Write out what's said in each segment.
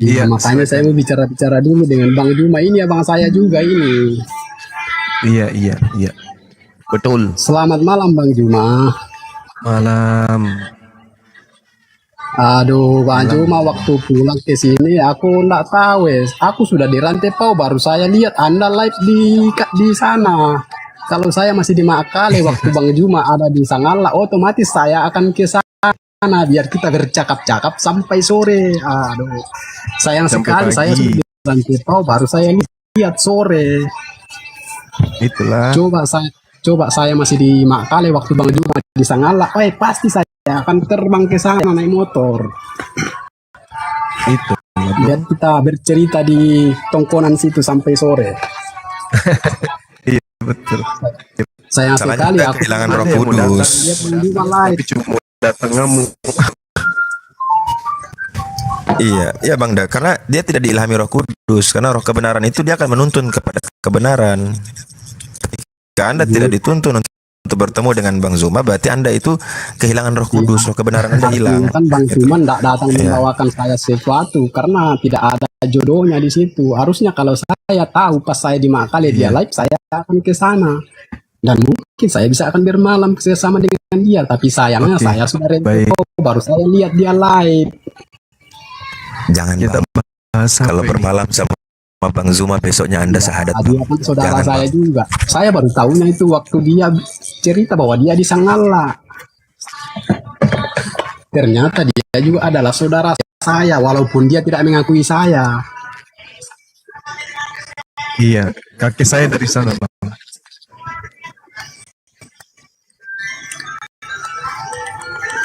Iya, Iya, makanya saya silakan. mau bicara-bicara dulu dengan Bang Juma ini, abang saya juga ini. Iya, iya, iya. Betul. Selamat malam Bang Juma. Malam, Aduh, Bang malam. Juma waktu pulang ke sini aku nggak tahu wes. Aku sudah di Rantepau baru saya lihat Anda live di sana. Kalau saya masih di Makale waktu Bang Juma ada di Sangala, otomatis saya akan ke sana biar kita bercakap-cakap sampai sore. Aduh, sayang Sampai sekali saya sudah pagi. di Rantepau baru saya lihat sore. Itulah. Coba saya masih di Makale waktu Bang Juma di Sangala. Pasti saya akan terbang ke sana naik motor. Itu, ya, Biar bro. kita bercerita di tongkonan situ sampai sore. Iya, betul. Sayang Salahnya sekali kita aku kehilangan Ada Roh yang mau Kudus. datang, lihat Bang Juma live. tapi cuma mau datang ngamuk. Iya, iya Bang Da. Karena dia tidak diilhami Roh Kudus. Karena Roh kebenaran itu dia akan menuntun kepada kebenaran. Jika Anda tidak dituntun untuk bertemu dengan Bang Zuma, berarti Anda itu kehilangan Roh Kudus. Roh kebenaran Anda hilang. Artinya kan Bang Gitu. Juma tidak datang Iya. membawakan saya sesuatu karena tidak ada jodohnya di situ. Harusnya kalau saya tahu pas saya di Makale dia Iya. live, saya akan ke sana. Dan mungkin saya bisa akan bermalam bersama dengan dia. Tapi sayangnya Oke, saya sudah baik. rentau, baru saya lihat dia live. Jangan Kita Bang. bahas apa Kalau ini? bermalam sama Bang Zuma besoknya Anda syahadat Dia Bang. kan saudara Jangan saya Bang. juga. Saya baru tahunya itu waktu dia cerita bahwa dia di Sangala. Ternyata dia juga adalah saudara saya, walaupun dia tidak mengakui saya. Iya, kakek saya dari sana, Bang.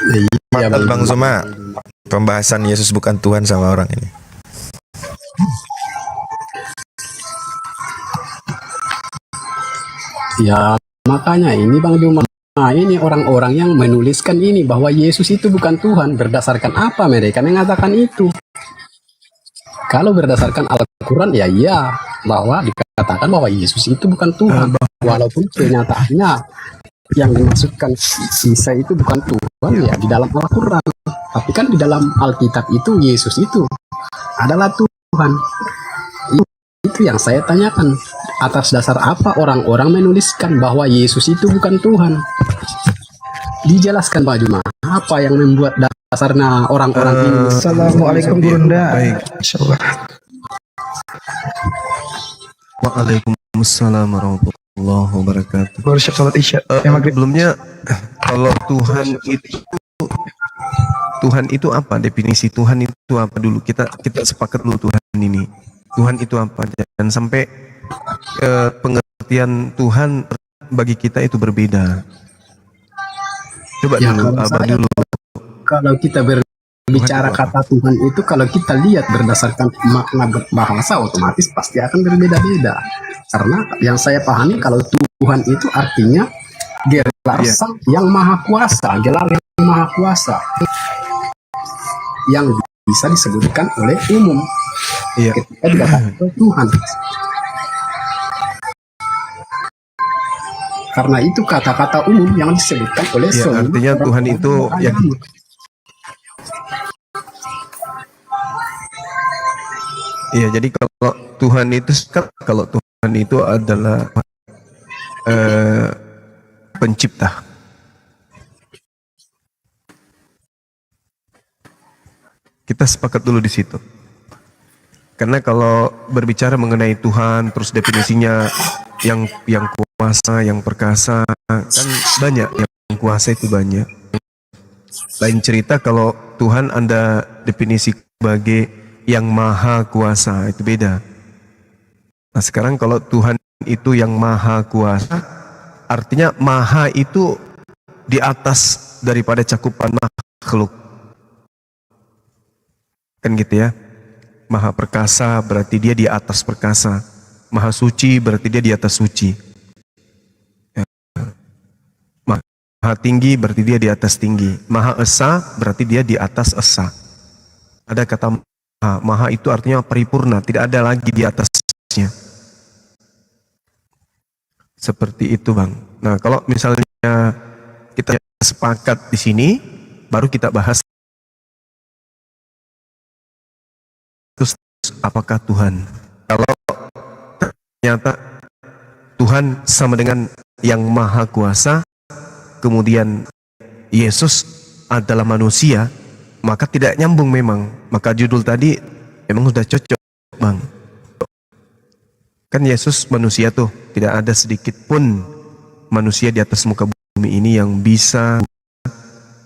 Iya, Mantap Bang Zuma. Pembahasan Yesus bukan Tuhan sama orang ini. Ya, makanya ini Bang Juma. Nah, ini orang-orang yang menuliskan ini bahwa Yesus itu bukan Tuhan. Berdasarkan apa mereka mengatakan itu? Kalau berdasarkan Al-Quran, ya iya. Bahwa dikatakan bahwa Yesus itu bukan Tuhan. Walaupun kenyataannya yang dimaksudkan Isa itu bukan Tuhan ya di dalam Al-Quran. Tapi kan di dalam Alkitab itu Yesus itu adalah Tuhan. Itu yang saya tanyakan. Atas dasar apa orang-orang menuliskan bahwa Yesus itu bukan Tuhan? Dijelaskan Pak Juma. Apa yang membuat dasarnya orang-orang ini? Assalamualaikum Bunda. Baik. Insyaallah. Waalaikumsalam warahmatullahi wabarakatuh. Baru siap sholat isya. Maghrib. Sebelumnya, kalau Tuhan itu apa? Definisi Tuhan itu apa dulu? Kita sepakat dulu Tuhan ini. Tuhan itu apa? Jangan sampai pengertian Tuhan bagi kita itu berbeda. Coba Ya, dulu, kalau apa saya- dulu? Kalau kita berbicara Tuhan itu kata Tuhan itu, kalau kita lihat berdasarkan makna bahasa, otomatis pasti akan berbeda-beda. Karena yang saya pahami kalau Tuhan itu artinya gelar Iya. sang yang maha kuasa, gelar yang maha kuasa yang bisa disebutkan oleh umum Iya. ketika dikatakan Tuhan. Karena itu kata-kata umum yang disebutkan oleh Ya, semua artinya orang-orang Tuhan itu yang beragama. Iya, jadi kalau Tuhan itu adalah pencipta. Kita sepakat dulu di situ. Karena kalau berbicara mengenai Tuhan, terus definisinya yang kuasa, yang perkasa, kan banyak yang kuasa itu banyak. Lain cerita kalau Tuhan Anda definisi sebagai yang maha kuasa, itu beda. Nah sekarang kalau Tuhan itu yang maha kuasa, artinya maha itu di atas daripada cakupan makhluk. Kan gitu ya. Maha perkasa berarti dia di atas perkasa. Maha suci berarti dia di atas suci. Ya. Maha tinggi berarti dia di atas tinggi. Maha esa berarti dia di atas esa. Ada kata maha. Maha itu artinya paripurna, tidak ada lagi di atasnya. Seperti itu Bang. Nah kalau misalnya kita sepakat di sini, baru kita bahas. Terus apakah Tuhan? Kalau ternyata Tuhan sama dengan yang maha kuasa, kemudian Yesus adalah manusia, maka tidak nyambung memang. Maka judul tadi memang sudah cocok, Bang. Kan Yesus manusia tuh, tidak ada sedikit pun manusia di atas muka bumi ini yang bisa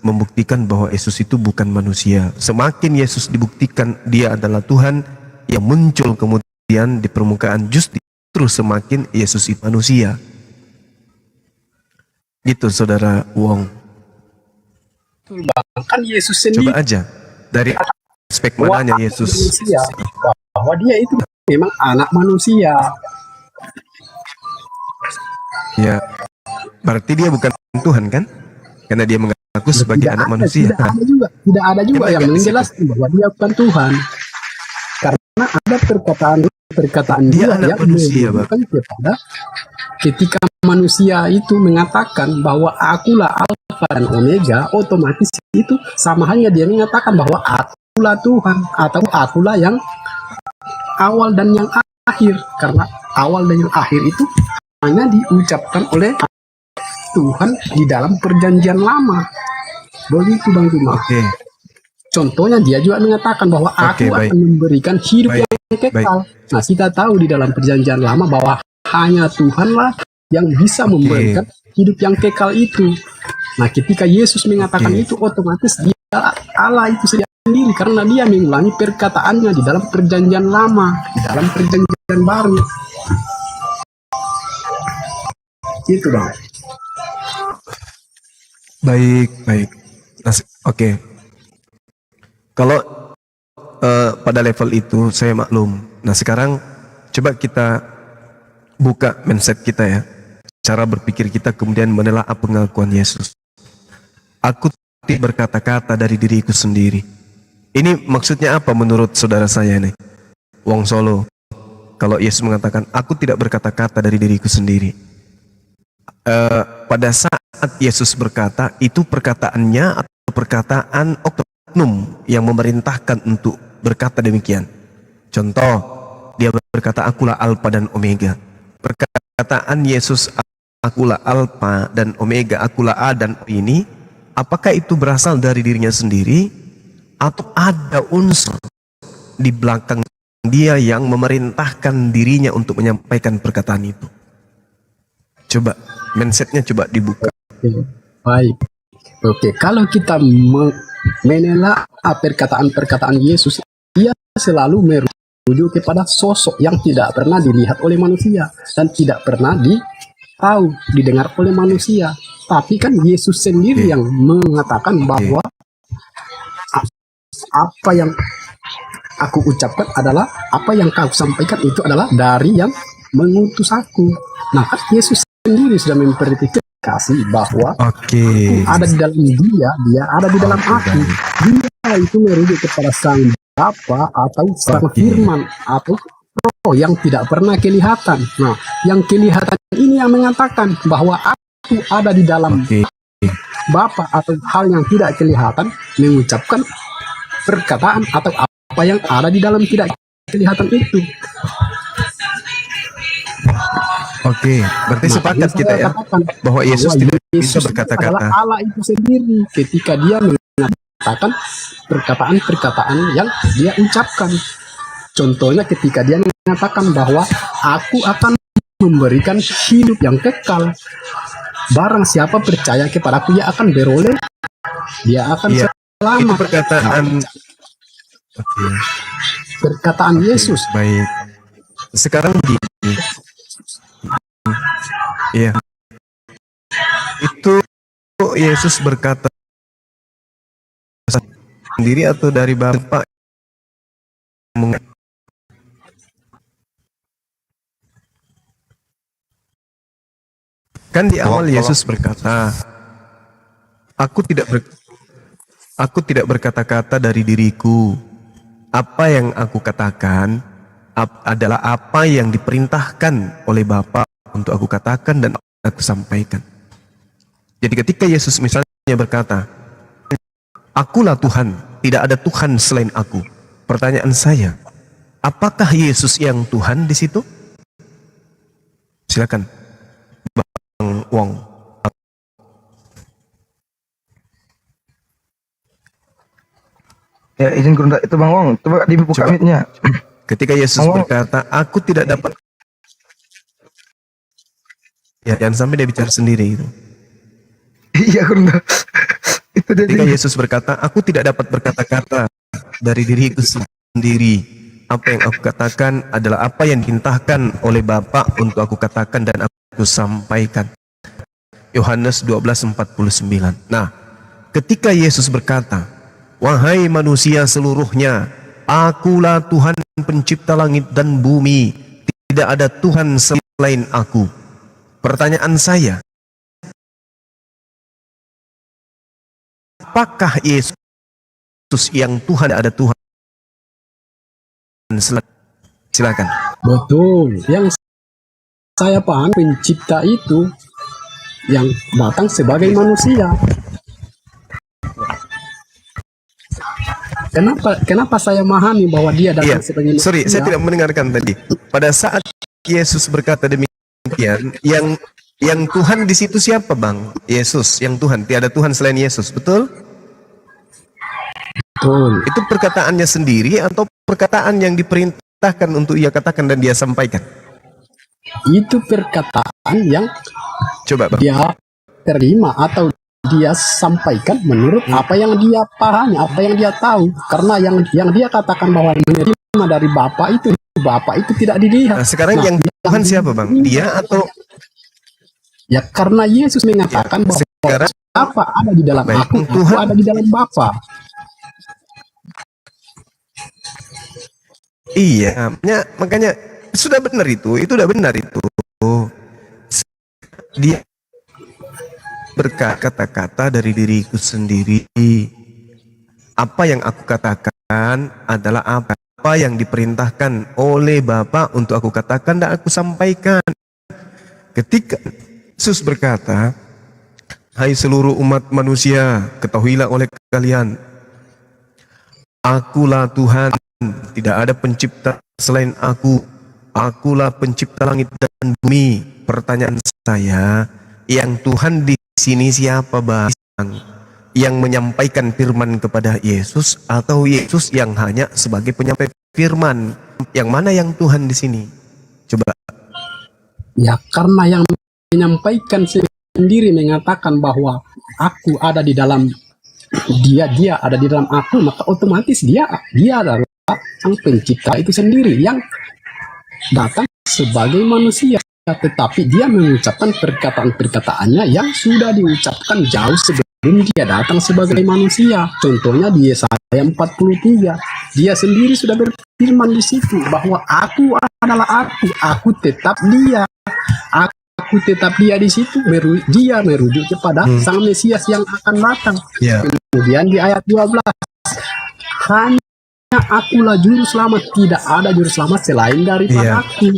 membuktikan bahwa Yesus itu bukan manusia. Semakin Yesus dibuktikan dia adalah Tuhan yang muncul kemudian di permukaan, justru semakin Yesus itu manusia. Gitu Saudara Wong. Betul, Bang. Kan Yesus sendiri Coba aja dari aspek mananya Yesus. manusia, bahwa dia itu memang anak manusia. Ya, berarti dia bukan Tuhan kan? Karena dia mengaku sebagai anak manusia. Tidak ada juga Emang yang nggak di situ? menjelaskan bahwa dia bukan Tuhan. Karena ada perkataan Dia dia anak yang manusia, Bang. menunjukkan kepada ketika manusia itu mengatakan bahwa akulah Alfa dan Omega, otomatis itu sama halnya dia mengatakan bahwa akulah Tuhan atau akulah yang awal dan yang akhir. Karena awal dan yang akhir itu hanya diucapkan oleh Tuhan di dalam perjanjian lama. Begitu Bang Juma. Oke, Contohnya dia juga mengatakan bahwa Oke, aku baik. akan memberikan hidup Baik, yang kekal. Nah, kita tahu di dalam perjanjian lama bahwa hanya Tuhanlah yang bisa memberikan hidup yang kekal itu. Nah, ketika Yesus mengatakan Oke. itu, otomatis dia Allah itu sendiri karena dia mengulangi perkataannya di dalam perjanjian lama, di dalam perjanjian baru. Itu Bang. baik. Nah, oke. Kalau pada level itu saya maklum. Nah, sekarang coba kita buka mindset kita ya. Cara berpikir kita kemudian menelaah pengakuan Yesus. Aku tidak berkata-kata dari diriku sendiri. Ini maksudnya apa menurut saudara saya nih? Wong Solo. Kalau Yesus mengatakan, aku tidak berkata-kata dari diriku sendiri. Pada saat Yesus berkata, itu perkataannya atau perkataan oknum yang memerintahkan untuk berkata demikian. Contoh, dia berkata, akulah Alfa dan Omega. Perkataan Yesus, akulah Alfa dan Omega, akulah A dan O ini, apakah itu berasal dari dirinya sendiri atau ada unsur di belakang dia yang memerintahkan dirinya untuk menyampaikan perkataan itu? Coba mindsetnya coba dibuka. Oke, baik. Oke, kalau kita menelaah perkataan-perkataan Yesus, dia selalu merujuk kepada sosok yang tidak pernah dilihat oleh manusia dan tidak pernah didengar oleh manusia. Tapi kan Yesus sendiri yang mengatakan bahwa apa yang aku ucapkan adalah, apa yang kau sampaikan itu adalah dari yang mengutus aku. Nah, kan Yesus sendiri sudah memverifikasi bahwa Oke. ada di dalam dia ada di dalam aku. Dia itu merujuk kepada Sang Bapa atau Sang Firman atau Roh yang tidak pernah kelihatan. Nah, yang kelihatan ini yang mengatakan bahwa aku ada di dalam Bapa atau hal yang tidak kelihatan mengucapkan perkataan atau apa yang ada di dalam tidak kelihatan itu. Oke, berarti sepakat Makanya kita saya ya katakan bahwa Yesus tidak bisa Yesus berkata-kata. adalah Allah itu sendiri ketika dia mengatakan perkataan-perkataan yang dia ucapkan. Contohnya ketika dia mengatakan bahwa aku akan memberikan hidup yang kekal. Barang siapa percaya kepadaku, ia akan beroleh, dia akan Iya. Itu selamat. perkataan. Oke, Perkataan Yesus. baik. Sekarang gini. Iya. Itu Yesus berkata sendiri atau dari Bapa? Kan di awal Yesus berkata, aku tidak berkata-kata dari diriku. Apa yang aku katakan adalah apa yang diperintahkan oleh Bapa untuk aku katakan dan aku sampaikan. Jadi ketika Yesus misalnya berkata, akulah Tuhan, tidak ada Tuhan selain aku. Pertanyaan saya, Apakah Yesus yang Tuhan di situ? Silakan, Bang Wong. Ya, izin Gurunda. Itu Bang Wong. Coba dibuka Coba. mic-nya. Ketika Yesus Bang Wong. berkata, aku tidak dapat. Ya, jangan sampai dia bicara sendiri itu. Iya Gurunda. Itu dia. Ketika Yesus berkata, aku tidak dapat berkata-kata dari diriku sendiri. Apa yang aku katakan adalah apa yang diperintahkan oleh Bapa untuk aku katakan dan aku sampaikan. Yohanes 12:49. Nah, ketika Yesus berkata, wahai manusia seluruhnya, akulah Tuhan pencipta langit dan bumi. Tidak ada Tuhan selain aku. Pertanyaan saya, apakah Yesus yang Tuhan ada Tuhan? Silakan. Betul. Yang saya paham pencipta itu yang datang sebagai manusia. Kenapa saya memahami bahwa dia datang Iya, sebagai manusia? sorry, saya tidak mendengarkan tadi. Pada saat Yesus berkata demikian, yang Tuhan di situ siapa, Bang? Yesus, yang Tuhan. Tiada Tuhan selain Yesus, betul? Betul. Itu perkataannya sendiri atau perkataan yang diperintahkan untuk ia katakan dan dia sampaikan? Itu perkataan yang Coba, Bang. dia terima atau dia sampaikan menurut apa yang dia pahami, apa yang dia tahu. Karena yang dia katakan bahwa menerima dari Bapa itu tidak dilihat. Nah, sekarang yang Tuhan siapa, Bang? Dia atau ya karena Yesus mengatakan bahwa sekarang Bapa ada di dalam baik, aku Tuhan ada di dalam Bapa. Iya, makanya sudah benar itu sudah benar itu. Dia berkata-kata dari diriku sendiri. Apa yang aku katakan adalah apa yang diperintahkan oleh Bapa untuk aku katakan dan aku sampaikan. Ketika Yesus berkata, hai seluruh umat manusia, ketahuilah oleh kalian, akulah Tuhan. Tidak ada pencipta selain aku. Akulah pencipta langit dan bumi. Pertanyaan saya, yang Tuhan di sini siapa, Bang? Yang menyampaikan firman kepada Yesus atau Yesus yang hanya sebagai penyampai firman? Yang mana yang Tuhan di sini? Coba. Ya karena yang menyampaikan sendiri mengatakan bahwa aku ada di dalam dia ada di dalam aku, maka otomatis dia adalah sang pencipta itu sendiri yang datang sebagai manusia, tetapi dia mengucapkan perkataan-perkataannya yang sudah diucapkan jauh sebelum dia datang sebagai manusia. Contohnya di Yesaya 43, dia sendiri sudah berfirman di situ bahwa aku adalah aku tetap dia. Aku tetap dia di situ, dia merujuk kepada sang Mesias yang akan datang. Ya. Kemudian di ayat 12, hanya akulah juru selamat, tidak ada juru selamat selain daripada aku.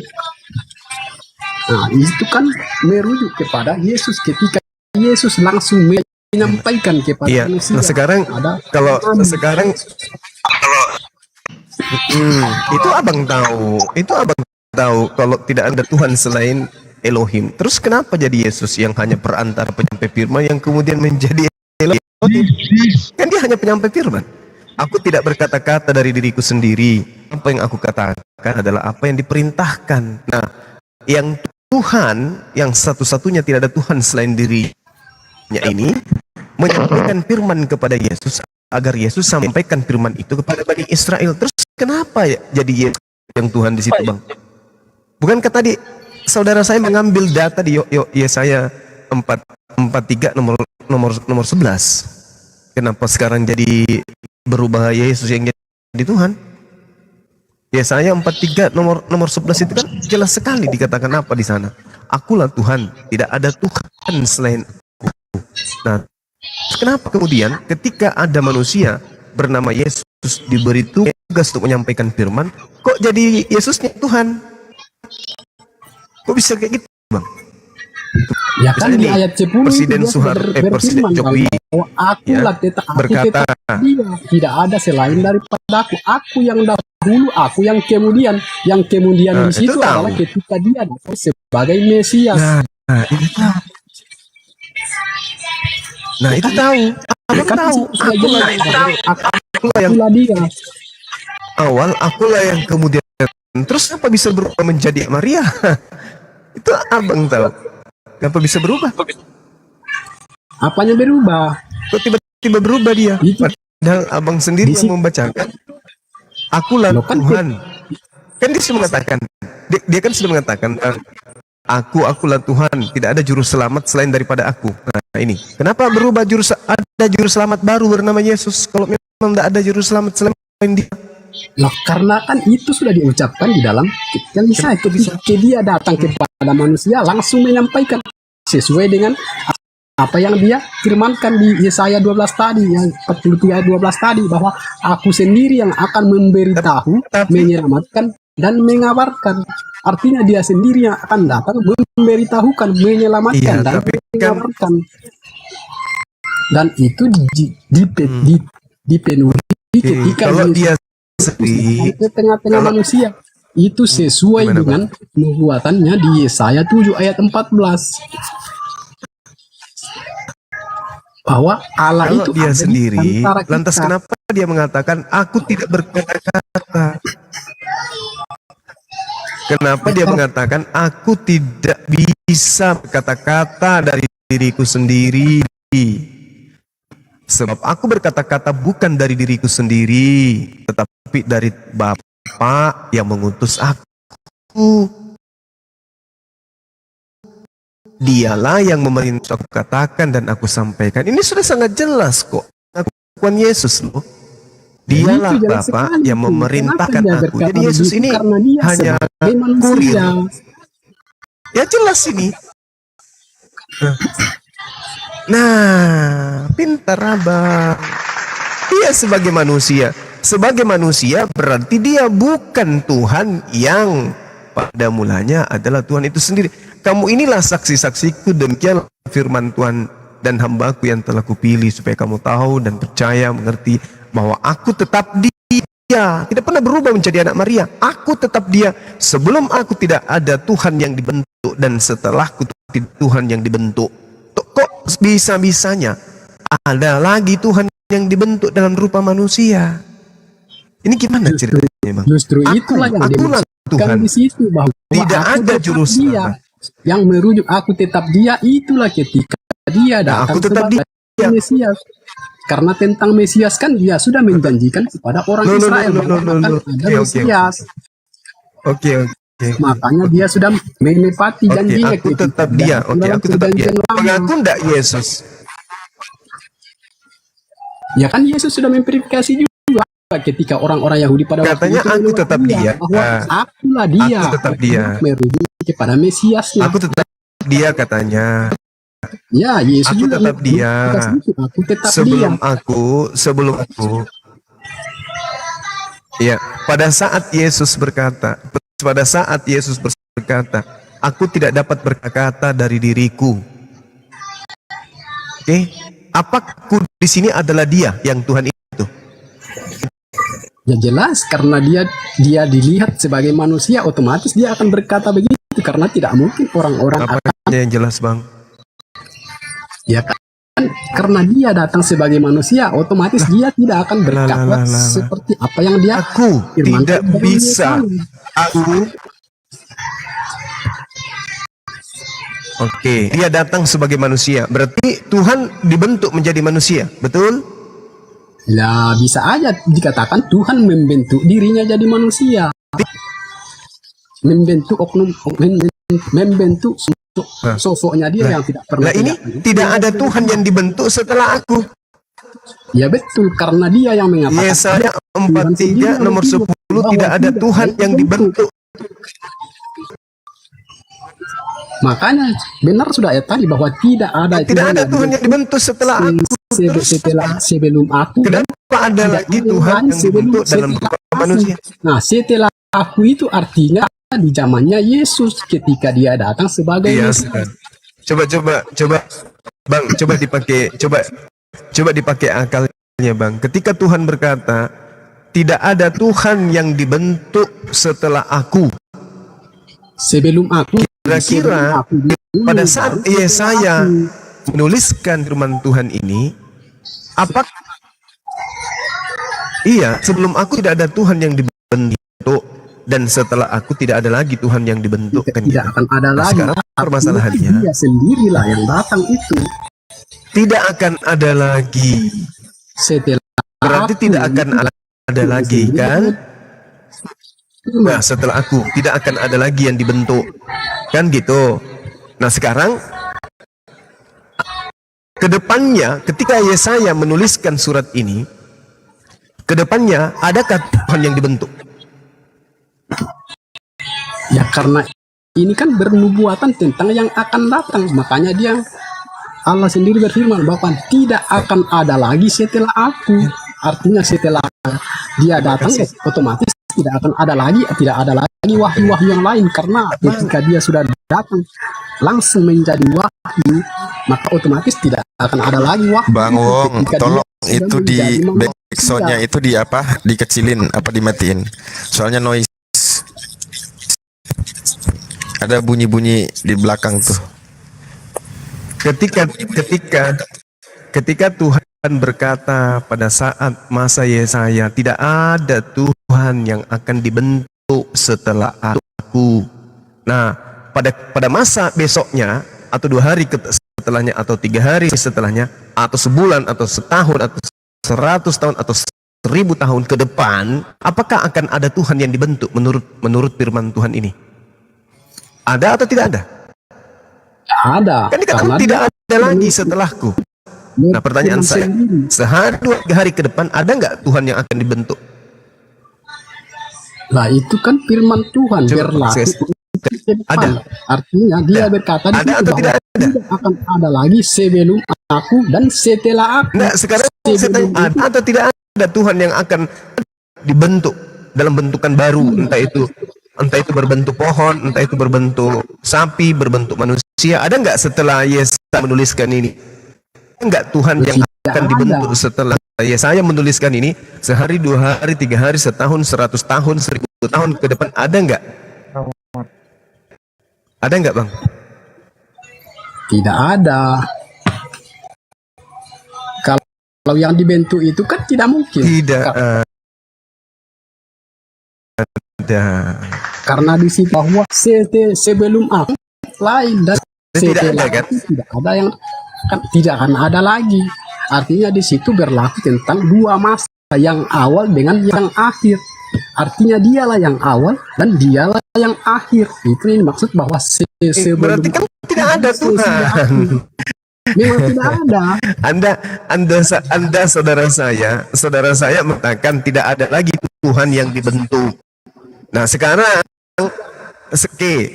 Nah, itu kan merujuk kepada Yesus ketika Yesus langsung menyampaikan kepada manusia. Nah, sekarang kalau itu abang tahu kalau tidak ada Tuhan selain Elohim. Terus kenapa jadi Yesus yang hanya perantara penyampai firman yang kemudian menjadi Elohim? Kan dia hanya penyampai firman. Aku tidak berkata-kata dari diriku sendiri. Apa yang aku katakan adalah apa yang diperintahkan. Nah, yang Tuhan, yang satu-satunya tidak ada Tuhan selain dirinya ini, menyampaikan firman kepada Yesus agar Yesus sampaikan firman itu kepada Bani Israel. Terus kenapa ya jadi Yesus yang Tuhan di situ, Bang? Bukankah tadi saudara saya mengambil data di Yesaya 43 nomor 11? Kenapa sekarang jadi berubah Yesus yang jadi Tuhan? Yesaya 43 nomor 11 itu kan jelas sekali dikatakan apa di sana? Akulah Tuhan, tidak ada Tuhan selain aku. Nah, kenapa kemudian ketika ada manusia bernama Yesus diberi tugas untuk menyampaikan firman, kok jadi Yesusnya Tuhan? Kok bisa kayak gitu, Bang? Ya kan di Misalnya nih, ayat 10 Presiden itu dia sudah Presiden berfirman Jokowi bahwa aku ya, lah tetap berkata, dia, tidak ada selain daripada aku yang dahulu, aku yang kemudian nah, di itu situ tahu. adalah ketika dia datang sebagai Mesias. Itu tahu. Nah, itu tahu. Abang Kan tahu. sudah jelas bahwa Akulah yang akulah dia. awal, akulah yang kemudian. Terus apa bisa berubah menjadi Maria? Itu abang tahu. Kenapa bisa berubah? Apanya berubah? Kok tiba-tiba berubah dia? Itu Padahal abang sendiri di yang membacakan. Akulah Loh, kan Tuhan. Kan dia sudah mengatakan. Dia kan sudah mengatakan. Akulah Tuhan. Tidak ada juru selamat selain daripada aku. Nah ini. Kenapa berubah ada juru selamat baru bernama Yesus? Kalau memang tidak ada juru selamat selain dia. Loh, karena kan itu sudah diucapkan di dalam yang misalnya ketika dia datang kepada manusia langsung menyampaikan sesuai dengan apa yang dia firmankan di Yesaya 12 tadi, yang 43 ayat 12 tadi, bahwa aku sendiri yang akan memberitahu, menyelamatkan dan mengabarkan. Artinya dia sendiri yang akan datang memberitahukan, menyelamatkan dan mengabarkan. Dan itu dipenuhi ketika kalau dia sendiri ke tengah-tengah manusia. Itu sesuai dengan nubuatannya di Yesaya 7 ayat 14. Bahwa Allah kalau itu dia ada di sendiri, antara kita. lantas kenapa dia mengatakan aku tidak berkata-kata? Kenapa dia mengatakan aku tidak bisa berkata-kata dari diriku sendiri? Sebab aku berkata-kata bukan dari diriku sendiri, tetapi dari Bapa yang mengutus aku. Dialah yang memerintah aku katakan dan aku sampaikan. Ini sudah sangat jelas kok. Pengakuan Yesus loh. Dialah Itu jelas Bapa sekali yang itu. memerintahkan Kenapa dia aku. berkata Jadi Yesus begitu? ini Karena dia hanya sebagai manusia. kurir. Ya jelas ini. Nah, pintar abang. Dia sebagai manusia. Sebagai manusia berarti dia bukan Tuhan yang pada mulanya adalah Tuhan itu sendiri. Kamu inilah saksi-saksiku, demikian firman Tuhan dan hambaku yang telah kupilih, supaya kamu tahu dan percaya, mengerti bahwa aku tetap dia. Tidak pernah berubah menjadi anak Maria. Aku tetap dia. Sebelum aku tidak ada Tuhan yang dibentuk, dan setelahku tidak Tuhan yang dibentuk. Kok bisa-bisanya ada lagi Tuhan yang dibentuk dalam rupa manusia? Ini gimana ceritanya, Bang? Justru itulah yang dimaksudkan Tuhan. di situ, bahwa Tidak aku ada tetap juru dia. selamat. Yang merujuk aku tetap dia, itulah ketika dia datang aku tetap sebagai dia. Mesias. Karena tentang Mesias kan dia sudah menjanjikan kepada orang Israel bahwa akan ada Mesias. Oke. Makanya dia sudah menepati janjinya. Aku tetap dia. Aku tetap dia. Mengaku enggak Yesus? Ya kan Yesus sudah memverifikasi juga ketika orang-orang Yahudi pada katanya waktu itu aku tetap dia. bahwa akulah dia. Aku tetap dia. Merujuk kepada Mesiasnya. Aku tetap dia katanya. Ya, Yesus Aku juga tetap dia. Aku tetap sebelum dia. aku. Ya, pada saat Yesus berkata, aku tidak dapat berkata dari diriku. Oke, apa aku di sini adalah dia yang Tuhan itu? Ya jelas, karena dia dilihat sebagai manusia, otomatis dia akan berkata begitu, karena tidak mungkin orang-orang Apa akan, yang jelas, Bang? ya kan, karena dia datang sebagai manusia, otomatis dia tidak akan berkata seperti apa yang dia Aku tidak bisa. Oke, dia datang sebagai manusia. Berarti Tuhan dibentuk menjadi manusia, betul? Ya bisa aja dikatakan Tuhan membentuk dirinya jadi manusia, membentuk membentuk sosoknya dia yang tidak pernah. Nah ini tidak ada Tuhan yang dibentuk setelah aku. Ya betul, karena dia yang mengatakan. Yesaya 43 nomor 10, tidak ada Tuhan yang dibentuk. Makanya benar sudah ya tadi bahwa tidak ada Tuhan yang dibentuk setelah aku. Sebelum aku. Kenapa ada lagi Tuhan yang dibentuk dalam rupa manusia? Nah, setelah aku itu artinya di zamannya Yesus ketika dia datang sebagai Mesias. coba Bang, coba dipakai akalnya Bang. Ketika Tuhan berkata, tidak ada Tuhan yang dibentuk setelah aku. Sebelum aku, Kira-kira pada saat Yesaya menuliskan firman Tuhan ini, apakah iya, sebelum aku tidak ada Tuhan yang dibentuk, dan setelah aku tidak ada lagi Tuhan yang dibentuk, kan tidak gitu. akan ada Nah, lagi. sekarang permasalahannya, Dia sendirilah yang datang itu. tidak akan ada lagi. Setelah Berarti aku, tidak akan ada lagi, kan? Nah, Nah, setelah aku tidak akan ada lagi yang dibentuk, kan gitu. Nah, sekarang kedepannya, ketika Yesaya menuliskan surat ini, kedepannya adakah Tuhan yang dibentuk? ya karena ini kan bernubuatan tentang yang akan datang. Makanya dia Allah sendiri berfirman bahwa tidak akan ada lagi setelah aku. Artinya setelah dia datang otomatis tidak akan ada lagi wahyu-wahyu yang lain, karena ketika dia sudah datang langsung menjadi wahyu, maka otomatis tidak akan ada lagi wahyu. Bang Wong, Ketika tolong dia sudah itu di menjadi manusia. backsoundnya itu di apa? Dikecilin apa dimatiin? Soalnya noise. Ada bunyi-bunyi di belakang tuh. Ketika Tuhan berkata pada saat masa Yesaya, tidak ada Tuhan yang akan dibentuk setelah aku. Nah, pada masa besoknya atau 2 hari setelahnya atau 3 hari setelahnya atau sebulan atau setahun atau 100 tahun atau 1000 tahun ke depan, apakah akan ada Tuhan yang dibentuk menurut firman Tuhan ini? Ada atau tidak ada? Ada. Kan dikatakan Karena tidak dia ada lagi setelahku. Nah, pertanyaan saya, sehari 2 hari ke depan ada nggak Tuhan yang akan dibentuk? Lah itu kan firman Tuhan Coba, berlaku saya- ke depan. Ada. Artinya dia berkata di Ada situ atau bahwa tidak ada? tidak akan ada lagi sebelum aku dan setelah aku. Nah, sekarang saya tanya, ada atau tidak ada Tuhan yang akan dibentuk dalam bentukan baru, entah itu berbentuk pohon, entah itu berbentuk sapi, berbentuk manusia. Ada nggak setelah Yesaya menuliskan ini? Enggak Tuhan yang akan dibentuk setelah Yesaya menuliskan ini, sehari, 2 hari, 3 hari, setahun, 100 tahun, 1000 tahun ke depan, ada nggak? Ada nggak, Bang? Tidak ada. Kalau yang dibentuk itu kan tidak mungkin. Tidak ada. Karena di situ bahwa sebelum aku lain dan Tidak ada, setelah kan? aku tidak ada yang kan tidak akan ada lagi. Artinya di situ berlaku tentang 2 masa, yang awal dengan yang akhir. Artinya dialah yang awal dan dialah yang akhir. Itu yang maksud bahwa sebelum Berarti kan tidak ada Tuhan. memang tidak ada. Anda saudara saya mengatakan tidak ada lagi Tuhan yang dibentuk. Nah, sekarang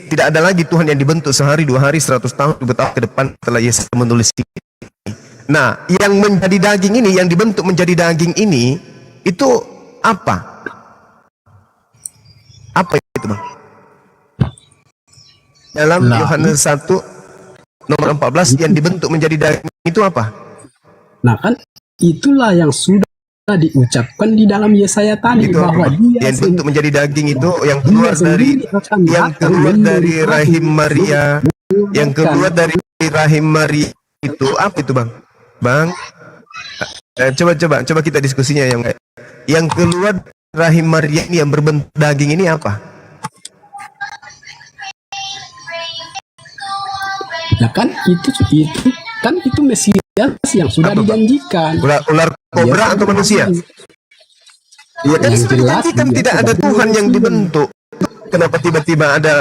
tidak ada lagi Tuhan yang dibentuk sehari, 2 hari, 100 tahun, 2 tahun ke depan setelah Yesus menulis ini. Nah, yang menjadi daging ini, yang dibentuk menjadi daging ini, itu apa? Apa itu, Bang? Dalam Yohanes 1 nomor 14, yang dibentuk menjadi daging itu apa? Nah kan itulah yang sudah diucapkan di dalam Yesaya tadi, Itu bahwa apa? dia Yang dibentuk menjadi daging itu yang dia keluar sendiri akan datang dari rahim Maria, yang keluar dari rahim Maria itu apa itu, Bang? Bang, coba kita diskusinya yang keluar rahim Maria ini yang berbentuk daging ini apa? Nah kan itu Mesias yang sudah Apa, Bang? dijanjikan. Ular kobra Dia atau manusia? Ya kan Yang sudah jelas dijanjikan dia tidak ada sebagai Tuhan yang manusia. dibentuk. Kenapa tiba-tiba ada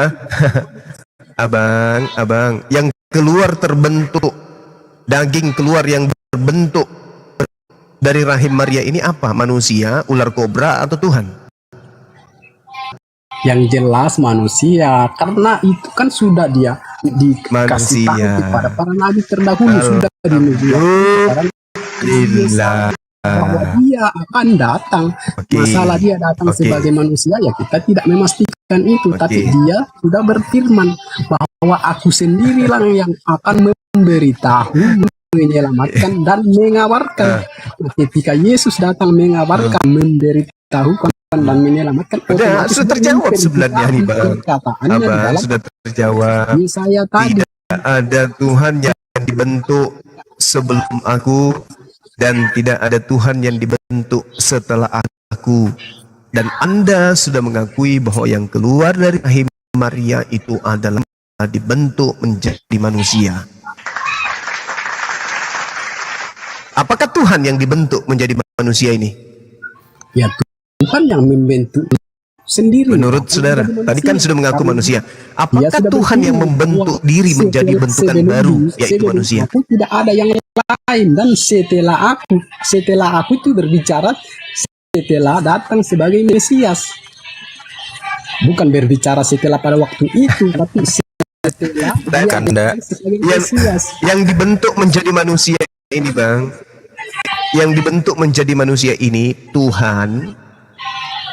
abang yang keluar terbentuk daging keluar yang berbentuk dari rahim Maria ini apa? Manusia, ular kobra atau Tuhan? Yang jelas manusia, karena itu kan sudah dia dikasih tahu Manusia. kepada para nabi terdahulu, sudah dinubuatkan Alhamdulillah. bahwa dia akan datang. Oke. Masalah dia datang Oke. sebagai manusia, ya kita tidak memastikan itu, tapi dia sudah berfirman bahwa aku sendirilah yang akan memberitahu, menyelamatkan dan mengabarkan. Nah, ketika Yesus datang mengabarkan, memberitahukan dan menyelamatkan, Sudah terjawab sebenarnya nih Bang. Perkataannya di Abang dalam sudah terjawab. Yesaya tadi. Tidak ada Tuhan yang dibentuk sebelum aku, dan tidak ada Tuhan yang dibentuk setelah aku. Dan Anda sudah mengakui bahwa yang keluar dari rahim Maria itu adalah dibentuk menjadi manusia. Apakah Tuhan yang dibentuk menjadi manusia ini? Ya, Tuhan yang membentuk sendiri. Menurut saudara, tadi kan sudah mengaku manusia. Apakah Tuhan yang membentuk diri menjadi bentukan baru, yaitu manusia? Aku tidak ada yang lain, dan setelah aku itu berbicara setelah datang sebagai Mesias. Bukan berbicara setelah pada waktu itu, tapi setelah dia datang sebagai Mesias. Yang dibentuk menjadi manusia ini, Bang. Yang dibentuk menjadi manusia ini Tuhan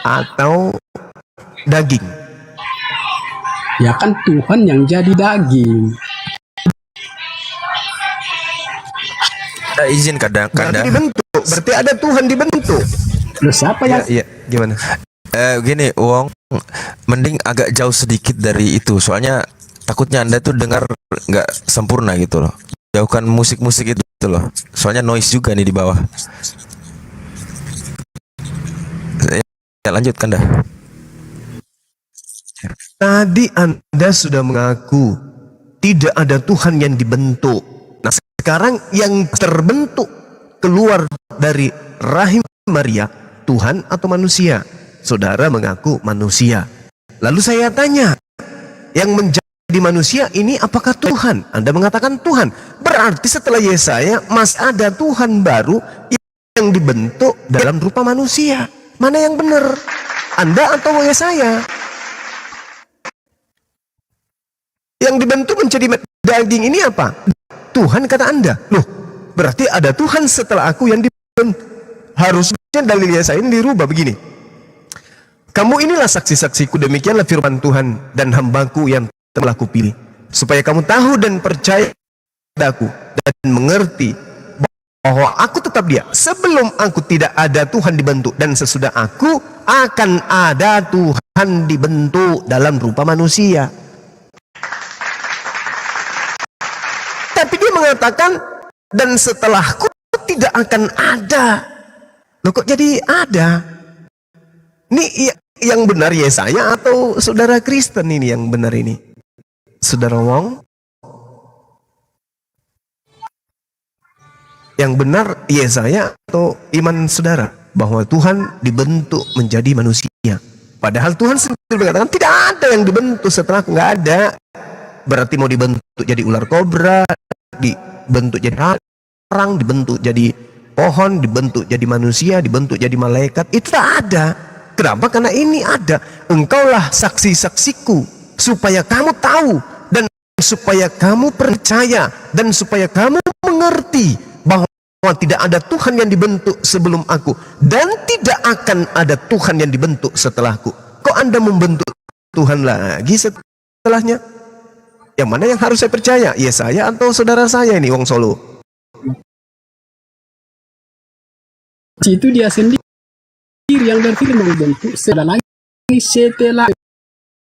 atau daging? Ya kan Tuhan yang jadi daging. Izin kadang-kadang. Berarti dibentuk, berarti ada Tuhan dibentuk. Loh, siapa yang Iya, gimana? Gini, Wong, mending agak jauh sedikit dari itu. Soalnya takutnya Anda tuh dengar nggak sempurna gitu loh. Jauhkan musik-musik itu loh. Soalnya noise juga nih di bawah. Ya, lanjutkan dah. Tadi Anda sudah mengaku tidak ada Tuhan yang dibentuk. Nah, sekarang yang terbentuk keluar dari rahim Maria, Tuhan atau manusia? Saudara mengaku manusia. Lalu saya tanya, yang menjadi manusia ini apakah Tuhan? Anda mengatakan Tuhan. Berarti setelah Yesaya masih ada Tuhan baru yang dibentuk dalam rupa manusia. Mana yang benar? Anda atau Yesaya? Yang dibentuk menjadi daging ini apa? Tuhan kata Anda. Loh, berarti ada Tuhan setelah aku yang dibentuk. Harusnya dalil Yesaya ini dirubah begini. Kamu inilah saksi-saksiku, demikianlah firman Tuhan dan hambaku yang telah kupilih, supaya kamu tahu dan percaya padaku dan mengerti bahwa aku tetap Dia. Sebelum aku tidak ada Tuhan dibentuk, dan sesudah aku akan ada Tuhan dibentuk dalam rupa manusia. Tapi dia mengatakan, dan setelahku tidak akan ada. Loh, kok jadi ada? Ini yang benar Yesaya atau saudara Kristen ini yang benar ini? Saudara Wong? Yang benar Yesaya atau iman saudara bahwa Tuhan dibentuk menjadi manusia? Padahal Tuhan sendiri mengatakan tidak ada yang dibentuk setelah aku, nggak ada. Berarti mau dibentuk jadi ular kobra, dibentuk jadi orang, dibentuk jadi pohon, dibentuk jadi manusia, dibentuk jadi malaikat, itu tak ada. Kenapa? Karena ini ada. Engkaulah saksi-saksiku, supaya kamu tahu dan supaya kamu percaya dan supaya kamu mengerti bahwa tidak ada Tuhan yang dibentuk sebelum aku dan tidak akan ada Tuhan yang dibentuk setelahku. Kok Anda membentuk Tuhan lagi setelahnya? Yang mana yang harus saya percaya? Yesaya atau saudara saya ini, Wong Solo? itu dia sendiri yang berfirman membentuk setelah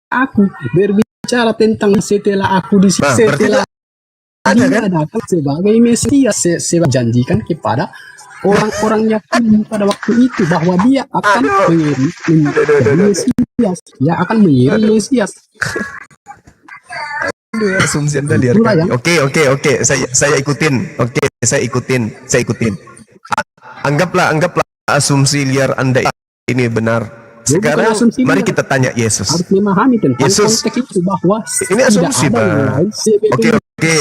aku berbicara tentang setelah aku di Nah, setelah ada dia kan? datang sebagai Mesias, janjikan kepada orang-orang Yakub pada waktu itu bahwa dia akan mengirim Mesias, dia akan mengirim Mesias. Asumsi Anda liarkan. Oke. Saya ikutin. Oke, saya ikutin. Anggaplah asumsi liar Anda ini benar. Sekarang mari kita tanya Yesus. Harus memahami tentang Yesus. konteks itu bahwa Ini asumsi, tidak ada yang Pak. lain Oke,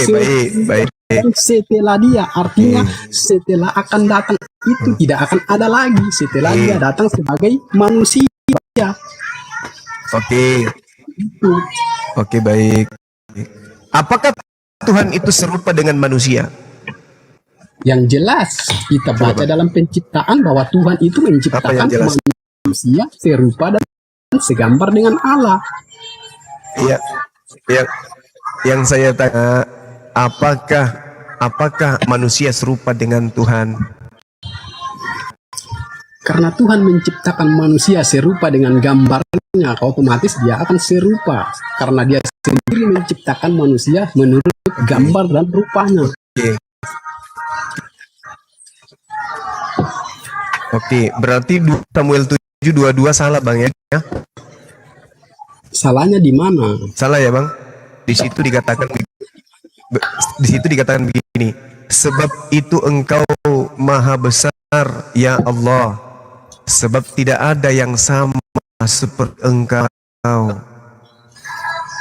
baik. setelah dia, artinya setelah akan datang itu tidak akan ada lagi setelah dia datang sebagai manusia. Oke, baik. Apakah Tuhan itu serupa dengan manusia? Yang jelas kita baca dalam penciptaan bahwa Tuhan itu Apa menciptakan yang jelas? manusia serupa segambar dengan Allah. Iya, yang saya tanya, apakah manusia serupa dengan Tuhan? Karena Tuhan menciptakan manusia serupa dengan gambarnya, otomatis dia akan serupa. Karena dia sendiri menciptakan manusia menurut gambar dan rupanya. Oke, berarti 2 Samuel 7:22 salah Bang ya? Salahnya di mana? Salah ya Bang? Di situ dikatakan begini, sebab itu engkau maha besar ya Allah, sebab tidak ada yang sama seperti engkau.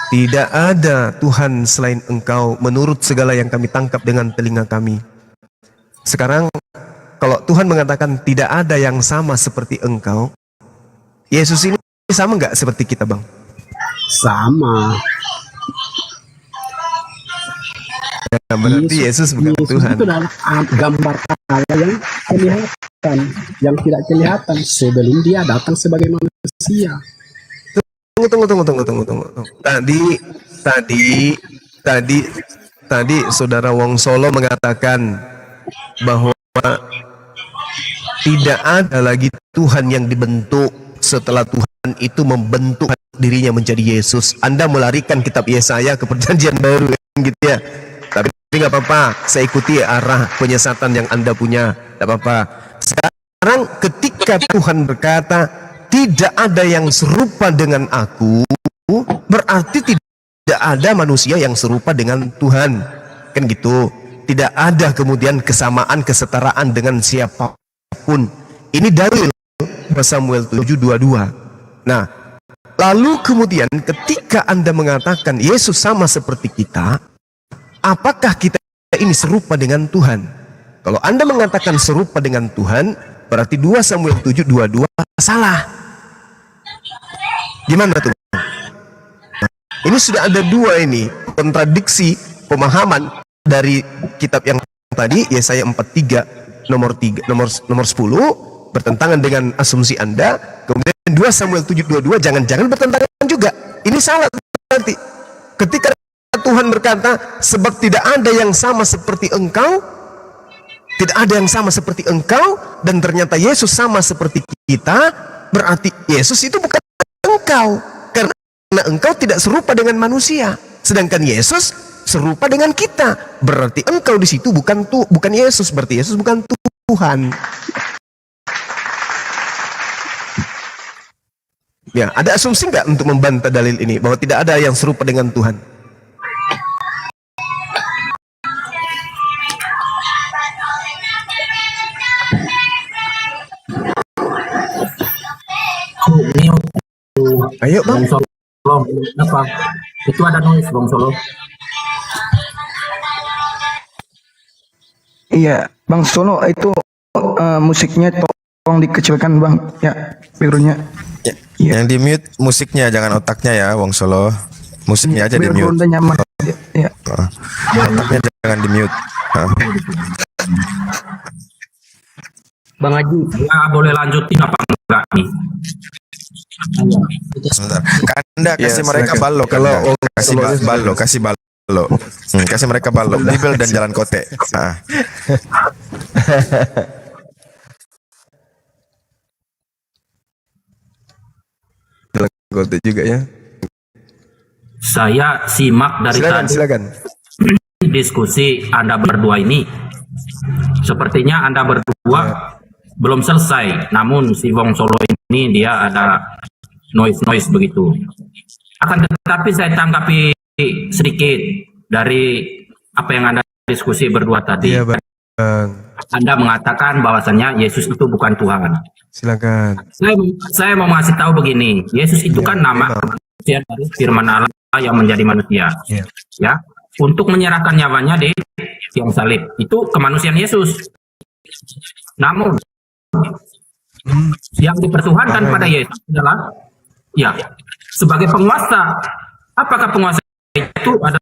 Tidak ada Tuhan selain engkau menurut segala yang kami tangkap dengan telinga kami. Sekarang kalau Tuhan mengatakan tidak ada yang sama seperti engkau, Yesus ini sama nggak seperti kita Bang? Sama. Nah, berarti Yesus bukan Tuhan. Itu adalah gambar Allah yang kelihatan, yang tidak kelihatan sebelum dia datang sebagai manusia. Tunggu. Tadi Saudara Wong Solo mengatakan bahwa tidak ada lagi Tuhan yang dibentuk setelah Tuhan itu membentuk dirinya menjadi Yesus. Anda melarikan kitab Yesaya ke Perjanjian Baru gitu ya. Tapi nggak apa-apa, saya ikuti arah penyesatan yang Anda punya, nggak apa-apa. Sekarang ketika Tuhan berkata tidak ada yang serupa dengan aku, berarti tidak ada manusia yang serupa dengan Tuhan, kan gitu. Tidak ada kemudian kesamaan, kesetaraan dengan siapapun. Ini dalil Samuel 7:22. Nah, lalu kemudian ketika Anda mengatakan Yesus sama seperti kita, apakah kita ini serupa dengan Tuhan? Kalau Anda mengatakan serupa dengan Tuhan, berarti 2 Samuel 7:22 salah. Gimana tuh? Ini sudah ada dua ini kontradiksi pemahaman dari kitab yang tadi Yesaya 43 nomor 10 bertentangan dengan asumsi Anda. Kemudian 2 Samuel 7:22 jangan-jangan bertentangan juga. Ini salah berarti. Ketika Tuhan berkata, sebab tidak ada yang sama seperti engkau, tidak ada yang sama seperti engkau, dan ternyata Yesus sama seperti kita, berarti Yesus itu bukan engkau, karena engkau tidak serupa dengan manusia, sedangkan Yesus serupa dengan kita. Berarti engkau di situ bukan Yesus, berarti Yesus bukan Tuhan. Ya, ada asumsi nggak untuk membantah dalil ini bahwa tidak ada yang serupa dengan Tuhan? Ayo Bang. Bang Solo, apa? Itu ada noise Bang Solo. Iya, Bang Solo itu musiknya tolong dikecilkan Bang, ya, backgroundnya. Ya, yang di mute musiknya, jangan otaknya ya, Wong Solo. Musiknya aja di Biar mute. Bunda nyaman. Ya. Otaknya jangan di mute. Bang Haji, ya boleh lanjutin apa enggak nih? Sebentar. Anda Ya, kasih mereka silakan. balok. Kalau Kasih balok, kasih balok. Kasih mereka balok. Bibel dan jalan kote. Gote juga ya. Saya simak dari tadi Silakan. diskusi Anda berdua ini. Sepertinya Anda berdua belum selesai. Namun si Wong Solo ini dia ada noise begitu. Akan tetapi saya tanggapi sedikit dari apa yang Anda diskusi berdua tadi. Iya Bang. Anda mengatakan bahwasannya Yesus itu bukan Tuhan. Silakan. Saya mau ngasih tahu begini, Yesus itu kan nama manusia dari firman Allah yang menjadi manusia, Iya. ya, untuk menyerahkan nyawanya di tiang salib. Itu kemanusiaan Yesus. Namun yang dipertuhankan pada Yesus adalah, ya, sebagai penguasa. Apakah penguasa itu ada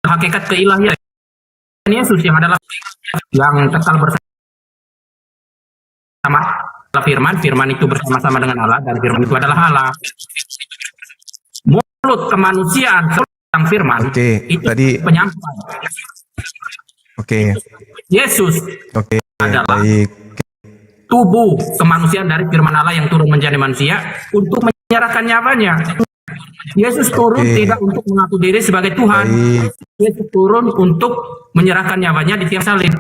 hakikat keilahian Yesus yang adalah yang kekal bersama firman, firman itu bersama-sama dengan Allah, dan firman itu adalah Allah. Mulut kemanusiaan tentang firman Oke, itu tadi penyampai. oke. Yesus Oke, adalah baik. tubuh kemanusiaan dari firman Allah yang turun menjadi manusia untuk menyerahkan nyawanya. Yesus turun Oke. tidak untuk mengaku diri sebagai Tuhan. Baik. Yesus turun untuk menyerahkan nyawanya di tiang salib.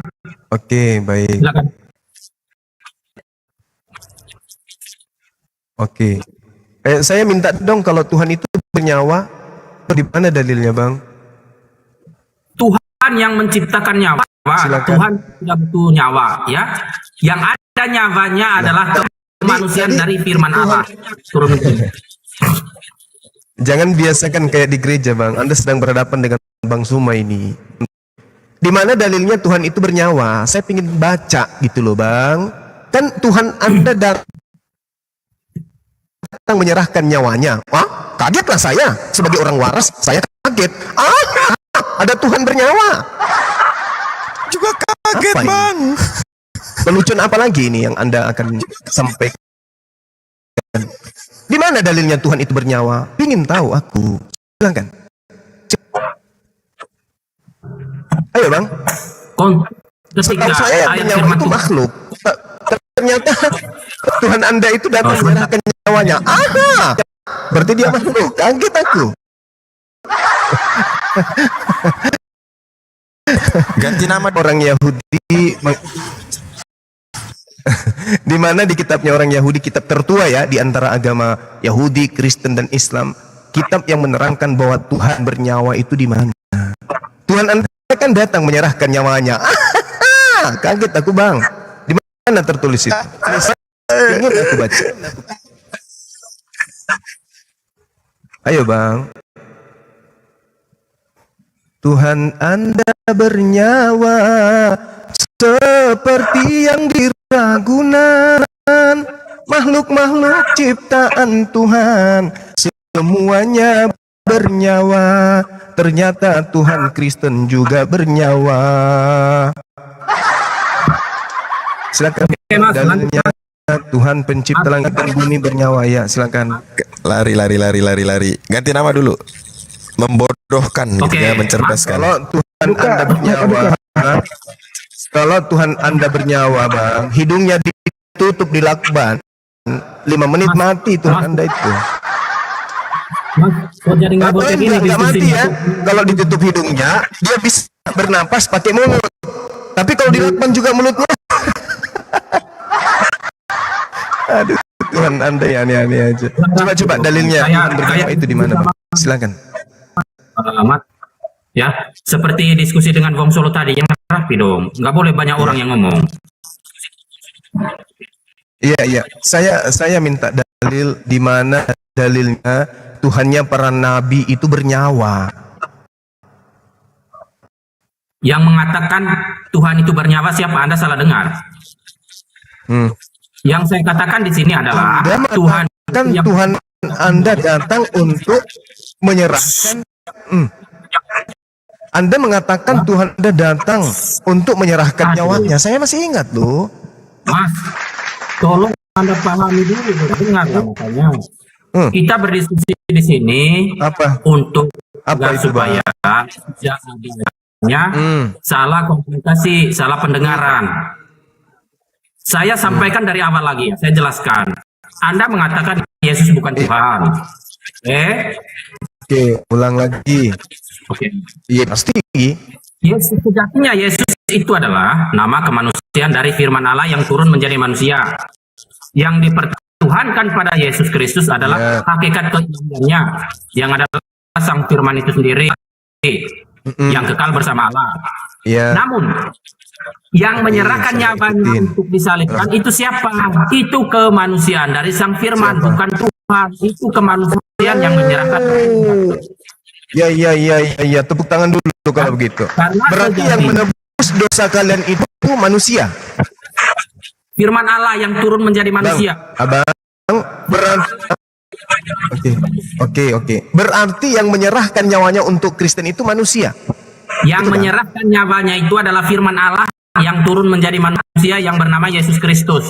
Oke, baik. Silakan. Oke. Saya minta dong, kalau Tuhan itu bernyawa, di mana dalilnya, Bang? Tuhan yang menciptakan nyawa, Silakan. Tuhan tidak butuh nyawa, ya. Yang ada nyawanya adalah kemanusiaan tadi dari firman Allah. Turun menjadi. Jangan biasakan kayak di gereja, Bang. Anda sedang berhadapan dengan Bang Suma ini. Di mana dalilnya Tuhan itu bernyawa? Saya ingin baca gitu loh, Bang. Kan Tuhan Anda datang menyerahkan nyawanya. Wah, kagetlah saya sebagai orang waras. Saya kaget. Ada Tuhan bernyawa. Juga kaget, Apa ini? Bang. Lelucon apa lagi ini yang Anda akan sampaikan? Di mana dalilnya Tuhan itu bernyawa? Ingin tahu aku. Silakan. Ayo, Bang. Ketika Setahu saya yang ayat bernyawa firman itu Tuhan, makhluk. Ternyata Tuhan Anda itu datang Oh, menyerahkan nyawanya. Berarti dia makhluk. Kaget aku. Ganti nama Orang Yahudi di mana di kitabnya orang Yahudi, kitab tertua ya di antara agama Yahudi, Kristen dan Islam, kitab yang menerangkan bahwa Tuhan bernyawa itu di mana? Tuhan Anda kan datang menyerahkan nyawanya. Kaget aku, Bang. Di mana tertulis itu? Ingin aku baca. Ayo, Bang. Tuhan Anda bernyawa seperti yang diragunan makhluk-makhluk ciptaan Tuhan, semuanya bernyawa. Ternyata Tuhan Kristen juga bernyawa. Silakan. Mas, Dalilnya Tuhan pencipta langit dan bumi bernyawa, ya silakan. lari. Ganti nama dulu. Membodohkan gitu Oke, ya, mencerdaskan. Kalau Tuhan Anda bernyawa, kalau Tuhan Anda bernyawa, Bang, hidungnya ditutup di lakban, 5 menit mati Tuhan Anda itu. Mas, kok jadi nggak boleh gini Nggak mati diskusinya? ya. Kalau ditutup hidungnya, dia bisa bernapas pakai mulut. Tapi kalau di lakban juga mulutnya. Aduh, Tuhan Anda ya aneh-aneh aja. Coba dalilnya Tuhan bernyawa itu di mana, Bang? Silakan. Amat, ya, seperti diskusi dengan Wong Solo tadi, yang rapi dong. Nggak boleh banyak orang yang ngomong. Iya. Saya minta dalil di mana dalilnya Tuhannya para nabi itu bernyawa. Yang mengatakan Tuhan itu bernyawa, siapa? Anda salah dengar. Yang saya katakan di sini adalah Anda Tuhan mengatakan yang Tuhan Anda datang untuk menyerahkan. Anda mengatakan Tuhan Anda datang untuk menyerahkan nyawanya. Saya masih ingat loh. Mas, tolong Anda pahami dulu, dengar makanya. Kita berdiskusi di sini Apa? untuk Apa agar itu, Bang? supaya tidak adanya salah komunikasi, salah pendengaran. Saya sampaikan dari awal lagi, saya jelaskan. Anda mengatakan Yesus bukan Tuhan. Oke, ulang lagi. Oke. Iya pasti. Yesus, sejatinya Yesus itu adalah nama kemanusiaan dari firman Allah yang turun menjadi manusia. Yang dipertuhankan pada Yesus Kristus adalah hakikat keilahiannya, yang adalah sang firman itu sendiri, yang kekal bersama Allah. Ya. Namun yang menyerahkan nyawanya untuk disalibkan itu siapa? Itu kemanusiaan dari sang firman, bukan Tuhan. Itu kemanusiaan yang menyerahkan. Ya. Tepuk tangan dulu kalau begitu. Karena Berarti yang menebus dosa kalian itu manusia. firman Allah yang turun menjadi manusia. Abang, berarti Oke. Berarti yang menyerahkan nyawanya untuk Kristen itu manusia. Yang menyerahkan nyawanya itu adalah firman Allah yang turun menjadi manusia yang bernama Yesus Kristus.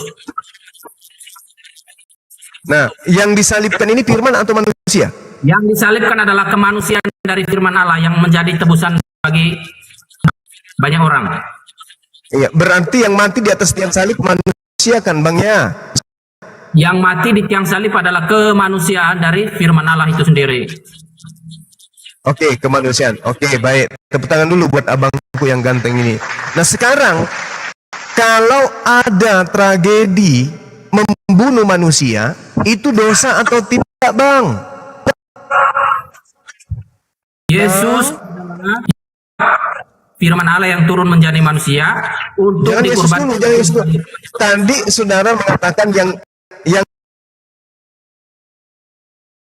Nah, yang disalibkan ini firman atau manusia? Yang disalibkan adalah kemanusiaan dari firman Allah yang menjadi tebusan bagi banyak orang. Iya, berarti yang mati di atas tiang salib manusia kan, Bang ya? Yang mati di tiang salib adalah kemanusiaan dari firman Allah itu sendiri. Oke, kemanusiaan. Oke, baik. Tepuk tangan dulu buat abangku yang ganteng ini. Nah, sekarang kalau ada tragedi membunuh manusia, itu dosa atau tidak, Bang? Yesus adalah firman Allah yang turun menjadi manusia untuk Jangan Yesus dikurbankan. dulu, jangan Yesus dulu. Tadi saudara mengatakan yang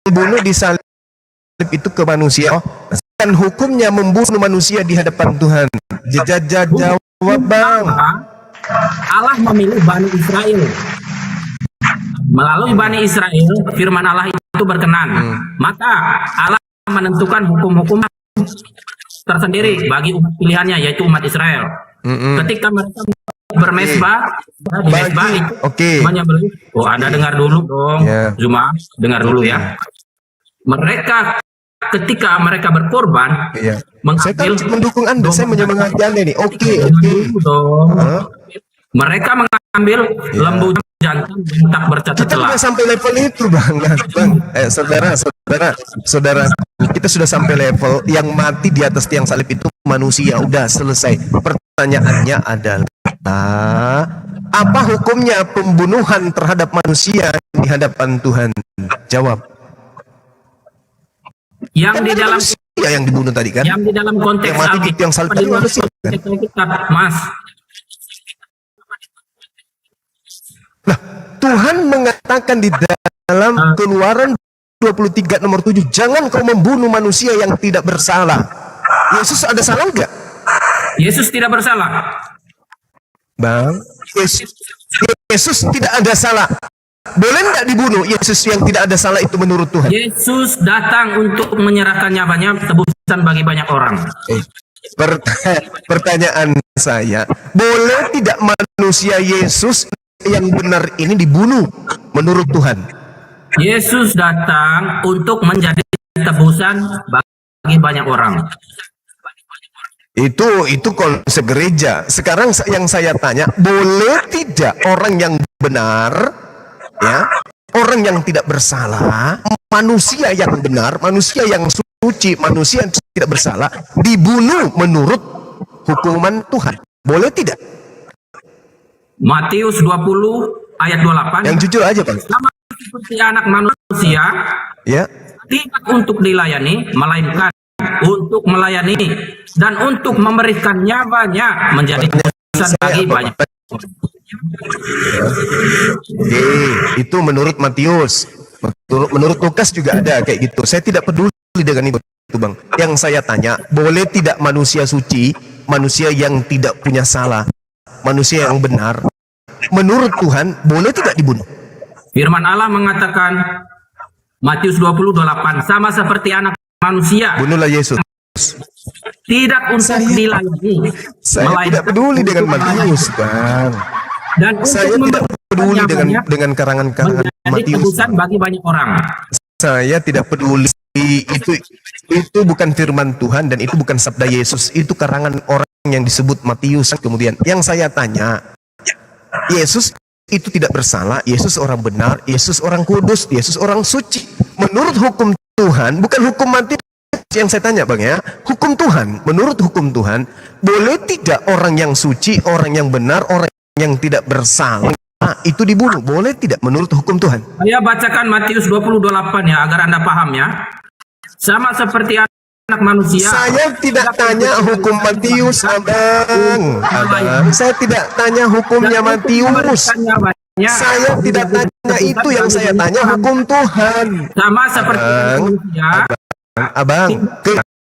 membunuh di salib itu ke manusia. Oh, kan hukumnya membunuh manusia di hadapan Tuhan. Jawab, Bang. Allah memilih Bani Israel. Melalui Bani Israel, firman Allah itu berkenan. Maka Allah menentukan hukum-hukum tersendiri bagi umat pilihannya, yaitu umat Israel. Ketika mereka bermesbah, di mesbah itu menyembelih. Oh, Anda dengar dulu dong, Zuma, dengar dulu ya. Mereka ketika mereka berkorban, Saya kan mendukung Anda, saya menyemangati Anda ini. Oke. Mereka mengambil lembu jantan yang tak bercacat Kita celah. sudah sampai level itu, Bang. Saudara, kita sudah sampai level yang mati di atas tiang salib itu manusia. Udah selesai. Pertanyaannya adalah, apa hukumnya pembunuhan terhadap manusia di hadapan Tuhan? Jawab. Yang Kan di ada dalam manusia yang dibunuh tadi kan? yang di dalam konteks Yang mati di tiang salib di tadi luar manusia, kan? konteks Alkitab, Mas. Nah, Tuhan mengatakan di dalam Keluaran 23 nomor 7, jangan kau membunuh manusia yang tidak bersalah. Yesus ada salah enggak? Yesus tidak bersalah. Bang, Yesus tidak ada salah. Boleh enggak dibunuh Yesus yang tidak ada salah itu menurut Tuhan? Yesus datang untuk menyerahkan nyawanya tebusan bagi banyak orang. Pertanyaan saya, boleh tidak manusia Yesus yang benar ini dibunuh menurut Tuhan? Yesus datang untuk menjadi tebusan bagi banyak orang. Itu konsep gereja. Sekarang yang saya tanya, boleh tidak orang yang benar, ya, orang yang tidak bersalah, manusia yang benar, manusia yang suci, manusia yang tidak bersalah, dibunuh menurut hukuman Tuhan? Boleh tidak? Matius 20 ayat 28. Yang jujur aja, Pak. Sama seperti anak manusia, Ya. tidak untuk dilayani, melainkan untuk melayani dan untuk memberikan nyawanya menjadi tebusan bagi banyak. Oke, itu menurut Matius. Menurut Lukas juga ada kayak gitu. Saya tidak peduli dengan itu, Bang. Yang saya tanya, boleh tidak manusia suci, manusia yang tidak punya salah, manusia yang benar, menurut Tuhan boleh tidak dibunuh? Firman Allah mengatakan Matius 20:28, sama seperti anak manusia, Bunuhlah Yesus. tidak untuk dilayani, Saya tidak peduli dengan Matius, Bang. dan untuk Saya tidak peduli nyawanya dengan karangan-karangan menjadi Matius. tebusan bagi banyak orang. Saya tidak peduli. Itu bukan firman Tuhan dan itu bukan sabda Yesus. Itu karangan orang yang disebut Matius. Kemudian yang saya tanya, Yesus itu tidak bersalah, Yesus orang benar, Yesus orang kudus, Yesus orang suci. Menurut hukum Tuhan, bukan hukum Matius yang saya tanya, Bang ya. Hukum Tuhan, menurut hukum Tuhan, boleh tidak orang yang suci, orang yang benar, orang yang tidak bersalah itu dibunuh? Boleh tidak menurut hukum Tuhan? Saya bacakan Matius 20:28 ya, agar Anda paham ya. Sama seperti anak manusia. Saya tidak tanya hukum Matius, Abang. Saya tidak tanya hukumnya Matius. Saya tidak tanya itu, yang saya tanya hukum Tuhan. Sama seperti anak manusia. Abang,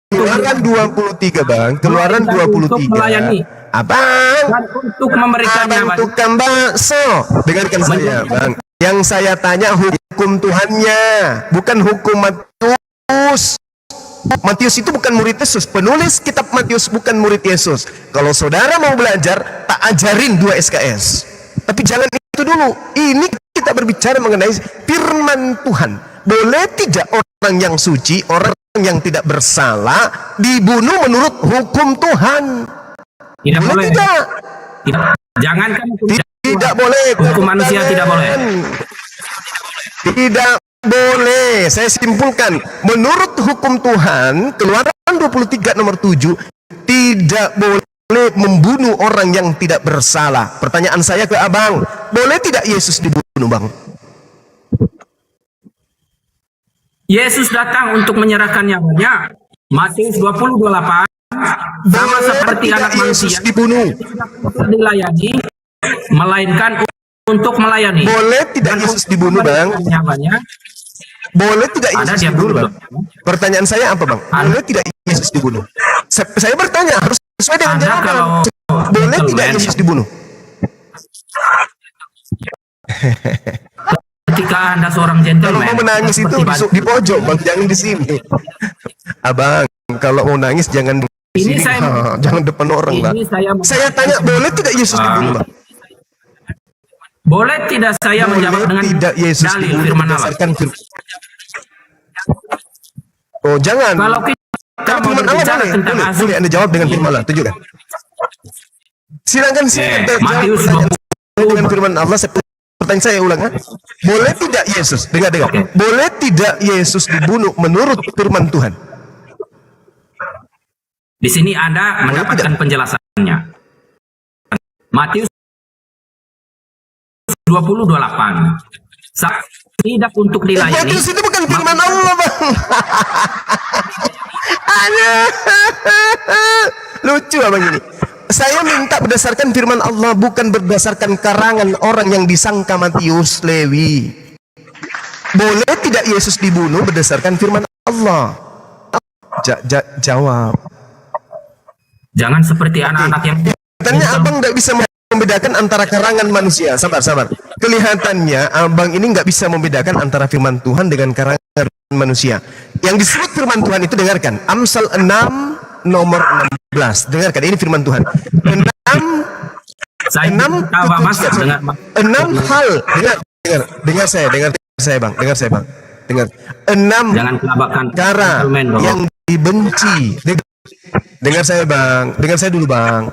Keluaran 23, Bang. Keluaran 23. Abang, Dan untuk memberikan Abang nyawanya. tukang bakso. Dengarkan saya, Bang. Yang saya tanya hukum Tuhannya, bukan hukum Matius. Matius itu bukan murid Yesus. Penulis kitab Matius bukan murid Yesus. Kalau saudara mau belajar, tak ajarin 2 SKS. Tapi jangan itu dulu. Ini kita berbicara mengenai firman Tuhan. Boleh tidak orang yang suci, orang yang tidak bersalah dibunuh menurut hukum Tuhan? Tidak boleh. Tidak. Tidak. Jangankan hukum Tidak boleh. hukum manusia tidak boleh. Tidak boleh. Saya simpulkan, menurut hukum Tuhan, Keluaran 23 nomor 7, tidak boleh membunuh orang yang tidak bersalah. Pertanyaan saya ke abang, boleh tidak Yesus dibunuh, bang? Yesus datang untuk menyerahkan nyawanya. Matius 20:28 sama Boleh seperti tidak anak Yesus manusia dibunuh? untuk dilayani, melainkan untuk melayani. Boleh tidak Yesus dibunuh, bang? Nyawanya. Boleh tidak Ada Yesus diam dibunuh, dulu, bang? Pertanyaan saya apa, bang? Boleh tidak Yesus dibunuh? Saya bertanya, harus sesuai dengan Anda jawaban. kalau Boleh tidak gentleman, Yesus dibunuh? ketika Anda seorang Kalau gentleman, mau menangis itu seperti di pojok, bang, jangan di sini. Abang, kalau mau nangis jangan di Ini sini, saya- jangan depan orang, bang. ini Saya tanya, boleh tidak Yesus dibunuh, bang? boleh tidak saya menjawab Boleh dengan tidak Yesus dalil dibunuh firman Allah? berdasarkan firman? Oh, jangan. Kalau kita Kalau mau firman Allah berbicara boleh, tentang boleh, asal, boleh Anda jawab dengan firman Allah, tunjukkan. Silakan saya jawab Matius pertanyaan saya dengan firman Allah. Pertanyaan saya ulang, ha? Boleh tidak Yesus, dengar. Boleh tidak Yesus dibunuh menurut firman Tuhan? di sini Anda mendapatkan penjelasannya. Matius 20:28. Tidak untuk dilayani. Matius itu bukan firman Allah, bang. Aduh. Lucu abang ini. Saya minta berdasarkan firman Allah, bukan berdasarkan karangan orang yang disangka Matius Lewi. Boleh tidak Yesus dibunuh berdasarkan firman Allah? Jawab. Jangan seperti anak-anak yang Kelihatannya abang nggak bisa membedakan antara karangan manusia. Sabar. Kelihatannya abang ini nggak bisa membedakan antara firman Tuhan dengan karangan manusia. Yang disebut firman Tuhan itu, dengarkan, Amsal 6 nomor 16. Dengarkan, ini firman Tuhan. 6 saya tawa mas dengan 6 hal. Dengar saya bang. Dengar. 6 jangan kelabakan perkara gentleman, dong. yang dibenci. Dengar saya bang, dengar saya dulu bang.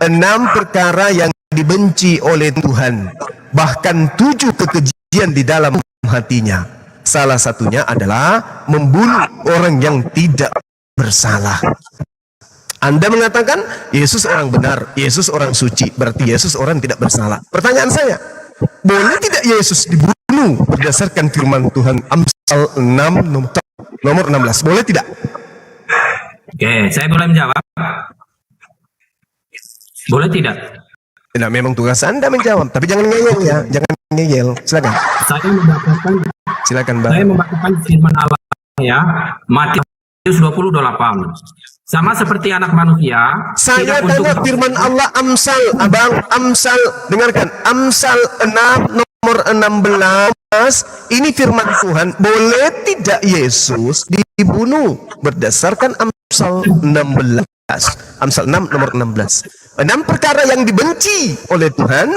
6 perkara yang dibenci oleh Tuhan, bahkan 7 kekejian di dalam hatinya. Salah satunya adalah membunuh orang yang tidak bersalah. Anda mengatakan Yesus orang benar, Yesus orang suci, berarti Yesus orang tidak bersalah. Pertanyaan saya, boleh tidak Yesus dibunuh berdasarkan firman Tuhan Amsal 6 nomor 16? Boleh tidak? Oke, saya boleh menjawab. Boleh tidak? Nah, memang tugas Anda menjawab, tapi jangan ngeyel ya, jangan ngeyel. Silakan. Silakan bang. Saya membacakan firman Allah ya, Matius 20:28. Sama seperti anak manusia. Saya tidak tanya untuk firman Allah Amsal, abang, Amsal, dengarkan, Amsal 6 nomor 16, ini firman Tuhan, boleh tidak Yesus dibunuh berdasarkan Amsal 16. Amsal 6 nomor 16. 6 perkara yang dibenci oleh Tuhan,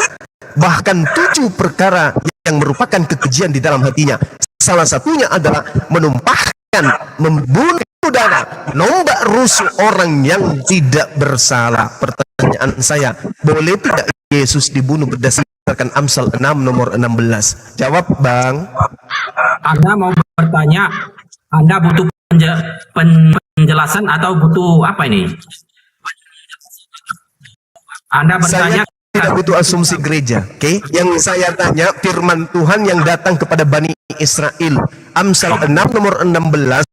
bahkan 7 perkara yang merupakan kekejian di dalam hatinya. Salah satunya adalah menumpahkan, membunuh darah, nombak rusuh orang yang tidak bersalah. Pertanyaan saya, boleh tidak Yesus dibunuh berdasarkan Amsal 6 nomor 16? Jawab bang. Anda mau bertanya, Anda butuh penjelasan atau butuh apa ini? Anda bertanya, Saya tidak butuh asumsi gereja, oke? Yang saya tanya firman Tuhan yang datang kepada Bani Israel. Amsal 6 nomor 16,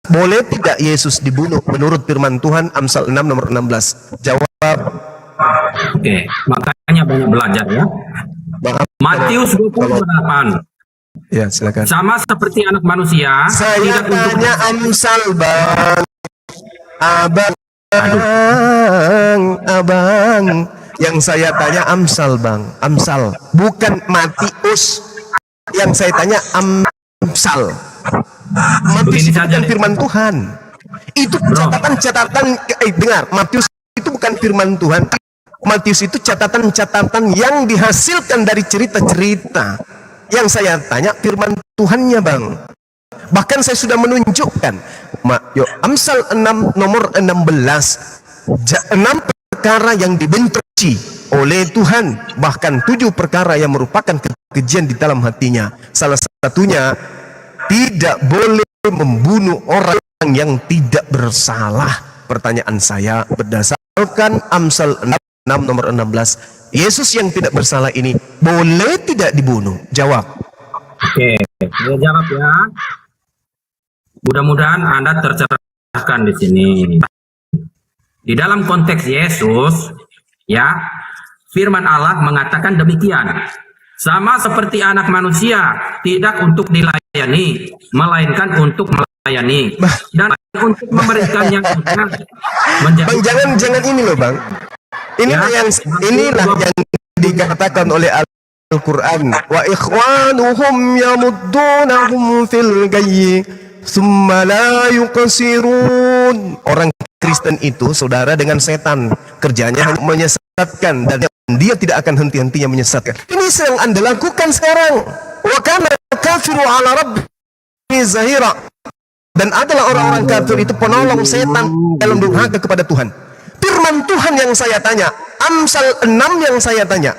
boleh tidak Yesus dibunuh menurut firman Tuhan Amsal 6 nomor 16? Jawab. oke, makanya banyak belajar ya. Bang, Matius 20:28. ya silakan. Sama seperti anak manusia, Saya tidak untuk tanya Amsal bang. Abang. Yang saya tanya Amsal bang. Amsal, bukan Matius. Yang saya tanya Amsal. Matius Begini itu saja bukan deh. firman Tuhan. Itu catatan-catatan. Dengar, Matius itu bukan firman Tuhan. Matius itu catatan-catatan yang dihasilkan dari cerita-cerita. Yang saya tanya firman Tuhannya, Bang. Bahkan saya sudah menunjukkan Amsal 6 nomor 16, 6 perkara yang dibenci oleh Tuhan, bahkan 7 perkara yang merupakan kekejian di dalam hatinya. Salah satunya, tidak boleh membunuh orang yang tidak bersalah. Pertanyaan saya, berdasarkan Amsal 6 nomor 16, Yesus yang tidak bersalah ini boleh tidak dibunuh? Jawab. Oke, saya jawab ya. Mudah-mudahan Anda tercerahkan di sini. Di dalam konteks Yesus, ya, firman Allah mengatakan demikian. Sama seperti anak manusia, tidak untuk dilayani, melainkan untuk melayani. Dan untuk memberikan yang menjadi... Bang, jangan ini loh, Bang. Inilah yang dikatakan oleh Al-Quran. Wa ikhwanuhum yamuddunahum fil gayyi summa la yuqsirun. Orang Kristen itu saudara dengan setan, kerjanya hanya menyesatkan, dan dia tidak akan henti-hentinya menyesatkan. Ini yang Anda lakukan sekarang. Wa kana kafiru ala rabbihi zahira. Dan adalah orang-orang kafir itu penolong setan dalam durhaka kepada Tuhan. Firman Tuhan yang saya tanya, Amsal 6 yang saya tanya.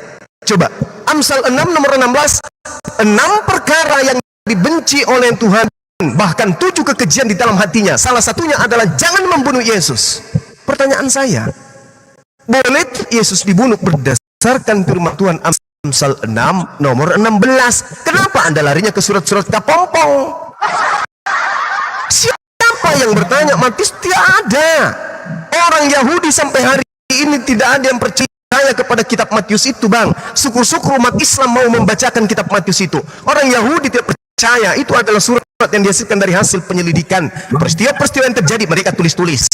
Coba, Amsal 6 nomor 16, 6 perkara yang dibenci oleh Tuhan, bahkan 7 kekejian di dalam hatinya. Salah satunya adalah jangan membunuh Yesus. Pertanyaan saya, boleh Yesus dibunuh berdasarkan firman Tuhan Amsal 6 nomor 16? Kenapa Anda larinya ke surat-surat kapompong? Siapa yang bertanya? Matius tidak ada. Orang Yahudi sampai hari ini tidak ada yang percaya kepada kitab Matius itu, Bang. Syukur-syukur umat Islam mau membacakan kitab Matius itu. Orang Yahudi tidak percaya. Itu adalah surat yang dihasilkan dari hasil penyelidikan. Peristiwa-peristiwa yang terjadi mereka tulis-tulis.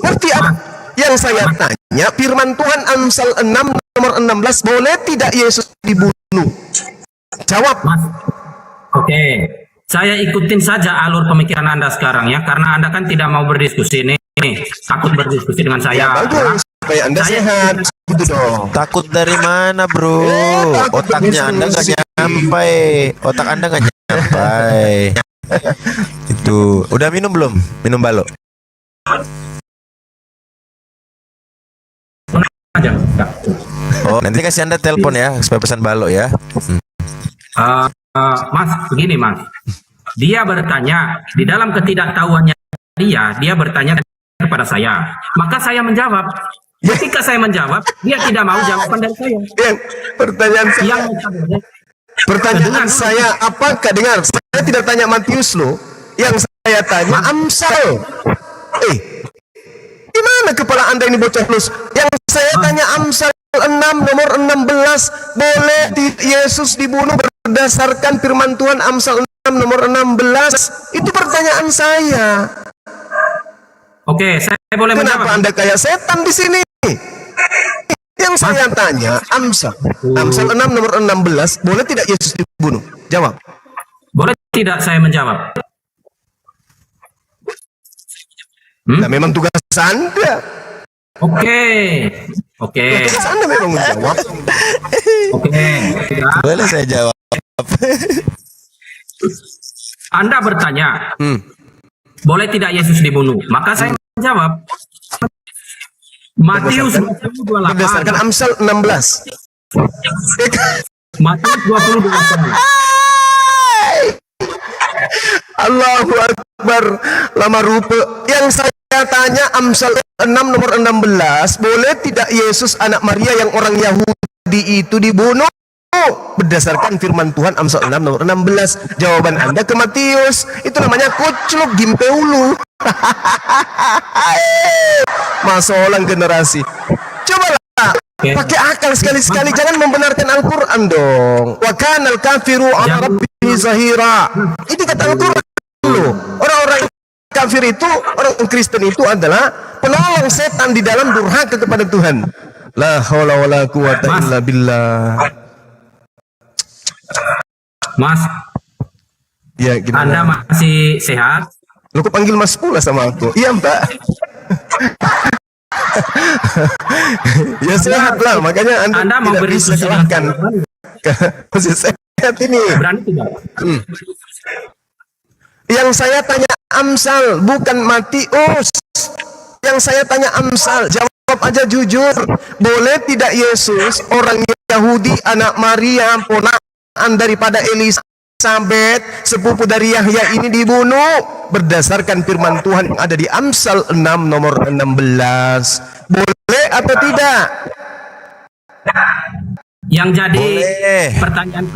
Ngerti apa? Yang saya tanya, firman Tuhan Amsal 6 nomor 16, boleh tidak Yesus dibunuh? Jawab. Mas, oke. Saya ikutin saja alur pemikiran Anda sekarang ya, karena Anda kan tidak mau berdiskusi nih, takut berdiskusi dengan saya. Bagus, supaya Anda sehat. Gitu dong. Takut dari mana, bro? Otaknya Anda nggak nyampe. Otak Anda nggak nyampe. Itu. Udah minum belum? Minum balok. Oh, nanti kasih Anda telepon ya, supaya pesan balok ya. Mas, begini Mas. Dia bertanya, di dalam ketidaktahuannya dia bertanya kepada saya. Maka saya menjawab. Ketika saya menjawab, dia tidak mau jawaban dari saya. Pertanyaan saya, apakah dengar? Saya tidak tanya Matius loh. Yang saya tanya Amsal. Gimana kepala Anda ini bocah plus? Yang saya tanya Amsal 6 nomor 16, boleh Yesus dibunuh berdasarkan firman Tuhan Amsal 6 nomor 16? Itu pertanyaan saya. Oke, saya boleh menjawab. Kenapa Anda kayak setan di sini? Yang saya tanya Amsal 6 nomor 16, boleh tidak Yesus dibunuh? Jawab. Boleh tidak saya menjawab? Nah, memang tugas Anda. Oke. Tugas Anda memang menjawab. Oke. Boleh saya jawab? Anda bertanya, boleh tidak Yesus dibunuh? Maka saya menjawab. Matius 28. Berdasarkan Amsal 16. Matius 28. Allahu Akbar. Lama rupa. Yang saya tanya Amsal 6 nomor 16, boleh tidak Yesus anak Maria yang orang Yahudi itu dibunuh berdasarkan firman Tuhan Amsal 6 nomor 16? Jawaban Anda ke Matius. Itu namanya kucluk gimpeulu. Masolang generasi. Cobalah pakai akal sekali-sekali, jangan membenarkan Al-Quran dong. Wa kanal kafiru ala rabbihi zahira. Ini kata Al-Quran loh. Orang-orang kafir itu, orang Kristen itu adalah penolong setan di dalam durhaka kepada Tuhan. La haula wala quwata illa billah. Mas, Ya, gimana? Anda masih sehat? Lo kok panggil Mas pula sama aku? Iya, Mbak. Ya sehat lah, makanya Anda mau tidak bisa berdiskusi kalahkan. Masih sehat. lihat ini. Berani tidak? Yang saya tanya Amsal, bukan Matius. Yang saya tanya Amsal, jawab aja jujur. Boleh tidak Yesus, orang Yahudi, anak Maria, ponakan daripada Elisabet, sepupu dari Yahya ini dibunuh berdasarkan firman Tuhan yang ada di Amsal 6 nomor 16. Boleh atau tidak? Yang jadi Boleh. pertanyaan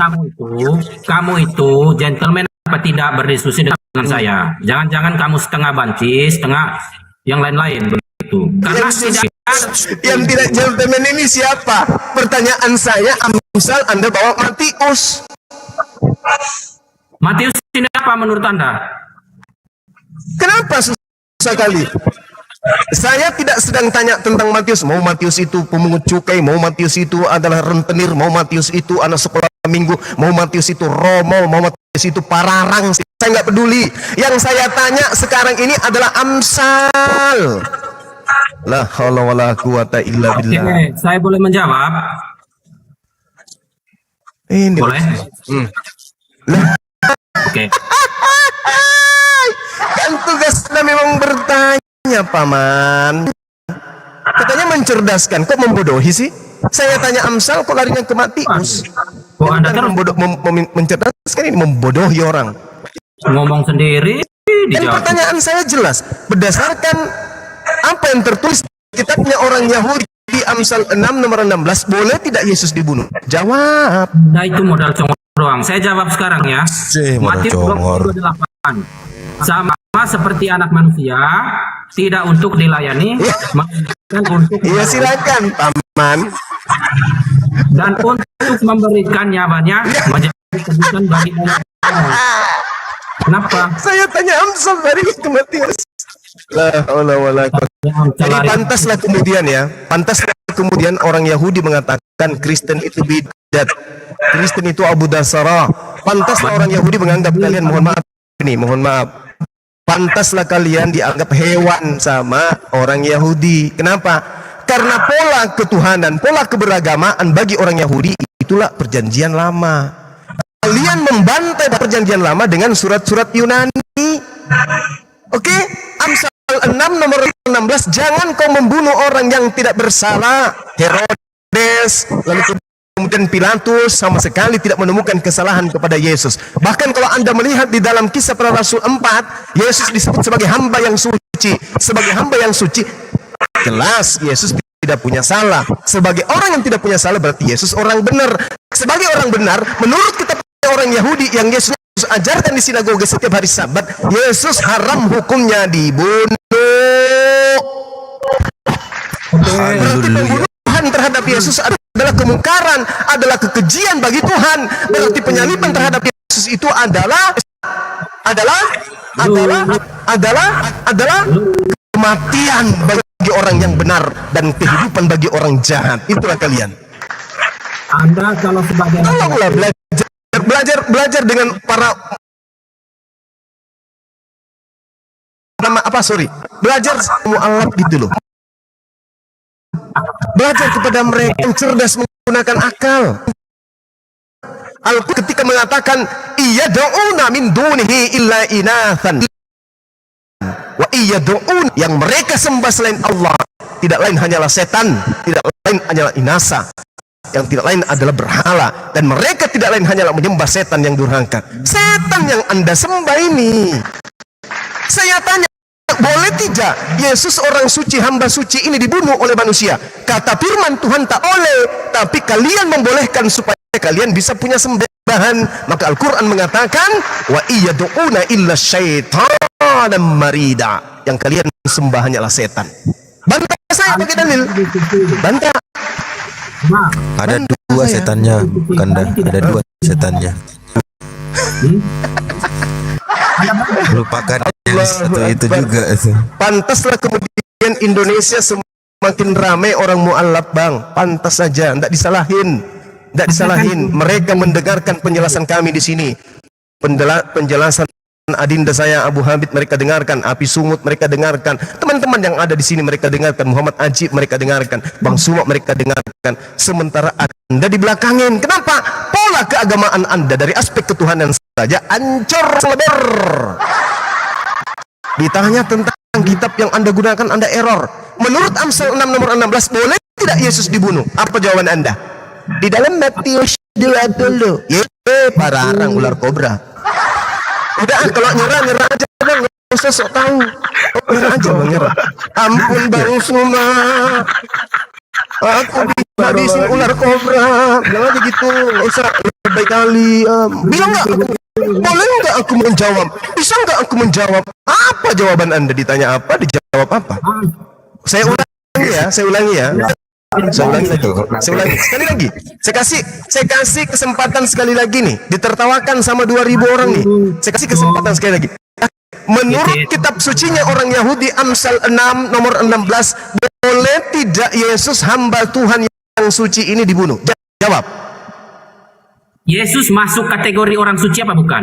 kamu itu gentleman apa tidak berdiskusi dengan saya? Jangan-jangan kamu setengah banci, setengah yang lain-lain begitu. Karena Yang tidak gentleman ini siapa? Pertanyaan saya, Amsal Anda bawa Matius. Matius ini apa menurut Anda? Kenapa susah kali? Saya tidak sedang tanya tentang Matius. Mau Matius itu pemungut cukai, mau Matius itu adalah rentenir, mau Matius itu anak sekolah minggu, mau Matius itu romo, mau Matius itu pararang. Saya nggak peduli. Yang saya tanya sekarang ini adalah Amsal. La haula wala quwata illa billah. Oke, saya boleh menjawab? Ini Boleh? Oke. kan tugasnya memang bertanya, Paman. Katanya mencerdaskan, kok membodohi sih? Saya tanya Amsal, kok larinya ke Matius? Kok Anda Bukan terus mencerdaskan, ini membodohi orang. ngomong sendiri Dan dijawab? pertanyaan saya jelas, berdasarkan apa yang tertulis di kitabnya orang Yahudi di Amsal 6 nomor 16, boleh tidak Yesus dibunuh? Jawab. Nah, itu modal congor doang. Saya jawab sekarang ya. Modal Matius congor. 28. Sama seperti anak manusia, tidak untuk dilayani, melainkan untuk Iya silakan, Paman. dan untuk memberikan nyawanya menjadi tebusan bagi orang. Kenapa? Saya tanya Amsal dari ke Matius. La haula wala quwata. Jadi pantaslah kemudian ya, pantaslah kemudian orang Yahudi mengatakan Kristen itu bidat, Kristen itu Abu Dasara. Pantaslah orang Yahudi menganggap kalian, mohon maaf, pantaslah kalian dianggap hewan sama orang Yahudi. Kenapa? Karena pola ketuhanan, pola keberagamaan bagi orang Yahudi itulah perjanjian lama. Kalian membantai perjanjian lama dengan surat-surat Yunani. Oke, Amsal 6 nomor 16, jangan kau membunuh orang yang tidak bersalah. Herodes, lalu kemudian Pilatus sama sekali tidak menemukan kesalahan kepada Yesus. Bahkan kalau Anda melihat di dalam Kisah Para Rasul 4, Yesus disebut sebagai hamba yang suci. Sebagai hamba yang suci, jelas Yesus tidak punya salah. Sebagai orang yang tidak punya salah berarti Yesus orang benar. Sebagai orang benar, menurut kitab orang Yahudi yang Yesus ajarkan di sinagoga setiap hari Sabat, Yesus haram hukumnya dibunuh. Berarti pembunuhan terhadap Yesus adalah kemungkaran, adalah kekejian bagi Tuhan. Berarti penyaliban terhadap Yesus itu adalah kematian bagi orang yang benar dan kehidupan bagi orang jahat. Itulah kalian. Anda kalau sebagai Tolonglah belajar dengan para belajar mu'alaf gitu loh. Belajar kepada mereka yang cerdas menggunakan akal. Al-Quran ketika mengatakan iya do'una min dunihi illa inathan wa iya do'un, yang mereka sembah selain Allah tidak lain hanyalah setan, tidak lain hanyalah inasa, yang tidak lain adalah berhala, dan mereka tidak lain hanyalah menyembah setan yang durhaka. Setan yang Anda sembah ini, saya tanya, boleh tidak Yesus orang suci, hamba suci ini dibunuh oleh manusia? Kata firman Tuhan tak boleh, tapi kalian membolehkan supaya kalian bisa punya sembahan. Maka Al-Quran mengatakan wa iyadu'una illa syaitanan marida, yang kalian sembah hanyalah setan. Bantah saya pakai dalil, bantah. Nah, Ada dua setannya, Kanda. Ada dua setannya. Lupakan yang satu itu juga. Pantaslah kemudian Indonesia semakin ramai orang mu'alaf, Bang. Pantas saja, tidak disalahin. Tidak disalahin. Mereka mendengarkan penjelasan kami di sini. Penjelasan adinda saya Abu Hamid mereka dengarkan, Api Sumut mereka dengarkan, teman-teman yang ada di sini mereka dengarkan, Muhammad Ajib mereka dengarkan, Bang Sumak mereka dengarkan. Sementara Anda di belakangin. Kenapa? Pola Itulah keagamaan Anda dari aspek ketuhanan saja ancur lebar. Ditanya tentang kitab yang Anda gunakan, Anda error. Menurut Amsal 6 nomor 16, boleh tidak Yesus dibunuh? Apa jawaban Anda? Di dalam Matius 20, pararang ular kobra. Udah, kalau nyerah aja, nggak usah sok tahu. Nyerah aja, Bang, nyerah. Ampun Bang Suma, aku dihabisin ular kobra. Bilang aja gitu, nggak usah baik kali. Bilang nggak? Boleh nggak aku menjawab? Bisa nggak aku menjawab? Apa jawaban Anda? Ditanya apa? Dijawab apa? Saya ulangi ya. Saya ulangi sekali lagi. Saya kasih kesempatan sekali lagi nih. Ditertawakan sama 2000 orang nih. Saya kasih kesempatan sekali lagi. Menurut kitab sucinya orang Yahudi, Amsal 6 nomor 16, boleh tidak Yesus hamba Tuhan yang suci ini dibunuh? Jawab. Yesus masuk kategori orang suci apa bukan?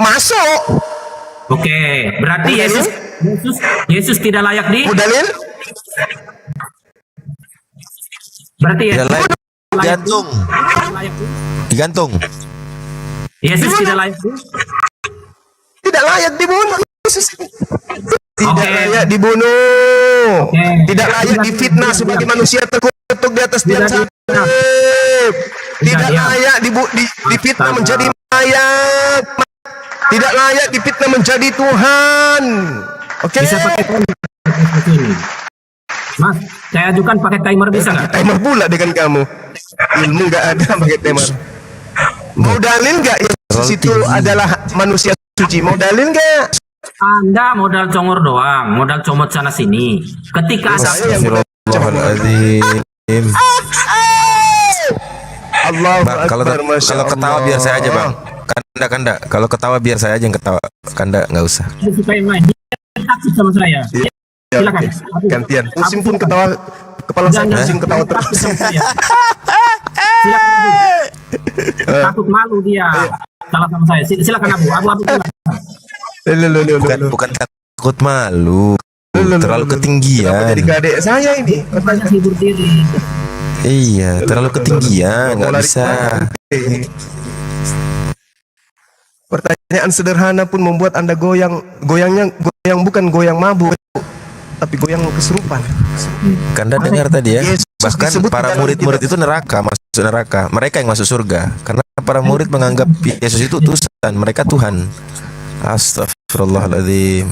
Masuk. Oke, berarti Yesus tidak layak di. Dalil? Berarti Tidak layak Yesus digantung. Yesus tidak layak di. Tidak layak dibunuh. Tidak Oke. layak dibunuh. Oke. Tidak layak difitnah sebagai manusia terkutuk di atas tiang salib. Tidak layak difitnah menjadi mayat. Tidak layak difitnah menjadi Tuhan. Oke. Bisa pakai timer. Mas, saya ajukan pakai timer bisa nggak? Timer pula dengan kamu. Ilmu nggak ada pakai timer. Mau dalil nggak Yesus itu adalah manusia suci? Mau dalil nggak? Anda modal congor doang, modal comot sana sini. Ketika ada Saya yang Astagfirullahaladzim. Allah Bang, kalau ketawa biar saya aja, Bang. Kanda. Kalau ketawa biar saya aja yang ketawa. Kanda nggak usah. suka yang lain, dia takut sama saya. Silakan. Gantian. Pusing pun ketawa, kepala saya pusing ketawa terus. Silakan. Takut malu dia. Salah sama saya. Silakan Abu. Bukan takut malu. Terlalu ketinggian. Jadi gadek saya ini. Banyak hibur diri. Iya, terlalu ketinggian, nggak bisa. Pertanyaan sederhana pun membuat Anda goyang. Goyang bukan goyang mabuk, tapi goyang kesurupan. Kanda dengar tadi ya. Yesus Bahkan disebut para dalam murid-murid itu masuk neraka. Mereka yang masuk surga. Karena para murid menganggap Yesus itu utusan, mereka Tuhan. Astagfirullahaladzim.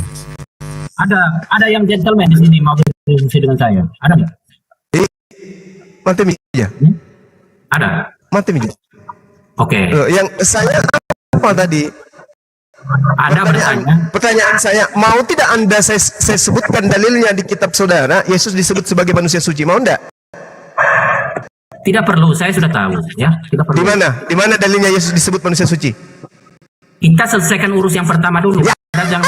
Ada yang gentleman di sini mau berdiskusi dengan saya. Ada nggak? Mati meja. Ada. Mati meja. Oke. Yang saya apa tadi? Ada bertanya. Pertanyaan saya, mau tidak Anda saya sebutkan dalilnya di kitab saudara? Yesus disebut sebagai manusia suci, mau enggak? Tidak perlu, saya sudah tahu. Ya, tidak perlu. Di mana? Di mana dalilnya Yesus disebut manusia suci? Kita selesaikan urus yang pertama dulu. Jangan.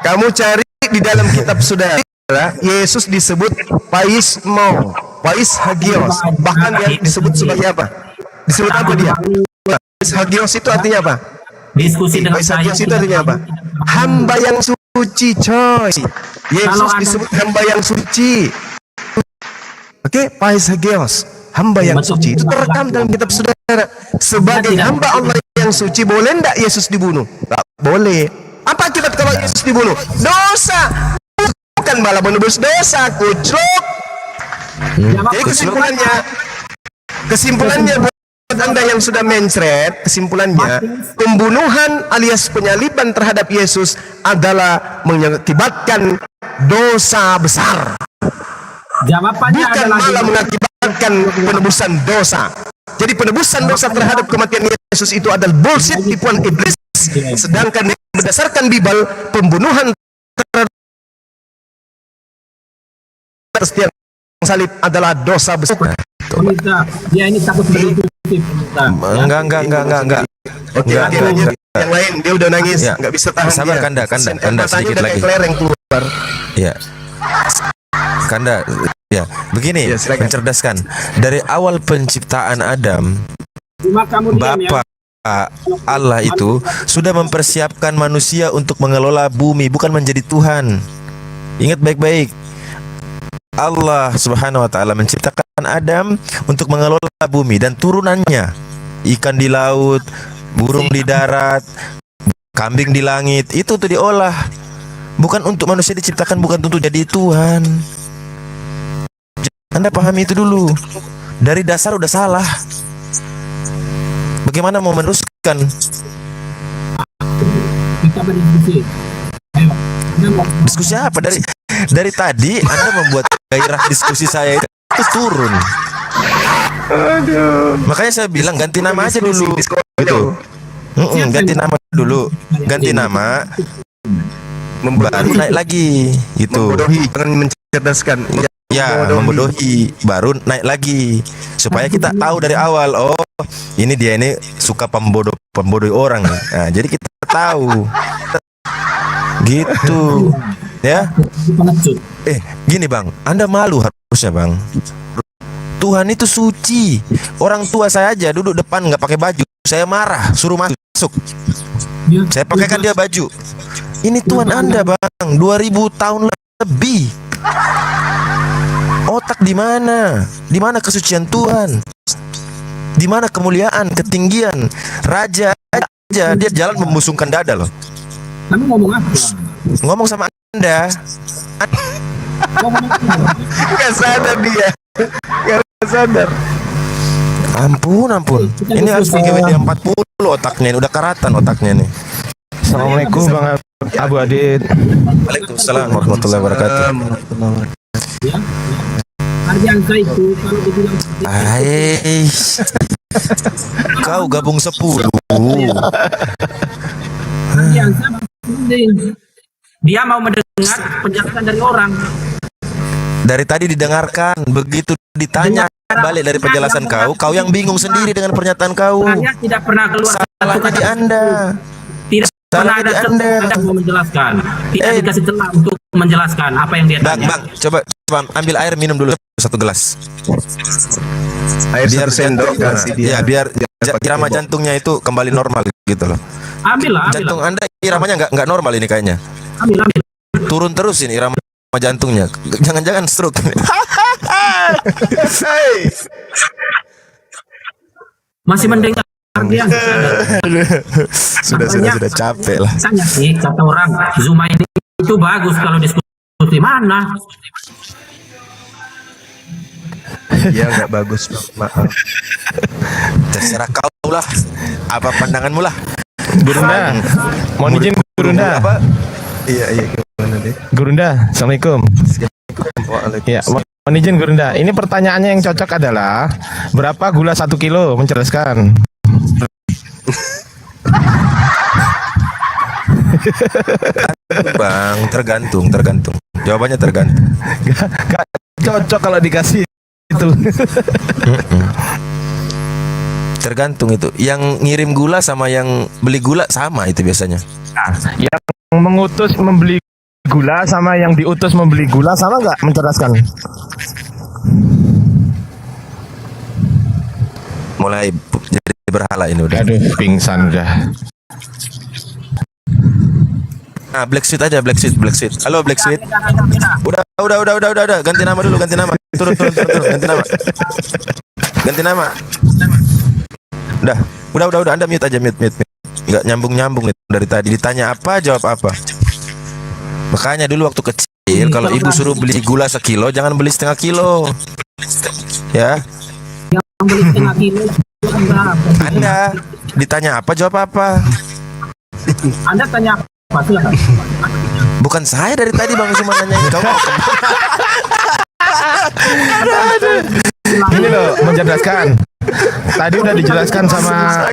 Kamu cari di dalam kitab saudara, Yesus disebut Pais Hagios. Bahkan dia disebut sebagai apa? Disebut apa dia? Pais Hagios itu artinya apa? Diskusi dengan Pais saya. Hagios itu artinya apa? Hamba yang suci, coy. Yesus disebut hamba yang suci. Oke, Pais Hagios, hamba yang suci. Itu terekam dalam kitab saudara. Sebagai hamba Allah yang suci, boleh enggak Yesus dibunuh? Tak boleh. Apa akibat kalau Yesus dibunuh? Dosa. Bukan malah menebus dosa, kucluk. Jadi kesimpulannya buat Anda yang sudah mencret, kesimpulannya pembunuhan alias penyaliban terhadap Yesus adalah mengakibatkan dosa besar. Jawabannya Bukan adalah malah mengakibatkan penebusan dosa. Jadi penebusan dosa terhadap kematian Yesus itu adalah bullshit, tipuan iblis. Sedangkan berdasarkan Bible, pembunuhan terhadap tiang salib adalah dosa besar. dia ini takut berdiskusi. Enggak. Oke, yang lain dia udah nangis, Ya. nggak bisa tahan. Sabar, dia. Kanda, Matanya sedikit udah lagi. kayak kelereng keluar. Ya. Kanda, ya. Begini, Ya, silakan. mencerdaskan. Dari awal penciptaan Adam, Cuma kamu diam ya. Bapa Allah itu sudah mempersiapkan manusia untuk mengelola bumi, bukan menjadi Tuhan. Ingat baik-baik. Allah Subhanahu wa taala menciptakan Adam untuk mengelola bumi dan turunannya. Ikan di laut, burung di darat, kambing di langit, itu tuh diolah. Bukan untuk manusia diciptakan, bukan untuk jadi Tuhan. Anda pahami itu dulu. Dari dasar udah salah. Bagaimana mau meneruskan? Kita berdiskusi. Ayo. Anda mau Diskusi apa? Dari tadi Anda membuat gairah diskusi saya itu turun. Makanya saya bilang ganti nama aja dulu. Gitu. Ganti nama dulu. Ganti nama. Baru naik lagi. Gitu. Membodohi, jangan mencerdaskan. Ya, membodohi. Baru naik lagi. Supaya kita tahu dari awal. Oh, ini dia ini suka pembodohi orang. Nah, jadi kita tahu. Gitu. Ya. pengecut. Gini bang, Anda malu harusnya bang. Tuhan itu suci. Orang tua saya aja duduk depan nggak pakai baju, saya marah, suruh masuk. Ya, Saya pakaikan dia baju. Ini Tuhan Anda bang, 2000 tahun lebih. Otak di mana? Di mana kesucian Tuhan? Di mana kemuliaan, ketinggian? Raja aja dia jalan membusungkan dada loh. Kami ngomong apa? Ngomong sama Anda. Ngomong apa? Gak sadar dia. Gak sadar. Ampun. Ini harus di GWD 40 otaknya ini, udah karatan otaknya nih. Assalamualaikum Bang Abu Adit. Waalaikumsalam warahmatullahi wabarakatuh. Ya. Harjaan saya itu kalau dibilang Kau gabung 10. harjaan saya penting. Dia mau mendengar penjelasan dari orang. Dari tadi didengarkan, begitu ditanya balik dari penjelasan kau yang bingung sendiri dengan pernyataan kau. Saya tidak pernah keluar Salahnya di Anda. tidak pernah Salahnya ada di Anda. yang mau menjelaskan. Tidak dikasih celah untuk menjelaskan apa yang dia Bang, tanya. coba ambil air minum dulu 1 gelas. Air biar sendok kasih dia. Ya, biar irama jantungnya itu kembali normal gitu loh. Ambillah. Jantung Anda iramanya nggak normal ini kayaknya. Ambil. Turun terus ini irama jantungnya. Jangan-jangan stroke. Masih mendengar dia. Sudah capek lah. Tanya sih kata orang Zuma ini itu bagus kalau diskusi mana? Iya nggak bagus, maaf. Terserah kau lah. Apa pandanganmu lah? Gurunda, mohon izin Gurunda. Apa? Iya gimana deh? Gurunda, Assalamualaikum. Ya, mohon izin Gurunda. Ini pertanyaannya yang cocok adalah berapa gula 1 kilo? Mencerdaskan. Bang, tergantung. Jawabannya tergantung. Gak cocok kalau dikasih itu. Tergantung itu. Yang ngirim gula sama yang beli gula sama itu biasanya. Yang mengutus membeli gula sama yang diutus membeli gula sama nggak? Mencerdaskan. Mulai jadi berhala ini udah. Aduh, pingsan udah. Nah, Black Sweet aja, Black Sweet. Halo Black Sweet. Udah. Ganti nama dulu, ganti nama. Turun. Ganti nama. Udah. Anda mute aja, mute. Nggak nyambung nih dari tadi. Ditanya apa, jawab apa. Makanya dulu waktu kecil, kalau ibu suruh beli gula 1 kilo, jangan beli 1/2 kilo. Ya. Yang beli 1/2 kilo itu Anda ditanya apa, jawab apa. Anda tanya apa? Silakan. Bukan saya dari tadi Bang cuma nanyain kamu. Ini loh, mencerdaskan. Tadi udah dijelaskan sama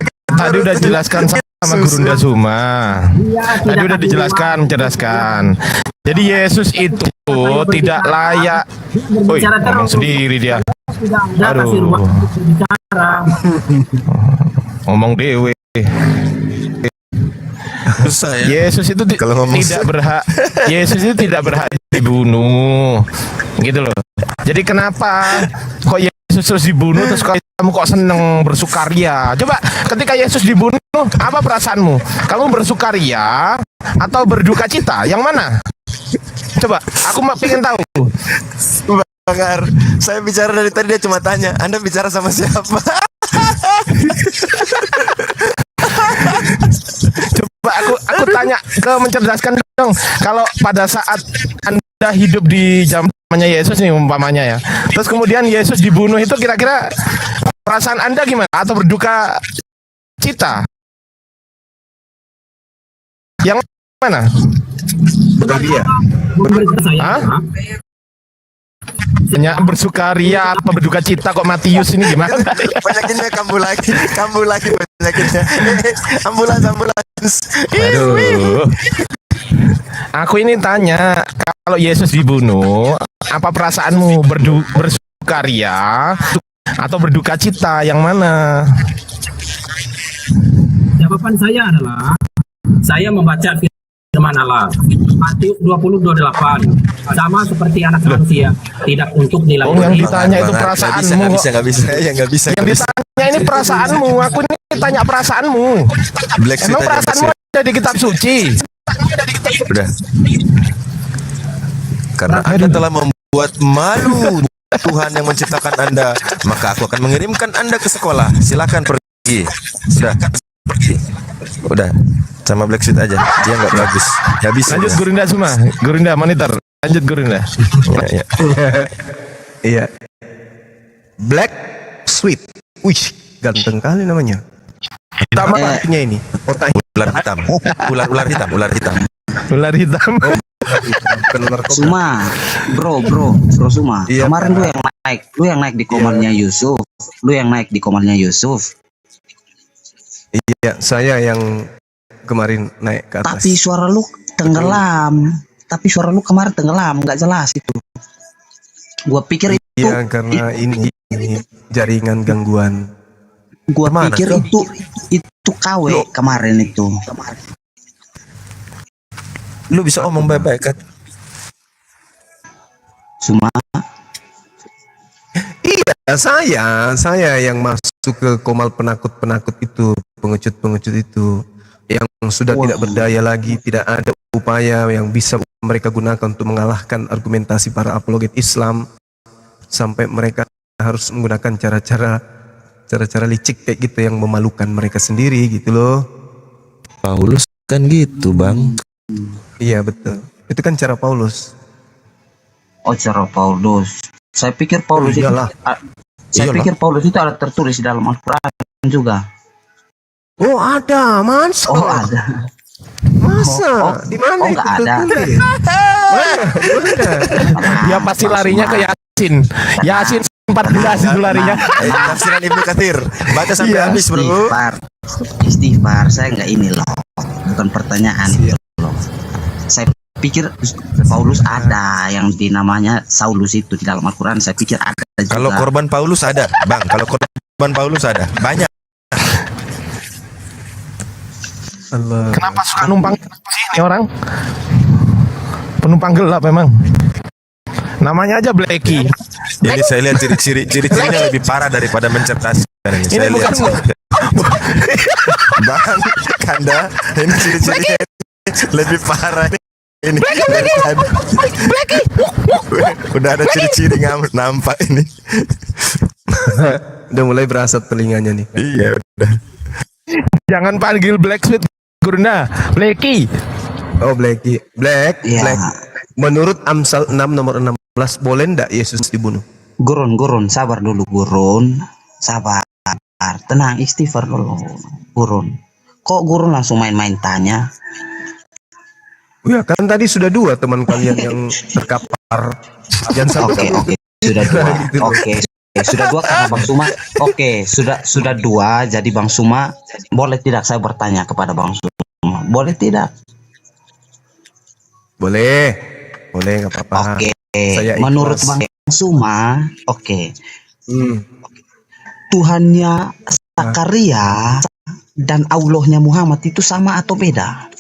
Gurunda Zuma. Tadi udah dijelaskan, mencerdaskan. Jadi Yesus itu tidak layak. Woi, ngomong sendiri dia. Tidak ada kasih ruang untuk berbicara. Ngomong dewe. Susah ya. Yesus itu Kalau ngomong tidak berhak. Yesus itu tidak berhak dibunuh. Gitu loh. Jadi kenapa kok Yesus terus dibunuh terus kamu kok seneng bersukaria? Coba ketika Yesus dibunuh apa perasaanmu? Kamu bersukaria atau berduka cita? Yang mana? Coba, aku pengen tahu. Bang Ar, saya bicara dari tadi dia cuma tanya, Anda bicara sama siapa? Coba aku tanya ke mencerdaskan dong. Kalau pada saat Anda hidup di zamannya Yesus nih umpamanya ya. Terus kemudian Yesus dibunuh itu kira-kira perasaan Anda gimana? Atau berduka cita? Yang mana? Bersukaria. Menurut saya, Hah? Hanya bersukaria apa berduka cita kok Matius ini gimana? Penyakitnya kambuh lagi penyakitnya. Ambulans. Aduh. Aku ini tanya, kalau Yesus dibunuh, apa perasaanmu bersukaria atau berduka cita? Yang mana? jawaban saya adalah saya membaca firman Allah. Matius 20:28 sama seperti anak manusia tidak untuk Oh, yang dilayani. ditanya itu perasaanmu. Nggak bisa. Yang ditanya ini perasaanmu. Aku ini tanya perasaanmu. Black Sheep Emang aja, perasaanmu Black ada di kitab suci? Sheep. Udah. Karena Anda telah membuat malu Tuhan yang menciptakan Anda, maka aku akan mengirimkan Anda ke sekolah. Silakan pergi. Udah. Sama Black Sheep aja. Dia nggak bagus. Nggak bisa. Lanjut dia. Gurunda semua. Gurunda monitor. Lanjut Gurunda. Ya. Iya. Black Sweet. Wih, ganteng kali namanya. Hitam apa artinya ini? Otak Ular hitam. Ular hitam. Ular hitam. bukan narkoba. Suma, bro Suma. Iya, Kemarin lu yang naik di komarnya Yusuf. Lu yang naik di komarnya Yusuf. Iya, saya yang kemarin naik ke atas. Tapi suara lu tenggelam. Tapi suara lu kemarin tenggelam, nggak jelas itu. Gua pikir itu. Iya, karena ini jaringan gangguan. Gua Kemana pikir tuh? itu KW kemarin itu. Lu bisa omong baik-baik kan? Suma. Iya, saya yang masuk ke komal penakut-penakut itu, pengecut-pengecut itu, yang sudah tidak berdaya lagi, tidak ada upaya yang bisa mereka gunakan untuk mengalahkan argumentasi para apologet Islam, sampai mereka harus menggunakan cara-cara licik kayak gitu yang memalukan mereka sendiri gitu loh. Paulus kan gitu, Bang. Iya betul, itu kan cara Paulus. Oh, cara Paulus. Saya pikir Paulus itu. Iyalah. Saya pikir Paulus itu ada tertulis di dalam Al-Quran juga. Oh ada, masa? Oh, ada. Masa? Di mana Oh, itu nggak ada. tertulis? Dia pasti larinya ke Yasin. Yasin 14 itu larinya. Tafsiran Ibnu Katsir. Baca sampai habis, Bro. Istighfar. Saya nggak ini loh. Bukan pertanyaan itu loh. Saya pikir Paulus ada yang dinamanya Saulus itu di dalam Al-Quran. Saya pikir ada juga. Kalau korban Paulus ada, Bang. Kalau korban Paulus ada. Banyak. Allah. Kenapa suka numpang sih ini orang? Penumpang gelap memang. Namanya aja Blacky. Ini saya lihat ciri-cirinya lebih parah daripada mencerdaskan. Ini saya bukan lihat. Bang, Kanda, ini ciri-cirinya lebih parah ini. Blacky. Udah ada ciri-ciri nampak ini. Udah mulai berasa telinganya nih. Iya, udah. Jangan panggil Black Sweet Gurunda. Blacky. Oh Blacky. Black. Iya. Black. Menurut Amsal 6 nomor 16 boleh ndak Yesus dibunuh? Gurun, sabar dulu Gurun. Sabar. Tenang, istighfar dulu. Gurun. Kok Gurun langsung main-main tanya? Ya kan tadi sudah 2 teman kalian yang terkapar. Jangan sampai Oke. Sudah 2. Oke. Sudah 2 karena Bang Suma. Oke, sudah 2. Jadi Bang Suma, boleh tidak saya bertanya kepada Bang Suma? Boleh tidak? Boleh nggak apa-apa. Oke. Saya ikhlas. Menurut Bang Suma, oke. Hmm. Tuhannya Zakaria dan Allahnya Muhammad itu sama atau beda?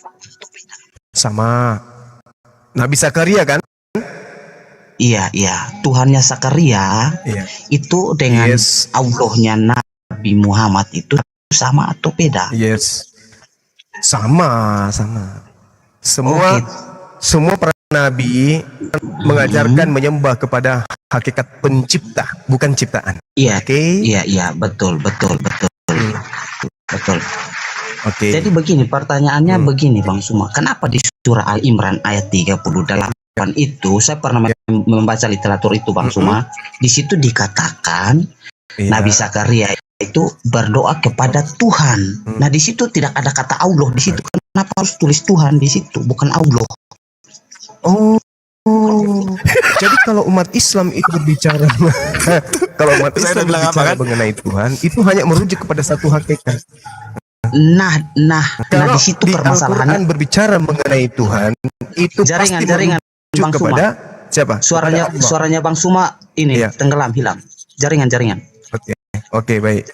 Sama Nabi Zakaria kan? Iya. Tuhannya Zakaria Iya. itu dengan Yes. Allahnya Nabi Muhammad itu sama atau beda? Yes. Sama. Semua Oke. semua peran Nabi mengajarkan menyembah kepada hakikat pencipta, bukan ciptaan. Iya, Oke. iya, betul. Betul. Oke. Jadi begini pertanyaannya begini Bang Suma. Kenapa di surah Al Imran ayat 38 itu saya pernah membaca literatur itu Bang Suma. Di situ dikatakan Iya. Nabi Zakaria itu berdoa kepada Tuhan. Nah, di situ tidak ada kata Allah di situ. Kenapa harus tulis Tuhan di situ, bukan Allah? Oh. Jadi kalau umat Islam itu berbicara kalau umat Saya Islam udah bilang apa, berbicara kan? mengenai Tuhan, itu hanya merujuk kepada satu hakikat. Nah, Kalau di situ di permasalahannya. Al-Quran berbicara mengenai Tuhan, itu Jaringan, pasti merujuk Bang Suma. kepada siapa? Suaranya Kepada Allah. suaranya Bang Suma ini Iya. tenggelam hilang. Jaringan. Oke, baik.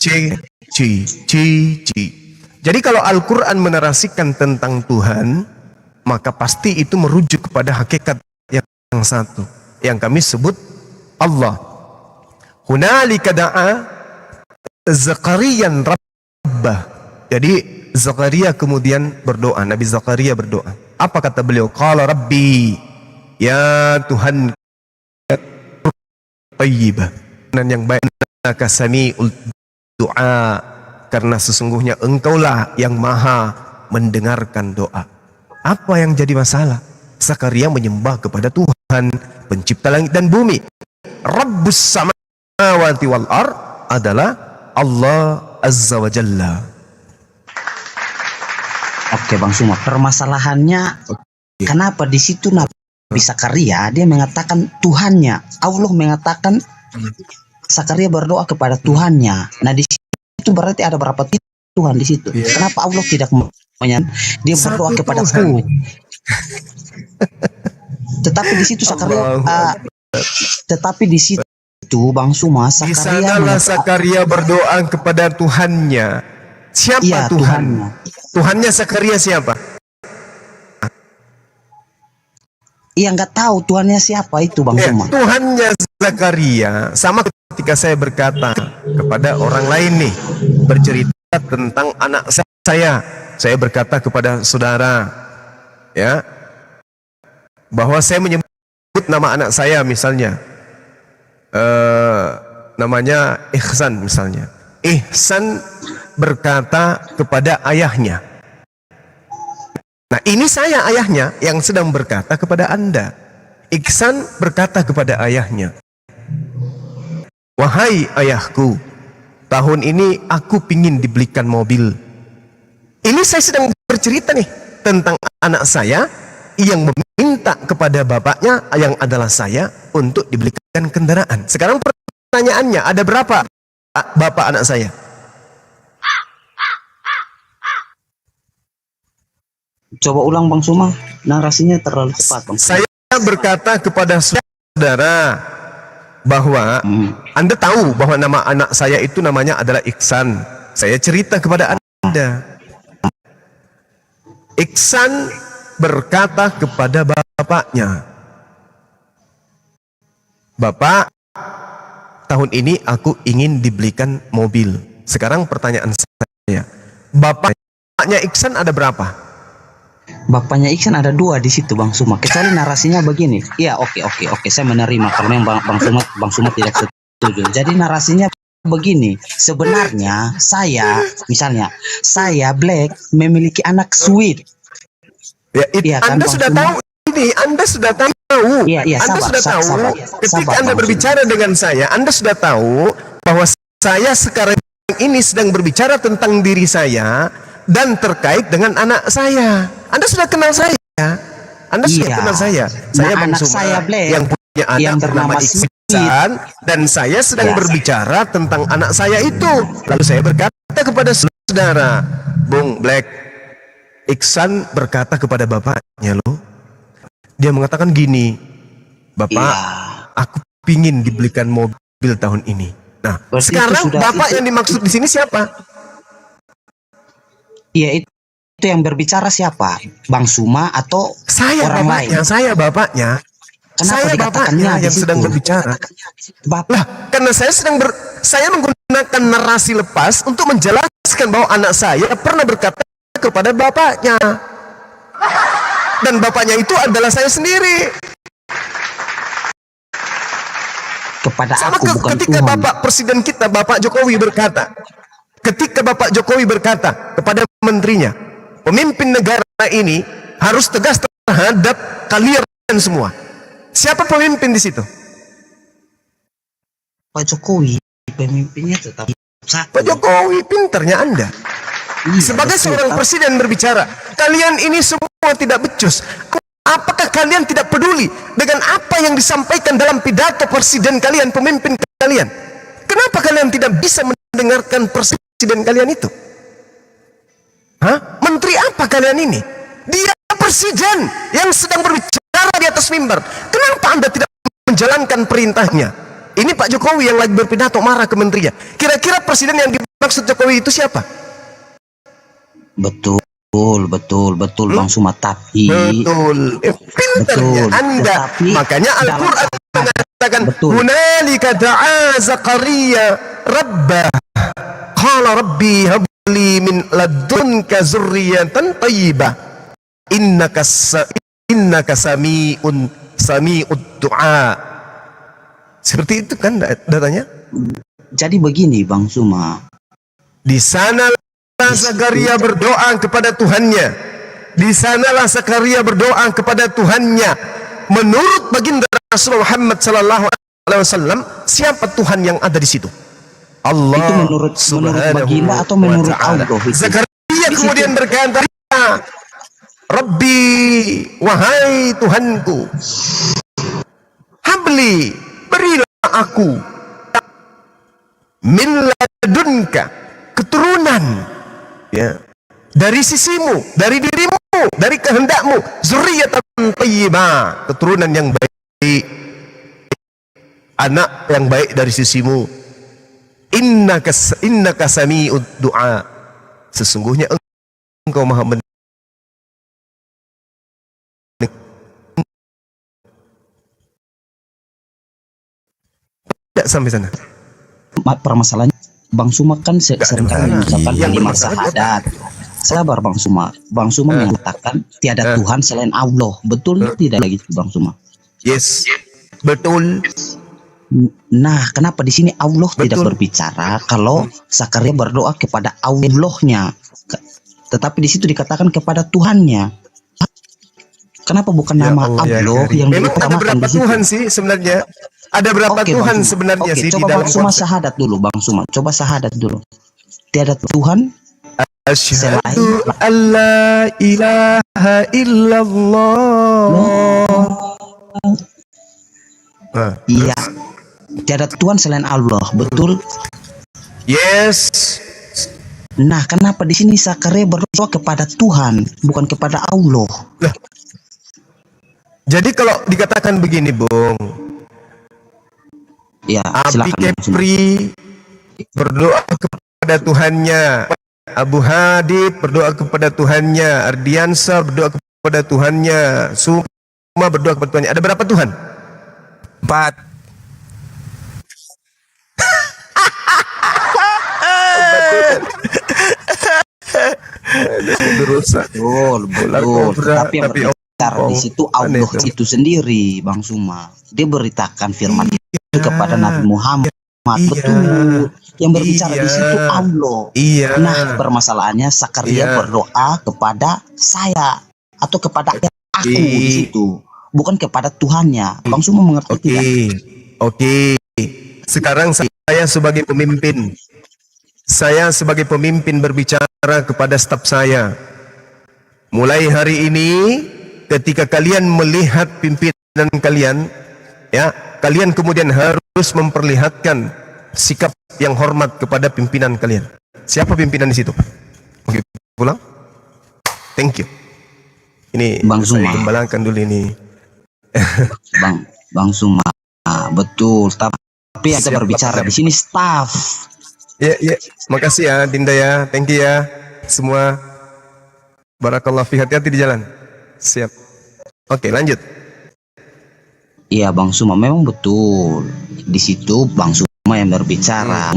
Jadi kalau Al-Quran menarasikan tentang Tuhan, maka pasti itu merujuk kepada hakikat yang satu, yang kami sebut Allah. Hunalika da'a Zakariyan rabbah. Jadi Zakaria kemudian berdoa, Nabi Zakaria berdoa. Apa kata beliau? Qala Rabbi, ya Tuhan tayyibah, dan yang baik, innaka sami'ul doa, karena sesungguhnya engkaulah yang maha mendengarkan doa. Apa yang jadi masalah? Zakaria menyembah kepada Tuhan pencipta langit dan bumi. Rabbus samawati wal ar adalah Allah Azza wa Jalla. Oke Bang Suma, permasalahannya kenapa di situ Nabi Zakaria dia mengatakan Tuhannya, Allah mengatakan Zakaria berdoa kepada Tuhannya. Nah, di situ berarti ada berapa Tuhan di situ? Kenapa Allah tidak dia berdoa Satu kepada Tuhan. Tuhan? Tetapi di situ Zakaria tetapi di situ Bang Suma Di Zakaria sanalah Zakaria berdoa kepada Tuhannya. Siapa Iya, Tuhan? Tuhannya. Tuhannya Zakaria siapa? Iya, nggak tahu Tuhannya siapa itu Bang Suma. Tuhannya Zakaria sama ketika saya berkata kepada orang lain nih, bercerita tentang anak saya berkata kepada saudara, ya, bahwa saya menyebut nama anak saya misalnya, namanya Ihsan misalnya. Ihsan berkata kepada ayahnya. Nah, ini saya ayahnya yang sedang berkata kepada Anda. Ihsan berkata kepada ayahnya, wahai ayahku, tahun ini aku pingin dibelikan mobil. Ini saya sedang bercerita nih tentang anak saya yang meminta kepada bapaknya yang adalah saya untuk dibelikan kendaraan. Sekarang pertanyaannya, ada berapa bapak anak saya? Coba ulang Bang Suma, narasinya terlalu cepat Bang Suma. Saya berkata kepada saudara bahwa Anda tahu bahwa nama anak saya itu namanya adalah Iksan. Saya cerita kepada Anda. Iksan berkata kepada bapaknya, Bapak, tahun ini aku ingin dibelikan mobil. Sekarang pertanyaan saya, bapaknya Iksan ada berapa? Bapaknya Iksan ada 2 di situ Bang Suma. Kecuali narasinya begini. Iya, oke, saya menerima kalau memang Bang Suma tidak setuju. Jadi narasinya begini. Sebenarnya saya Black memiliki anak Sweet. Ya, Iya kan, Anda Bang sudah Suma? tahu ini, Anda sudah tahu. Iya, Anda sudah tahu. Ketika Anda Bang berbicara dengan saya, Anda sudah tahu bahwa saya sekarang ini sedang berbicara tentang diri saya dan terkait dengan anak saya. Anda sudah kenal saya. Anda sudah Iya. kenal saya. Saya Bang anak Suma saya, Black, yang punya anak yang bernama bernama Sweet. Iksan, dan saya sedang Iya. berbicara tentang anak saya itu. Lalu saya berkata kepada saudara, Bung Black, Iksan berkata kepada bapaknya, loh, dia mengatakan gini, Bapak, Iya. aku pingin dibelikan mobil tahun ini. Nah, Berarti sekarang itu sudah- Bapak itu- yang dimaksud di sini siapa? Iya, itu yang berbicara siapa? Bang Suma atau Saya orang bapaknya, lain? saya bapaknya. Kenapa Saya dikatakannya bapaknya di yang sedang situ? berbicara. Bapak Lah, karena saya menggunakan narasi lepas untuk menjelaskan bahwa anak saya pernah berkata kepada bapaknya. dan bapaknya itu adalah saya sendiri. Kepada Sama aku bukan ketika Tuhan. Bapak Presiden kita, Bapak Jokowi berkata, ketika Bapak Jokowi berkata kepada menterinya, pemimpin negara ini harus tegas terhadap kalian semua. Siapa pemimpin di situ? Pak Jokowi pemimpinnya tetap satu. Pak Jokowi, pinternya Anda. Iya, Sebagai betul, seorang presiden berbicara, kalian ini semua tidak becus. Apakah kalian tidak peduli dengan apa yang disampaikan dalam pidato presiden kalian, pemimpin kalian? Kenapa kalian tidak bisa mendengarkan presiden kalian itu? Hah? Menteri apa kalian ini? Dia presiden yang sedang berbicara di atas mimbar. Kenapa Anda tidak menjalankan perintahnya? Ini Pak Jokowi yang lagi berpidato marah ke menterinya. Kira-kira presiden yang dimaksud Jokowi itu siapa? Betul Bang Suma, tapi Betul. Pinternya Betul. Anda. Tetapi Makanya Al-Quran mengatakan, Betul. Hunalika da'a Zakaria Rabbah. Qala Rabbi habli min ladunka zurriyatan tayyibah. Innaka sami'ud du'a. Seperti itu kan datanya? jadi begini Bang Suma. Di sanalah Zakaria berdoa kepada Tuhannya. Di sanalah Zakaria berdoa kepada Tuhannya. Menurut baginda Rasulullah Muhammad sallallahu alaihi wasallam, siapa Tuhan yang ada di situ? Allah. Itu menurut baginda atau menurut Allah itu? Zakaria kemudian berkata, Rabbi, wahai Tuhanku, habli, berilah aku min ladunka, keturunan, ya, dari sisimu, dari dirimu, dari kehendakmu, zurriyatan thayyibah, keturunan yang baik, anak yang baik dari sisimu. Innaka sami'ud du'a, sesungguhnya engkau maha mendengar. Tidak sampai sana. Permasalahannya Bang Suma kan seringkali mengucapkan Yang kalimat bermasalah syahadat. Sabar Bang Suma. Bang Suma mengatakan tiada Tuhan selain Allah. Betul tidak lagi Bang Suma? Yes, betul. Nah, kenapa di sini Allah tidak Betul. berbicara kalau Zakaria berdoa kepada Allahnya, tetapi di situ dikatakan kepada Tuhannya. Kenapa bukan Ya nama Allah, ya Allah Karim. yang Memang ada diutamakan berapa di situ? Tuhan sih sebenarnya? Ada berapa Oke, Tuhan Bang Suma. sebenarnya Oke, sih di coba dalam Bang Suma konsep? syahadat dulu, Bang Suma. Coba syahadat dulu. Tiada Tuhan Asyhadu an la ilaha illallah. Nah, Iya. Tiada Tuhan selain Allah, betul? yes. Nah, kenapa di sini Zakaria berdoa kepada Tuhan, bukan kepada Allah? Nah, jadi kalau dikatakan begini, Bung, Ya, Abi silakan. Bang Suma. Kepri berdoa kepada Tuhannya, Abu Hadid berdoa kepada Tuhannya, Ardiansa berdoa kepada Tuhannya, Suma berdoa kepada Tuhannya. Ada berapa Tuhan? 4. Betul. Tapi yang berbicara di situ Allah itu sendiri, Bang Suma. Dia beritakan firman itu kepada Nabi Muhammad. Betul. Yang berbicara di situ Allah. Iya. Nah, permasalahannya Zakaria berdoa kepada saya atau kepada aku di situ, bukan kepada Tuhannya. Bang Suma mengerti tidak? Oke. Sekarang saya sebagai pemimpin, berbicara kepada staf saya. Mulai hari ini, ketika kalian melihat pimpinan kalian, ya, kalian kemudian harus memperlihatkan sikap yang hormat kepada pimpinan kalian. Siapa pimpinan di situ? Oke, pulang. Thank you. Ini Bang saya Suma. gembalakan dulu ini. Bang Suma, betul. Tapi ada Siap, berbicara Pak. di sini staff. Ya, makasih ya Dinda ya, thank you ya semua. Barakallah fi, hati-hati di jalan. Siap. Oke, lanjut. Iya, Bang Suma, memang betul. Di situ Bang Suma yang berbicara.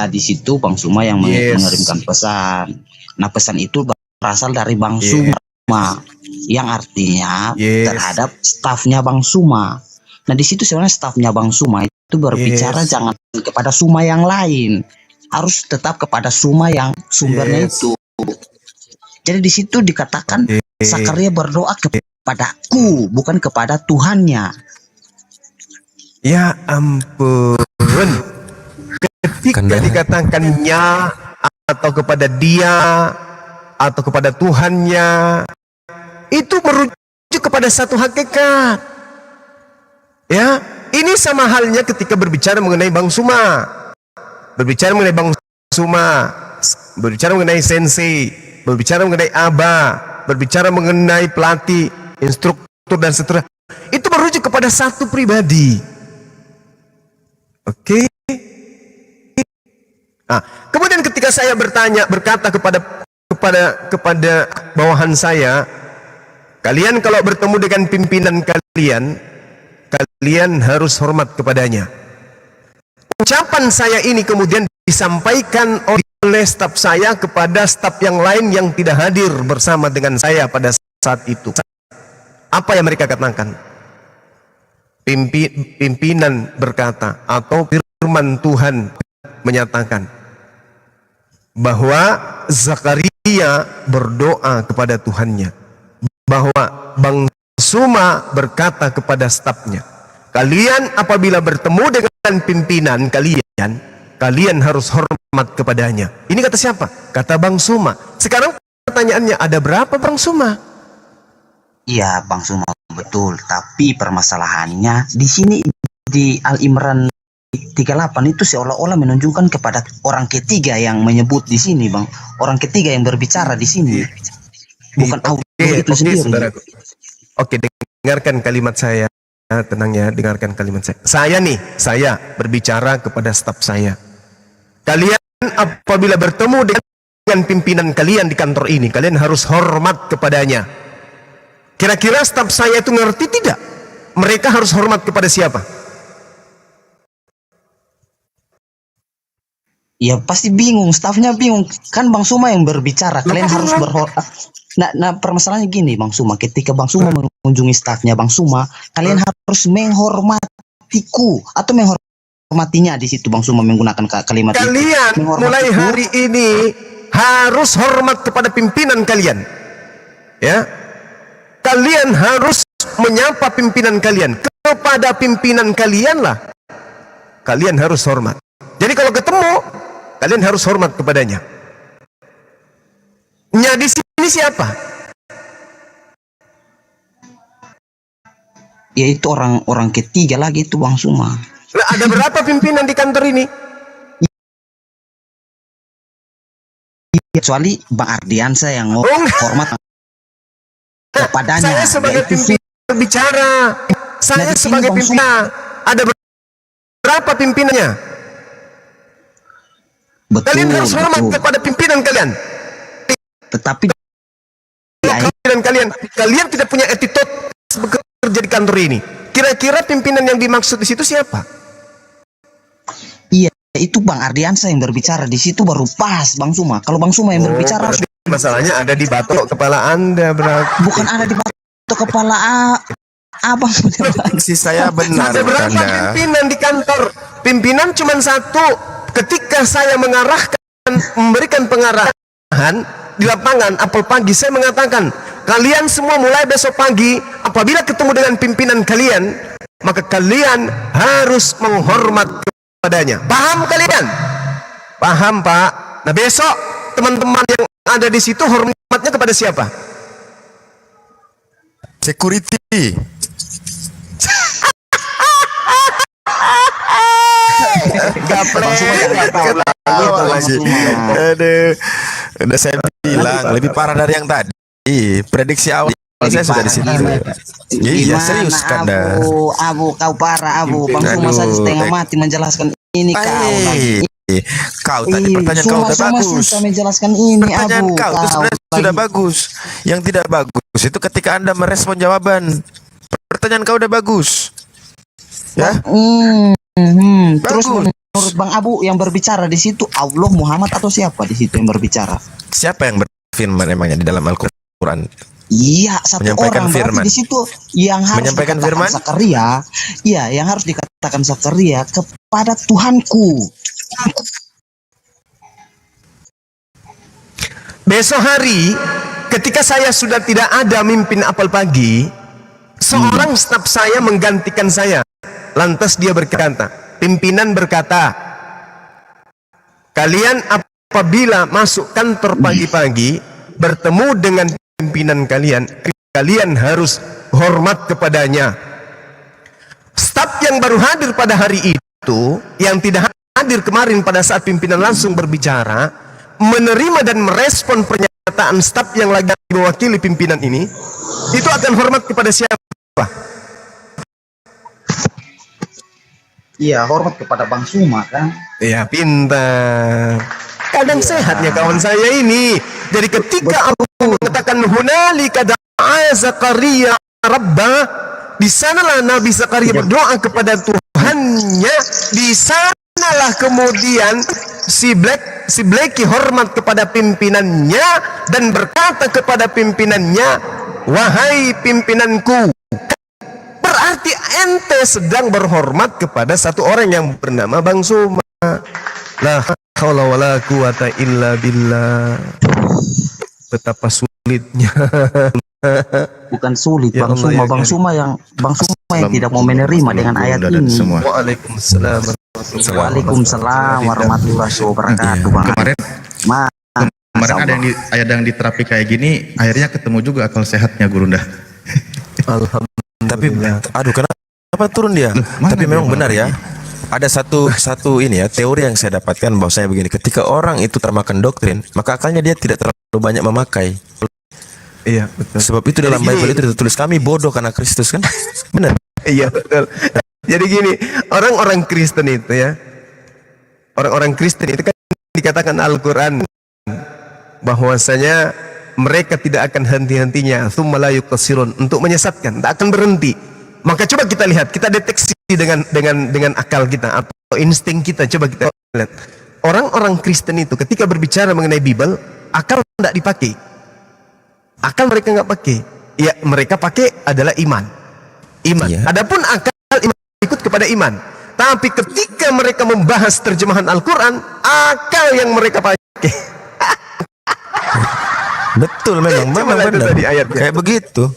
Di situ Bang Suma yang Yes. mengirimkan pesan. Nah, pesan itu berasal dari Bang Yeah. Suma. yang artinya Yes. terhadap stafnya Bang Suma. Nah di situ sebenarnya stafnya Bang Suma itu berbicara Yes. jangan kepada Suma yang lain, harus tetap kepada Suma yang sumbernya Yes. itu. Jadi di situ dikatakan Zakaria berdoa kepadaku, bukan kepada Tuhannya. Ya ampun. Ketika Kanda- dikatakannya atau kepada dia atau kepada Tuhannya, itu merujuk kepada satu hakikat. Ya, ini sama halnya ketika berbicara mengenai Bang Suma. Berbicara mengenai Bang Suma, berbicara mengenai sensei, berbicara mengenai Aba, berbicara mengenai pelatih, instruktur dan seterusnya. Itu merujuk kepada satu pribadi. Oke. Nah, kemudian ketika saya berkata kepada bawahan saya, kalian kalau bertemu dengan pimpinan kalian harus hormat kepadanya. Ucapan saya ini kemudian disampaikan oleh staf saya kepada staf yang lain yang tidak hadir bersama dengan saya pada saat itu. Apa yang mereka katakan? Pimpinan berkata atau firman Tuhan menyatakan bahwa Zakaria berdoa kepada Tuhannya, bahwa Bang Suma berkata kepada stafnya, kalian apabila bertemu dengan pimpinan kalian harus hormat kepadanya. Ini kata siapa? Kata Bang Suma. Sekarang pertanyaannya, ada berapa Bang Suma? Iya Bang Suma betul, tapi permasalahannya di sini di Al-Imran 38 itu seolah-olah menunjukkan kepada orang ketiga yang menyebut di sini Bang, orang ketiga yang berbicara di sini, bukan Allah itu sendiri. Saudaraku. Oke, dengarkan kalimat saya. Tenang ya, dengarkan kalimat saya. Saya berbicara kepada staf saya. Kalian apabila bertemu dengan pimpinan kalian di kantor ini, kalian harus hormat kepadanya. Kira-kira staf saya itu ngerti tidak? Mereka harus hormat kepada siapa? Ya pasti bingung, stafnya bingung. Kan Bang Suma yang berbicara, kalian harus berhormat. Nah, permasalahannya gini Bang Suma, ketika Bang Suma mengunjungi stafnya Bang Suma, kalian harus menghormatiku atau menghormatinya di situ Bang Suma menggunakan kalimat itu. Kalian Menghormatiku. mulai hari ini harus hormat kepada pimpinan kalian. Ya. Kalian harus menyapa pimpinan kalian. Kepada pimpinan kalianlah kalian harus hormat. Jadi kalau ketemu, kalian harus hormat kepadanya. Nya di sini siapa? Yaitu orang ketiga lagi itu Bang Suma. Lah, ada berapa pimpinan di kantor ini? Kecuali Bang Ardiansa yang hormat kepadanya. Saya sebagai Yaitu pimpinan berbicara. Saya di sini sebagai Bang pimpinan. Ada berapa pimpinannya? betul, Kalian harus hormat betul. kepada pimpinan kalian. Tetapi Kalian tidak punya attitude bekerja di kantor ini. Kira-kira pimpinan yang dimaksud di situ siapa? iya, itu Bang Ardiansa yang berbicara di situ baru pas Bang Suma. Kalau Bang Suma yang berbicara Berarti masalahnya ada di batok kepala Anda, berarti. bukan ada di batu kepala Abang. Si saya benar Ada berapa Anda. pimpinan di kantor? Pimpinan cuma satu. Ketika saya memberikan pengarahan di lapangan apel pagi, saya mengatakan, kalian semua mulai besok pagi apabila ketemu dengan pimpinan kalian, maka kalian harus menghormat kepadanya. Paham kalian? Paham Pak? Nah besok teman-teman yang ada di situ hormatnya kepada siapa? Security. Bang Suma jangan ketawa lagi. Aduh, udah saya bilang lebih parah dari yang tadi. Prediksi awal saya sudah di situ. Iya serius kan dah. Abu kau parah Abu. Bang Suma Aduh, saja setengah mati menjelaskan ini kau lagi. Kau tadi pertanyaan kau udah bagus. Susah menjelaskan ini Pertanyaan Abu. kau itu sebenarnya lagi. sudah bagus. Yang tidak bagus itu ketika Anda merespon jawaban. Pertanyaan kau udah bagus. Ya? Terus Bagus. menurut Bang Abu yang berbicara di situ Allah Muhammad atau siapa di situ yang berbicara? Siapa yang berfirman emangnya di dalam Al-Quran? Iya, satu Menyampaikan orang berarti firman. di situ yang harus Menyampaikan dikatakan firman? Zakaria, iya, yang harus dikatakan Zakaria kepada Tuhanku. Besok hari ketika saya sudah tidak ada mimpin apel pagi, seorang staf saya menggantikan saya. Lantas dia berkata, pimpinan berkata, kalian apabila masuk kantor pagi-pagi bertemu dengan pimpinan kalian, kalian harus hormat kepadanya. Staf yang baru hadir pada hari itu, yang tidak hadir kemarin pada saat pimpinan langsung berbicara, menerima dan merespon pernyataan staf yang lagi mewakili pimpinan ini, itu akan hormat kepada siapa? Iya, hormat kepada Bang Suma kan. Ya, pintar. Kadang sehatnya kawan saya ini. Jadi ketika aku mengatakan hunalika da'a Zakaria Rabbah, di sanalah Nabi Zakaria berdoa kepada Tuhannya. Di sanalah kemudian si Bleki hormat kepada pimpinannya dan berkata kepada pimpinannya, wahai pimpinanku. Berarti ente sedang berhormat kepada satu orang yang bernama Bang Suma. La haula wala quwata illa billah. Betapa sulitnya. Bukan sulit, Ya Bang Allah, Suma, ya Bang Karim. Suma yang tidak mau menerima dengan ayat ini. Waalaikumsalam. Waalaikumsalam warahmatullahi wabarakatuh, Bang. Kemarin Ma, kemarin ada yang di terapi kayak gini, akhirnya ketemu juga akal sehatnya Gurunda. Tapi aduh, kenapa turun dia? mana Tapi dia memang benar malah ya. Ada satu ini ya, teori yang saya dapatkan bahwasanya begini, ketika orang itu termakan doktrin, maka akalnya dia tidak terlalu banyak memakai. Iya, betul. Sebab itu dalam Bible itu tertulis kami bodoh karena Kristus kan? Benar. Iya, betul. Jadi gini, orang-orang Kristen itu ya, orang-orang Kristen itu kan dikatakan Al-Quran bahwasanya mereka tidak akan henti-hentinya tsumma la yuqsirun, untuk menyesatkan, tak akan berhenti. Maka coba kita lihat, kita deteksi dengan akal kita atau insting kita, coba kita lihat. Orang-orang Kristen itu ketika berbicara mengenai Bible, akal tidak dipakai. Akal mereka nggak pakai. Ya, mereka pakai adalah iman. Iya. Adapun akal iman ikut kepada iman. Tapi ketika mereka membahas terjemahan Al-Quran, akal yang mereka pakai. Betul, memang Coba lihat benar. tadi ayatnya. Kayak begitu.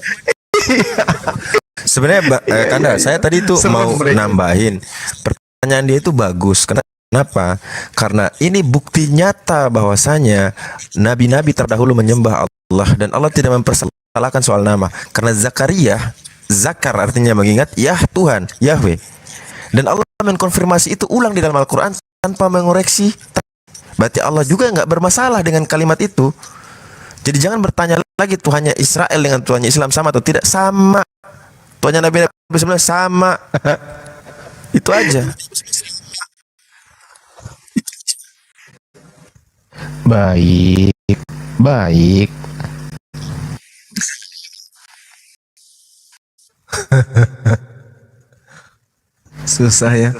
Sebenarnya Kanda, saya tadi tuh Semua mau mereka. nambahin pertanyaan dia itu bagus. Kenapa? Karena ini bukti nyata bahwasanya nabi-nabi terdahulu menyembah Allah dan Allah tidak mempersalahkan soal nama. Karena Zakaria, Zakar artinya mengingat, Yah Tuhan, Yahweh. Dan Allah mengkonfirmasi itu ulang di dalam Al-Quran tanpa mengoreksi. Berarti Allah juga nggak bermasalah dengan kalimat itu. Jadi jangan bertanya lagi Tuhannya Israel dengan Tuhannya Islam sama atau tidak. Sama. Tuhannya Nabi sebenarnya sama. Itu aja. Baik, baik. Susah ya.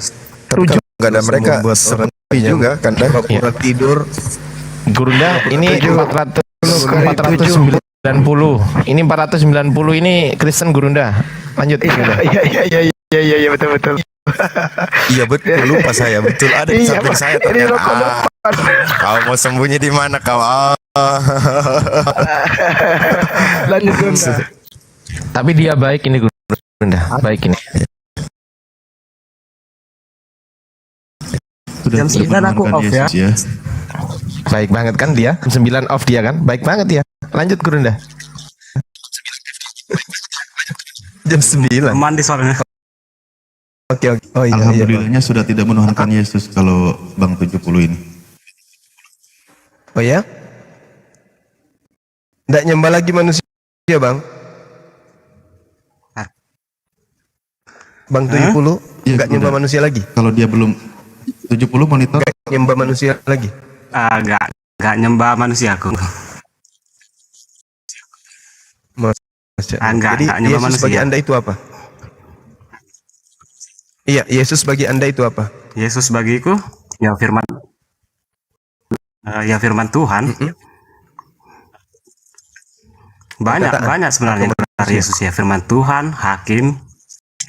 Tapi kalau nggak ada mereka Membuat sepi juga kan. pura-pura tidur. Gurunda ini 490. Ini 490 ini Kristen Gurunda. Lanjut. Gurunda. Iya betul. Iya betul, lupa saya. Betul ada di samping saya ternyata. Kau mau sembunyi di mana kau? Lanjut Gunda. Tapi dia baik ini Gurunda. Baik ini. Sudah Jam 9 aku off ya. ya. Baik banget kan dia. 9 off dia kan. Baik banget dia. Lanjut Gurunda. Jam 9. Mandi soalnya. Oke. Oh iya. Alhamdulillahnya sudah tidak menuhankan Yesus kalau Bang 70 ini. Oh ya? Nggak nyembah lagi manusia, Bang? Bang 70 Iya, nggak nyembah udah. manusia lagi? Kalau dia belum 70 monitor, Nggak nyembah manusia lagi? Enggak nyembah manusia aku. Enggak Jadi nyembah Yesus manusia. bagi Anda itu apa? Iya, Yesus bagi Anda itu apa? Yesus bagiku ya firman ya firman Tuhan. Banyak perkataan. banyak sebenarnya benar Yesus ya, firman Tuhan, hakim.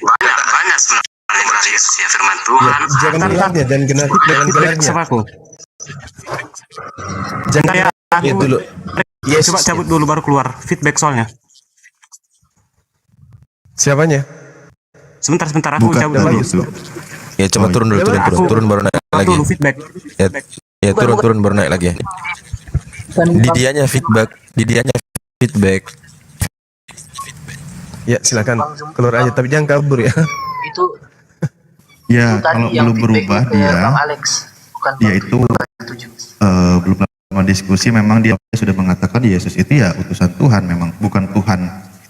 Banyak sebenarnya benar Yesus ya, firman Ya, Tuhan. jangan gelarnya dan jangan gelarnya. Sama aku. Jangan Ya, aku lihat dulu. Yesus coba cabut dulu baru keluar feedback soalnya. siapanya? Sebentar aku Bukan cabut dari dulu. Yesus. Ya coba turun dulu, turun baru naik lagi. Dulu feedback. Ya turun baru naik lagi. Di dianya feedback. Ya silakan keluar aja tapi jangan kabur ya. Ya, kalau belum berubah dia itu belum lama diskusi memang dia sudah mengatakan Yesus itu ya utusan Tuhan, memang bukan Tuhan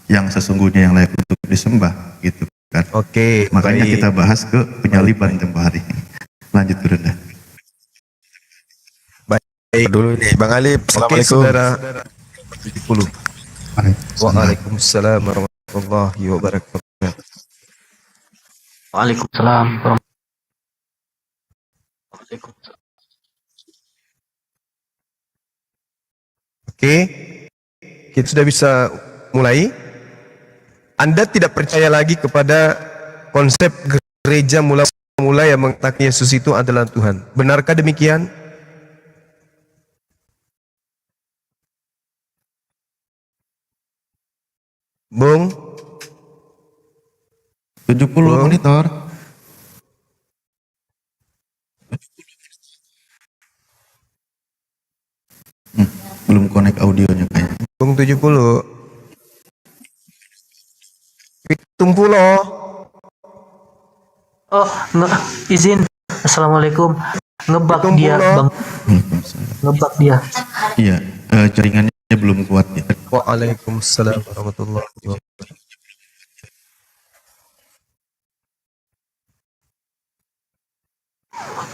yang sesungguhnya yang layak untuk disembah gitu kan. Oke, Makanya baik. kita bahas ke penyaliban tempoh hari. Lanjut turun dah. Baik dulu nih Bang Alip. Oke, Assalamualaikum. saudara 70. Waalaikumsalam warahmatullahi wabarakatuh. Waalaikumsalam. Oke, kita sudah bisa mulai. Anda tidak percaya lagi kepada konsep gereja mula yang mengatakan Yesus itu adalah Tuhan. Benarkah demikian? Bung? 70 monitor. Belum connect audionya kayaknya. Bung 70. Tumpu loh. Oh, izin. Assalamualaikum. Ngebak Tunggu dia, loh. Bang. Ngebak dia. Iya, jaringannya belum kuat ya. Waalaikumsalam warahmatullahi wabarakatuh.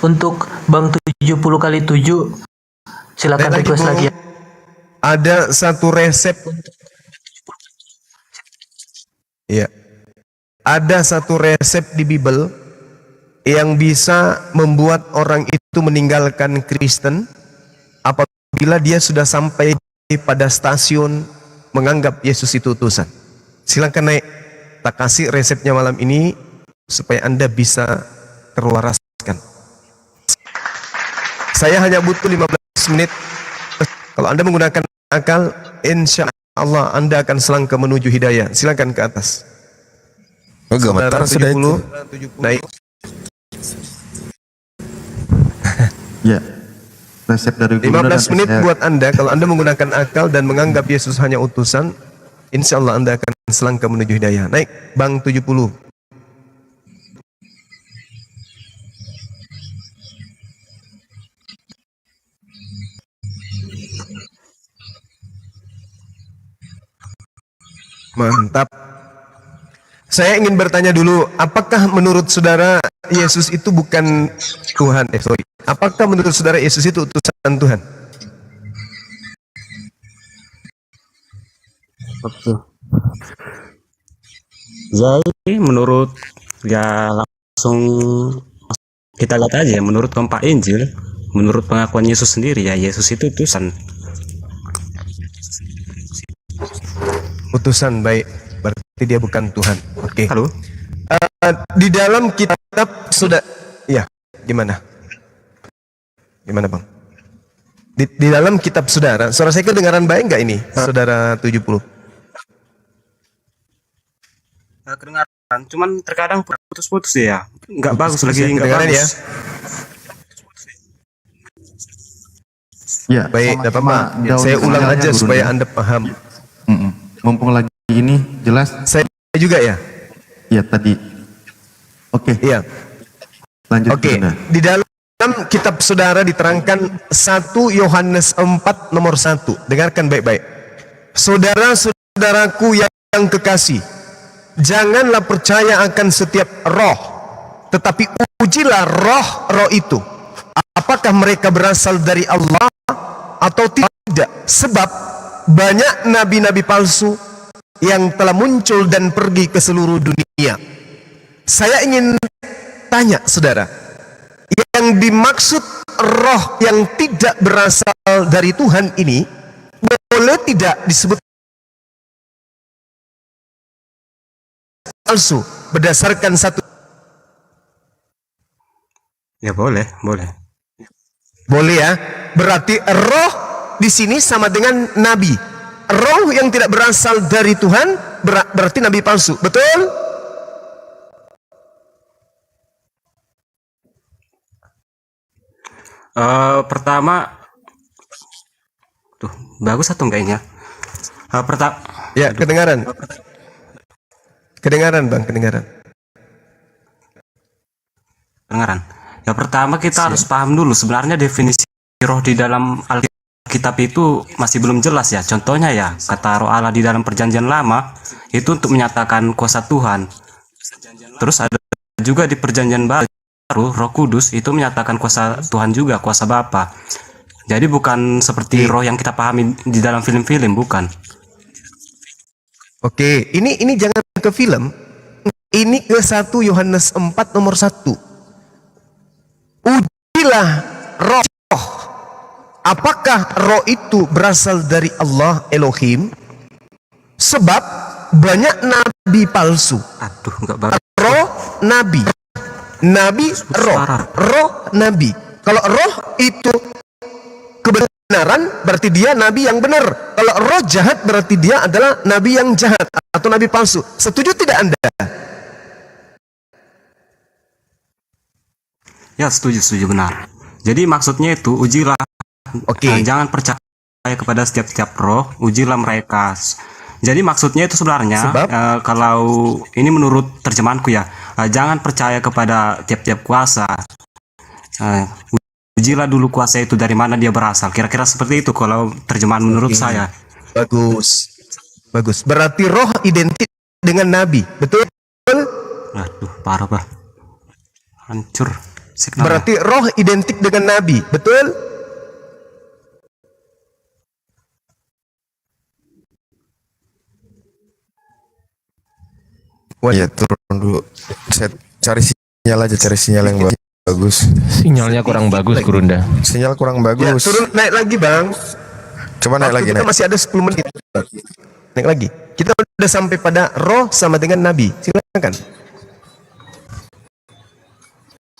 Untuk Bang 70 kali 7, silakan Lagi, request Bung. lagi ya. Ada satu resep. Ya. Ada satu resep di Bible yang bisa membuat orang itu meninggalkan Kristen apabila dia sudah sampai pada stasiun menganggap Yesus itu utusan. Silakan naik. Tak kasih resepnya malam ini supaya Anda bisa terwaraskan. Saya hanya butuh 15 menit. Kalau Anda menggunakan akal, insya Allah Anda akan selangkah menuju hidayah. Silakan ke atas. Oh, gemetar sudah itu. 70, naik. Ya. Resep dari gubernur 15 menit buat Anda. Kalau Anda menggunakan akal dan menganggap Yesus hanya utusan, insya Allah Anda akan selangkah menuju hidayah. Naik, Bang 70. Mantap. Saya ingin bertanya dulu, apakah menurut saudara Yesus itu bukan Tuhan? Apakah menurut saudara Yesus itu utusan Tuhan? Jadi menurut ya langsung kita lihat aja menurut kompak Injil, menurut pengakuan Yesus sendiri ya Yesus itu utusan. Utusan, baik. Berarti dia bukan Tuhan. Oke. Halo. Di dalam kitab sudah, ya, gimana? Gimana Bang? Di dalam kitab saudara, suara saya kedengaran baik nggak ini, saudara 70? Kedengaran, cuman terkadang putus-putus ya, nggak bagus Putus-putus lagi, ya, nggak kedengaran bagus. ya? Ya, Baik, tidak apa-apa. daun Saya ulang kenalannya aja dulu supaya deh. Anda paham. Mumpung lagi ini jelas. Saya juga ya? Ya tadi. Oke. Iya. Lanjut. Oke, Bunda. di dalam kitab saudara diterangkan 1 Yohanes 4 nomor 1. Dengarkan baik-baik. Saudara-saudaraku yang kekasih, janganlah percaya akan setiap roh, tetapi ujilah roh-roh itu. Apakah mereka berasal dari Allah atau tidak? Sebab banyak nabi-nabi palsu yang telah muncul dan pergi ke seluruh dunia. Saya ingin tanya saudara, yang dimaksud roh yang tidak berasal dari Tuhan ini boleh tidak disebut palsu berdasarkan satu. Ya boleh, boleh. Boleh ya. Berarti roh di sini sama dengan nabi. Roh yang tidak berasal dari Tuhan berarti nabi palsu. Betul? Pertama, tuh bagus atau enggak ini ya? Pertama, Ya, kedengaran. Kedengaran Bang, kedengaran. kedengaran. Ya pertama kita harus paham dulu sebenarnya definisi roh di dalam Alkitab itu masih belum jelas ya. Contohnya ya, kata roh Allah di dalam Perjanjian Lama itu untuk menyatakan kuasa Tuhan. Terus ada juga di Perjanjian Baru Roh Kudus itu menyatakan kuasa Tuhan juga, kuasa Bapa. Jadi bukan seperti roh yang kita pahami di dalam film-film, bukan. Oke, ini jangan ke film. Ini ke 1 Yohanes 4 nomor 1. Ujilah roh. Apakah roh itu berasal dari Allah Elohim? Sebab banyak nabi palsu. Aduh, enggak bagus. Roh nabi. Nabi roh. Roh nabi. Kalau roh itu kebenaran berarti dia nabi yang benar. Kalau roh jahat berarti dia adalah nabi yang jahat atau nabi palsu. Setuju tidak Anda? Ya, setuju benar. Jadi maksudnya itu ujilah. Oke. Jangan percaya kepada setiap roh, ujilah mereka. Jadi maksudnya itu sebenarnya kalau ini menurut terjemahanku ya, jangan percaya kepada tiap-tiap kuasa. Ujilah dulu kuasa itu dari mana dia berasal. Kira-kira seperti itu kalau terjemahan menurut saya. Bagus. Bagus. Berarti roh identik dengan nabi. Betul? Aduh, parah bah. Hancur. Signal. Berarti roh identik dengan nabi. Betul? Ya turun dulu. Saya cari sinyal aja, cari sinyal yang bagus. Sinyalnya kurang bagus, Gurunda. Sinyal kurang Ya, bagus. turun naik lagi Bang. Coba naik lagi. Kita masih ada 10 menit. Naik lagi. Kita udah sampai pada roh sama dengan nabi. Silakan.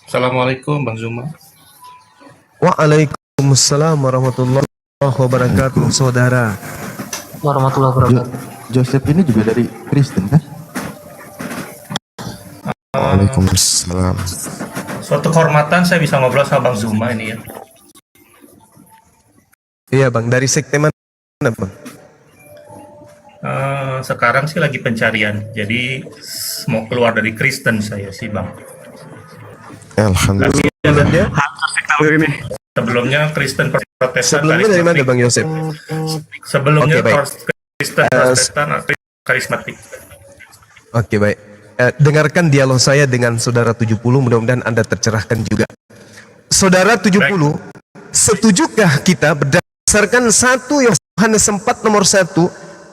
Assalamualaikum Bang Zuma. Waalaikumsalam warahmatullahi wabarakatuh, saudara. Warahmatullahi wabarakatuh. Joseph ini juga dari Kristen kan? Waalaikumsalam. Suatu kehormatan saya bisa ngobrol sama Bang Zuma ini ya. Iya Bang, dari sekte mana Bang? Sekarang sih lagi pencarian, jadi mau keluar dari Kristen saya sih Bang. Alhamdulillah. Sebelumnya Kristen Protestan. Sebelumnya dari mana Bang Yosef? Sebelumnya Oke, baik. Kristen Protestan karismatik. Oke baik. Dengarkan dialog saya dengan saudara 70, mudah-mudahan Anda tercerahkan juga. Saudara 70, setujukah kita berdasarkan 1 Yohanes 4 nomor 1,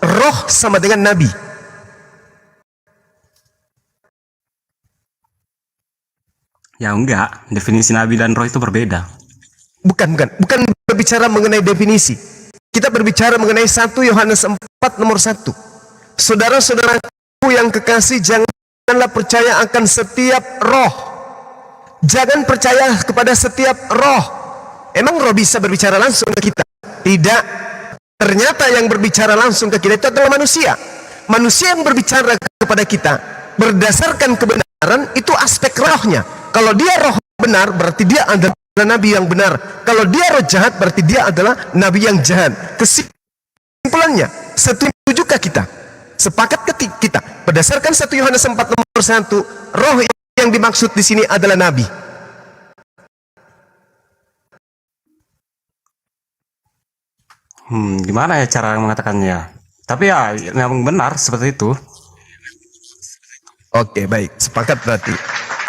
roh sama dengan nabi? Ya enggak, definisi nabi dan roh itu berbeda. Bukan berbicara mengenai definisi. Kita berbicara mengenai 1 Yohanes 4 nomor 1. Saudara-saudaraku yang kekasih, janganlah percaya akan setiap roh. Jangan percaya kepada setiap roh. Emang roh bisa berbicara langsung ke kita? Tidak. Ternyata yang berbicara langsung ke kita itu adalah manusia. Manusia yang berbicara kepada kita berdasarkan kebenaran itu aspek rohnya. Kalau dia roh benar berarti dia adalah nabi yang benar. Kalau dia roh jahat berarti dia adalah nabi yang jahat. Kesimpulannya, setujukah kita? Sepakat kita berdasarkan 1 Yohanes 4 nomor 1, roh yang dimaksud di sini adalah nabi. Gimana ya cara mengatakannya? Tapi ya memang benar seperti itu. Oke, baik, sepakat berarti.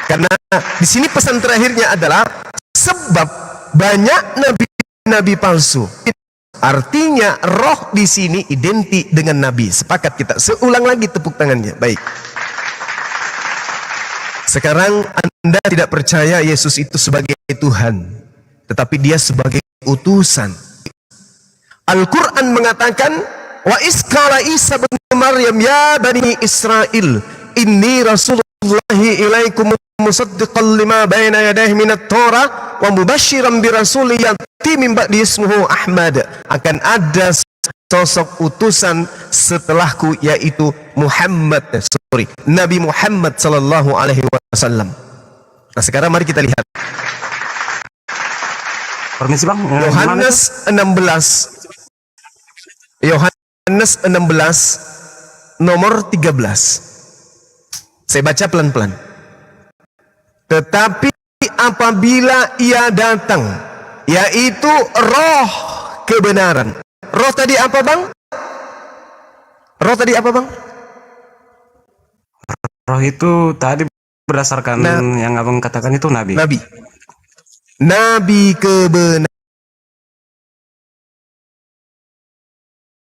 Karena di sini pesan terakhirnya adalah sebab banyak nabi-nabi palsu. Artinya roh di sini identik dengan nabi. Sepakat kita. Seulang lagi tepuk tangannya. Baik. Sekarang Anda tidak percaya Yesus itu sebagai Tuhan, tetapi dia sebagai utusan. Al-Quran mengatakan, wa iskala Isa bin Maryam ya bani Israel inni rasulullahi ilaikum musaddiqan lima baina yadayhi minat Torah wa mubasysyiran bi rasulin ya'ti min ba'di ismuhu Ahmad. Akan ada sosok utusan setelahku, yaitu Nabi Muhammad sallallahu alaihi wasallam. Nah, sekarang mari kita lihat Permisi bang, Yohanes 16 nomor 13. Saya baca pelan-pelan. Tetapi apabila ia datang, yaitu roh kebenaran. Roh tadi apa bang? Roh tadi apa bang? roh itu tadi berdasarkan yang abang katakan itu nabi. Nabi kebenaran.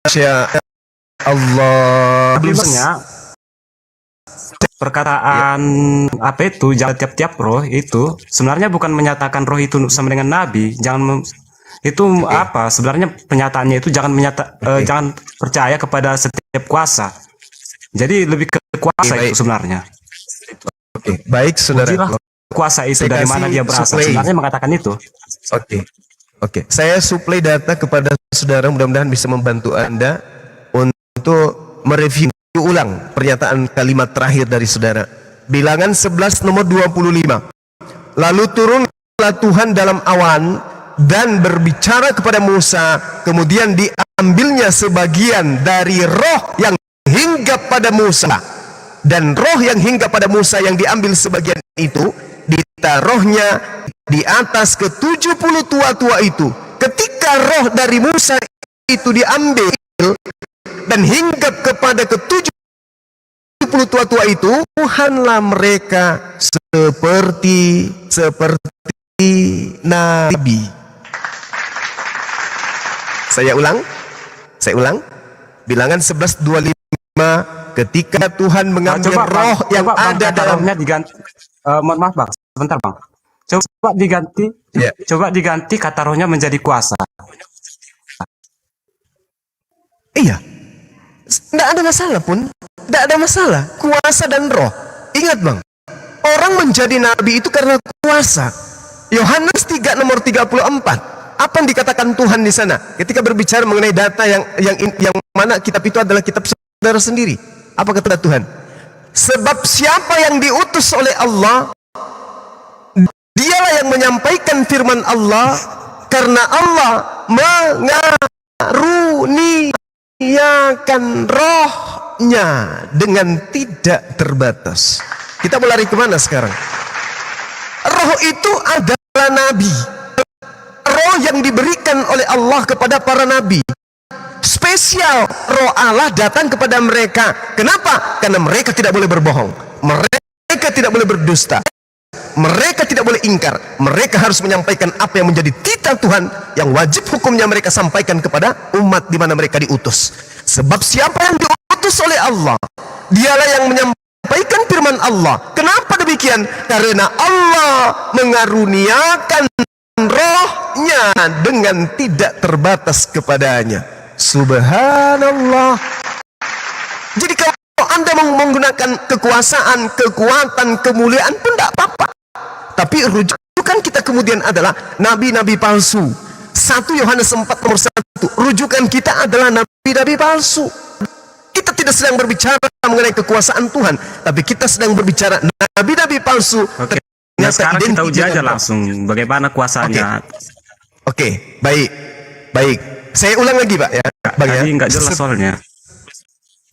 Masya Allah. Sebenarnya perkataan apa itu jangan tiap-tiap roh itu sebenarnya bukan menyatakan roh itu sama dengan nabi. Itu apa sebenarnya pernyataannya itu jangan jangan percaya kepada setiap kuasa. Jadi lebih ke kuasa itu sebenarnya. Baik saudara. Kuasa itu dari mana dia berasal? Sebenarnya mengatakan itu. Oke. Saya suplai data kepada saudara, mudah-mudahan bisa membantu Anda untuk mereview ulang pernyataan kalimat terakhir dari saudara. Bilangan 11 nomor 25. Lalu turunlah Tuhan dalam awan dan berbicara kepada Musa, kemudian diambilnya sebagian dari roh yang hinggap pada Musa, dan roh yang hinggap pada Musa yang diambil sebagian itu ditaruhnya di atas ke-70 tua-tua itu. Ketika roh dari Musa itu diambil dan hinggap kepada ke-70 tua-tua itu, Tuhanlah mereka seperti nabi. Saya ulang. Bilangan 11:25. Ketika Tuhan mengambil roh yang ada dalamnya diganti. Mohon maaf bang, sebentar bang. Coba diganti kata rohnya menjadi kuasa. Iya, tidak ada masalah pun, tidak ada masalah. Kuasa dan roh. Ingat bang, orang menjadi nabi itu karena kuasa. Yohanes 3 nomor 34. Apa yang dikatakan Tuhan di sana? Ketika berbicara mengenai data yang mana kitab itu adalah kitab saudara sendiri. Apa kata Tuhan? Sebab siapa yang diutus oleh Allah, dialah yang menyampaikan firman Allah, karena Allah mengaruniakan rohnya dengan tidak terbatas. Kita mau lari kemana sekarang? Roh itu adalah nabi. Roh yang diberikan oleh Allah kepada para nabi. Spesial roh Allah datang kepada mereka. Kenapa? Karena mereka tidak boleh berbohong, mereka tidak boleh berdusta, mereka tidak boleh ingkar. Mereka harus menyampaikan apa yang menjadi titah Tuhan, yang wajib hukumnya mereka sampaikan kepada umat di mana mereka diutus. Sebab siapa yang diutus oleh Allah, dialah yang menyampaikan firman Allah. Kenapa demikian? Karena Allah mengaruniakan rohnya dengan tidak terbatas kepadanya. Subhanallah. Jadi kalau Anda menggunakan kekuasaan, kekuatan, kemuliaan pun tidak apa-apa. Tapi rujukan kita kemudian adalah nabi-nabi palsu. 1 Yohanes 4 nomor 1. Rujukan kita adalah nabi-nabi palsu. Kita tidak sedang berbicara mengenai kekuasaan Tuhan, tapi kita sedang berbicara nabi-nabi palsu. Nah sekarang kita uji aja langsung bagaimana kuasanya. Oke, baik. Saya ulang lagi Pak ya. Bang, tadi nggak jelas soalnya.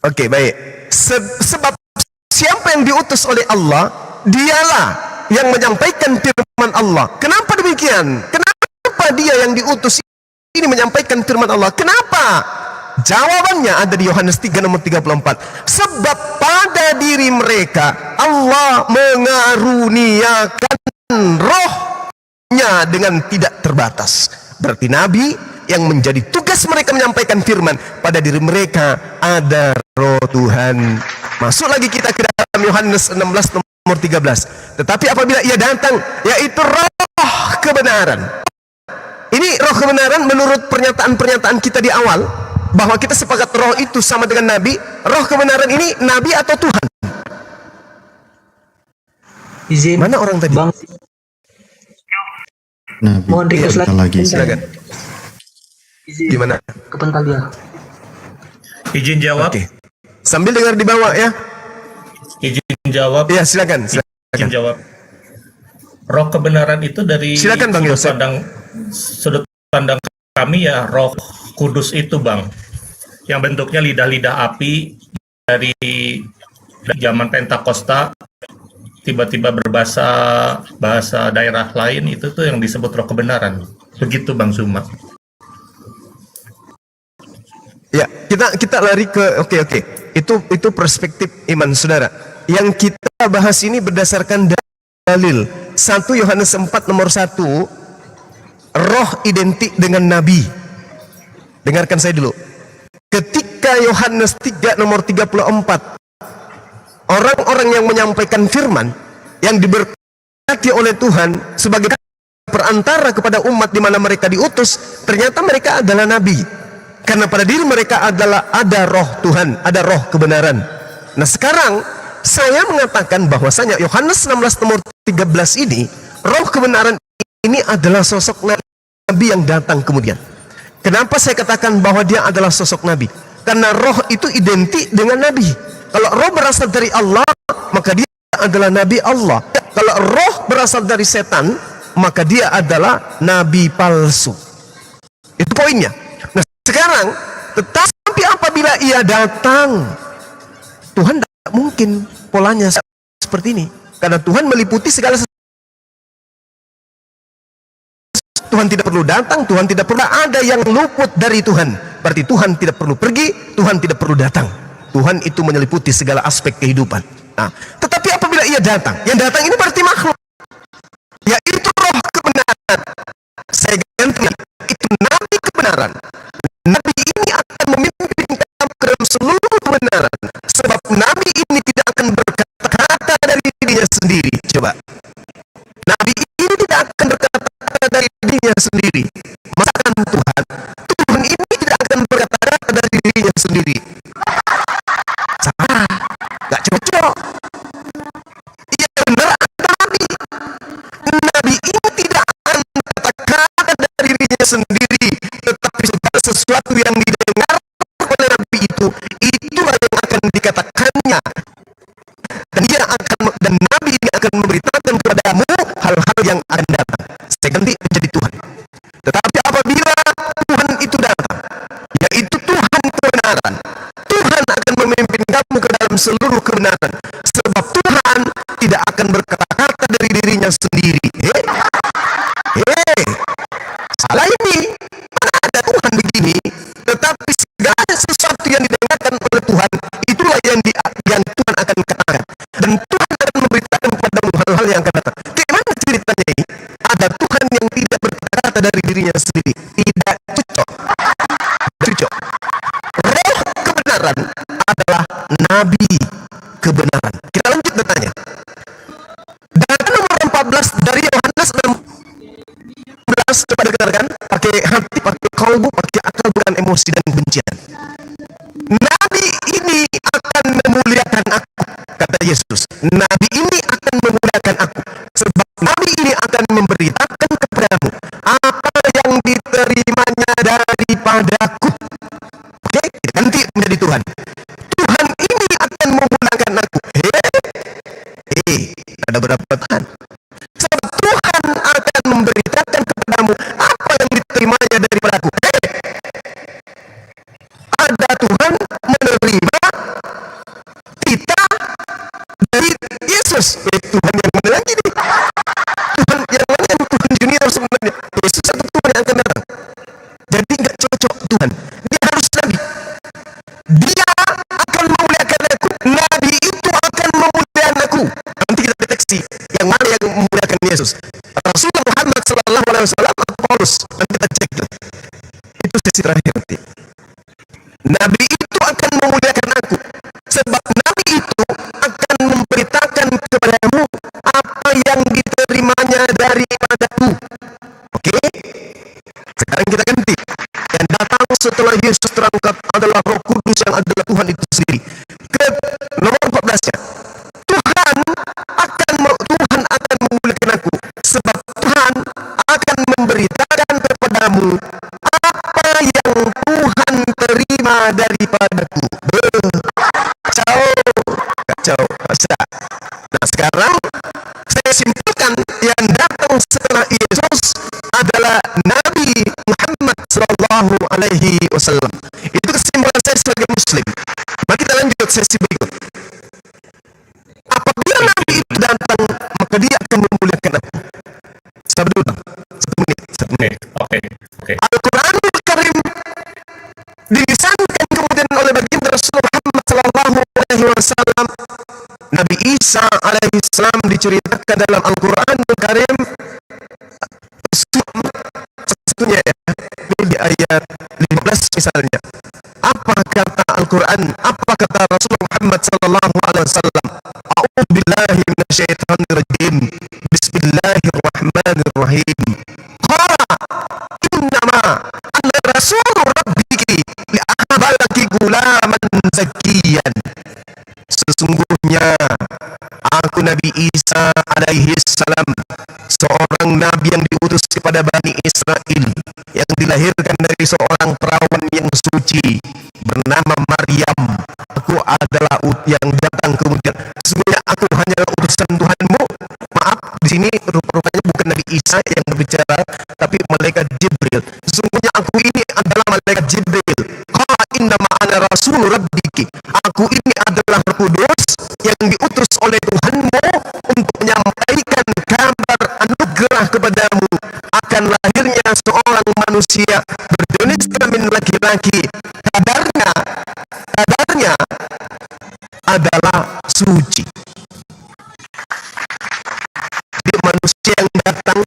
Oke, baik. Sebab siapa yang diutus oleh Allah, dialah yang menyampaikan firman Allah. Kenapa demikian? Kenapa dia yang diutus ini menyampaikan firman Allah? Kenapa? Jawabannya ada di Yohanes 3 nomor 34. Sebab pada diri mereka Allah mengaruniakan rohnya dengan tidak terbatas. Berarti nabi yang menjadi tugas mereka menyampaikan firman, pada diri mereka ada roh Tuhan. Masuk lagi kita ke dalam Yohanes 16 nomor 13. Tetapi apabila ia datang, yaitu roh kebenaran. Ini roh kebenaran menurut pernyataan-pernyataan kita di awal, bahwa kita sepakat roh itu sama dengan nabi. Roh kebenaran ini nabi atau Tuhan? Izin. Mana orang tadi? Bang, Nabi. mohon request Sebentar lagi. Silakan. izin. Gimana? Kepental dia. Izin jawab. Oke. Sambil dengar di bawah ya. Izin jawab. Iya, silakan. Izin jawab. Roh kebenaran itu dari Silakan, Bang Yosef. sudut pandang kami ya Roh Kudus itu, Bang. Yang bentuknya lidah-lidah api dari zaman Pentakosta, tiba-tiba bahasa daerah lain, itu tuh yang disebut roh kebenaran. Begitu, Bang Zuma. Ya, kita lari ke oke. Itu perspektif iman saudara. Yang kita bahas ini berdasarkan dalil. 1 Yohanes 4 nomor 1, roh identik dengan nabi. Dengarkan saya dulu. Ketika Yohanes 3 nomor 34, orang-orang yang menyampaikan firman yang diberkati oleh Tuhan sebagai perantara kepada umat di mana mereka diutus, ternyata mereka adalah nabi. Karena pada diri mereka adalah ada roh Tuhan, ada roh kebenaran. Nah, sekarang saya mengatakan bahwasanya Yohanes 16 nomor 13 ini, roh kebenaran ini adalah sosok nabi yang datang kemudian. Kenapa saya katakan bahwa dia adalah sosok nabi? Karena roh itu identik dengan nabi. Kalau roh berasal dari Allah, maka dia adalah nabi Allah. Kalau roh berasal dari setan, maka dia adalah nabi palsu. Itu poinnya. Nah, sekarang, tetapi apabila ia datang, Tuhan tidak mungkin polanya seperti ini. Karena Tuhan meliputi segala sesuatu. Tuhan tidak perlu datang, Tuhan tidak perlu ada yang luput dari Tuhan. Berarti Tuhan tidak perlu pergi, Tuhan tidak perlu datang. Tuhan itu menyeliputi segala aspek kehidupan. Nah, tetapi apabila ia datang, yang datang ini berarti makhluk, yaitu roh kebenaran. Saya ganti, itu nabi kebenaran. Nabi ini akan memimpin kamu ke dalam seluruh kebenaran. Sebab nabi ini tidak akan berkata-kata dari dirinya sendiri. Coba. Nabi ini tidak akan berkata-kata dari dirinya sendiri. Masakan Tuhan. Tuhan ini tidak akan berkata-kata dari dirinya sendiri. Salah. Gak cocok. Iya benar ada Nabi. Nabi ini tidak akan berkata-kata dari dirinya sendiri. Tetapi segala sesuatu yang didengar oleh Nabi itulah yang akan dikatakannya. Dan Nabi ini akan memberitakan kepadamu hal-hal yang akan datang. Saya ganti menjadi Tuhan. Tetapi apabila Tuhan itu datang, yaitu Tuhan kebenaran, Tuhan akan memimpin kamu ke dalam seluruh kebenaran. Sebab Tuhan tidak akan berkata-kata dari dirinya sendiri. Salah ini. Mana ada Tuhan begini? Tetapi segala sesuatu yang didengarkan oleh Tuhan, itulah yang Tuhan akan katakan. Dan Tuhan akan memberitakan kepadamu hal-hal yang akan datang. Bagaimana ceritanya ini? Ada Tuhan yang tidak berkata dari dirinya sendiri. Tidak cocok. Roh kebenaran adalah nabi kebenaran. Kita lanjut datanya. Data nomor 14 dari Yohanes 16, coba dengarkan. Pakai hati, pakai kalbu, pakai akal, bukan emosi dan kebencian. Nabi ini akan memuliakan aku, kata Yesus. Nabi ini akan memuliakan aku, sebab Nabi ini akan memberitakan kepadamu apa yang diterimanya daripadaku. Oke, ganti menjadi Tuhan. Tuhan ini akan memuliakan aku. Ada berapa Tuhan? Sebab Tuhan akan memberitakan kepadamu apa yang diterimanya daripadaku. Ada Tuhan menerima kita dari Yesus. Tuhan yang mana lagi nih? Tuhan yang mana yang Tuhan junior sebenarnya? Yesus atau Tuhan yang akan datang? Jadi nggak cocok Tuhan. Dia harus nabi. Dia akan memuliakan aku. Nabi itu akan memuliakan aku. Nanti kita deteksi yang mana yang memuliakan Yesus. Rasulullah Muhammad Sallallahu Alaihi Wasallam atau Paulus. Nanti kita cek tuh. Itu sesi terakhir nanti. Nabi itu akan memuliakan aku, sebab Nabi itu akan memberitakan kepadamu apa yang diterimanya daripadaku. Oke? Sekarang kita ganti. Yang datang setelah Yesus terangkat adalah Roh Kudus yang adalah Tuhan itu sendiri. Ke nomor 14-nya. Tuhan padaku. Kacau, kacau. Masa. Nah sekarang saya simpulkan yang datang setelah Yesus adalah Nabi Muhammad Sallallahu Alaihi Wasallam. Itu kesimpulan saya sebagai Muslim. Mari kita lanjut sesi berikut. Apabila Nabi itu datang, maka dia akan memuliakan aku. Sabar dulu, satu menit. Oke. Al-Quranul Karim dilisankan kemudian oleh baginda Rasulullah Muhammad Sallallahu Alaihi Wasallam. Nabi Isa alaihi salam diceritakan dalam Al-Quranul Karim satunya ya, ini di ayat 15 misalnya. Apa kata Al-Quran? Apa kata Rasulullah Muhammad Sallallahu Alaihi Wasallam? A'udzubillahi minasyaitonirrajim. Bismillahirrahmanirrahim. Qala innama ana rasulur rabbiki li'ahbalaki gulaman zakiyan. Sesungguhnya aku Nabi Isa alaihi salam, seorang nabi yang diutus kepada Bani Israel, yang dilahirkan dari seorang perawan yang suci bernama Maryam. Aku adalah yang datang kemudian. Sesungguhnya aku hanyalah utusan Tuhanmu. Maaf, di sini rupanya bukan Nabi Isa yang berbicara, tapi malaikat Jibril. Sesungguhnya aku ini adalah malaikat Jibril. Qala innama ana rasul rabbiki. Aku ini adalah Roh Kudus yang diutus oleh Tuhanmu untuk menyampaikan kabar anugerah kepadamu akan lahirnya seorang manusia berjenis kelamin laki-laki. Kadarnya adalah suci. Jadi manusia yang datang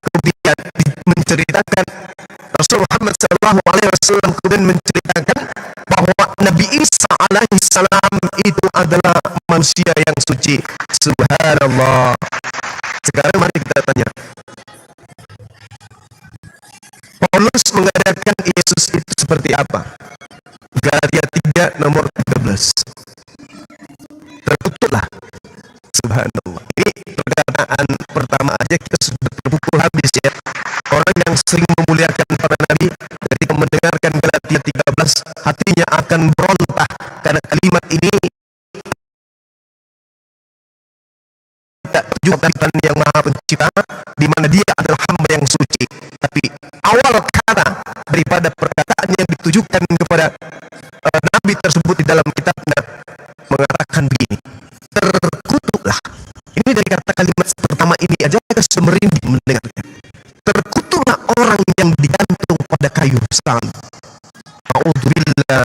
kemudian menceritakan, Rasul Muhammad Sallallahu Alaihi Wasallam kemudian menceritakan bahwa Nabi Isa alaihi salam itu adalah manusia yang suci. Subhanallah. Sekarang mari kita tanya, Paulus mengadakan Yesus itu seperti apa? Galatia 3 nomor 13. Terkutuklah. Subhanallah. Ini perkataan pertama aja kita sudah terpukul habis ya. Orang yang sering memuliakan para nabi ketika mendengarkan Galatia 13 hatinya akan berontak karena kalimat ini Tuhan yang Maha Pencipta, di mana Dia adalah hamba yang suci. Tapi awal kata daripada perkataan yang ditujukan kepada nabi tersebut di dalam kitabnya mengatakan begini, terkutuklah. Ini dari kata kalimat pertama ini aja kita sudah merinding mendengarnya. Terkutuklah orang yang digantung pada kayu salib. A'udzubillah,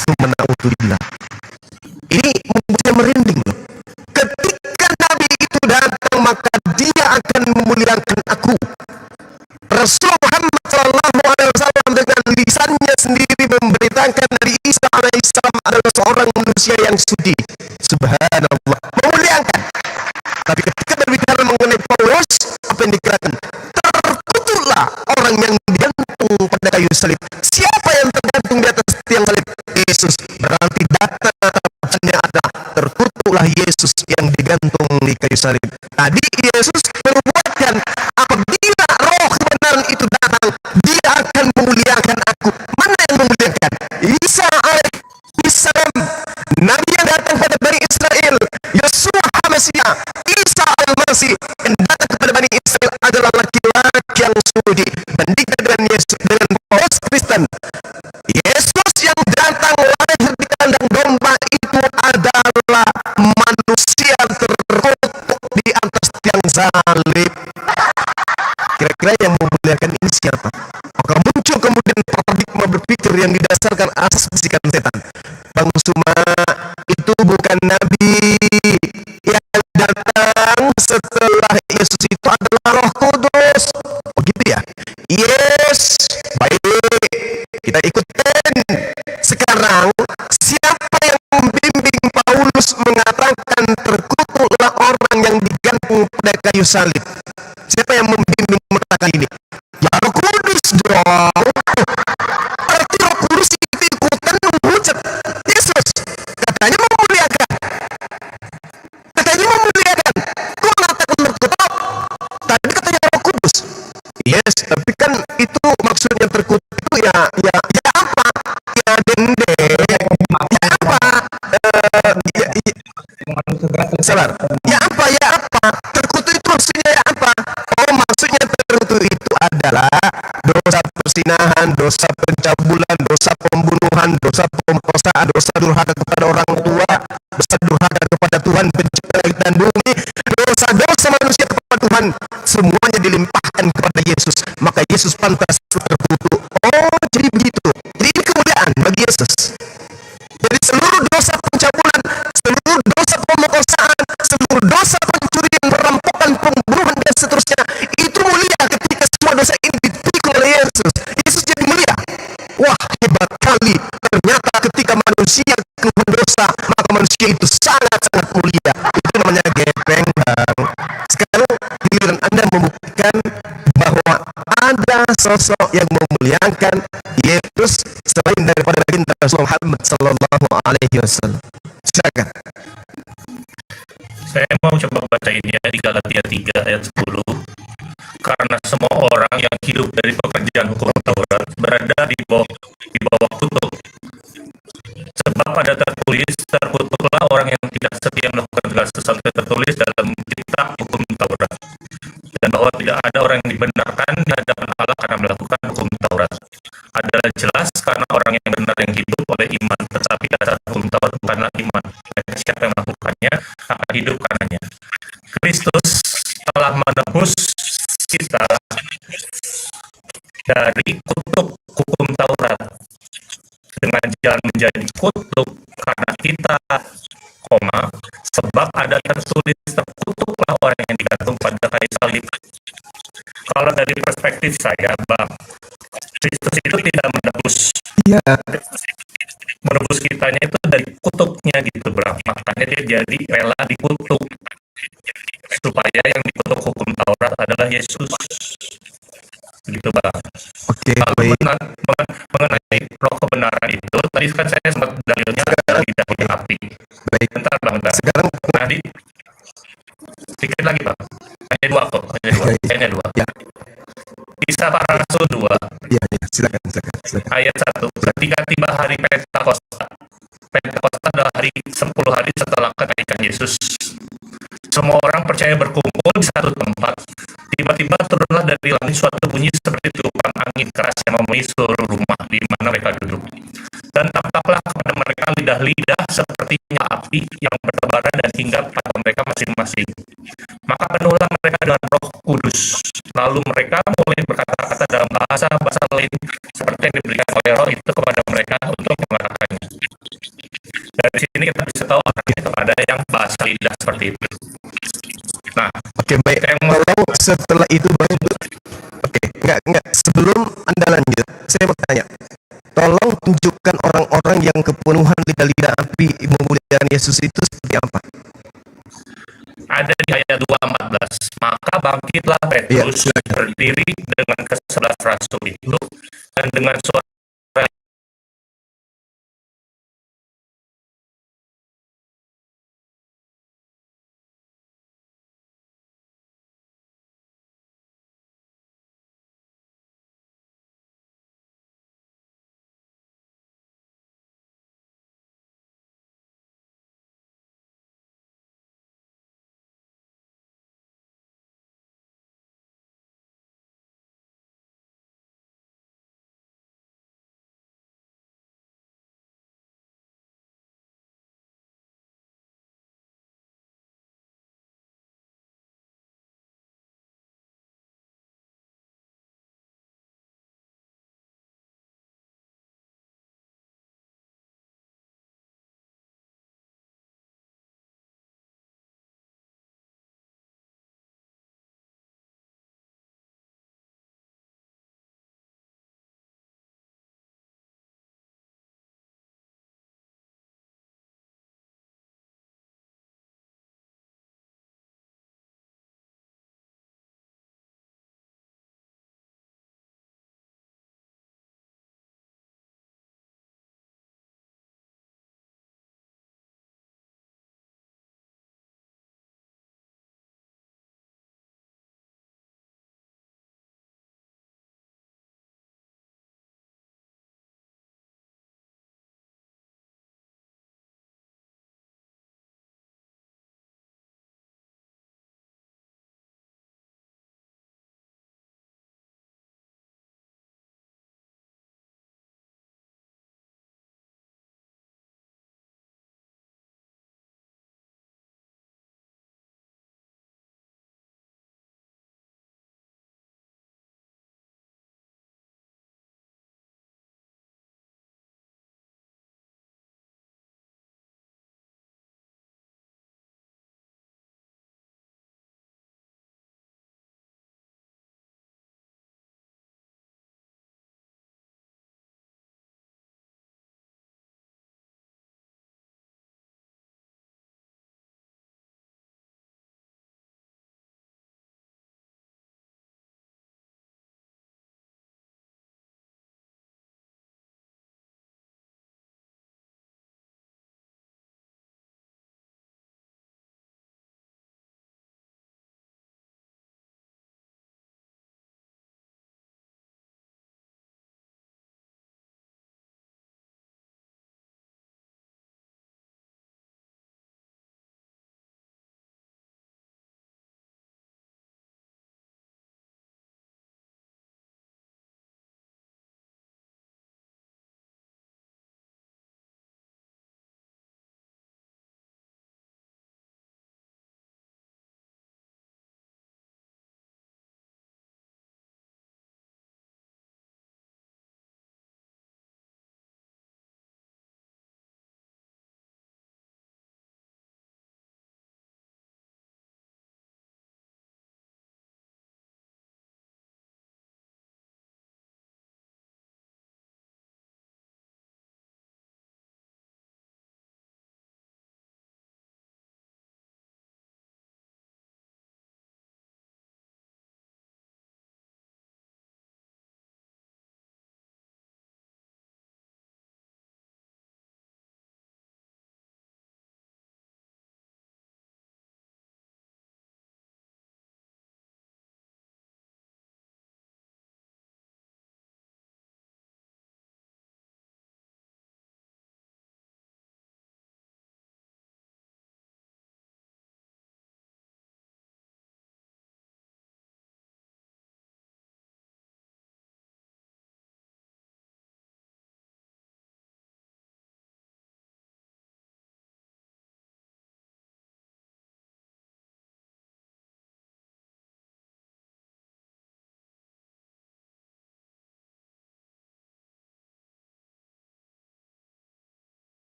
summa na'udzubillah. Ini membuat saya merinding loh. Ketika Nabi itu datang, maka dia akan memuliakan aku. Rasul Muhammad Sallallahu Alaihi Wasallam dengan lisannya sendiri memberitakan Nabi Isa alaihissalam adalah seorang manusia yang suci. Subhanallah, memuliakan. Tapi ketika berbicara mengenai Paulus, apa yang dikatakan? Terkutuklah orang yang digantung pada kayu salib. Siapa yang tergantung di atas tiang salib? Yesus. Berarti data tepatnya ada terkutuklah Yesus yang digantung di kayu salib. Tadi Yesus menubuatkan apabila roh kebenaran itu datang, dia akan memuliakan aku. Mana yang memuliakan? Isa alaihissalam, Nabi yang datang pada Bani Israel. Yeshua HaMasiah, Isa al-Masih yang datang kepada Bani Israel adalah laki-laki yang suci. Bandingkan dengan Yesus, dengan Paulus Kristen, Yesus yang datang lahir di kandang domba itu adalah manusia terkutuk di atas tiang salib. Kira-kira yang memuliakan ini siapa? Maka muncul kemudian paradigma berpikir yang didasarkan asas bisikan setan. Bang Suma, itu bukan Nabi. Yang datang setelah Yesus itu adalah Roh Kudus. Oh gitu ya? Yes, baik. Kita ikutin. Sekarang, siapa yang membimbing Paulus mengatakan terkutuklah orang yang digantung pada kayu salib? Siapa yang membimbing mengatakan ini? Ya Roh Kudus dong. Berarti Roh Kudus itu ikutan menghujat Yesus. Katanya memuliakan. Kau mengatakan terkutuk. Tadi katanya Roh Kudus. Yes, tapi kan itu maksudnya terkutuk itu ya apa? Ya dende Sabar. Ya apa? Ya apa? Terkutuk itu maksudnya ya apa? Oh, maksudnya terkutuk itu adalah dosa persinahan, dosa pencabulan, dosa pembunuhan, dosa pemerkosaan, dosa durhaka kepada orang tua, dosa durhaka kepada Tuhan pencipta langit dan bumi, dosa-dosa manusia kepada Tuhan, semuanya dilimpahkan kepada Yesus. Maka Yesus pantas terkutuk. Oh, jadi begitu. Jadi ini kemuliaan bagi Yesus. Jadi seluruh dosa pencabulan, seluruh dosa pemerkosaan, seluruh dosa pencurian, perampokan, pembunuhan dan seterusnya, itu mulia ketika semua dosa ini dipikul oleh Yesus. Yesus jadi mulia. Wah, hebat kali. Ternyata ketika manusia keluar dosa, maka manusia itu sangat-sangat mulia. Itu namanya gepeng, Bang. Sekarang giliran Anda membuktikan bahwa ada sosok yang memuliakan Yesus selain daripada baginda Rasul Muhammad sallallahu alaihi wasallam. Silakan. Saya mau coba baca ini ya di Galatia 3 ayat 10. Karena semua orang yang hidup dari pekerjaan hukum Taurat berada di bawah kutuk. Sebab ada tertulis, terkutuklah orang yang tidak setia melakukan segala sesuatu yang tertulis dalam kitab hukum Taurat. Dan bahwa tidak ada orang yang dibenarkan di hadapan Allah karena melakukan hukum Taurat. Adalah jelas karena orang yang benar yang hidup oleh iman, tetapi dasar hukum Taurat bukanlah iman. Siapa yang melakukannya akan hidup karenanya. Kristus telah menebus kita dari kutuk hukum Taurat dengan jalan menjadi kutuk karena kita, sebab ada tertulis terkutuklah orang yang digantung pada kayu salib. Kalau dari perspektif saya, Bang, Kristus itu tidak menebus. Iya. Menebus kitanya itu dari kutuknya gitu, Bang. Makanya dia jadi rela dikutuk. Supaya yang dikutuk hukum Taurat adalah Yesus. Gitu, Bang. Oke, Kalau baik. mengenai roh kebenaran itu, tadi kan saya sempat dalilnya adalah lidah api. Baik. Bentar, Bang. Bentar. Sekarang Tadi sedikit lagi, Bang. Hanya dua kok. Hanya dua. Ya. Kisah para Rasul 2 Ya, silakan. ayat 1. Ketika tiba hari Pentakosta. Pentakosta adalah 10 hari setelah kenaikan Yesus. Semua orang percaya berkumpul di satu tempat. Tiba-tiba turunlah dari langit suatu bunyi seperti tiupan angin keras yang memenuhi seluruh rumah di mana mereka duduk. Dan tampaklah kepada mereka lidah-lidah sepertinya api yang bertebaran dan hinggap pada mereka masing-masing. Maka penuhlah mereka dengan Roh Kudus. Lalu mereka mulai berkata-kata dalam bahasa lain seperti yang diberikan oleh Roh itu kepada mereka untuk mengatakannya. Dari sini kita bisa tahu arahnya kepada yang bahasa lidah seperti itu. Nah, Oke, baik. Tolong setelah itu baru. Oke, enggak. Sebelum Anda lanjut, saya mau tanya. Tolong tunjukkan orang-orang yang kepenuhan lidah-lidah api memuliakan Yesus itu seperti apa? ada di ayat 2:14. Maka bangkitlah Petrus berdiri dengan ke-11 rasul itu dan dengan suara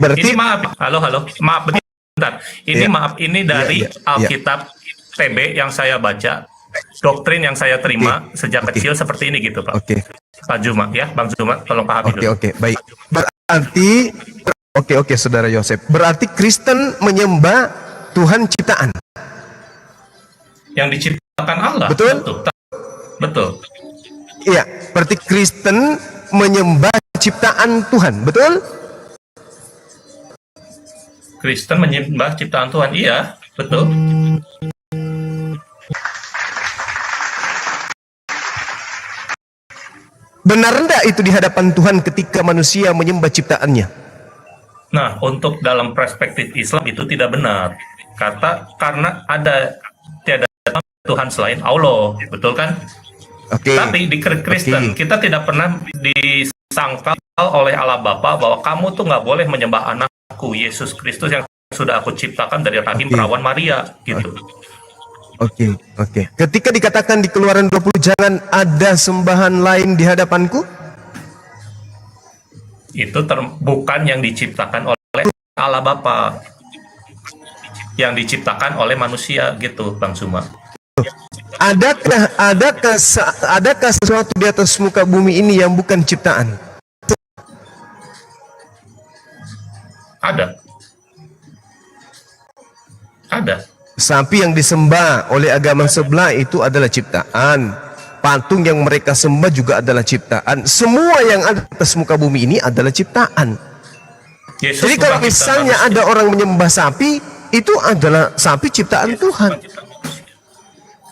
Berarti Ini maaf, halo, maaf bentar. Ini Iya. maaf, ini dari Iya, iya. Alkitab TB yang saya baca, doktrin yang saya terima sejak Oke. kecil seperti ini gitu Pak. Oke. Pak Juma ya, Bang Juma, tolong pahami dulu. Oke, baik. Berarti oke, Saudara Yosef. Berarti Kristen menyembah Tuhan ciptaan. Yang diciptakan Allah. Betul? Betul. Iya, berarti Kristen menyembah ciptaan Tuhan, betul? Kristen menyembah ciptaan Tuhan, iya, betul. Benar enggak itu di hadapan Tuhan ketika manusia menyembah ciptaannya? Nah, untuk dalam perspektif Islam itu tidak benar. Karena ada tiada Tuhan selain Allah, betul kan? Oke. Tapi di Kristen kita tidak pernah disangkal oleh Allah Bapa bahwa kamu tuh nggak boleh menyembah anakku Yesus Kristus yang sudah aku ciptakan dari rahim perawan Maria, gitu. Oke. Ketika dikatakan di Keluaran 20, jangan ada sembahan lain di hadapanku, Itu bukan yang diciptakan oleh Allah Bapa, yang diciptakan oleh manusia, gitu, Bang Suma. adakah sesuatu di atas muka bumi ini yang bukan ciptaan? Ada. Sapi yang disembah oleh agama sebelah itu adalah ciptaan. Patung yang mereka sembah juga adalah ciptaan. Semua yang ada di atas muka bumi ini adalah ciptaan. Yesus Jadi kalau bukan ciptaan misalnya manusia. ada orang menyembah sapi, itu adalah sapi ciptaan Tuhan.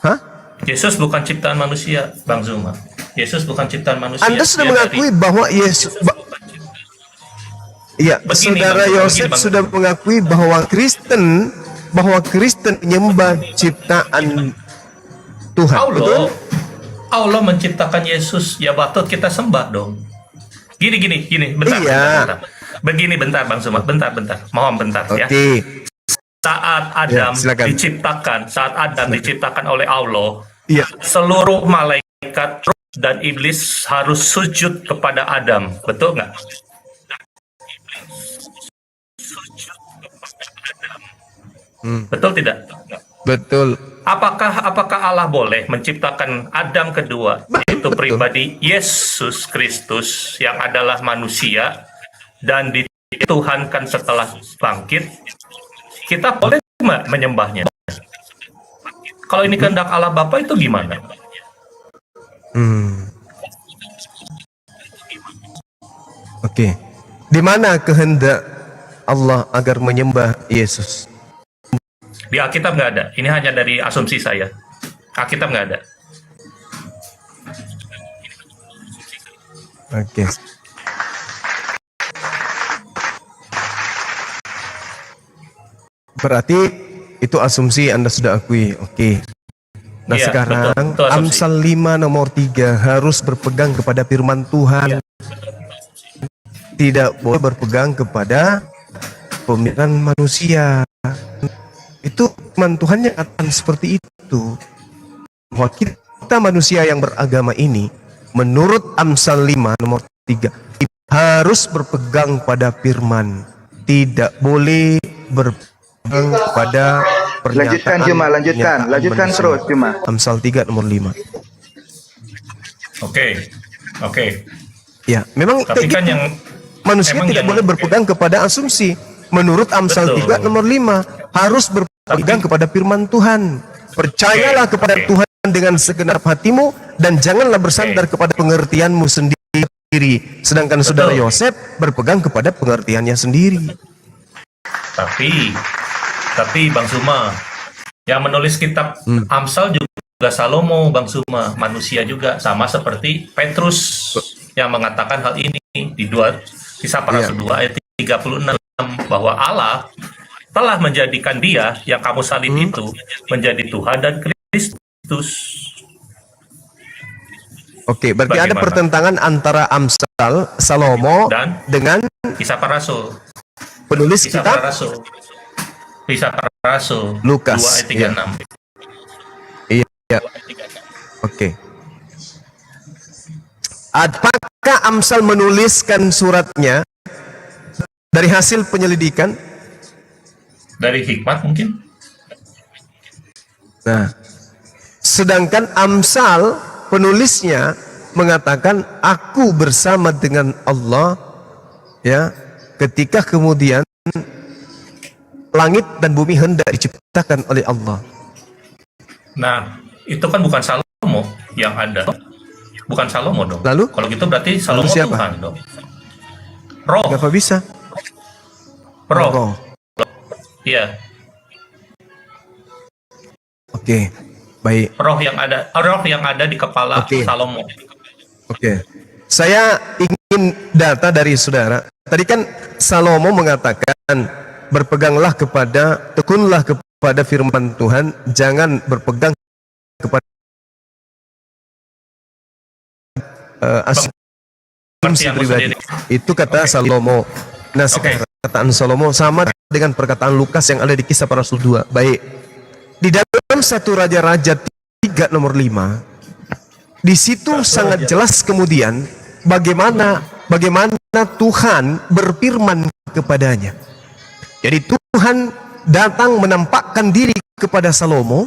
Hah? Yesus bukan ciptaan manusia, Bang Zuma. Yesus bukan ciptaan manusia. Anda sudah Dia mengakui dari- bahwa Yesus Iya, Begini, Saudara Bang, Yosef begini, Bang. sudah mengakui bahwa Kristen menyembah ciptaan Tuhan. Betul? Allah menciptakan Yesus, ya patut kita sembah dong. Gini, bentar, Iya. bentar. Begini, bentar, Bang Zuma, bentar. Mohon bentar ya. Oke. Saat Adam silakan. diciptakan oleh Allah, Iya. seluruh malaikat dan iblis harus sujud kepada Adam, betul nggak? Betul tidak? Betul. Apakah Allah boleh menciptakan Adam kedua, yaitu pribadi Yesus Kristus yang adalah manusia dan dituhankan setelah bangkit? Kita boleh nggak menyembahnya? Kalau ini kehendak Allah Bapa itu gimana? Oke. Di mana kehendak Allah agar menyembah Yesus? Di Alkitab nggak ada. Ini hanya dari asumsi saya. Alkitab nggak ada. Oke. Berarti itu asumsi Anda sudah akui. Oke. Nah, Iya, sekarang betul. Itu asumsi. Amsal 5 nomor 3 harus berpegang kepada firman Tuhan. Tidak boleh berpegang kepada pemikiran manusia. Itu firman Tuhan yang akan seperti itu. Bahwa kita manusia yang beragama ini, menurut Amsal 5 nomor 3, harus berpegang pada firman. Tidak boleh berpegang pada pernyataan. Lanjutkan Juma, lanjutkan pernyataan manusia. terus Juma. Amsal 3 nomor 5. Oke. Ya, memang Tapi kayak kan gitu. yang Manusia emang tidak yang- boleh berpegang kepada asumsi. Menurut Amsal Betul. 3 nomor 5, harus berpegang kepada firman Tuhan. Percayalah Oke, kepada oke. Tuhan dengan segenap hatimu dan janganlah bersandar kepada pengertianmu sendiri. Sedangkan saudara Yosef berpegang kepada pengertiannya sendiri. Tapi Bang Suma, yang menulis kitab Amsal juga Salomo, Bang Suma, manusia juga, sama seperti Petrus yang mengatakan hal ini di Kisah Para Rasul 2 ayat 36, bahwa Allah telah menjadikan dia yang kamu salib itu menjadi Tuhan dan Kristus. Oke, berarti ada Bagaimana? pertentangan antara Amsal Salomo Dan dengan Kisah Para Rasul. penulis Kisah kitab Para Rasul. Kisah Para Rasul Lukas, 2 ayat 36. Iya. Oke. Apakah Amsal menuliskan suratnya Dari hasil penyelidikan. Dari hikmat mungkin. Nah, sedangkan Amsal penulisnya mengatakan aku bersama dengan Allah, ya, ketika kemudian langit dan bumi hendak diciptakan oleh Allah. Nah, itu kan bukan Salomo yang ada. Bukan Salomo dong. Lalu? Kalau gitu berarti Salomo siapa? Tuhan dong. Roh. Kenapa bisa? Roh. Iya. Oke, baik. Roh yang ada di kepala Salomo. Oke. Saya ingin data dari saudara. Tadi kan Salomo mengatakan berpeganglah tekunlah kepada firman Tuhan, jangan berpegang kepada asumsi pribadi. Itu kata Salomo. Nah, sekarang perkataan Salomo sama dengan perkataan Lukas yang ada di Kisah Para Rasul 2. Baik. Di dalam 1 Raja-Raja 3 nomor 5, di situ sangat jelas kemudian bagaimana Tuhan berfirman kepadanya. Jadi Tuhan datang menampakkan diri kepada Salomo,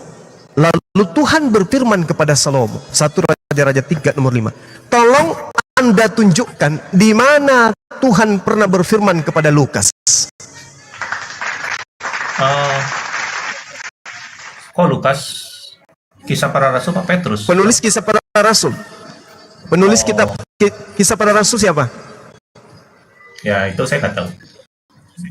lalu Tuhan berfirman kepada Salomo. 1 Raja-Raja 3 nomor 5. Tolong Anda tunjukkan di mana Tuhan pernah berfirman kepada Lukas. Kok Lukas? Kisah Para Rasul Pak Petrus? Penulis Kisah Para Rasul. Penulis kitab Kisah Para Rasul siapa? Ya, itu saya nggak tahu.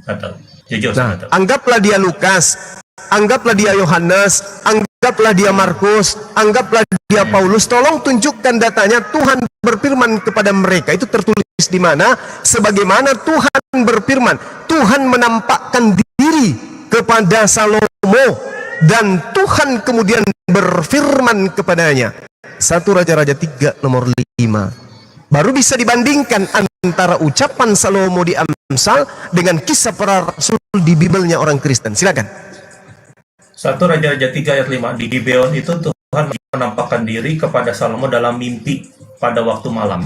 Nggak tahu. Jujur saya nggak tahu. Anggaplah dia Lukas, anggaplah dia Yohanes, anggaplah dia Markus, anggaplah dia Paulus. Tolong tunjukkan datanya Tuhan berfirman kepada mereka. Itu tertulis di mana? Sebagaimana Tuhan berfirman. Tuhan menampakkan diri kepada Salomo dan Tuhan kemudian berfirman kepadanya. 1 Raja-Raja 3 nomor 5. Baru bisa dibandingkan antara ucapan Salomo di Amsal dengan Kisah Para Rasul di Bibelnya orang Kristen. Silakan. 1 Raja-Raja 3 ayat 5. Di Gibeon itu Tuhan menampakkan diri kepada Salomo dalam mimpi pada waktu malam.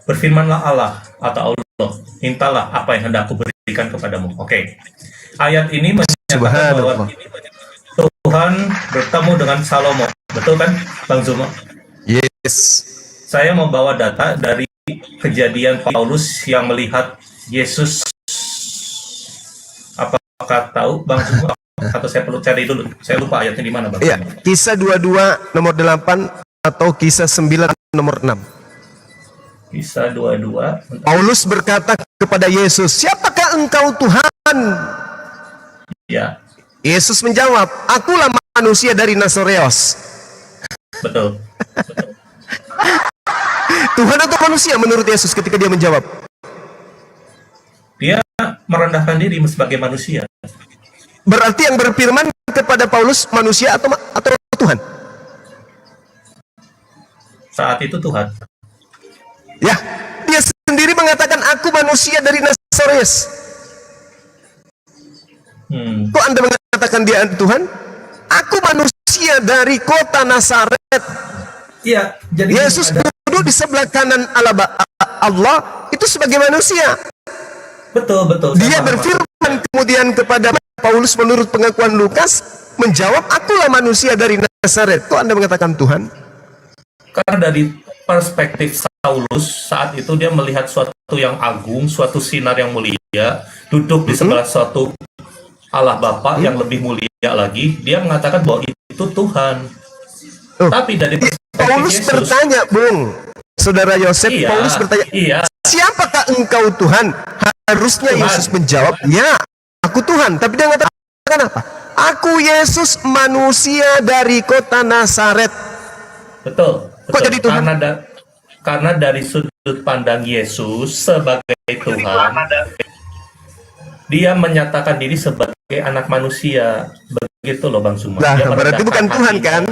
Berfirmanlah Allah atau Allah, mintalah apa yang hendak aku berikan kepadamu. Oke. Ayat ini menyatakan bahwa Tuhan bertemu dengan Salomo. Betul kan, Bang Zuma? Yes. Saya membawa data dari kejadian Paulus yang melihat Yesus. Apakah tahu, Bang Zuma? Atau saya perlu cari dulu? Saya lupa ayatnya di mana, Bang. Iya, Kisah 22 nomor 8 atau Kisah 9 nomor 6. Kisah 22. Paulus berkata kepada Yesus, "Siapakah engkau Tuhan?" Ya. Yesus menjawab, "Akulah manusia dari Nazareos." Betul. Tuhan atau manusia menurut Yesus ketika dia menjawab? Dia merendahkan diri sebagai manusia. Berarti yang berfirman kepada Paulus manusia atau Tuhan? Saat itu Tuhan. Ya, dia sendiri mengatakan aku manusia dari Nazareos. Kok Anda mengatakan dia Tuhan? Aku manusia dari kota Nazaret. Iya, jadi Yesus duduk di sebelah kanan Allah itu sebagai manusia. Betul. Dia berfirman kemudian kepada Paulus menurut pengakuan Lukas menjawab, "Akulah manusia dari Nazaret." Kok Anda mengatakan Tuhan? Karena dari perspektif Saulus saat itu dia melihat suatu yang agung, suatu sinar yang mulia, duduk di sebelah suatu Allah Bapa yang lebih mulia lagi, dia mengatakan bahwa itu Tuhan. Tapi dari perspektif Paulus Yesus, bertanya, Bung, Saudara Yosef, Iya, Paulus bertanya, iya. "Siapakah engkau Tuhan?" Harusnya Tuhan. Yesus menjawab, "Ya, aku Tuhan." Tapi dia mengatakan apa? "Aku Yesus, manusia dari kota Nazaret." Betul. Kok jadi Tuhan? Karena dari sudut pandang Yesus sebagai Tuhan, dia menyatakan diri sebagai anak manusia. Begitu loh, Bang Suma. Nah, Dia berarti merendahkan bukan Tuhan hatinya. kan?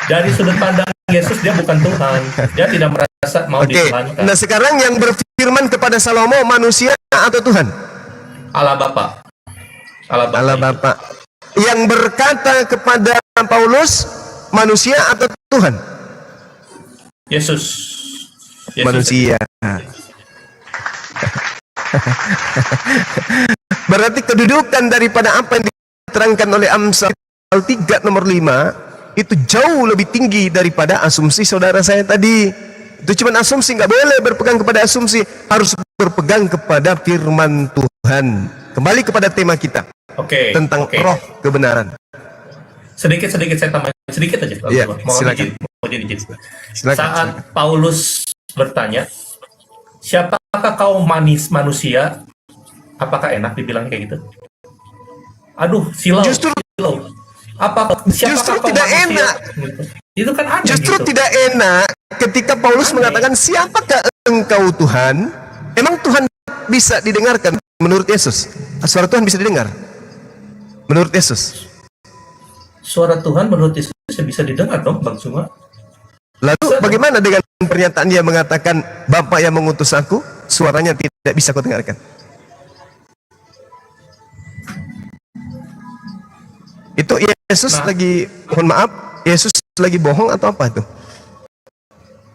Dari sudut pandang Yesus dia bukan Tuhan. Dia tidak merasa mau Oke. dituhankan. Nah, sekarang yang berfirman kepada Salomo manusia atau Tuhan? Allah Bapa. Allah Bapa. Yang berkata kepada Paulus manusia atau Tuhan? Yesus. Manusia. Berarti kedudukan daripada apa yang diterangkan oleh Amsal 3 nomor 5 itu jauh lebih tinggi daripada asumsi saudara saya tadi. Itu cuma asumsi, nggak boleh berpegang kepada asumsi, harus berpegang kepada firman Tuhan. Kembali kepada tema kita tentang roh kebenaran. Sedikit saya tambahin sedikit aja. Iya, Mohon silakan. izin. Silakan, Saat silakan. Paulus bertanya, siapakah kau manusia? Apakah enak dibilang kayak gitu? Aduh, silau. Justru Siapakah kau tidak manusia? enak. Gitu. Itu kan aneh Justru gitu. tidak enak ketika Paulus mengatakan, siapakah engkau Tuhan? Emang Tuhan bisa didengarkan menurut Yesus? Suara Tuhan bisa didengar menurut Yesus? Suara Tuhan menurut Yesus bisa didengar dong, Bang Suma. Lalu bagaimana dengan pernyataan dia mengatakan, Bapa yang mengutus aku, suaranya tidak bisa kau dengarkan? Itu Yesus lagi, mohon maaf, Yesus lagi bohong atau apa itu?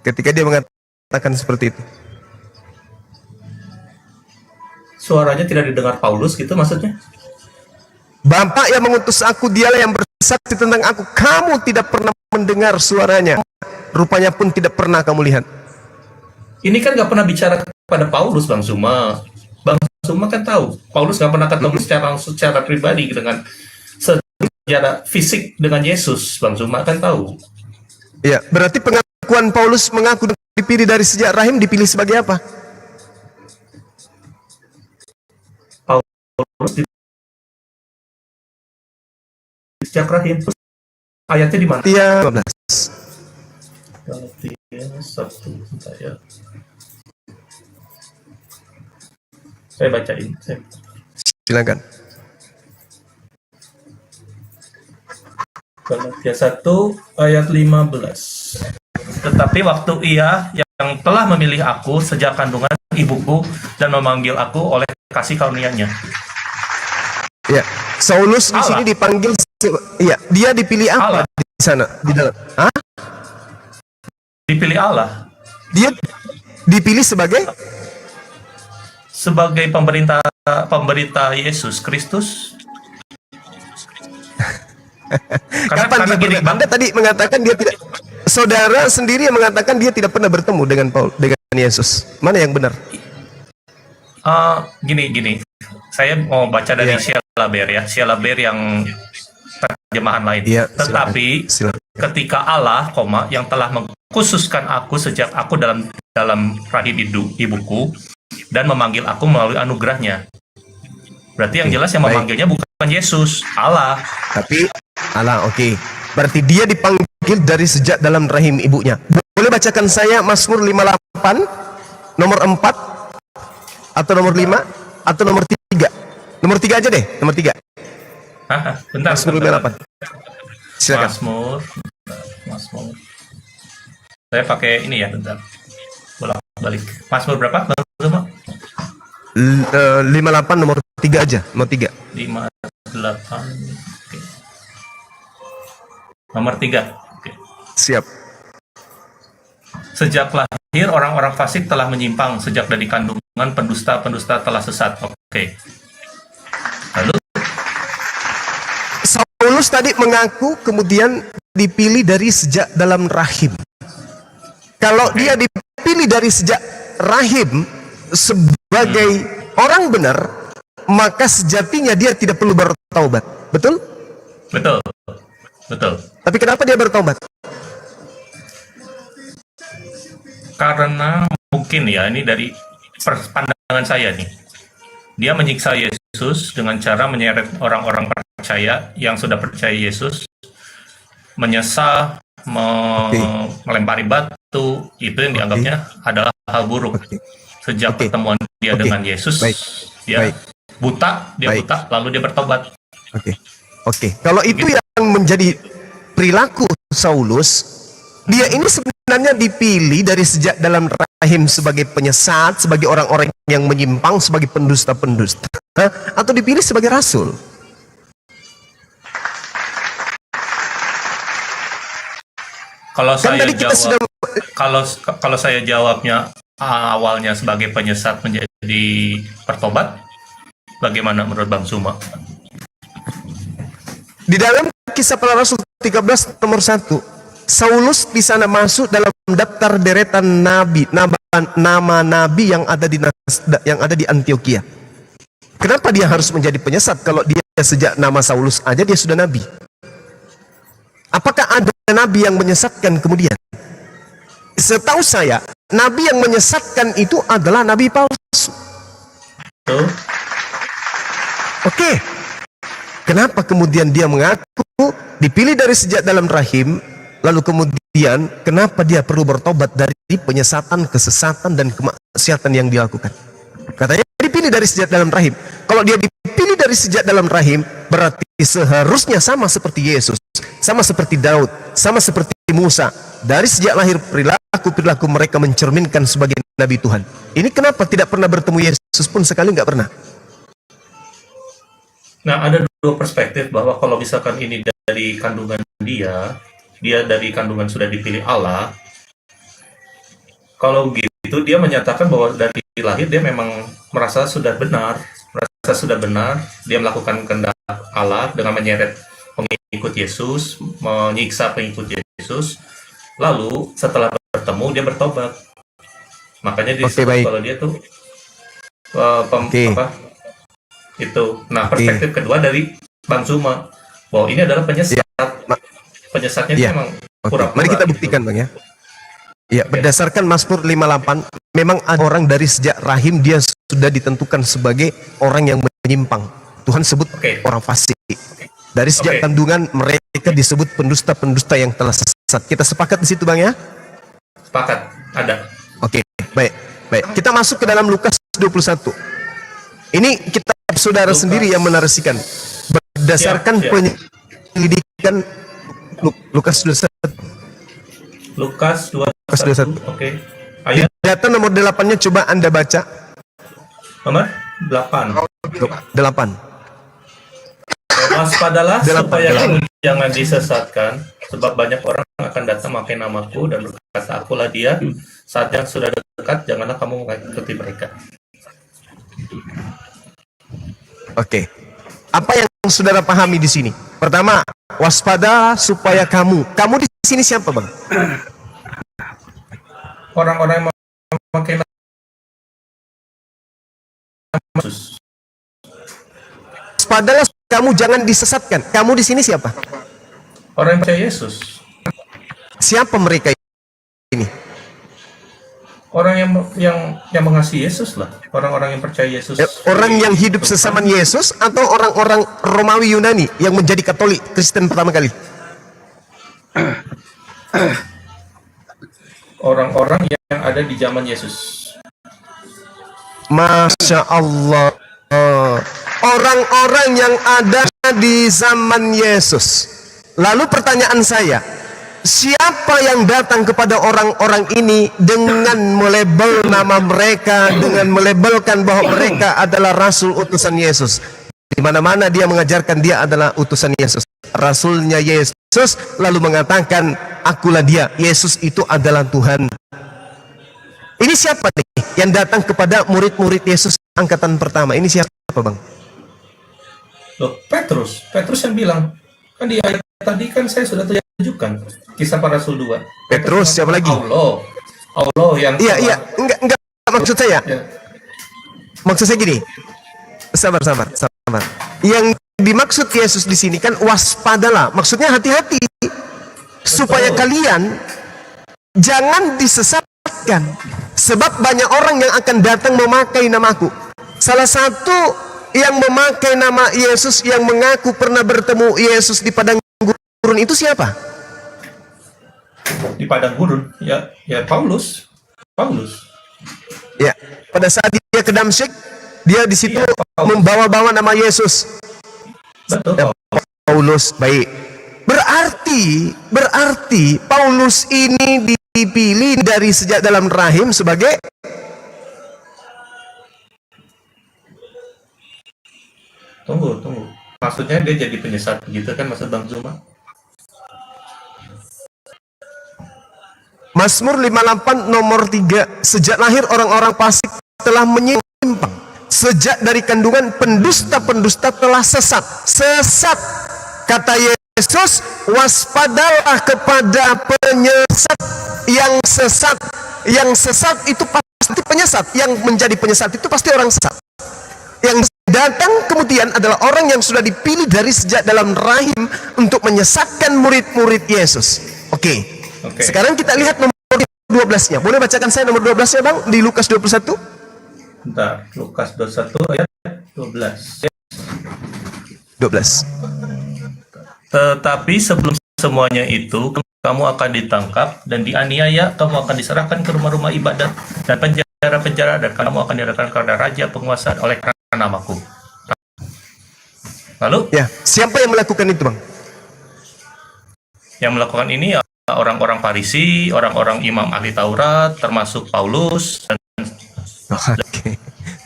Ketika dia mengatakan seperti itu. Suaranya tidak didengar Paulus gitu maksudnya? Bapa yang mengutus aku, dialah yang bersaksi tentang aku. Kamu tidak pernah mendengar suaranya. Rupanya pun tidak pernah kamu lihat. Ini kan nggak pernah bicara kepada Paulus, Bang Suma. Bang Suma kan tahu, Paulus nggak pernah ketemu secara pribadi dengan secara fisik dengan Yesus. Bang Suma kan tahu. Ya, berarti pengakuan Paulus mengaku dipilih dari sejak rahim, dipilih sebagai apa? Paulus di sejak rahim. Ayatnya di mana? Galatia 15. Galatia 1. Bentar ya. Saya bacain. Silakan. Galatia 1 ayat 15. Tetapi waktu Ia yang telah memilih aku sejak kandungan ibuku dan memanggil aku oleh kasih karunia-Nya. Ya, Saulus di sini dipanggil, ya, dia dipilih apa di sana di dalam? Hah? Dipilih Allah Dia dipilih sebagai pemberita Yesus Kristus. kapan dia gini, Anda tadi mengatakan dia tidak, saudara sendiri yang mengatakan dia tidak pernah bertemu dengan Yesus. Mana yang benar? Gini. Saya mau baca dari Sialaber ya. Sialaber yang terjemahan lain. Iya, Tetapi ketika Allah, yang telah mengkhususkan aku sejak aku dalam rahim ibuku dan memanggil aku melalui anugerahnya. Berarti yang jelas yang memanggilnya bukan Yesus, Allah. Tapi Allah, oke. Berarti dia dipanggil dari sejak dalam rahim ibunya. Boleh bacakan saya Mazmur 58 nomor 4 atau nomor 5 atau nomor 3? Nomor 3 aja deh, nomor 3. Bentar. Mazmur 58. Silakan. Mazmur. Saya pakai ini ya, bentar. Bolak-balik. Mazmur berapa? 58 nomor 3 aja, nomor 3. 58. Oke. Nomor 3. Oke. Siap. Sejak lahir orang-orang fasik telah menyimpang, sejak dari kandungan pendusta-pendusta telah sesat. Oke. Lalu Saulus tadi mengaku kemudian dipilih dari sejak dalam rahim. Kalau dia dipilih dari sejak rahim sebagai orang benar, maka sejatinya dia tidak perlu bertaubat. Betul? Betul. Tapi kenapa dia bertobat? Karena mungkin ya, ini dari pandangan saya nih. Dia menyiksa Yesus dengan cara menyeret orang-orang percaya yang sudah percaya Yesus, menyesal, melempari batu, itu yang dianggapnya adalah hal buruk. Sejak pertemuan dia dengan Yesus, dia buta, lalu dia bertobat. Oke. Kalau itu yang menjadi perilaku Saulus, dia ini sebenarnya dipilih dari sejak dalam rahim sebagai penyesat, sebagai orang-orang yang menyimpang, sebagai pendusta-pendusta, atau dipilih sebagai rasul? Kalau Kan saya tadi kita jawab, kalau saya jawabnya awalnya sebagai penyesat menjadi menjadi bertobat? Bagaimana menurut Bang Zuma? Di dalam Kisah Para Rasul 13 nomor 1, Saulus di sana masuk dalam daftar deretan nabi, nama nabi yang ada di Antioquia. Kenapa dia harus menjadi penyesat kalau dia sejak nama Saulus aja dia sudah nabi? Apakah ada nabi yang menyesatkan kemudian? Setahu saya, nabi yang menyesatkan itu adalah nabi palsu. Oke. Kenapa kemudian dia mengaku dipilih dari sejak dalam rahim, lalu kemudian kenapa dia perlu bertobat dari penyesatan, kesesatan, dan kemaksiatan yang dilakukan? Katanya dipilih dari sejak dalam rahim. Kalau dia dipilih dari sejak dalam rahim, berarti seharusnya sama seperti Yesus, sama seperti Daud, sama seperti Musa. Dari sejak lahir perilaku mereka mencerminkan sebagai Nabi Tuhan. Ini kenapa tidak pernah bertemu Yesus pun sekali, nggak pernah? Nah, ada dua perspektif bahwa kalau misalkan ini dari kandungan dia dari kandungan sudah dipilih Allah. Kalau gitu dia menyatakan bahwa dari lahir dia memang merasa sudah benar, dia melakukan kehendak Allah dengan menyeret pengikut Yesus, menyiksa pengikut Yesus. Lalu setelah bertemu dia bertobat. Makanya disebut kalau dia tuh itu. Nah, perspektif kedua dari Bang Zuma bahwa ini adalah penyesat. Penyesatnya itu memang pura-pura. Mari kita buktikan, Bang, ya. Ya, berdasarkan Mazmur 58, memang ada orang dari sejak rahim dia sudah ditentukan sebagai orang yang menyimpang. Tuhan sebut orang fasik. Dari sejak kandungan mereka disebut pendusta-pendusta yang telah sesat. Kita sepakat di situ, Bang, ya? Sepakat, ada. Oke, baik. Kita masuk ke dalam Lukas 21. Ini kitab saudara sendiri yang menarasikan berdasarkan penyelidikan Lukas 21. Lukas 21. Oke. Ayat data nomor 8-nya coba Anda baca. Nomor 8. 8. Waspadalah supaya kamu jangan disesatkan, sebab banyak orang akan datang memakai namaku dan berkata, akulah dia. Saat yang sudah dekat, janganlah kamu mengikuti mereka. Oke. Apa yang saudara pahami di sini? Pertama, waspada supaya kamu. Kamu di sini siapa, Bang? Orang-orang yang memakai nama Yesus. Waspadalah kamu jangan disesatkan. Kamu di sini siapa? Orang yang percaya Yesus. Siapa mereka ini? Orang yang mengasihi Yesus lah. Orang-orang yang percaya Yesus. Orang yang hidup sesaman Yesus atau orang-orang Romawi Yunani yang menjadi Katolik Kristen pertama kali? Orang-orang yang ada di zaman Yesus. Masya Allah. Orang-orang yang ada di zaman Yesus. Lalu pertanyaan saya, siapa yang datang kepada orang-orang ini dengan melabel nama mereka, dengan melabelkan bahwa mereka adalah rasul utusan Yesus? Di mana-mana dia mengajarkan dia adalah utusan Yesus, rasulnya Yesus, lalu mengatakan akulah dia, Yesus itu adalah Tuhan. Ini siapa nih yang datang kepada murid-murid Yesus angkatan pertama? Ini siapa, Bang? Loh, Petrus yang bilang, kan di ayat tadi kan saya sudah tunjukkan Kisah Para Rasul 2. Petrus, siapa lagi? Allah yang Iya, enggak maksud saya. Ya. Maksud saya gini. Sabar. Yang dimaksud Yesus di sini kan waspadalah. Maksudnya hati-hati supaya kalian jangan disesatkan. Sebab banyak orang yang akan datang memakai namaku. Salah satu yang memakai nama Yesus yang mengaku pernah bertemu Yesus di padang gurun itu siapa? Di padang gurun ya Paulus. Ya, pada saat dia ke Damsyik, dia di situ membawa-bawa nama Yesus. Betul. Paulus, baik. Berarti Paulus ini dipilih dari sejak dalam rahim sebagai Tunggu. Maksudnya dia jadi penyesat gitu kan, maksud Bang Zuma? Mazmur 58 nomor 3. Sejak lahir orang-orang fasik telah menyimpang sejak dari kandungan pendusta-pendusta telah sesat. Sesat, kata Yesus, waspadalah kepada penyesat yang sesat. Yang sesat itu pasti penyesat, yang menjadi penyesat itu pasti orang sesat. Yang datang kemudian adalah orang yang sudah dipilih dari sejak dalam rahim untuk menyesatkan murid-murid Yesus. Oke. Sekarang kita lihat nomor 12-nya. Boleh bacakan saya nomor 12-nya, Bang, di Lukas 21? Bentar, Lukas 21 ayat 12. 12. Tetapi sebelum semuanya itu, kamu akan ditangkap dan dianiaya, kamu akan diserahkan ke rumah-rumah ibadat dan penjara-penjara, dan kamu akan diserahkan kepada raja penguasa oleh karena namaku. Lalu? Ya, siapa yang melakukan itu, Bang? Yang melakukan ini ya orang-orang Farisi, orang-orang imam ahli Taurat, termasuk Paulus. Oke.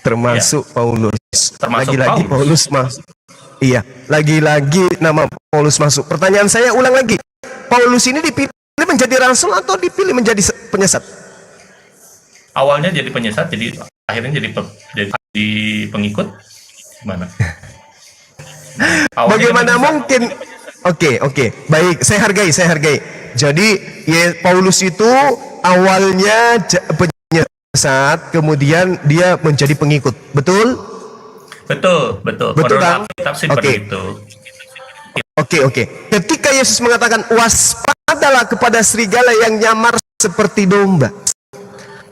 Termasuk Paulus. Termasuk Lagi-lagi Paulus masuk. Iya, lagi-lagi nama Paulus masuk. Pertanyaan saya ulang lagi. Paulus ini dipilih menjadi rasul atau dipilih menjadi penyesat? Awalnya jadi penyesat, jadi akhirnya jadi pengikut. Gimana? Bagaimana mungkin? Oke, baik. Saya hargai. Jadi Paulus itu awalnya penyesat, kemudian dia menjadi pengikut. Betul? Betul. Betul, Bang? Seperti itu. Oke. Ketika Yesus mengatakan waspadalah kepada serigala yang nyamar seperti domba.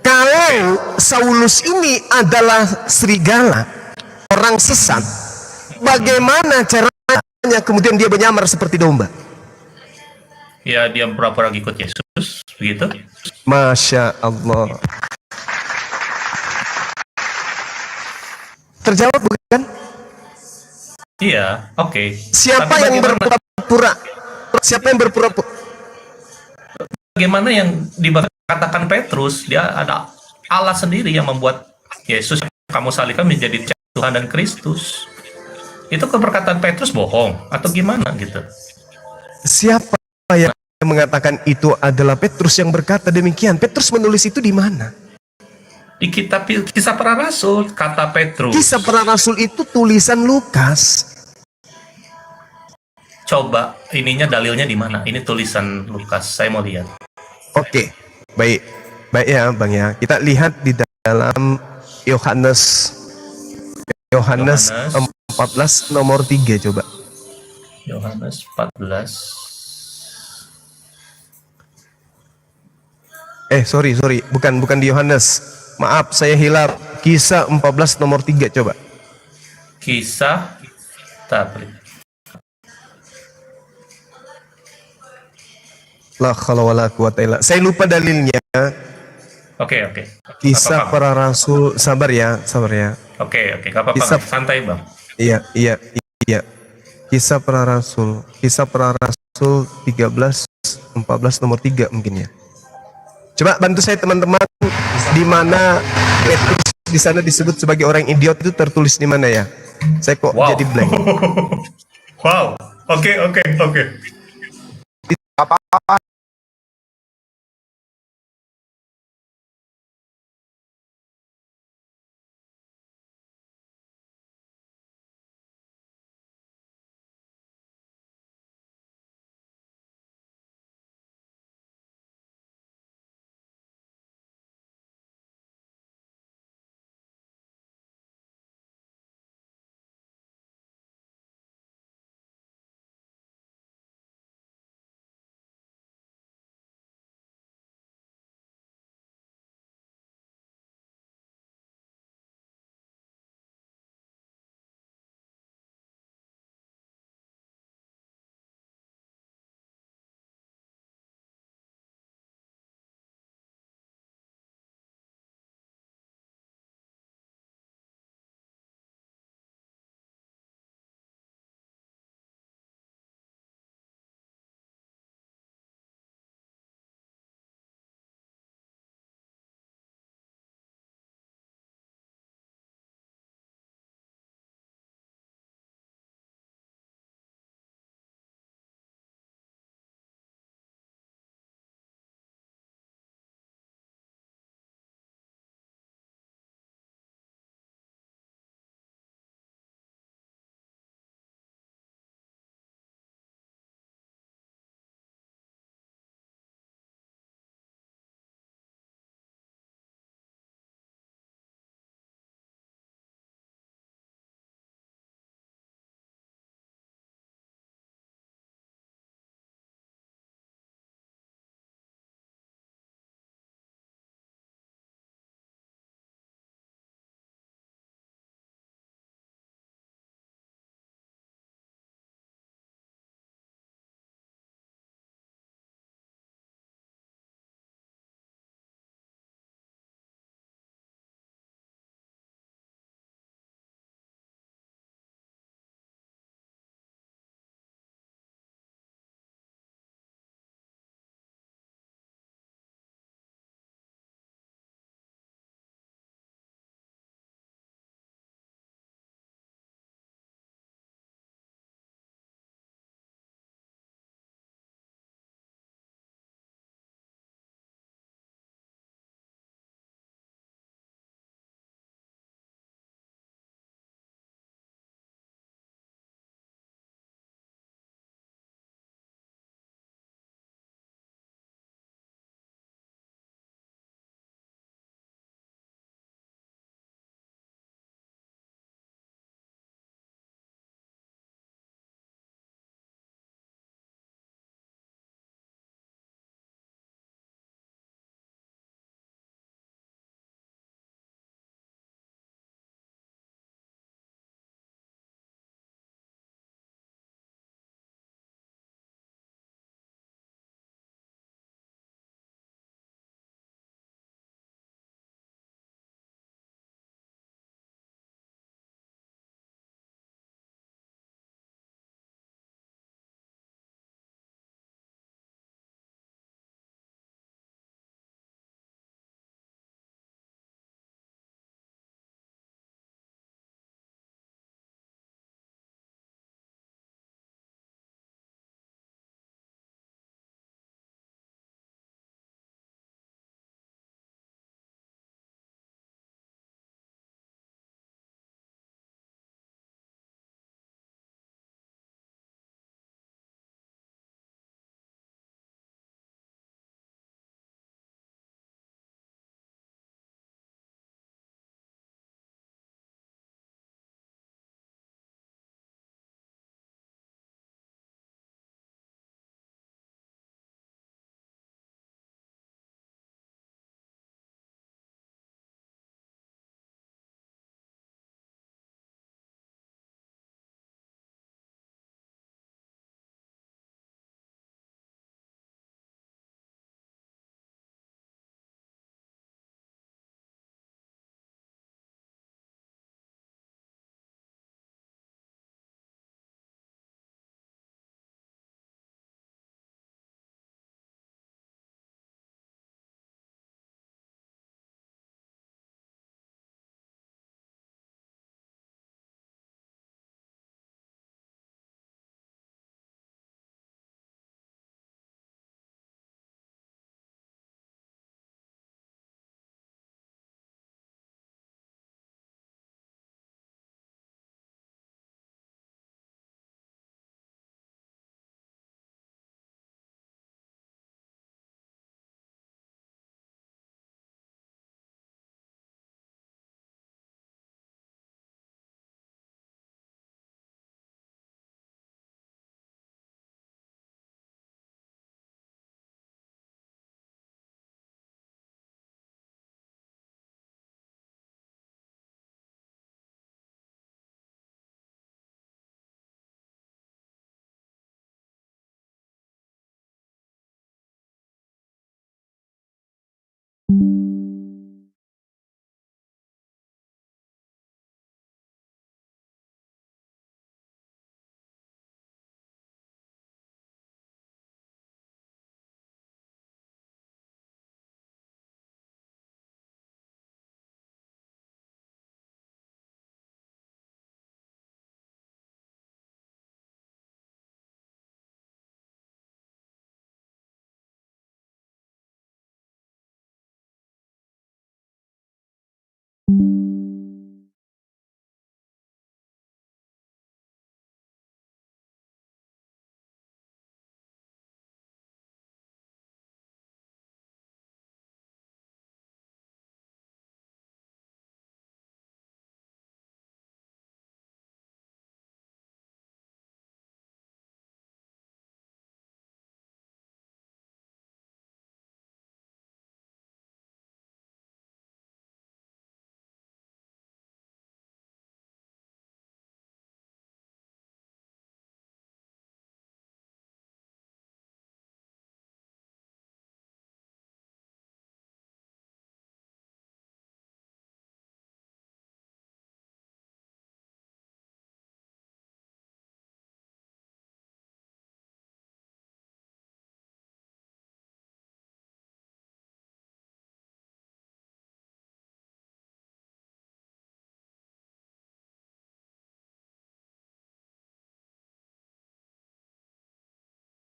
Kalau Saulus ini adalah serigala, orang sesat, bagaimana caranya kemudian dia menyamar seperti domba? Ya, dia pura-pura ikut Yesus, begitu. Masya Allah. Terjawab bukan? Iya, oke. Siapa yang berpura-pura? Siapa yang berpura-pura? Bagaimana yang dikatakan Petrus, dia ada Allah sendiri yang membuat Yesus kamu salibkan menjadi Tuhan dan Kristus. Itu keperkataan Petrus bohong atau gimana gitu? Siapa yang mengatakan itu adalah Petrus yang berkata demikian? Petrus menulis itu di mana? Di kitab Kisah Para Rasul, kata Petrus. Kisah Para Rasul itu tulisan Lukas. Coba ininya dalilnya di mana? Ini tulisan Lukas, saya mau lihat. Oke, baik ya Bang ya. Kita lihat di dalam Yohanes 14 nomor 3 coba. Yohanes 14. Sorry, bukan di Yohanes. Maaf, saya hilap. Kisah 14 nomor 3 coba. Kisah Tablik. La khala wala quwata illa. Saya lupa dalilnya. Oke. Kisah Para Rasul, sabar ya. Oke, gak apa-apa, santai Bang. Iya. Kisah Para Rasul 13 14 nomor 3 mungkin ya. Coba bantu saya teman-teman, di mana Petrus di sana disebut sebagai orang idiot itu tertulis di mana ya? Saya kok jadi blank. Wow. Oke. Apa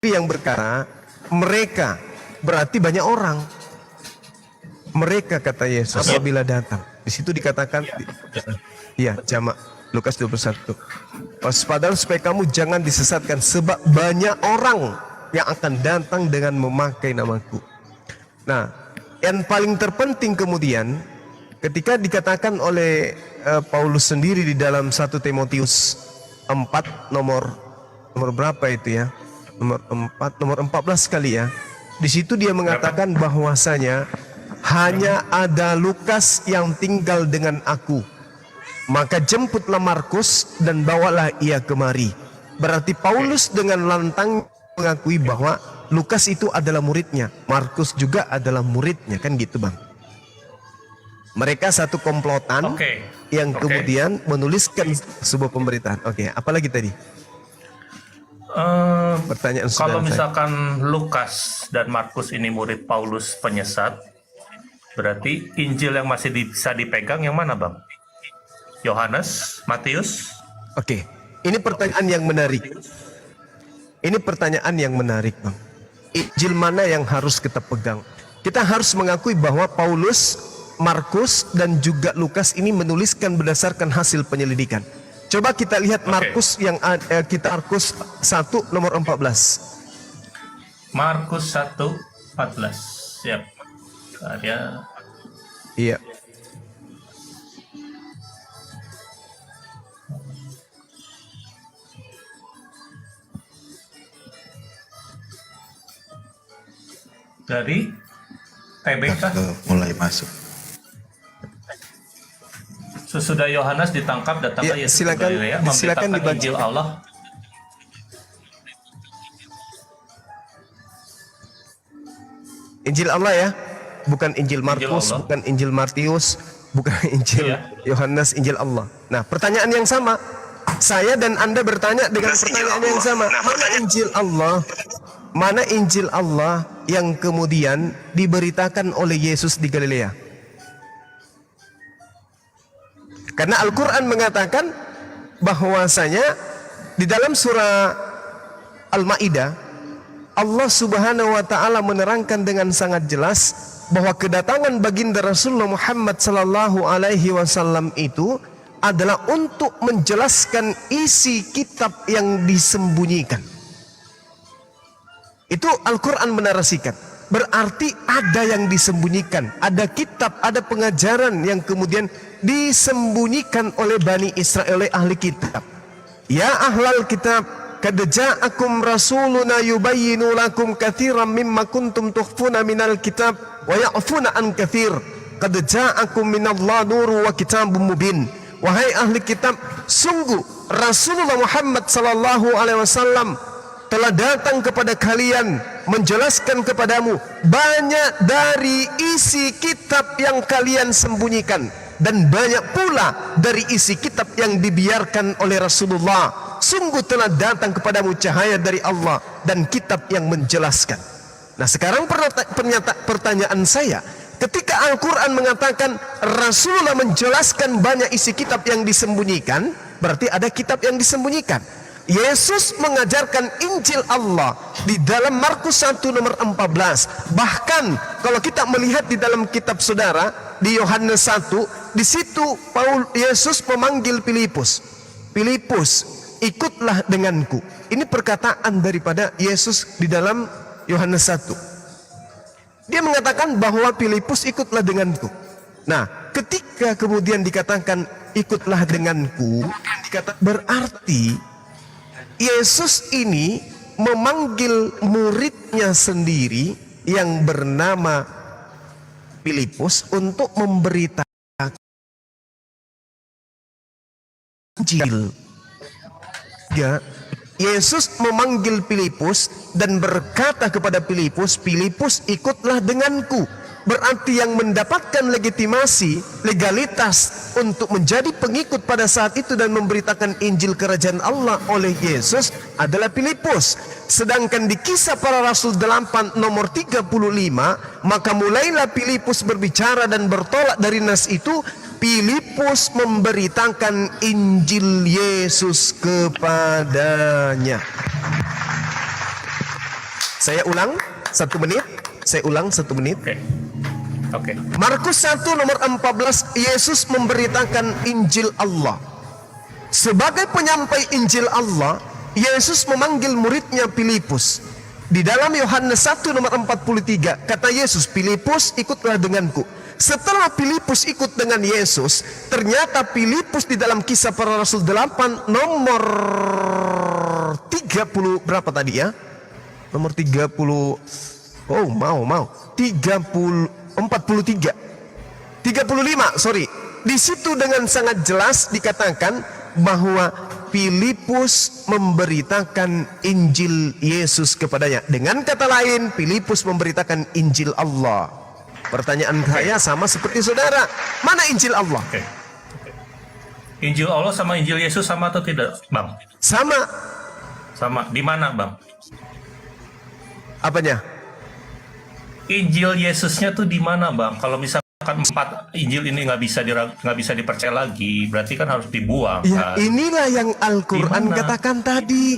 Yang berkata mereka berarti banyak orang. Mereka kata Yesus apabila datang. Di situ dikatakan ya jamak Lukas 21. Waspadalah supaya kamu jangan disesatkan sebab banyak orang yang akan datang dengan memakai namaku. Nah, yang paling terpenting kemudian ketika dikatakan oleh Paulus sendiri di dalam 1 Timotius 4 nomor berapa itu ya? Nomor 14 kali ya. Di situ dia mengatakan bahwasanya hanya ada Lukas yang tinggal dengan aku. Maka jemputlah Markus dan bawalah ia kemari. Berarti Paulus dengan lantang mengakui bahwa Lukas itu adalah muridnya, Markus juga adalah muridnya, kan gitu Bang. Mereka satu komplotan yang kemudian menuliskan sebuah pemberitaan. Apalagi tadi? Pertanyaan kalau misalkan Lukas dan Markus ini murid Paulus penyesat, berarti Injil yang masih bisa dipegang yang mana Bang? Yohanes, Matius? Ini pertanyaan yang menarik. Ini pertanyaan yang menarik Bang. Injil mana yang harus kita pegang? Kita harus mengakui bahwa Paulus, Markus dan juga Lukas ini menuliskan berdasarkan hasil penyelidikan. Coba kita lihat Markus yang kita Markus 1 nomor 14. Markus 1:14. Siap. Karya. Iya. Dari TBK mulai masuk. Sesudah Yohanes ditangkap, datanglah Yesus ke Galilea memberitakan Injil Allah. Injil Allah ya, bukan Injil Markus, bukan Injil Matius, bukan Injil Yohanes, Injil Allah. Nah, pertanyaan yang sama. Saya dan Anda bertanya dengan pertanyaan yang sama. Mana Injil Allah? Mana Injil Allah yang kemudian diberitakan oleh Yesus di Galilea? Karena Al-Quran mengatakan bahwasanya di dalam surah Al-Ma'idah Allah Subhanahu wa taala menerangkan dengan sangat jelas bahwa kedatangan baginda Rasulullah Muhammad sallallahu alaihi wasallam itu adalah untuk menjelaskan isi kitab yang disembunyikan. Itu Al-Quran menarasikan. Berarti ada yang disembunyikan, ada kitab, ada pengajaran yang kemudian disembunyikan oleh Bani Israel, oleh ahli kitab. Ya ahlal kitab, qad ja'akum rasuluna yubayyinu lakum katsiran mimma kuntum tukhfuna minal kitab wa ya'funa an katsir. Qad ja'akum minallahi nurun wa kitabun mubin. Wahai ahli kitab, sungguh Rasulullah Muhammad sallallahu alaihi wasallam telah datang kepada kalian menjelaskan kepadamu banyak dari isi kitab yang kalian sembunyikan, dan banyak pula dari isi kitab yang dibiarkan oleh Rasulullah. Sungguh telah datang kepadamu cahaya dari Allah dan kitab yang menjelaskan. Nah, sekarang pertanyaan saya, ketika Al-Quran mengatakan Rasulullah menjelaskan banyak isi kitab yang disembunyikan, berarti ada kitab yang disembunyikan. Yesus mengajarkan Injil Allah di dalam Markus 1 nomor 14. Bahkan kalau kita melihat di dalam kitab saudara di Yohanes 1, di situ Yesus memanggil Filipus. Filipus, ikutlah denganku. Ini perkataan daripada Yesus di dalam Yohanes 1. Dia mengatakan bahwa Filipus, ikutlah denganku. Nah, ketika kemudian dikatakan ikutlah denganku, berarti Yesus ini memanggil muridnya sendiri yang bernama Filipus untuk memberitakan Injil. Ya, Yesus memanggil Filipus dan berkata kepada Filipus, Filipus, ikutlah denganku. Berarti yang mendapatkan legitimasi, legalitas untuk menjadi pengikut pada saat itu dan memberitakan Injil kerajaan Allah oleh Yesus adalah Filipus. Sedangkan di Kisah Para Rasul 8 nomor 35, maka mulailah Filipus berbicara dan bertolak dari nas itu. Filipus memberitakan Injil Yesus kepadanya. Saya ulang 1 menit. Saya ulang 1 menit. Oke. Markus 1 nomor 14, Yesus memberitakan Injil Allah. Sebagai penyampai Injil Allah, Yesus memanggil muridnya Filipus. Di dalam Yohanes 1 nomor 43, kata Yesus, Filipus, ikutlah denganku. Setelah Filipus ikut dengan Yesus, ternyata Filipus di dalam Kisah Para Rasul 8 nomor 30 berapa tadi ya? Nomor 30. Oh, mau 43 35, sorry. Di situ dengan sangat jelas dikatakan bahwa Filipus memberitakan Injil Yesus kepadanya. Dengan kata lain, Filipus memberitakan Injil Allah. Pertanyaan saya sama seperti saudara, mana Injil Allah? Injil Allah sama Injil Yesus sama atau tidak, Bang? Sama. Sama. Di mana, Bang? Apanya? Injil Yesusnya tuh di mana, Bang? Kalau misalkan 4 Injil ini nggak bisa dipercaya lagi, berarti kan harus dibuang. Ya, kan? inilah yang Al-Quran katakan tadi.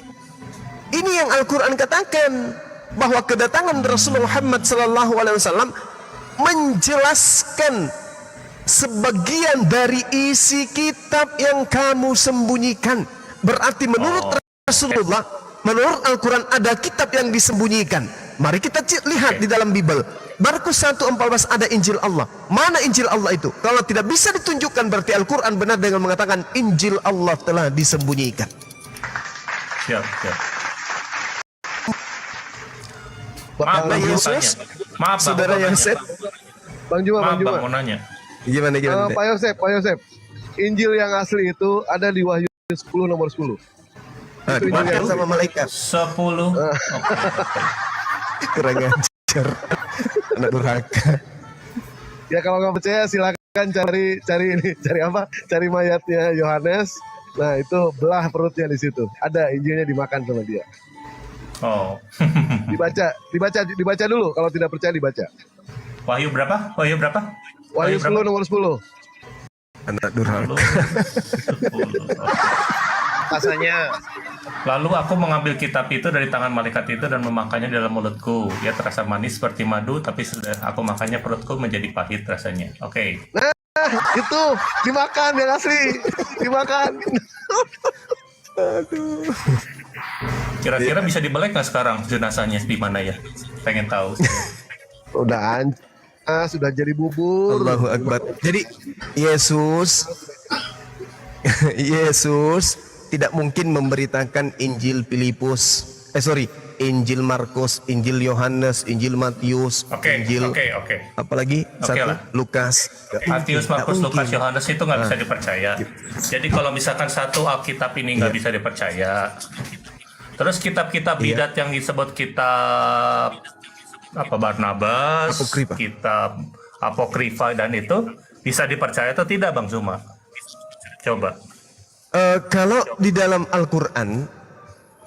Ini yang Al-Quran katakan bahwa kedatangan Rasulullah Muhammad SAW menjelaskan sebagian dari isi kitab yang kamu sembunyikan. Berarti menurut Rasulullah, menurut Al-Quran ada kitab yang disembunyikan. Mari kita lihat di dalam Bible. Markus 1:14 ada Injil Allah. Mana Injil Allah itu? Kalau tidak bisa ditunjukkan, berarti Al-Quran benar dengan mengatakan Injil Allah telah disembunyikan. Siap. Maaf, Bang Yesus, Maaf, Bang, saudara Yosef. Bang Juma. mau nanya. Gimana? Pak Yosef. Injil yang asli itu ada di Wahyu 10 nomor 10. Nah, dimakan sama malaikat 10. Kurang ajar. Anak durhaka. Ya kalau nggak percaya silakan cari apa? Cari mayatnya Yohanes. Nah, itu belah perutnya di situ. Ada Injilnya dimakan sama dia. Oh. Dibaca dulu. Kalau tidak percaya dibaca. Wahyu berapa? Wahyu 10 nomor 10. Anak durhaka. Rasanya. Lalu aku mengambil kitab itu dari tangan malaikat itu dan memakannya dalam mulutku. Dia terasa manis seperti madu, tapi sudah aku makannya perutku menjadi pahit rasanya. Oke. Nah, itu dimakan yang asli. Dimakan. Aduh. Kira-kira bisa dibelek nggak sekarang jenazahnya di mana ya? Pengen tahu. Sudah jadi bubur. Allahu Akbar. Jadi Yesus tidak mungkin memberitakan Injil Filipus. Injil Markus, Injil Yohanes, Injil Matius, Injil apalagi satu Lukas. Matius, Markus, Lukas, Yohanes itu nggak bisa dipercaya. Jadi kalau misalkan satu Alkitab ini nggak bisa dipercaya, Terus kitab-kitab bidat yang disebut kitab apa Barnabas, Apokrifa. kitab Apokrifa dan itu bisa dipercaya atau tidak Bang Zuma? Coba. Kalau di dalam Al-Quran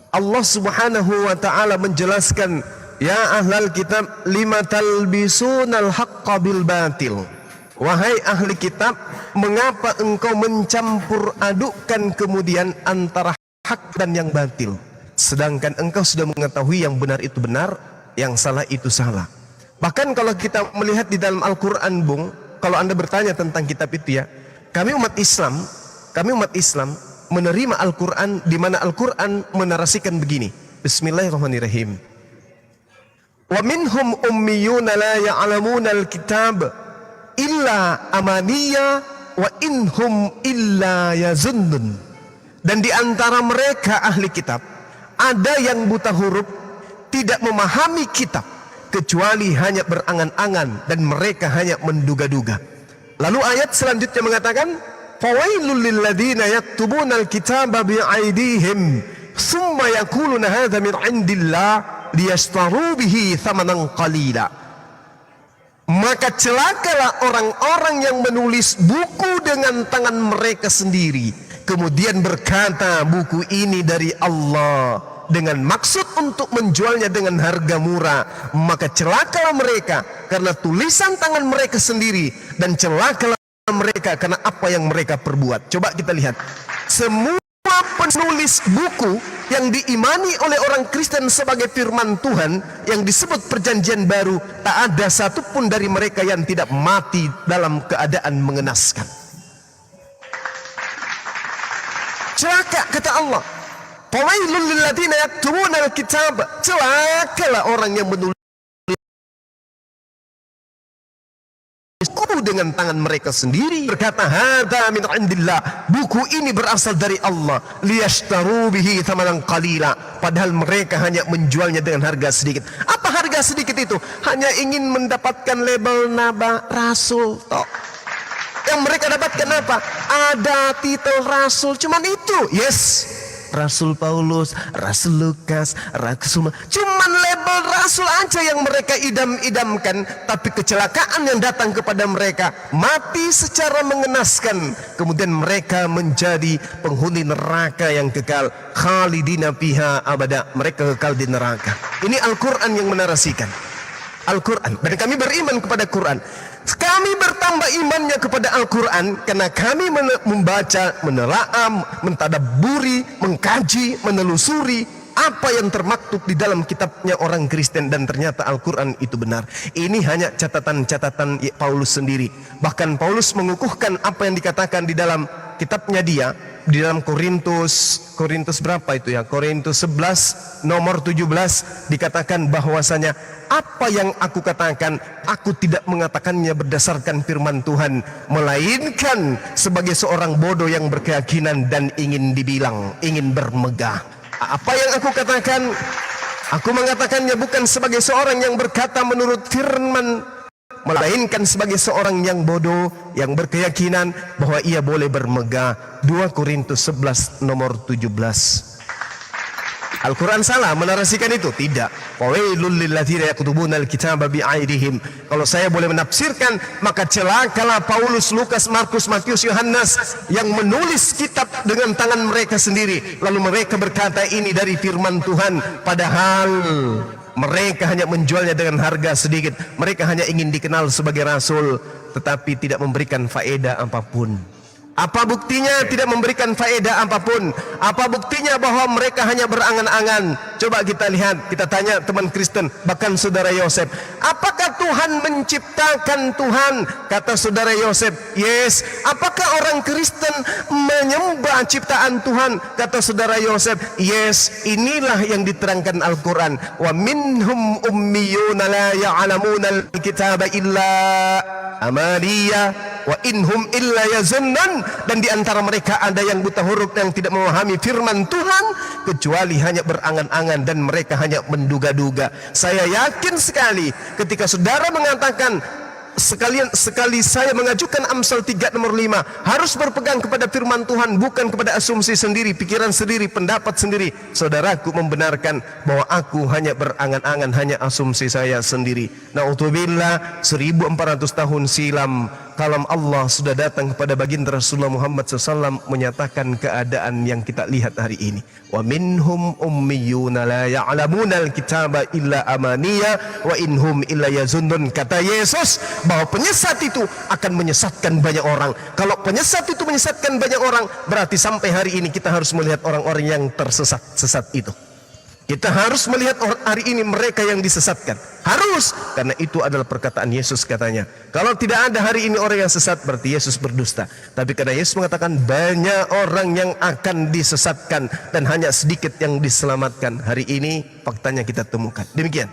Allah subhanahu wa ta'ala menjelaskan, ya ahlal kitab lima talbisunal haqqa bil batil, wahai ahli kitab, mengapa engkau mencampur adukkan kemudian antara hak dan yang batil, sedangkan engkau sudah mengetahui yang benar itu benar, yang salah itu salah. Bahkan kalau kita melihat di dalam Al-Quran, Bung, kalau Anda bertanya tentang kitab itu ya, kami umat Islam menerima Al-Quran, di mana Al-Quran menarasikan begini. Bismillahirrahmanirrahim. Wa minhum ummiyuna la ya'lamuna al-kitab illa amaniya wa inhum illa yazunnun. Dan di antara mereka ahli kitab ada yang buta huruf, tidak memahami kitab kecuali hanya berangan-angan dan mereka hanya menduga-duga. Lalu ayat selanjutnya mengatakan, fawailul lil ladzina yaktubuna al-kitaba bi'aydihim thumma yaquluna hadza min 'indillah liyashtaru bihi thamanan qalila. Maka celakalah orang-orang yang menulis buku dengan tangan mereka sendiri, kemudian berkata buku ini dari Allah dengan maksud untuk menjualnya dengan harga murah. Maka celakalah mereka karena tulisan tangan mereka sendiri, dan celakalah mereka karena apa yang mereka perbuat. Coba kita lihat, semua penulis buku yang diimani oleh orang Kristen sebagai firman Tuhan yang disebut perjanjian baru, tak ada satupun dari mereka yang tidak mati dalam keadaan mengenaskan. Celaka, kata Allah, fawailul lil ladzina yaktubuna al-kitab, celakalah orang yang menulis buku dengan tangan mereka sendiri, berkata hadza min indillah, buku ini berasal dari Allah, liyashtaru bihi thamanan qalila, padahal mereka hanya menjualnya dengan harga sedikit. Apa harga sedikit itu? Hanya ingin mendapatkan label naba rasul toh. Yang mereka dapatkan apa? Ada titel rasul, cuman itu. Yes, Rasul Paulus, Rasul Lukas, Rasul, cuman label rasul aja yang mereka idam-idamkan. Tapi kecelakaan yang datang kepada mereka, mati secara mengenaskan, kemudian mereka menjadi penghuni neraka yang kekal, khalidina fiha abada, mereka kekal di neraka. Ini Al-Quran yang menarasikan Al-Quran, dan kami beriman kepada Quran. Kami bertambah imannya kepada Al-Quran karena kami membaca, menelaah, mentadabburi, mengkaji, menelusuri apa yang termaktub di dalam kitabnya orang Kristen, dan ternyata Al-Quran itu benar. Ini hanya catatan-catatan Paulus sendiri. Bahkan Paulus mengukuhkan apa yang dikatakan di dalam kitabnya dia, di dalam Korintus berapa itu ya? Korintus 11 nomor 17 dikatakan bahwasanya apa yang aku katakan, aku tidak mengatakannya berdasarkan firman Tuhan, melainkan sebagai seorang bodoh yang berkeyakinan dan ingin dibilang, ingin bermegah. Apa yang aku katakan, aku mengatakannya bukan sebagai seorang yang berkata menurut firman, melainkan sebagai seorang yang bodoh yang berkeyakinan bahwa ia boleh bermegah. 2 Korintus 11 nomor 17. Al-Quran salah menarasikan itu? Tidak. Wawailul lil ladzina yaktubuna al-kitaba bi'aydihim. Kalau saya boleh menafsirkan, maka celakalah Paulus, Lukas, Markus, Matius, Yohanes yang menulis kitab dengan tangan mereka sendiri, lalu mereka berkata ini dari firman Tuhan, padahal mereka hanya menjualnya dengan harga sedikit. Mereka hanya ingin dikenal sebagai rasul, tetapi tidak memberikan faedah apapun. Apa buktinya tidak memberikan faedah apapun? Apa buktinya bahwa mereka hanya berangan-angan? Coba kita lihat, kita tanya teman Kristen, bahkan saudara Yosef, apakah Tuhan menciptakan Tuhan? Kata saudara Yosef, yes. Apakah orang Kristen menyembah ciptaan Tuhan? Kata saudara Yosef, yes. Inilah yang diterangkan Al-Quran. Wa minhum ummiyuna la ya'lamuna al-kitaba illa amaliya wa inhum illa yazunnan. Dan di antara mereka ada yang buta huruf yang tidak memahami firman Tuhan kecuali hanya berangan-angan dan mereka hanya menduga-duga. Saya yakin sekali ketika saudara mengatakan sekali saya mengajukan Amsal 3 nomor 5, harus berpegang kepada firman Tuhan, bukan kepada asumsi sendiri, pikiran sendiri, pendapat sendiri. Saudaraku membenarkan bahwa aku hanya berangan-angan, hanya asumsi saya sendiri. Na'udzubillah, 1400 tahun silam kalam Allah sudah datang kepada baginda Rasulullah Muhammad SAW menyatakan keadaan yang kita lihat hari ini. Wa minhum ummiyuna la ya'lamuna al-kitaba illa amaniya wa inhum illa yazunnun. Kata Yesus bahwa penyesat itu akan menyesatkan banyak orang. Kalau penyesat itu menyesatkan banyak orang, berarti sampai hari ini kita harus melihat orang-orang yang tersesat itu. Kita harus melihat hari ini mereka yang disesatkan. Harus, karena itu adalah perkataan Yesus katanya. Kalau tidak ada hari ini orang yang sesat, berarti Yesus berdusta. Tapi karena Yesus mengatakan banyak orang yang akan disesatkan dan hanya sedikit yang diselamatkan. Hari ini faktanya kita temukan. Demikian.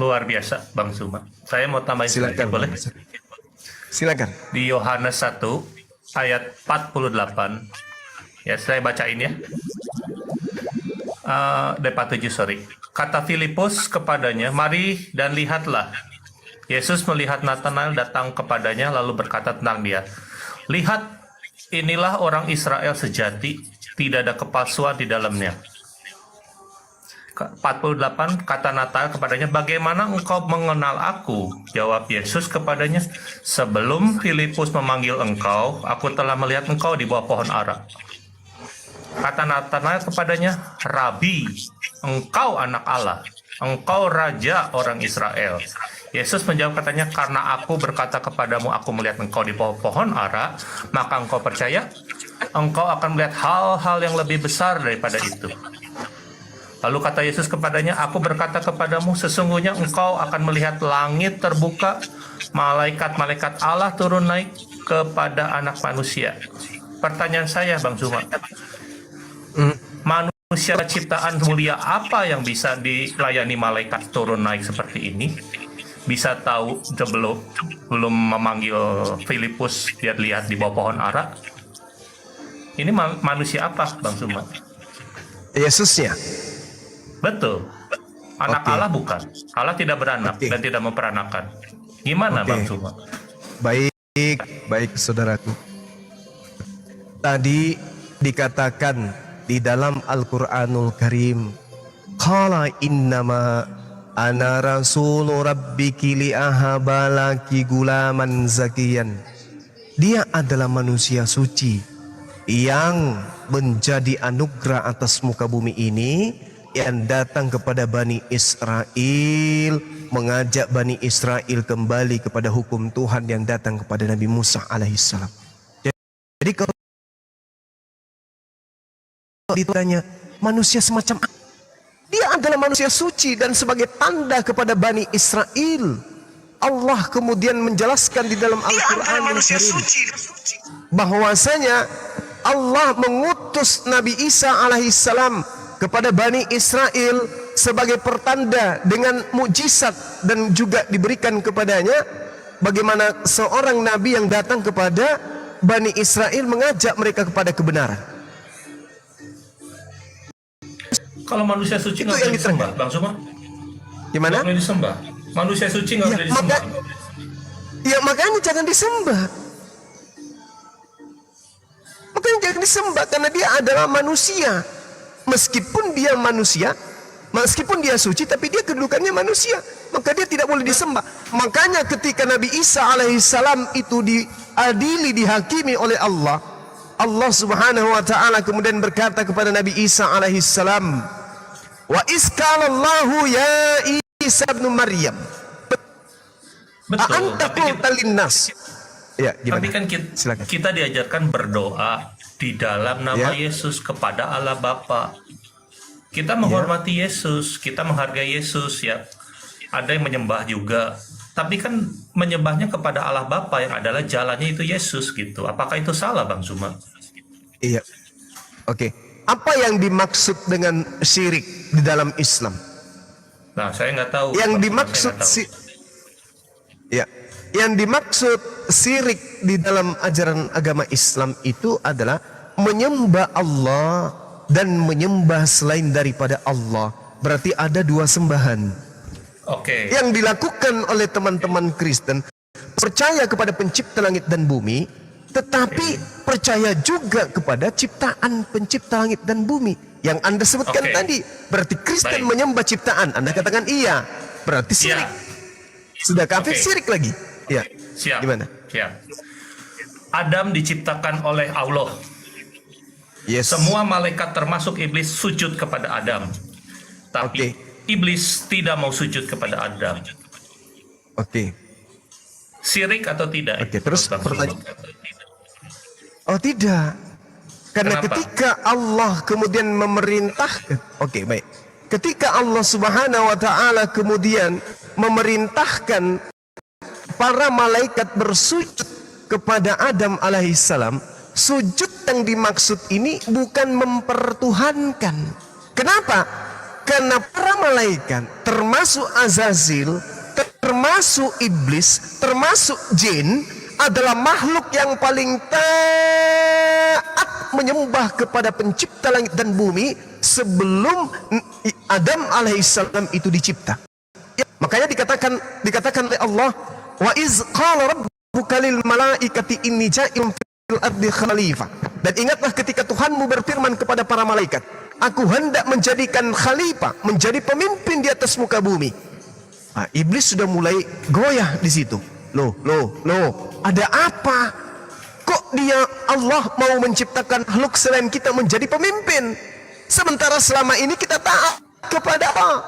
Luar biasa, Bang Zuma. Saya mau tambahin sedikit, boleh? Silakan. Di Yohanes 1 ayat 48. Ya, saya bacain ya. Depa 7, sorry. Kata Filipus kepadanya, mari dan lihatlah. Yesus melihat Natanael datang kepadanya lalu berkata tentang dia, lihat, inilah orang Israel sejati, tidak ada kepalsuan di dalamnya. 48, kata Natanael kepadanya, bagaimana engkau mengenal aku? Jawab Yesus kepadanya, sebelum Filipus memanggil engkau, aku telah melihat engkau di bawah pohon ara. Kata Natanael kepadanya, Rabi, engkau anak Allah, engkau raja orang Israel. Yesus menjawab katanya, karena aku berkata kepadamu, aku melihat engkau di bawah pohon ara, maka engkau percaya, engkau akan melihat hal-hal yang lebih besar daripada itu. Lalu kata Yesus kepadanya, aku berkata kepadamu, sesungguhnya engkau akan melihat langit terbuka, malaikat-malaikat Allah turun naik kepada anak manusia. Pertanyaan saya, Bang Zuma, manusia ciptaan mulia apa yang bisa dilayani malaikat turun naik seperti ini? Bisa tahu belum memanggil Filipus dia lihat di bawah pohon ara? Ini manusia apa, Bang Zuma? Yesusnya. Betul. Anak Allah bukan. Allah tidak beranak dan tidak memperanakan. Gimana, Bang Zuma? Baik saudaraku. Tadi dikatakan di dalam Al-Quranul Karim, qala innama ana rasulu rabbiki li'ahabalaki gulaman zakiyan. Dia adalah manusia suci yang menjadi anugerah atas muka bumi ini, yang datang kepada Bani Israel, mengajak Bani Israel kembali kepada hukum Tuhan yang datang kepada Nabi Musa alaihissalam. Jadi kalau ditanya manusia semacam apa? Dia adalah manusia suci, dan sebagai tanda kepada Bani Israel, Allah kemudian menjelaskan di dalam Al-Quran bahwasanya Allah mengutus Nabi Isa alaihissalam kepada Bani Israel sebagai pertanda dengan mukjizat, dan juga diberikan kepadanya bagaimana seorang nabi yang datang kepada Bani Israel mengajak mereka kepada kebenaran. Kalau manusia suci nggak boleh disembah, Bang Zuma? Gimana? Nggak boleh disembah. Manusia suci nggak boleh disembah. Ya makanya jangan disembah. Makanya jangan disembah, karena dia adalah manusia. Meskipun dia manusia, meskipun dia suci, tapi dia kedudukannya manusia, maka dia tidak boleh disembah. Makanya ketika Nabi Isa alaihissalam itu diadili, dihakimi oleh Allah, Allah subhanahu wa ta'ala kemudian berkata kepada Nabi Isa alaihissalam, wa iskalallahu ya Isa bin Maryam, Betul. Ya, tapi kan kita diajarkan berdoa di dalam nama Yesus kepada Allah Bapa. Kita menghormati Yesus, kita menghargai Yesus ya. Ada yang menyembah juga, tapi kan menyembahnya kepada Allah Bapa yang adalah jalannya itu Yesus gitu. Apakah itu salah, Bang Zuma? Iya. Oke. Apa yang dimaksud dengan syirik di dalam Islam? Nah, saya nggak tahu. Yang dimaksud yang dimaksud syirik di dalam ajaran agama Islam itu adalah menyembah Allah dan menyembah selain daripada Allah. Berarti ada dua sembahan. Oke. Yang dilakukan oleh teman-teman Kristen percaya kepada pencipta langit dan bumi, tetapi percaya juga kepada ciptaan pencipta langit dan bumi yang Anda sebutkan tadi. Berarti Kristen menyembah ciptaan. Anda katakan iya, berarti syirik. Sudah kafir, syirik lagi. Ya. Siap. Gimana? Siap. Adam diciptakan oleh Allah. Yes. Semua malaikat termasuk iblis sujud kepada Adam. Tapi iblis tidak mau sujud kepada Adam. Syirik atau tidak? Terus pertanyaan. Oh tidak. Karena ketika Allah kemudian memerintahkan. Baik. Ketika Allah Subhanahu wa taala kemudian memerintahkan para malaikat bersujud kepada Adam alaihissalam, sujud yang dimaksud ini bukan mempertuhankan. Kenapa? Karena para malaikat termasuk Azazil, termasuk iblis, termasuk jin adalah makhluk yang paling taat menyembah kepada pencipta langit dan bumi sebelum Adam alaihissalam itu dicipta. Makanya dikatakan oleh Allah, wa iz qala rabbuka lil malaikati inni ja'ilun fil ardi khalifah. Dan ingatlah ketika Tuhanmu berfirman kepada para malaikat, aku hendak menjadikan khalifah, menjadi pemimpin di atas muka bumi. Nah, iblis sudah mulai goyah di situ. Loh, ada apa? Kok dia Allah mau menciptakan makhluk selain kita menjadi pemimpin? Sementara selama ini kita taat kepada Allah.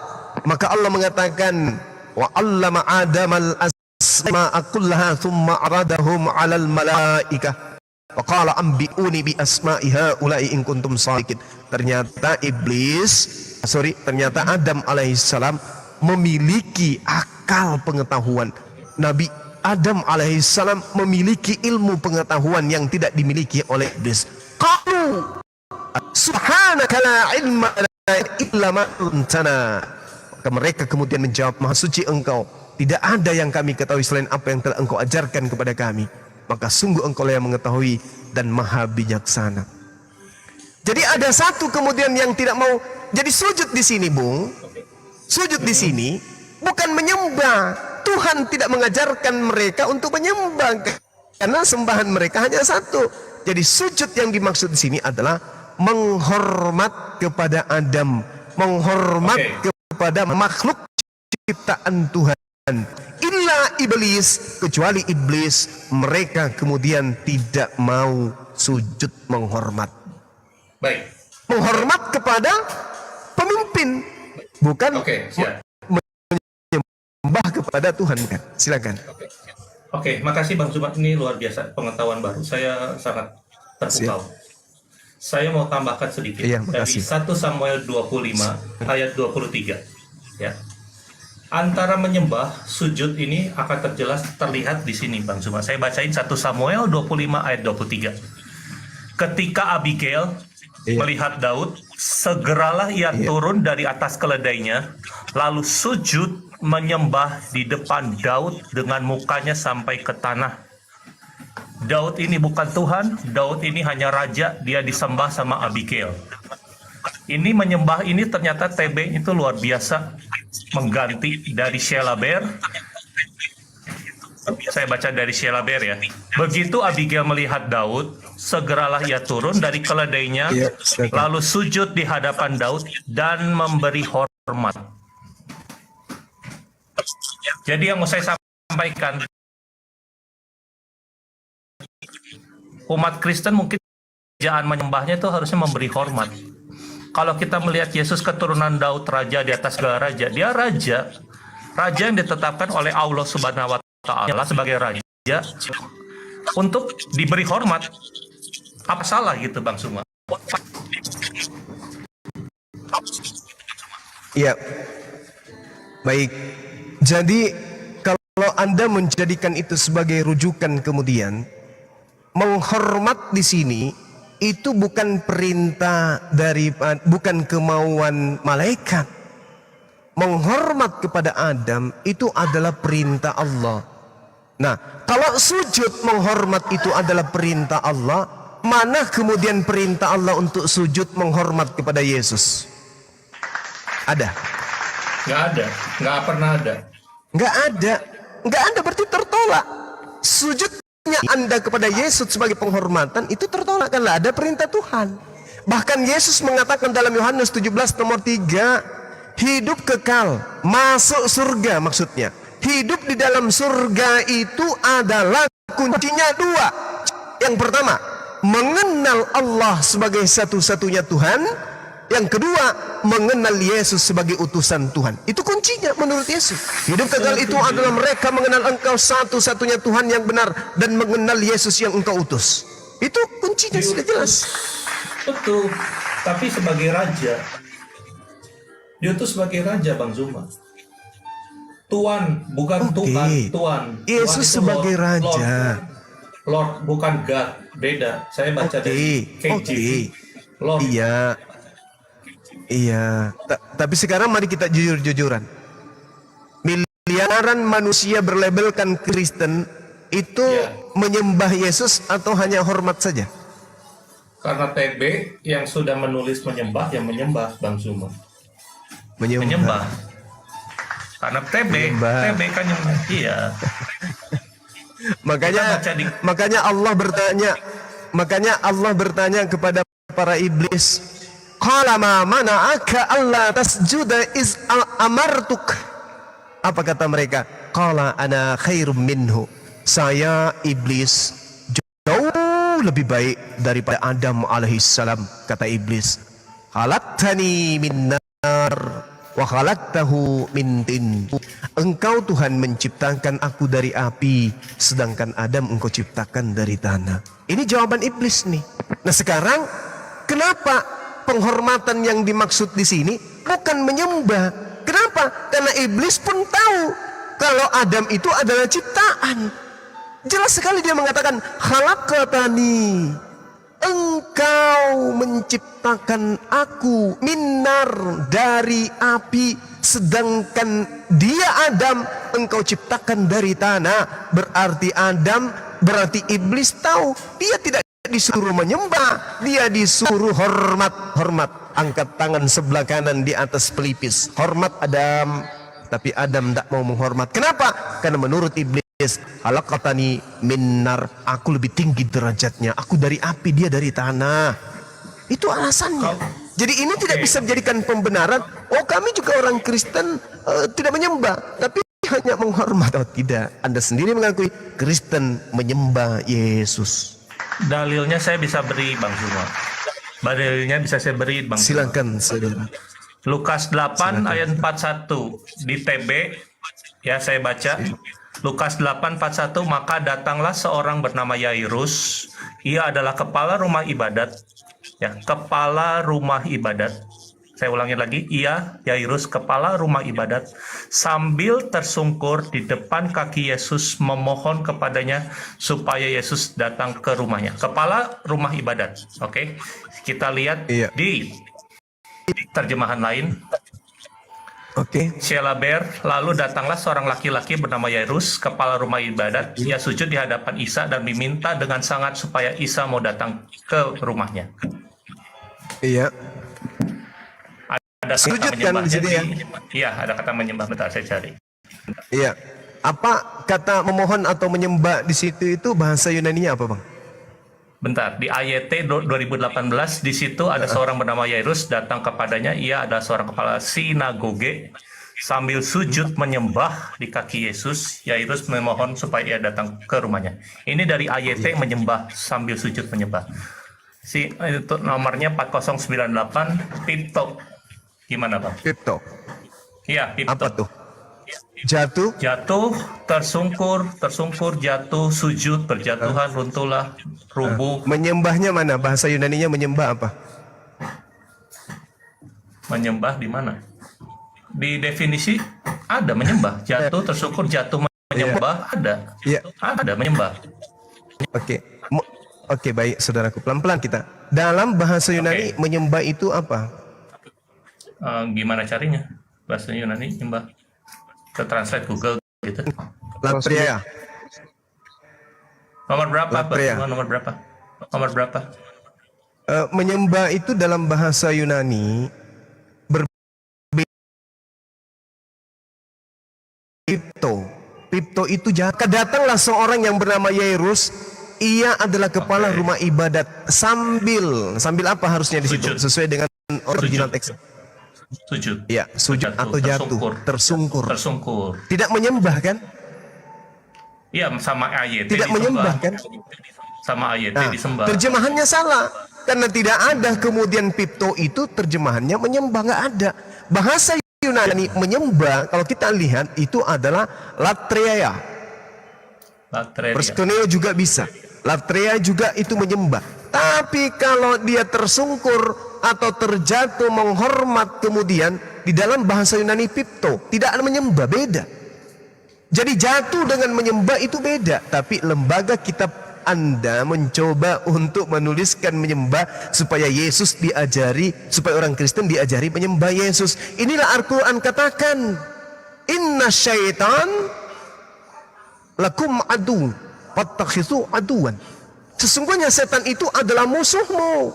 Maka Allah mengatakan, wa 'allama Adamal asma'a kullaha thumma 'aradahum 'alal malaikah. Wa qala anbi'uni bi asma'i haula'i in kuntum shadiqin. Ternyata Adam alaihissalam memiliki akal pengetahuan. Nabi Adam alaihissalam memiliki ilmu pengetahuan yang tidak dimiliki oleh iblis. Qalu subhanaka la ilma lana illa ma 'allamtana. Maka mereka kemudian menjawab, Maha suci Engkau, tidak ada yang kami ketahui selain apa yang telah Engkau ajarkan kepada kami. Maka sungguh Engkau yang mengetahui dan maha bijaksana. Jadi ada satu kemudian yang tidak mau. Jadi sujud di sini, Bung. Sujud di sini bukan menyembah. Tuhan tidak mengajarkan mereka untuk menyembah, karena sembahan mereka hanya satu. Jadi sujud yang dimaksud di sini adalah menghormat kepada Adam, menghormat kepada makhluk ciptaan Tuhan. Illa iblis, kecuali iblis, mereka kemudian tidak mau sujud menghormat. Baik. Menghormat kepada pemimpin, bukan menyembah kepada Tuhan. Kan? Silakan. Oke, makasih Bang Zubat, ini luar biasa pengetahuan baru. Saya sangat terpukau. Saya mau tambahkan sedikit dari 1 Samuel 25 ayat 23. Ya. Antara menyembah, sujud ini akan terlihat di sini Bang Zuma. Saya bacain 1 Samuel 25 ayat 23. Ketika Abigail melihat Daud, segeralah ia turun dari atas keledainya, lalu sujud menyembah di depan Daud dengan mukanya sampai ke tanah. Daud ini bukan Tuhan, Daud ini hanya raja, dia disembah sama Abigail. Ini menyembah ini ternyata TB itu luar biasa, mengganti dari Sheila Bear. Saya baca dari Sheila Bear ya. Begitu Abigail melihat Daud, segeralah ia turun dari keledainya, lalu sujud di hadapan Daud dan memberi hormat. Jadi yang mau saya sampaikan, umat Kristen mungkin kerjaan menyembahnya itu harusnya memberi hormat. Kalau kita melihat Yesus keturunan Daud, raja di atas segala raja, dia raja yang ditetapkan oleh Allah Subhanahu wa taala sebagai raja untuk diberi hormat. Apa salah gitu Bang Suma? Iya. Baik. Jadi kalau Anda menjadikan itu sebagai rujukan kemudian, menghormat di sini itu bukan perintah bukan kemauan malaikat. Menghormat kepada Adam itu adalah perintah Allah. Nah, kalau sujud menghormat itu adalah perintah Allah, mana kemudian perintah Allah untuk sujud menghormat kepada Yesus? Ada? Nggak ada, nggak pernah ada. Nggak ada. Nggak ada berarti tertolak. Sujudnya Anda kepada Yesus sebagai penghormatan itu tertolak karena ada perintah Tuhan. Bahkan Yesus mengatakan dalam Yohanes 17 nomor 3, hidup kekal, masuk surga maksudnya. Hidup di dalam surga itu adalah kuncinya dua. Yang pertama, mengenal Allah sebagai satu-satunya Tuhan. Yang kedua, mengenal Yesus sebagai utusan Tuhan. Itu kuncinya menurut Yesus. Hidup kekal itu adalah mereka mengenal Engkau satu-satunya Tuhan yang benar dan mengenal Yesus yang Engkau utus. Itu kuncinya sudah jelas. Betul. Tapi sebagai raja, diutus sebagai raja, Bang Zuma. Tuan, bukan Tuhan, Tuan. Yesus Tuhan sebagai Lord, raja. Lord, bukan God. Beda. Saya baca dari KJV. Lord. Iya. Iya. Tapi sekarang mari kita jujur-jujuran. Miliaran manusia berlabelkan Kristen itu menyembah Yesus atau hanya hormat saja? Karena TB yang sudah menulis menyembah, yang menyembah, Bang Zuma. Menyembah. Karena TB kan yang iya. Makanya Allah bertanya kepada para iblis, qala ma mana'aka alla tasjuda iz amartuk. Apa kata mereka? Qala ana khairum minhu. Saya iblis jauh lebih baik daripada Adam alaihissalam. Kata iblis, khalaqtani min nar wa khalaqtahu min tin. Engkau Tuhan menciptakan aku dari api, sedangkan Adam engkau ciptakan dari tanah. Ini jawaban iblis nih. Nah sekarang kenapa penghormatan yang dimaksud di sini bukan menyembah? Kenapa? Karena iblis pun tahu kalau Adam itu adalah ciptaan. Jelas sekali dia mengatakan, khalaqtani, engkau menciptakan aku minar, dari api, sedangkan dia Adam engkau ciptakan dari tanah. Berarti iblis tahu dia tidak disuruh menyembah, dia disuruh hormat. Angkat tangan sebelah kanan di atas pelipis, hormat Adam. Tapi Adam tidak mau menghormat. Kenapa? Karena menurut iblis, khalaqtani minnar, aku lebih tinggi derajatnya, aku dari api, dia dari tanah. Itu alasannya. Jadi ini tidak bisa dijadikan pembenaran. Oh, kami juga orang Kristen tidak menyembah, tapi hanya menghormat. Oh tidak, Anda sendiri mengakui Kristen menyembah Yesus. Dalilnya saya bisa beri, Bang Zuma. Dalilnya bisa saya beri, Bang Zuma. Silakan, saudara. Lukas 8 ayat 41 di TB, ya saya baca. Lukas 8:41, maka datanglah seorang bernama Yairus. Ia adalah kepala rumah ibadat. Ya, kepala rumah ibadat. Saya ulangi lagi, ia Yairus, kepala rumah ibadat, sambil tersungkur di depan kaki Yesus memohon kepadanya supaya Yesus datang ke rumahnya. Kepala rumah ibadat. Oke. Kita lihat di terjemahan lain. Shelaber, lalu datanglah seorang laki-laki bernama Yairus, kepala rumah ibadat. Ia sujud di hadapan Isa dan meminta dengan sangat supaya Isa mau datang ke rumahnya. Iya. Ada sujud kan di situ ya? Iya, ada kata menyembah. Bentar, saya cari. Iya. Apa kata memohon atau menyembah di situ itu bahasa Yunani-nya apa, Bang? Bentar, di AYT 2018 di situ ada seorang bernama Yairus, datang kepadanya. Ia adalah seorang kepala sinagoge, sambil sujud menyembah di kaki Yesus. Yairus memohon supaya ia datang ke rumahnya. Ini dari AYT menyembah sambil sujud menyembah. Itu nomornya 4098 Pipto. Gimana, Bang? Pipto. Iya, Pipto. Apa tuh? Jatuh, tersungkur, jatuh, sujud, berjatuhan, runtuhlah, rubuh. Menyembahnya mana? Bahasa Yunaninya menyembah apa? Menyembah di mana? Di definisi ada menyembah, jatuh, tersungkur, jatuh, menyembah, ada. Iya. Ada menyembah. Oke, baik, saudaraku. Pelan-pelan kita. Dalam bahasa Yunani, menyembah itu apa? Gimana carinya? Bahasa Yunani, menyembah. Ke translate Google gitu. Latria. Nomor berapa? Latria. Nomor berapa? Nomor berapa? Menyembah itu dalam bahasa Yunani Pipto itu jahat. Datanglah seorang yang bernama Yairus. Ia adalah kepala rumah ibadat. Sambil apa harusnya di situ? Sesuai dengan original teks. Sujud. Ya, sujud atau jatuh, tersungkur. Tidak menyembah kan? Iya, sama ayat. Tidak menyembah kan? Sama ayat Nah, disembah. terjemahannya salah. Karena tidak ada kemudian Pipto itu terjemahannya menyembah, nggak ada. Bahasa Yunani menyembah kalau kita lihat itu adalah latreia. Perstoneo juga bisa. Latreia juga itu menyembah. Tapi kalau dia tersungkur atau terjatuh menghormat kemudian di dalam bahasa Yunani Pipto tidak ada menyembah, beda. Jadi jatuh dengan menyembah itu beda. Tapi lembaga kitab Anda mencoba untuk menuliskan menyembah supaya Yesus diajari, supaya orang Kristen diajari menyembah Yesus. Inilah Al-Quran katakan, inna syaitan lakum adu fattakhidhu aduwan. Sesungguhnya setan itu adalah musuhmu,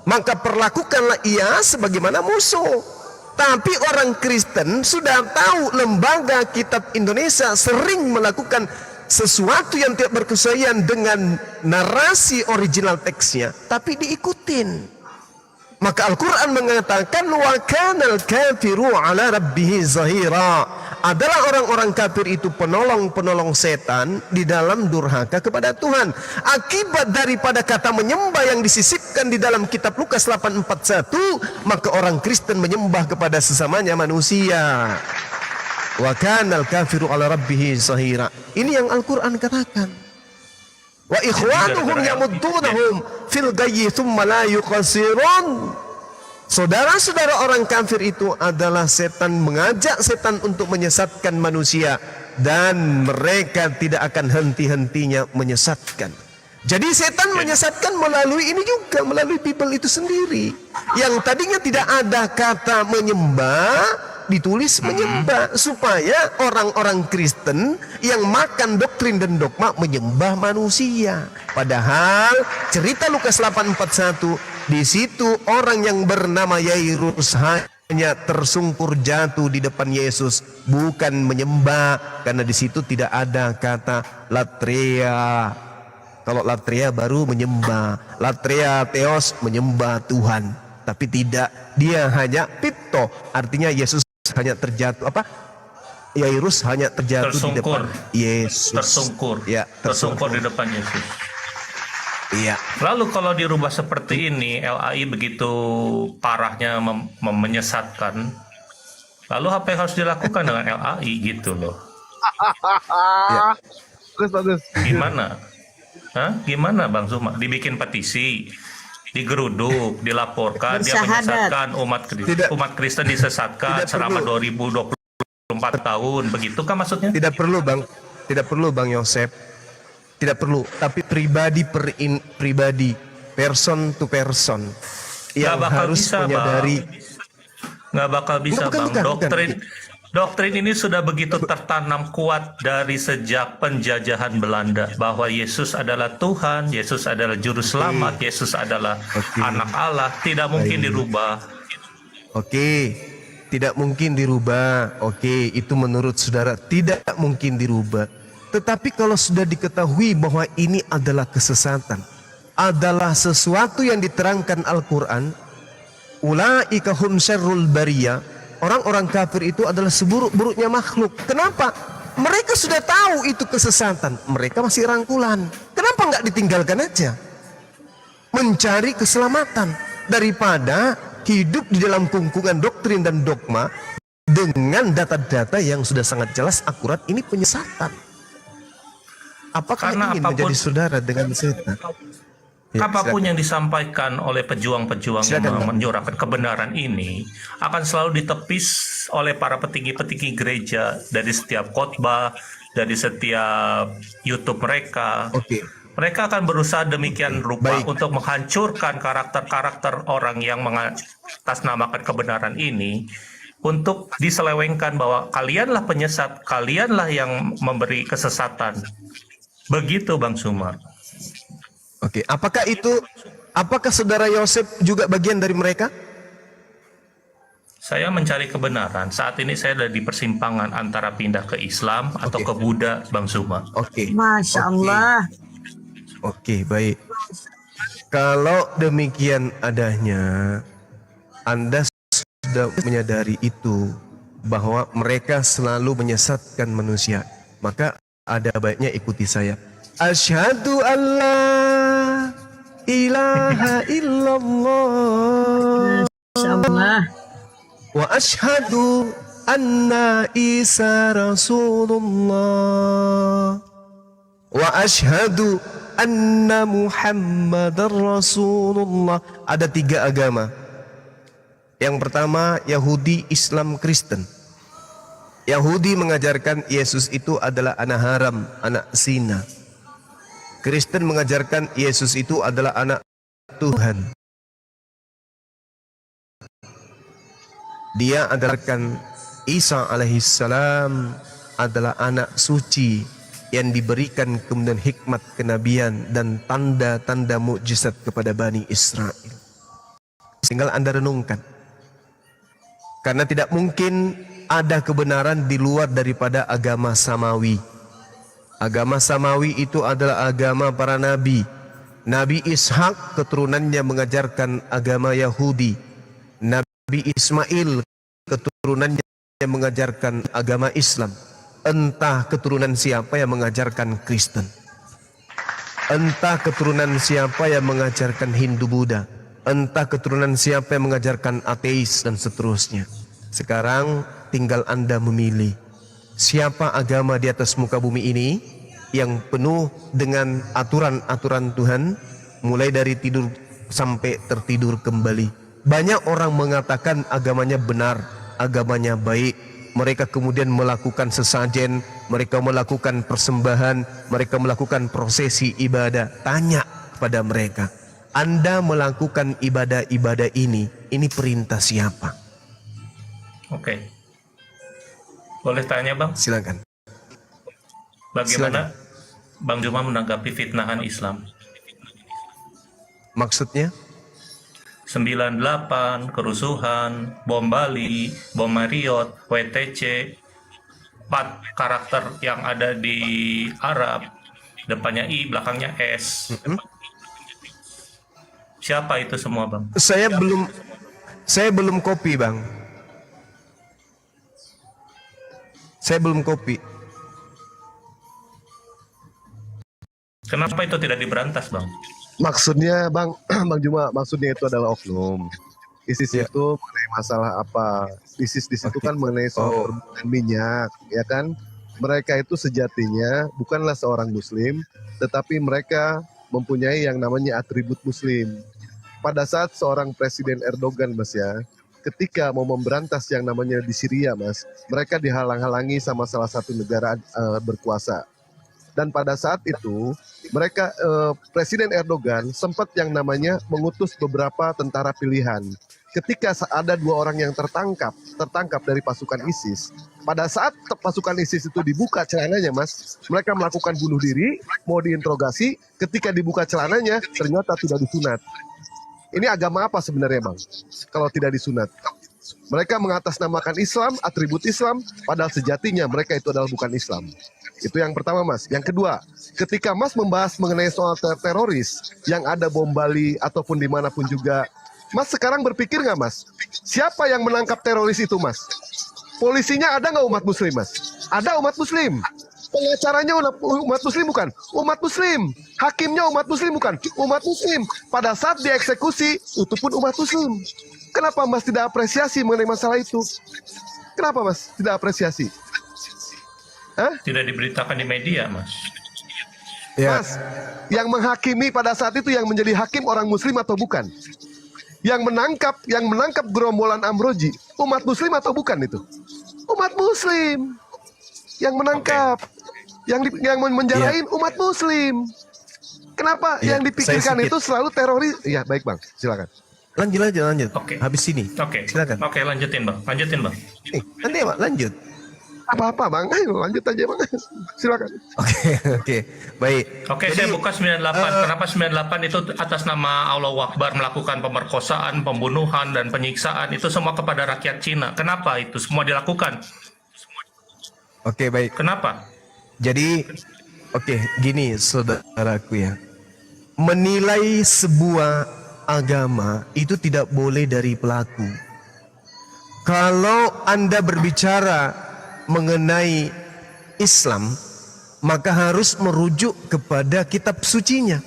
maka perlakukanlah ia sebagaimana musuh. Tapi orang Kristen sudah tahu lembaga kitab Indonesia sering melakukan sesuatu yang tidak berkesesuaian dengan narasi original teksnya, tapi diikutin. Maka Al-Quran mengatakan wa kanal kafiru ala rabbihi zahira. Adalah orang-orang kafir itu penolong-penolong setan di dalam durhaka kepada Tuhan. Akibat daripada kata menyembah yang disisipkan di dalam kitab Lukas 8:41, maka orang Kristen menyembah kepada sesamanya manusia. Wa kanal kafiru ala rabbihi zahira. Ini yang Al-Quran katakan. Wa ikhwanuhum yamuddunahum fil gayyi thumma la yuqasirun. Saudara-saudara orang kafir itu adalah setan, mengajak setan untuk menyesatkan manusia, dan mereka tidak akan henti-hentinya menyesatkan. Jadi setan menyesatkan melalui ini juga, melalui Bible itu sendiri. Yang tadinya tidak ada kata menyembah, ditulis menyembah, supaya orang-orang Kristen yang makan doktrin dan dogma menyembah manusia. Padahal cerita Lukas 8:41, di situ orang yang bernama Yairus hanya tersungkur jatuh di depan Yesus, bukan menyembah, karena di situ tidak ada kata latreia. Kalau latreia baru menyembah, latreia theos menyembah Tuhan, tapi tidak, dia hanya pipto, artinya Yesus hanya terjatuh Yairus hanya terjatuh di depan Yesus. Tersungkur. Ya, tersungkur di depan Yesus. Iya. Lalu kalau dirubah seperti ini, LAI begitu parahnya menyesatkan. Lalu apa yang harus dilakukan dengan LAI gitu loh? Ya. Bagus. Gimana? Gimana Bang Zuma? Dibikin petisi, digeruduk, dilaporkan, dia menyesatkan umat Kristen disesatkan selama 2024 tahun, begitukah maksudnya? Tidak perlu Bang Yosef. Tidak perlu, tapi pribadi pribadi, person to person yang harus menyadari. Nggak bakal bisa, Bang. Doktrin ini sudah begitu tertanam kuat dari sejak penjajahan Belanda, bahwa Yesus adalah Tuhan, Yesus adalah Juru Selamat, Yesus adalah Anak Allah, tidak mungkin dirubah. Tidak mungkin dirubah. Itu menurut saudara tidak mungkin dirubah. Tetapi kalau sudah diketahui bahwa ini adalah kesesatan, adalah sesuatu yang diterangkan Al-Quran, ulaika hum syarrul bariyah, orang-orang kafir itu adalah seburuk-buruknya makhluk. Kenapa? Mereka sudah tahu itu kesesatan, mereka masih rangkulan. Kenapa nggak ditinggalkan aja? Mencari keselamatan daripada hidup di dalam kungkungan doktrin dan dogma dengan data-data yang sudah sangat jelas akurat ini penyesatan. Apakah ingin menjadi saudara dengan setan? Apapun yang disampaikan oleh pejuang-pejuang yang menyuarakan kebenaran ini akan selalu ditepis oleh para petinggi-petinggi gereja dari setiap khotbah, dari setiap YouTube mereka. Mereka akan berusaha demikian rupa untuk menghancurkan karakter-karakter orang yang mengatasnamakan kebenaran ini, untuk diselewengkan bahwa kalianlah penyesat, kalianlah yang memberi kesesatan. Begitu Bang Sumar. Apakah saudara Yosef juga bagian dari mereka? Saya mencari kebenaran. Saat ini saya ada di persimpangan antara pindah ke Islam atau ke Buddha, Bang Zuma. Oke. Masya Allah. Oke, baik. Kalau demikian adanya, Anda sudah menyadari itu, bahwa mereka selalu menyesatkan manusia. Maka ada baiknya ikuti saya. Asyhadu alla ilaha illallah. Masya Allah. Wa asyhadu anna Isa Rasulullah. Wa asyhadu anna Muhammadar Rasulullah. Ada 3 agama. Yang pertama Yahudi, Islam, Kristen. Yahudi mengajarkan Yesus itu adalah anak haram, anak zina. Kristen mengajarkan Yesus itu adalah anak Tuhan. Dia ajarkan Isa alaihissalam adalah anak suci yang diberikan kemudian hikmat kenabian dan tanda-tanda mukjizat kepada Bani Israel. Tinggal Anda renungkan. Karena tidak mungkin ada kebenaran di luar daripada agama samawi. Agama samawi itu adalah agama para nabi. Nabi Ishak keturunannya mengajarkan agama Yahudi. Nabi Ismail keturunannya mengajarkan agama Islam. Entah keturunan siapa yang mengajarkan Kristen. Entah keturunan siapa yang mengajarkan Hindu Buddha. Entah keturunan siapa yang mengajarkan ateis dan seterusnya. Sekarang tinggal Anda memilih siapa agama di atas muka bumi ini yang penuh dengan aturan-aturan Tuhan, mulai dari tidur sampai tertidur kembali. Banyak orang mengatakan agamanya benar, agamanya baik. Mereka kemudian melakukan sesajen, mereka melakukan persembahan, mereka melakukan prosesi ibadah. Tanya kepada mereka, Anda melakukan ibadah-ibadah ini perintah siapa? Oke. Boleh tanya, Bang? Silakan. Bagaimana Bang Zuma menanggapi fitnahan Islam? Maksudnya? 98, kerusuhan, bom Bali, bom Marriott, WTC, 4 karakter yang ada di Arab, depannya I, belakangnya S. Siapa itu semua, Bang? Saya belum kopi, Bang. Saya belum kopi. Kenapa itu tidak diberantas, Bang? Maksudnya Bang Zuma, maksudnya itu adalah oknum. ISIS itu mengenai masalah apa? ISIS di situ kan mengenai soal perbuatan minyak, ya kan? Mereka itu sejatinya bukanlah seorang muslim, tetapi mereka mempunyai yang namanya atribut muslim. Pada saat seorang Presiden Erdogan, Mas ya, ketika mau memberantas yang namanya di Syria, Mas, mereka dihalang-halangi sama salah satu negara berkuasa. Dan pada saat itu mereka Presiden Erdogan sempat yang namanya mengutus beberapa tentara pilihan. Ketika ada 2 orang yang tertangkap dari pasukan ISIS, pada saat pasukan ISIS itu dibuka celananya, Mas, mereka melakukan bunuh diri, mau diinterogasi. Ketika dibuka celananya, ternyata tidak disunat. Ini agama apa sebenarnya, Bang? Kalau tidak disunat, mereka mengatasnamakan Islam, atribut Islam, padahal sejatinya mereka itu adalah bukan Islam. Itu yang pertama, Mas. Yang kedua, ketika Mas membahas mengenai soal teroris yang ada bom Bali ataupun dimanapun juga, Mas sekarang berpikir nggak, Mas? Siapa yang menangkap teroris itu, Mas? Polisinya ada nggak umat Muslim, Mas? Ada umat Muslim. Pengacaranya umat Muslim bukan? Umat Muslim. Hakimnya umat Muslim bukan? Umat Muslim. Pada saat dieksekusi, itu pun umat Muslim. Kenapa Mas tidak apresiasi mengenai masalah itu? Kenapa Mas tidak apresiasi? Hah? Tidak diberitakan di media, Mas. Ya. Mas, yang menghakimi pada saat itu yang menjadi hakim orang Muslim atau bukan? Yang menangkap gerombolan Amroji, umat Muslim atau bukan itu? Umat Muslim. Yang menangkap, yang menjarain umat Muslim. Kenapa yang dipikirkan itu selalu teroris? Ya, baik Bang, silakan. Lanjut. Oke. Habis ini. Oke. Silakan. Oke, lanjutin, Bang. Lanjutin, Bang. Nanti Pak, lanjut. Apa-apa bang, ayo lanjut aja bang, silakan. Oke, baik. Oke, Jadi, saya buka 98. Kenapa 98 itu atas nama Allahu Akbar melakukan pemerkosaan, pembunuhan, dan penyiksaan itu semua kepada rakyat Cina. Kenapa itu semua dilakukan? Oke, baik. Kenapa? Jadi, oke, gini saudaraku ya. Menilai sebuah agama itu tidak boleh dari pelaku. Kalau Anda berbicara mengenai Islam, maka harus merujuk kepada kitab sucinya.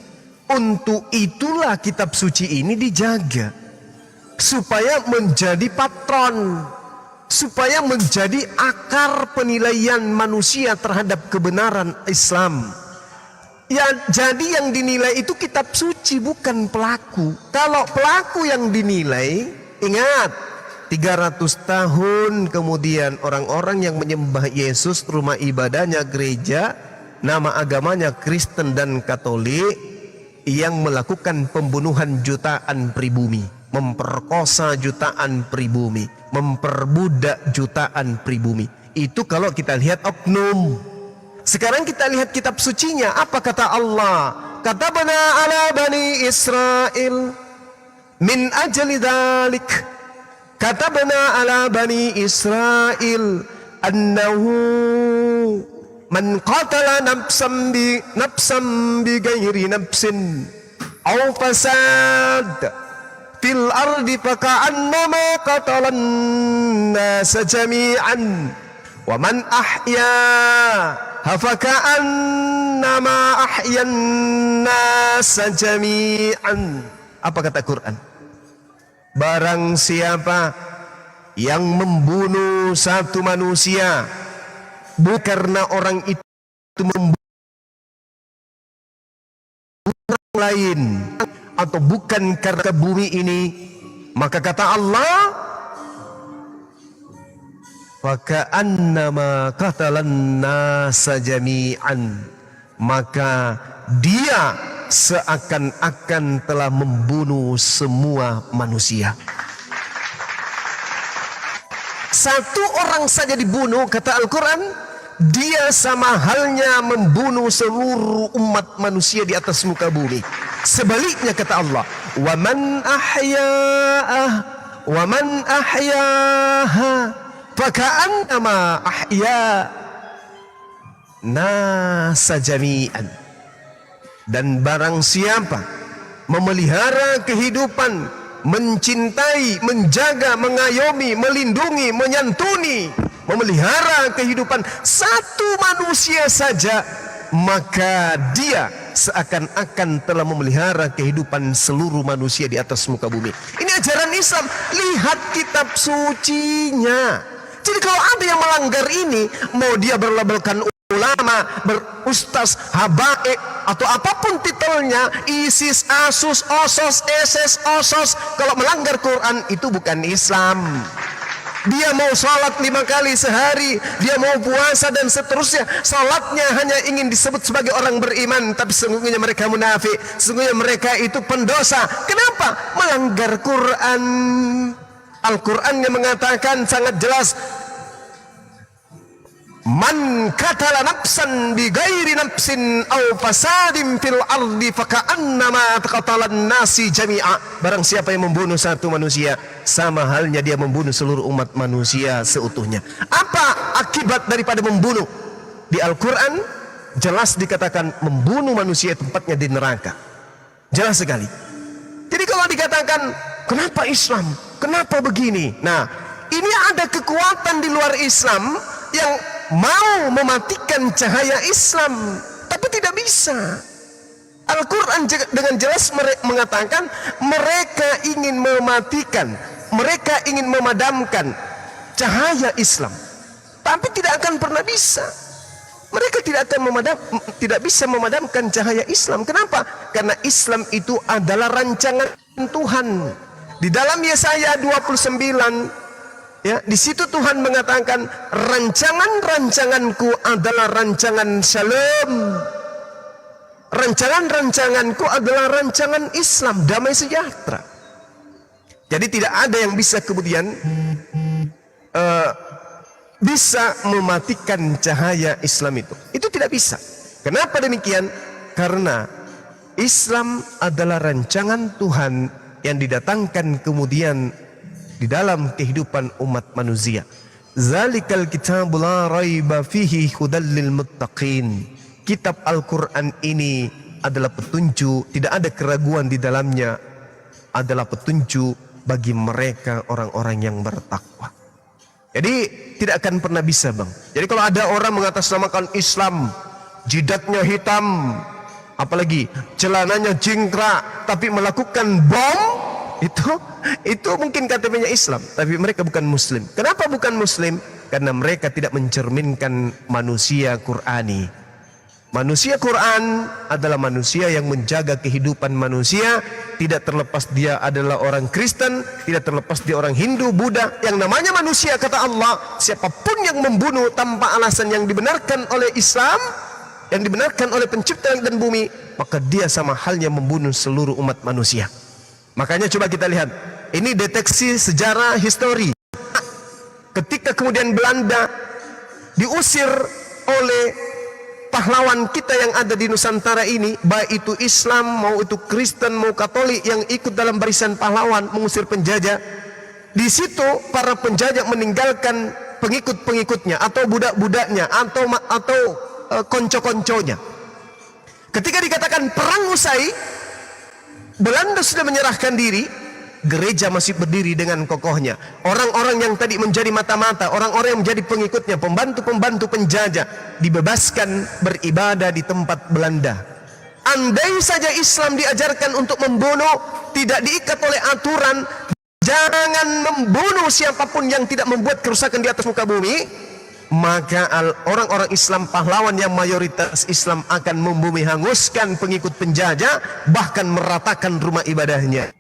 Untuk itulah kitab suci ini dijaga supaya menjadi patron, supaya menjadi akar penilaian manusia terhadap kebenaran Islam. Ya, jadi yang dinilai itu kitab suci, bukan pelaku. Kalau pelaku yang dinilai, ingat 300 tahun kemudian orang-orang yang menyembah Yesus, rumah ibadahnya gereja, nama agamanya Kristen dan Katolik, yang melakukan pembunuhan jutaan pribumi, memperkosa jutaan pribumi, memperbudak jutaan pribumi. Itu kalau kita lihat oknum. Sekarang kita lihat kitab sucinya. Apa kata Allah? Katabna ala bani Israel min ajli dzalik. Katabna ala bani Israel annahu man qatala nafsan bi ghairi nafsin aw fasad fil ardi faka'annama qatalan nas jami'an wa man ahya faka'annama ahyan nas jami'an. Apa kata Quran? Barang siapa yang membunuh satu manusia bukan karena orang itu membunuh orang lain atau bukan karena bumi ini, maka kata Allah, faka'annama qatalan nasa jami'an, maka dia seakan-akan telah membunuh semua manusia. Satu orang saja dibunuh, kata Al-Quran, dia sama halnya membunuh seluruh umat manusia di atas muka bumi. Sebaliknya kata Allah, wa man ahyaha faka'annama ahya nasa jami'an. Dan barang siapa memelihara kehidupan, mencintai, menjaga, mengayomi, melindungi, menyantuni, memelihara kehidupan satu manusia saja, maka dia seakan-akan telah memelihara kehidupan seluruh manusia di atas muka bumi. Ini ajaran Islam. Lihat kitab sucinya. Jadi kalau ada yang melanggar ini, mau dia berlabelkan ulama, berustaz, habaib, atau apapun titelnya, ISIS, ASUS, OSOS, SS, OSOS, kalau melanggar Quran itu bukan Islam. Dia mau sholat 5 kali sehari, dia mau puasa dan seterusnya, sholatnya hanya ingin disebut sebagai orang beriman, tapi sesungguhnya mereka munafik, sesungguhnya mereka itu pendosa. Kenapa? Melanggar Quran. Al-Quran yang mengatakan sangat jelas, man qatala nafsan bi ghairi nafsin aw fasadin fil ardi faka'annama qatalan nasi jami'a. Barang siapa yang membunuh satu manusia, sama halnya dia membunuh seluruh umat manusia seutuhnya. Apa akibat daripada membunuh? Di Al-Quran jelas dikatakan membunuh manusia tempatnya di neraka. Jelas sekali. Jadi kalau dikatakan kenapa Islam, kenapa begini, nah ini ada kekuatan di luar Islam yang mau mematikan cahaya Islam, tapi tidak bisa. Al-Quran dengan jelas mengatakan mereka ingin mematikan, mereka ingin memadamkan cahaya Islam, tapi tidak akan pernah bisa. Mereka tidak bisa memadamkan cahaya Islam. Kenapa? Karena Islam itu adalah rancangan Tuhan. Di dalam Yesaya 29, ya, di situ Tuhan mengatakan, rancangan-rancanganku adalah rancangan shalom. Rancangan-rancanganku adalah rancangan Islam, damai sejahtera. Jadi tidak ada yang bisa kemudian bisa mematikan cahaya Islam itu. Itu tidak bisa. Kenapa demikian? Karena Islam adalah rancangan Tuhan yang didatangkan kemudian di dalam kehidupan umat manusia. Zalikal kitabul la raiba fihi hudal lil muttaqin. Kitab Al-Quran ini adalah petunjuk, tidak ada keraguan di dalamnya, adalah petunjuk bagi mereka orang-orang yang bertakwa. Jadi tidak akan pernah bisa, Bang. Jadi kalau ada orang mengatasnamakan Islam, jidatnya hitam, apalagi celananya jingkrak, tapi melakukan bom, itu mungkin KTP-nya Islam, tapi mereka bukan Muslim. Kenapa bukan Muslim? Karena mereka tidak mencerminkan manusia Qurani. Manusia Quran adalah manusia yang menjaga kehidupan manusia, tidak terlepas dia adalah orang Kristen, tidak terlepas dia orang Hindu, Buddha. Yang namanya manusia, kata Allah, siapapun yang membunuh tanpa alasan yang dibenarkan oleh Islam, yang dibenarkan oleh pencipta langit dan bumi, maka dia sama halnya membunuh seluruh umat manusia. Makanya coba kita lihat, ini deteksi sejarah histori. Ketika kemudian Belanda diusir oleh pahlawan kita yang ada di Nusantara ini, baik itu Islam, mau itu Kristen, mau Katolik, yang ikut dalam barisan pahlawan mengusir penjajah. Di situ para penjajah meninggalkan pengikut-pengikutnya atau budak-budaknya atau konco-konconya. Ketika dikatakan perang usai, Belanda sudah menyerahkan diri, gereja masih berdiri dengan kokohnya. Orang-orang yang tadi menjadi mata-mata, orang-orang yang menjadi pengikutnya, pembantu-pembantu penjajah, dibebaskan beribadah di tempat Belanda. Andai saja Islam diajarkan untuk membunuh, tidak diikat oleh aturan, jangan membunuh siapapun yang tidak membuat kerusakan di atas muka bumi, maka orang-orang Islam pahlawan yang mayoritas Islam akan membumi hanguskan pengikut penjajah, bahkan meratakan rumah ibadahnya.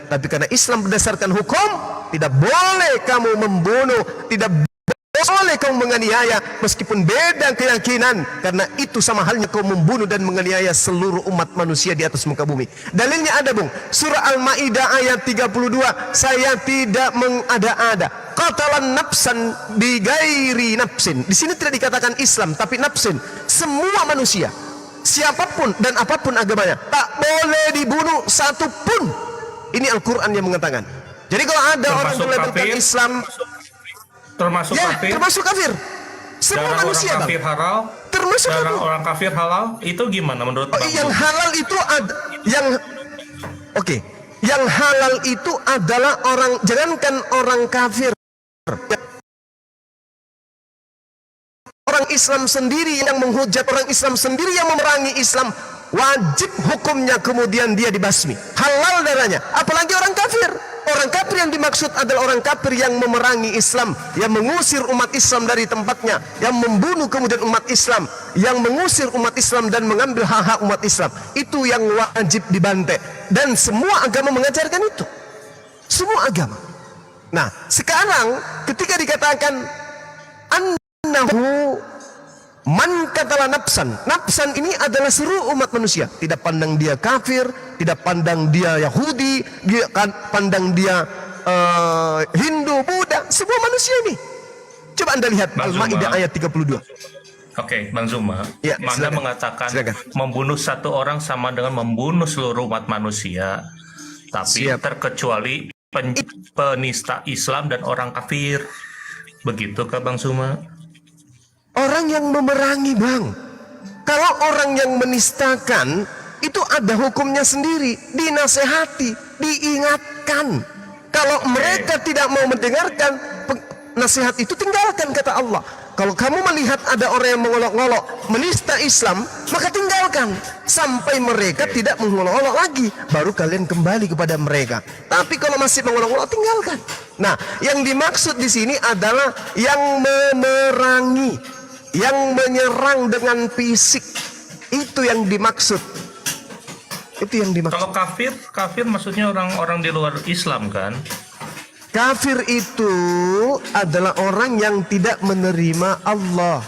Tapi karena Islam berdasarkan hukum, tidak boleh kamu membunuh, tidak boleh kamu menganiaya meskipun beda keyakinan, karena itu sama halnya kamu membunuh dan menganiaya seluruh umat manusia di atas muka bumi. Dalilnya ada, Bung, surah Al-Maidah ayat 32, saya tidak mengada-ada. Qatalan nafsan bigairi nafsin. Di sini tidak dikatakan Islam, tapi nafsin. Semua manusia, siapapun dan apapun agamanya, tak boleh dibunuh satu pun. Ini Al-Quran yang mengatakan. Jadi kalau ada orang melabelkan Islam, termasuk kafir, termasuk kafir. Semua darah manusia, orang kafir halal, termasuk darah orang kafir halal, itu gimana menurut Bang? Yang halal itu yang halal itu adalah orang, jangankan orang kafir, orang Islam sendiri yang menghujat, orang Islam sendiri yang memerangi Islam, wajib hukumnya kemudian dia dibasmi, halal darahnya. Apalagi orang kafir. Orang kafir yang dimaksud adalah orang kafir yang memerangi Islam, yang mengusir umat Islam dari tempatnya, yang membunuh kemudian umat Islam, yang mengusir umat Islam dan mengambil hak-hak umat Islam. Itu yang wajib dibantai. Dan semua agama mengajarkan itu. Semua agama. Nah, sekarang ketika dikatakan annahu man katala nafsan, nafsan ini adalah seluruh umat manusia, tidak pandang dia kafir, tidak pandang dia Yahudi, dia pandang dia Hindu, Buddha, semua manusia ini. Coba Anda lihat Al-Maidah ayat 32. Oke, Bang Zuma, ya, Anda mengatakan membunuh satu orang sama dengan membunuh seluruh umat manusia, tapi terkecuali penista Islam dan orang kafir. Begitu kah Bang Zuma? Orang yang memerangi, Bang. Kalau orang yang menistakan, itu ada hukumnya sendiri, dinasehati, diingatkan. Kalau mereka tidak mau mendengarkan nasihat itu, tinggalkan, kata Allah. Kalau kamu melihat ada orang yang mengolok-olok, menista Islam, maka tinggalkan sampai mereka tidak mengolok-olok lagi, baru kalian kembali kepada mereka. Tapi kalau masih mengolok-olok, tinggalkan. Nah, yang dimaksud di sini adalah yang memerangi, yang menyerang dengan fisik, itu yang dimaksud. Itu yang dimaksud. Kalau kafir maksudnya orang-orang di luar Islam kan? Kafir itu adalah orang yang tidak menerima Allah,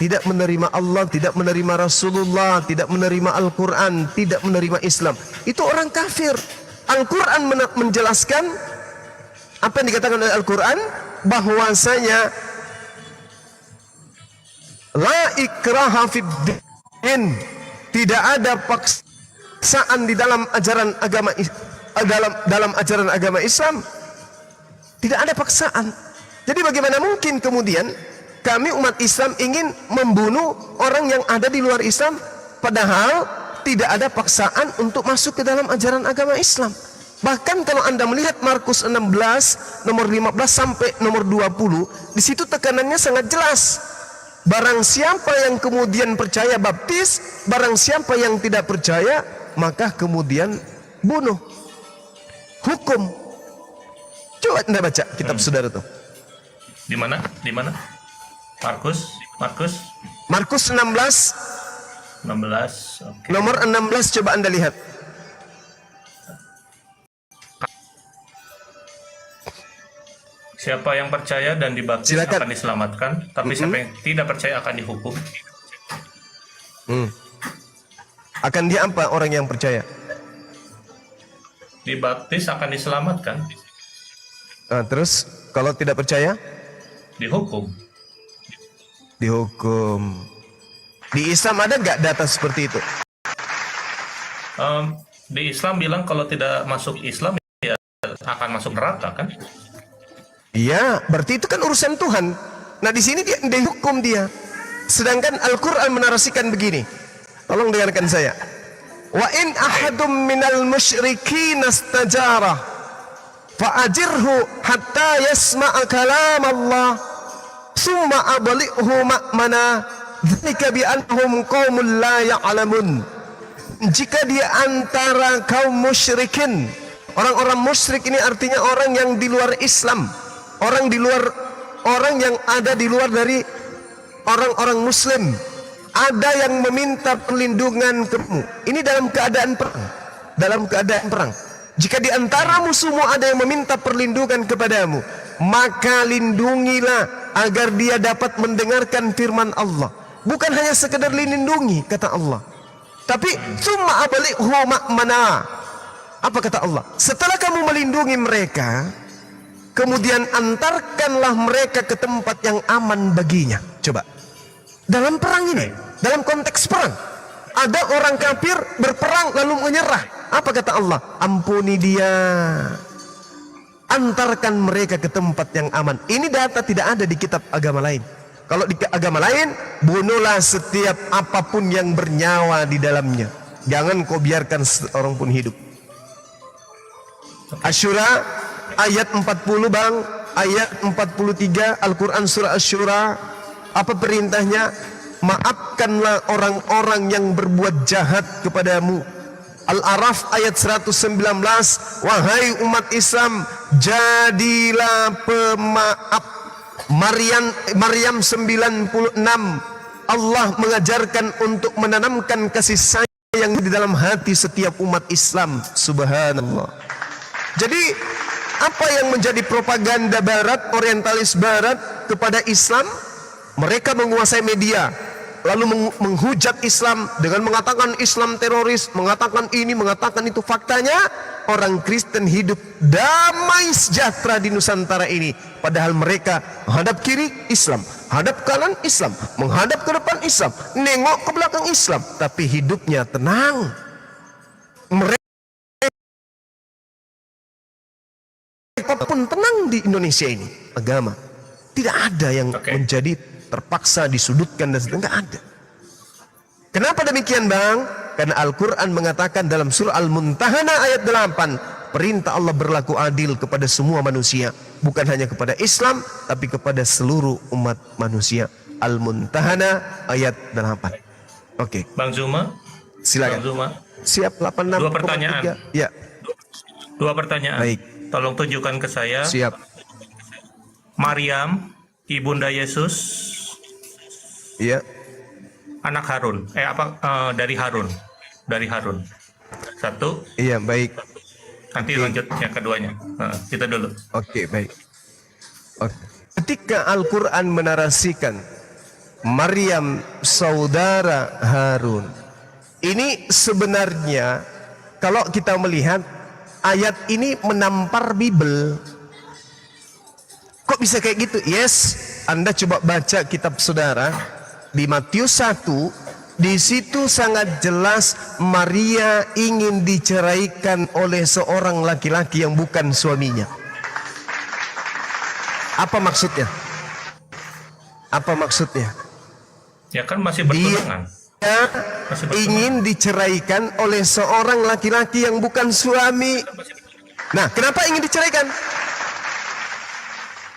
tidak menerima Allah, tidak menerima Rasulullah, tidak menerima Al-Quran, tidak menerima Islam. Itu orang kafir. Al-Quran menjelaskan apa yang dikatakan oleh Al-Quran, bahwasanya la ikraha fid din, tidak ada paksaan di dalam ajaran agama dalam ajaran agama Islam. Tidak ada paksaan. Jadi bagaimana mungkin kemudian kami umat Islam ingin membunuh orang yang ada di luar Islam, padahal tidak ada paksaan untuk masuk ke dalam ajaran agama Islam. Bahkan kalau Anda melihat Markus 16 nomor 15 sampai nomor 20, di situ tekanannya sangat jelas. Barang siapa yang kemudian percaya baptis, barang siapa yang tidak percaya, maka kemudian bunuh. Hukum. Coba Anda baca kitab saudara tuh. Di mana? Di mana? Markus 16 okay. nomor 16, coba Anda lihat. Siapa yang percaya dan dibaptis akan diselamatkan, tapi siapa yang tidak percaya akan dihukum. Akan dia apa orang yang percaya? Dibaptis akan diselamatkan. Terus kalau tidak percaya? Dihukum. Dihukum. Di Islam ada nggak data seperti itu? Di Islam bilang kalau tidak masuk Islam ya akan masuk neraka kan? Iya, berarti itu kan urusan Tuhan. Nah di sini dia dihukum dia. Sedangkan Al-Quran menarasikan begini. Tolong dengarkan saya. Wa in ahadum minal musyrikin astajara fa'ajirhu hatta yasma'a kalam Allah summa ablighu ma'mana dzalika bi annahum qaumul la ya'lamun. Jika di antara kaum musyrikin, orang-orang musyrik ini artinya orang yang di luar Islam, orang yang ada di luar dari orang-orang muslim, ada yang meminta perlindungan kamu. Ini dalam keadaan perang. Jika di antara musuhmu ada yang meminta perlindungan kepadamu, maka lindungilah agar dia dapat mendengarkan firman Allah. Bukan hanya sekedar lindungi, kata Allah, tapi summa ablighu ma'mana. Apa kata Allah? Setelah kamu melindungi mereka, kemudian antarkanlah mereka ke tempat yang aman baginya. Coba, dalam perang ini, dalam konteks perang, ada orang kafir berperang lalu menyerah. Apa kata Allah? Ampuni dia, antarkan mereka ke tempat yang aman. Ini data tidak ada di kitab agama lain. Kalau di agama lain, bunuhlah setiap apapun yang bernyawa di dalamnya. Jangan kau biarkan seorang pun hidup. Asyura ayat 40 bang, ayat 43 Al-Quran surah Asyura. Apa perintahnya? Maafkanlah orang-orang yang berbuat jahat kepadamu. Al-Araf ayat 119, wahai umat Islam, jadilah pemaaf. Maryam 96, Allah mengajarkan untuk menanamkan kasih sayang di dalam hati setiap umat Islam. Subhanallah. Jadi apa yang menjadi propaganda barat, orientalis barat kepada Islam? Mereka menguasai media, lalu menghujat Islam dengan mengatakan Islam teroris, mengatakan ini, mengatakan itu. Faktanya orang Kristen hidup damai sejahtera di Nusantara ini, padahal mereka menghadap kiri Islam, hadap kanan Islam, menghadap ke depan Islam, nengok ke belakang Islam, tapi hidupnya tenang. Mereka pun tenang di Indonesia ini. Agama tidak ada yang menjadi terpaksa disudutkan dan tidak ada. Kenapa demikian bang? Karena Al-Quran mengatakan dalam surah Al-Muntahana ayat 8, perintah Allah berlaku adil kepada semua manusia, bukan hanya kepada Islam, tapi kepada seluruh umat manusia. Al-Muntahana ayat 8. Oke. Bang Zuma, silakan. Bang Zuma. Siap. 86. Dua pertanyaan. Ya. Dua pertanyaan. Baik. Tolong tunjukkan ke saya. Siap. Maryam, ibunda Yesus. Iya. Anak Harun. Dari Harun. Dari Harun. Satu. Iya, baik. Nanti lanjut yang keduanya. Kita dulu. Oke, baik. Oke. Ketika Al-Quran menarasikan Maryam saudara Harun, ini sebenarnya kalau kita melihat ayat ini menampar Bible. Kok bisa kayak gitu? Yes, Anda coba baca kitab saudara di Matius 1, di situ sangat jelas Maria ingin diceraikan oleh seorang laki-laki yang bukan suaminya. Apa maksudnya? Apa maksudnya? Ya kan masih bertunangan. Dia ingin diceraikan oleh seorang laki-laki yang bukan suami. Nah, kenapa ingin diceraikan?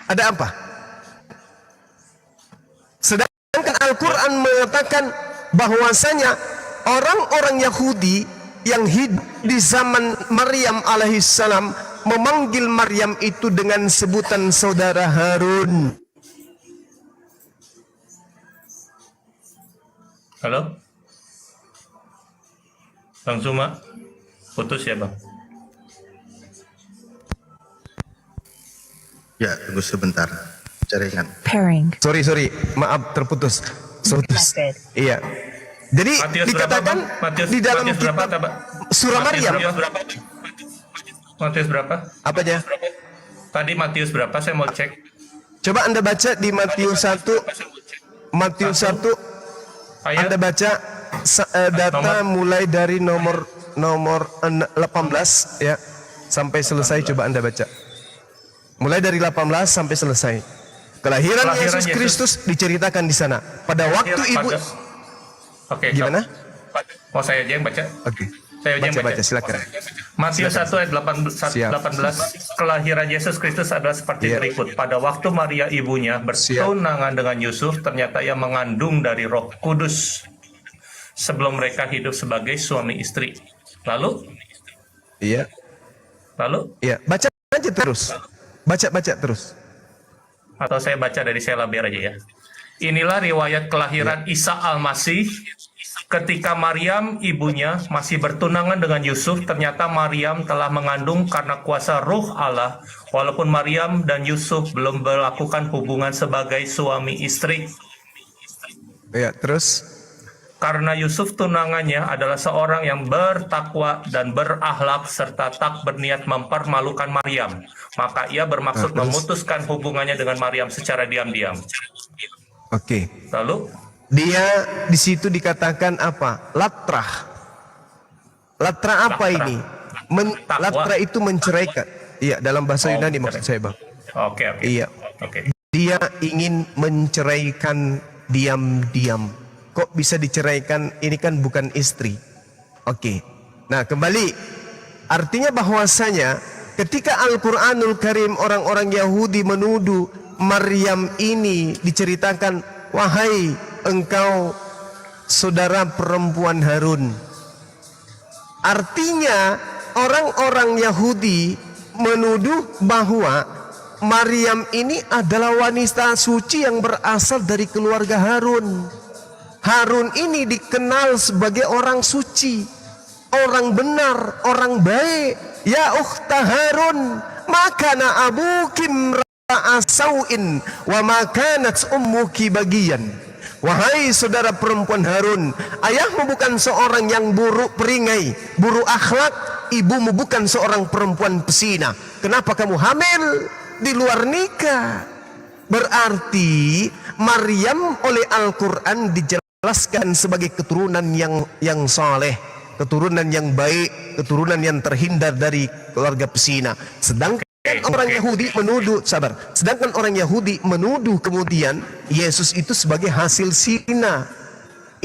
Ada apa? Sedangkan Al-Quran mengatakan bahwasanya orang-orang Yahudi yang hidup di zaman Maryam alaihissalam memanggil Maryam itu dengan sebutan saudara Harun. Halo? Bang Zuma? Putus ya, Bang? Ya, tunggu sebentar. Jaringan. Sorry, maaf terputus. Iya. Jadi Matius dikatakan berapa, Matius, di dalam Matius kitab berapa, surah Maryam. Matius berapa? Apanya? Tadi Matius berapa? Saya mau cek. Coba Anda baca di Matius 1. Matius 1. Ayat. Anda baca data mulai dari nomor 18 ya sampai selesai. Coba Anda baca. Mulai dari 18 sampai selesai. Kelahiran Yesus Kristus diceritakan di sana. Pada waktu ibu. Oke. Gimana? Mau saya aja yang baca? Oke. Saya aja yang baca. Silakan. Matius 1 ayat 18. Kelahiran Yesus Kristus adalah seperti berikut. Pada waktu Maria ibunya bertunangan dengan Yusuf, ternyata ia mengandung dari Roh Kudus sebelum mereka hidup sebagai suami istri. Lalu? Iya. Lalu? Iya. Baca aja terus. Baca terus. Atau saya baca dari Sela biar aja ya. Inilah riwayat kelahiran Isa Al-Masih. Ketika Maryam ibunya masih bertunangan dengan Yusuf, ternyata Maryam telah mengandung karena kuasa Ruh Allah, walaupun Maryam dan Yusuf belum melakukan hubungan sebagai suami istri. Ya, terus? Karena Yusuf tunangannya adalah seorang yang bertakwa dan berakhlak serta tak berniat mempermalukan Maryam, maka ia bermaksud memutuskan hubungannya dengan Maryam secara diam-diam. Oke. Lalu? Dia di situ dikatakan apa? Latrah. Latrah apa ini? Latrah itu menceraikan. Iya, dalam bahasa Yunani maksud saya, Bang. Oke. Iya. Oke. Dia ingin menceraikan diam-diam. Kok bisa diceraikan? Ini kan bukan istri. Oke. Nah, kembali. Artinya bahwasanya ketika Al-Quranul Karim orang-orang Yahudi menuduh Maryam ini diceritakan, wahai engkau saudara perempuan Harun. Artinya orang-orang Yahudi menuduh bahwa Maryam ini adalah wanita suci yang berasal dari keluarga Harun. Harun ini dikenal sebagai orang suci, orang benar, orang baik. Ya ukhta Harun, makana abukim ra'asauin wa makanat ummuki bagian. Wahai saudara perempuan Harun, ayahmu bukan seorang yang buruk peringai, buruk akhlak, ibumu bukan seorang perempuan pesina. Kenapa kamu hamil di luar nikah? Berarti Maryam oleh Al-Quran dijelaskan sebagai keturunan yang saleh, keturunan yang baik, keturunan yang terhindar dari keluarga pesina. Sedangkan orang Yahudi menuduh, sedangkan orang Yahudi menuduh kemudian Yesus itu sebagai hasil zina.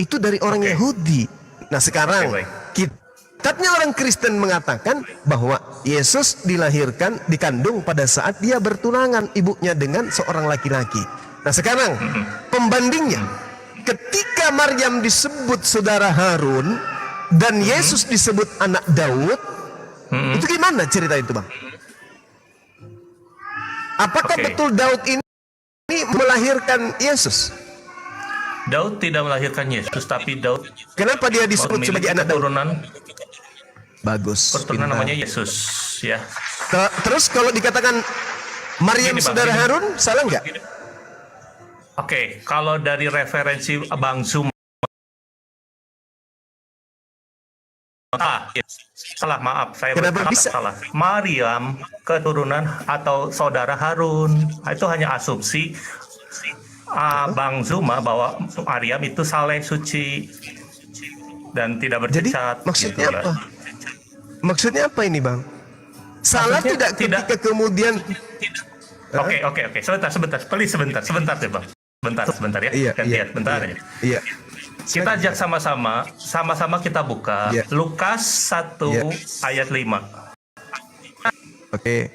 Itu dari orang Yahudi. Nah sekarang kitabnya orang Kristen mengatakan bahwa Yesus dilahirkan, dikandung pada saat dia bertunangan ibunya dengan seorang laki-laki. Nah sekarang pembandingnya, ketika Maryam disebut saudara Harun dan Yesus disebut anak Daud, itu gimana cerita itu, Bang? Apakah betul Daud ini melahirkan Yesus? Daud tidak melahirkan Yesus, tapi Daud. Kenapa dia disebut sebagai anak Daud? Bagus. Keturunan namanya Yesus, ya. Terus kalau dikatakan Maryam saudara Harun, salah nggak? Oke, kalau dari referensi Bang Zuma Salah, maaf, saya Kenapa berkata bisa? salah. Maryam keturunan atau saudara Harun. Itu hanya asumsi Bang Zuma bahwa Maryam itu saleh, suci, dan tidak Jadi bercacat. maksudnya gitu, apa? Maksudnya apa ini, Bang? Salah Maksudnya tidak ketika kemudian Oke. Sebentar. Please, sebentar deh, Bang. Sebentar ya. Iya, Gantian, iya, bentar iya, ya. iya. Kita ajak sama-sama kita buka Iya. Lukas 1 Iya. ayat 5. Oke.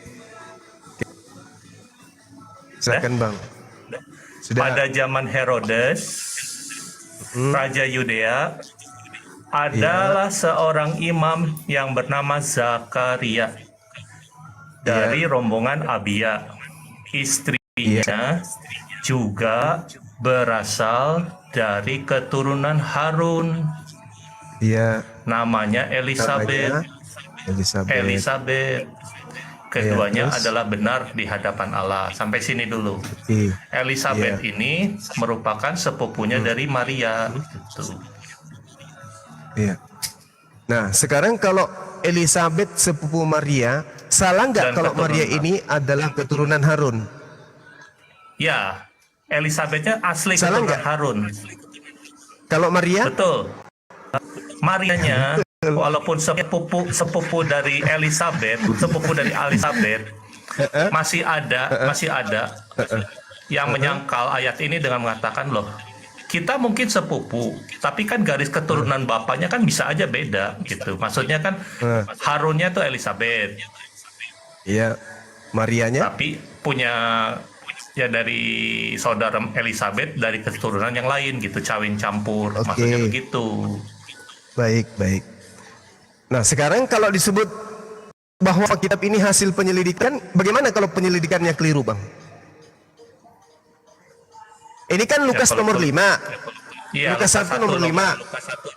Silakan, Bang. Sudah. Pada zaman Herodes, Raja Yudea, adalah seorang imam yang bernama Zakaria dari rombongan Abia. Istrinya juga berasal dari keturunan Harun. Iya. Namanya Elisabeth. Elisabeth. Keduanya terus? adalah benar di hadapan Allah. Sampai sini dulu. Iya. Elisabeth ini merupakan sepupunya dari Maria. Gitu. Iya. Nah, sekarang kalau Elisabeth sepupu Maria, salah nggak Dan kalau keturunan Maria ini adalah keturunan Harun? Ya, Elisabethnya asli Salah keturunan nggak? Harun. Kalau Maria? Betul. Marianya walaupun sepupu dari Elisabeth, masih ada yang menyangkal ayat ini dengan mengatakan, loh, kita mungkin sepupu, tapi kan garis keturunan bapaknya kan bisa aja beda gitu. Maksudnya kan Harunnya tuh Elisabeth. Iya. Marianya? Tapi punya ya dari saudara Elisabeth dari keturunan yang lain gitu, kawin campur. Oke. Maksudnya begitu. Baik. Nah, sekarang kalau disebut bahwa kitab ini hasil penyelidikan, bagaimana kalau penyelidikannya keliru, Bang? Ini kan Lukas kalau nomor 5. Iya, Lukas 1 nomor 5.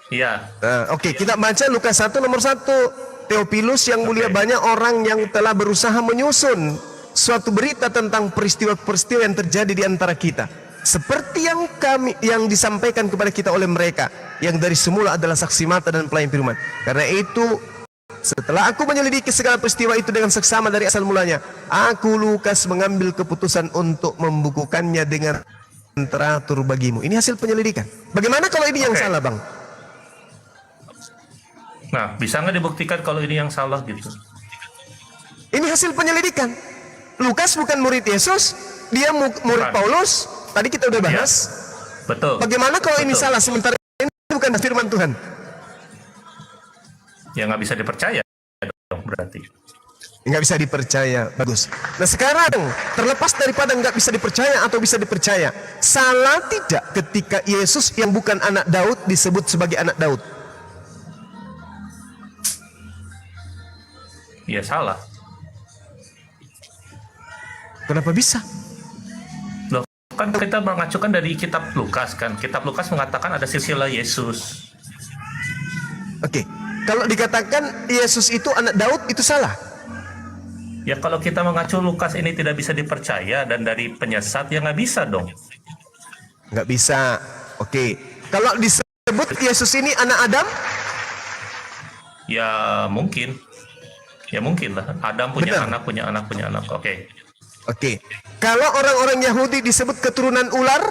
Iya. Nah, oke, kita baca Lukas 1 nomor 1. Teopilus yang mulia, banyak orang yang telah berusaha menyusun suatu berita tentang peristiwa-peristiwa yang terjadi di antara kita, seperti yang disampaikan kepada kita oleh mereka yang dari semula adalah saksi mata dan pelayan firman. Karena itu, setelah aku menyelidiki segala peristiwa itu dengan seksama dari asal mulanya, aku Lukas mengambil keputusan untuk membukukannya dengan teratur bagimu. Ini hasil penyelidikan. Bagaimana kalau ini yang salah, Bang? Nah, bisa nggak dibuktikan kalau ini yang salah gitu? Ini hasil penyelidikan. Lukas bukan murid Yesus, dia murid Paulus. Tadi kita udah bahas. Betul. Bagaimana kalau ini salah sementara ini bukan firman Tuhan? Ya nggak bisa dipercaya dong berarti. Nggak bisa dipercaya. Bagus. Nah, sekarang terlepas daripada nggak bisa dipercaya atau bisa dipercaya, salah tidak ketika Yesus yang bukan anak Daud disebut sebagai anak Daud? Ya salah. Kenapa bisa? Loh, kan kita mengacukan dari kitab Lukas kan. Kitab Lukas mengatakan ada silsilah Yesus. Oke. Kalau dikatakan Yesus itu anak Daud, itu salah. Ya kalau kita mengacu Lukas ini tidak bisa dipercaya dan dari penyesat, ya nggak bisa dong. Nggak bisa. Oke. Kalau disebut Yesus ini anak Adam? Ya mungkin. Ya mungkin lah. Adam punya Benar. anak, punya anak, punya anak. Oke. Oke. Kalau orang-orang Yahudi disebut keturunan ular?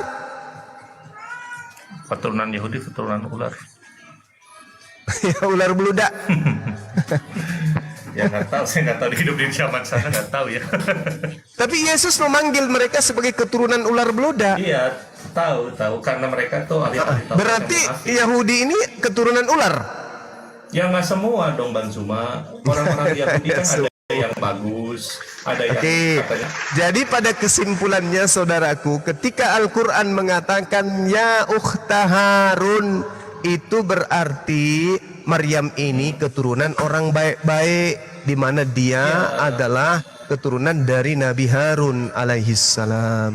Keturunan Yahudi, keturunan ular. Ya, ular beludak. Ya nggak tahu, saya nggak tahu hidup di zaman sana, nggak tahu ya. Tapi Yesus memanggil mereka sebagai keturunan ular beludak. Iya, tahu karena mereka tuh ahli-ahli Taurat Berarti yang munafik. Yahudi ini keturunan ular. Ya nggak semua dong Bang Zuma. Orang-orang Yahudi kan ada yang bagus, ada yang Oke. katanya. Jadi pada kesimpulannya saudaraku, ketika Al-Quran mengatakan ya ukhta Harun, itu berarti Maryam ini keturunan orang baik-baik, di mana dia adalah keturunan dari Nabi Harun alaihissalam.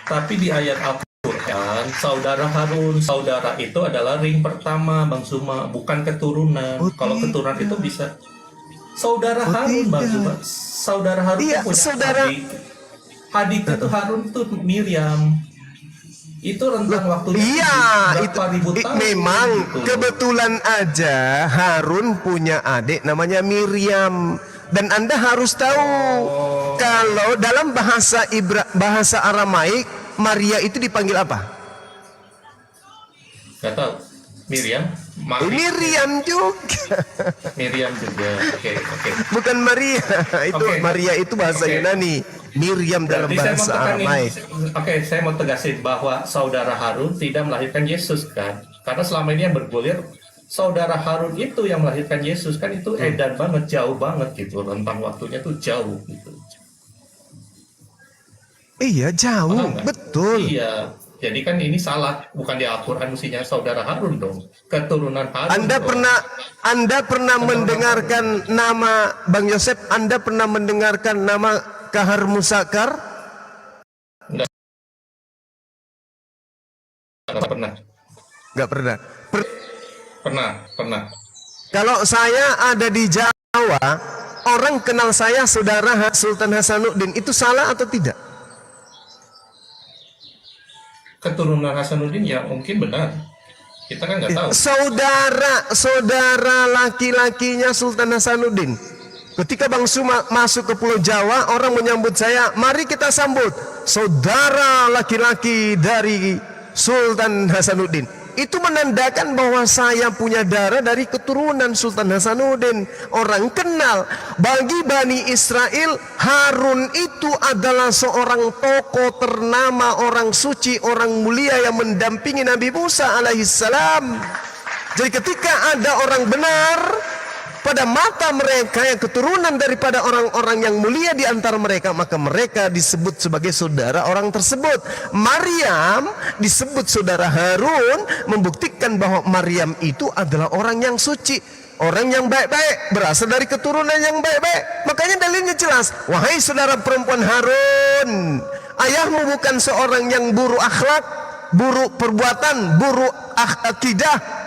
Tapi di ayat Al-Quran, saudara Harun, saudara itu adalah ring pertama Bang Zuma, bukan keturunan. Kalau keturunan itu bisa saudara Harun Bang Zuma. Saudara Harun Iya, punya saudara. adik. Adiknya tuh Harun tuh Miriam. Itu rentang waktunya Iya, berapa ribu tahun. memang gitu. kebetulan aja Harun punya adik namanya Miriam. Dan Anda harus tahu kalau dalam bahasa Aramaik Maria itu dipanggil apa? Gak tahu. Miriam? Miriam juga. Miriam juga. Oke. Bukan Maria. Itu Oke. Maria itu bahasa Oke. Yunani. Miriam dalam Berarti saya bahasa mau tekanin, Aramaik. Oke, saya mau tegasin bahwa saudara Harun tidak melahirkan Yesus kan? Karena selama ini yang bergulir saudara Harun itu yang melahirkan Yesus kan, itu edan banget, jauh banget gitu, rentang waktunya tuh jauh gitu. Iya, jauh, Paham nggak? betul. Iya, jadi kan ini salah, bukan di Al-Quran mestinya saudara Harun dong, keturunan Harun. Anda dong. pernah mendengarkan nama Bang Yosep? Anda pernah mendengarkan nama Kahar Musakar? Nggak pernah. Nggak pernah. Pernah. Kalau saya ada di Jawa, orang kenal saya saudara Sultan Hasanuddin, itu salah atau tidak? Keturunan Hasanuddin ya mungkin benar. Kita kan nggak tahu. Saudara laki-lakinya Sultan Hasanuddin. Ketika Bang Suma masuk ke Pulau Jawa, orang menyambut saya, mari kita sambut saudara laki-laki dari Sultan Hasanuddin. Itu menandakan bahwa saya punya darah dari keturunan Sultan Hasanuddin. Orang kenal. Bagi Bani Israel, Harun itu adalah seorang tokoh ternama, orang suci, orang mulia yang mendampingi Nabi Musa alaihissalam. Jadi ketika ada orang benar pada mata mereka yang keturunan daripada orang-orang yang mulia di antara mereka, maka mereka disebut sebagai saudara orang tersebut. Maryam disebut saudara Harun, membuktikan bahwa Maryam itu adalah orang yang suci, orang yang baik-baik, berasal dari keturunan yang baik-baik. Makanya dalilnya jelas, wahai saudara perempuan Harun, ayahmu bukan seorang yang buruk akhlak, buruk perbuatan, buruk akidah,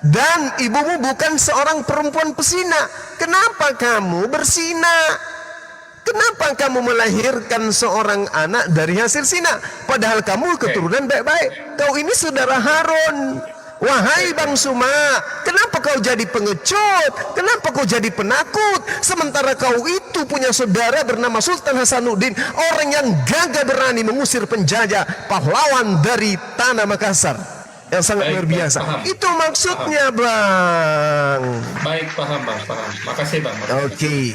dan ibumu bukan seorang perempuan pesina. Kenapa kamu bersina? Kenapa kamu melahirkan seorang anak dari hasil zina? Padahal kamu keturunan baik-baik. Kau ini saudara Harun. Wahai Bang Suma, kenapa kau jadi pengecut? Kenapa kau jadi penakut? Sementara kau itu punya saudara bernama Sultan Hasanuddin, orang yang gagah berani mengusir penjajah, pahlawan dari tanah Makassar, yang sangat luar biasa. Paham. Itu maksudnya, Bang. Baik, paham Bang, paham. Makasih Bang. Oke.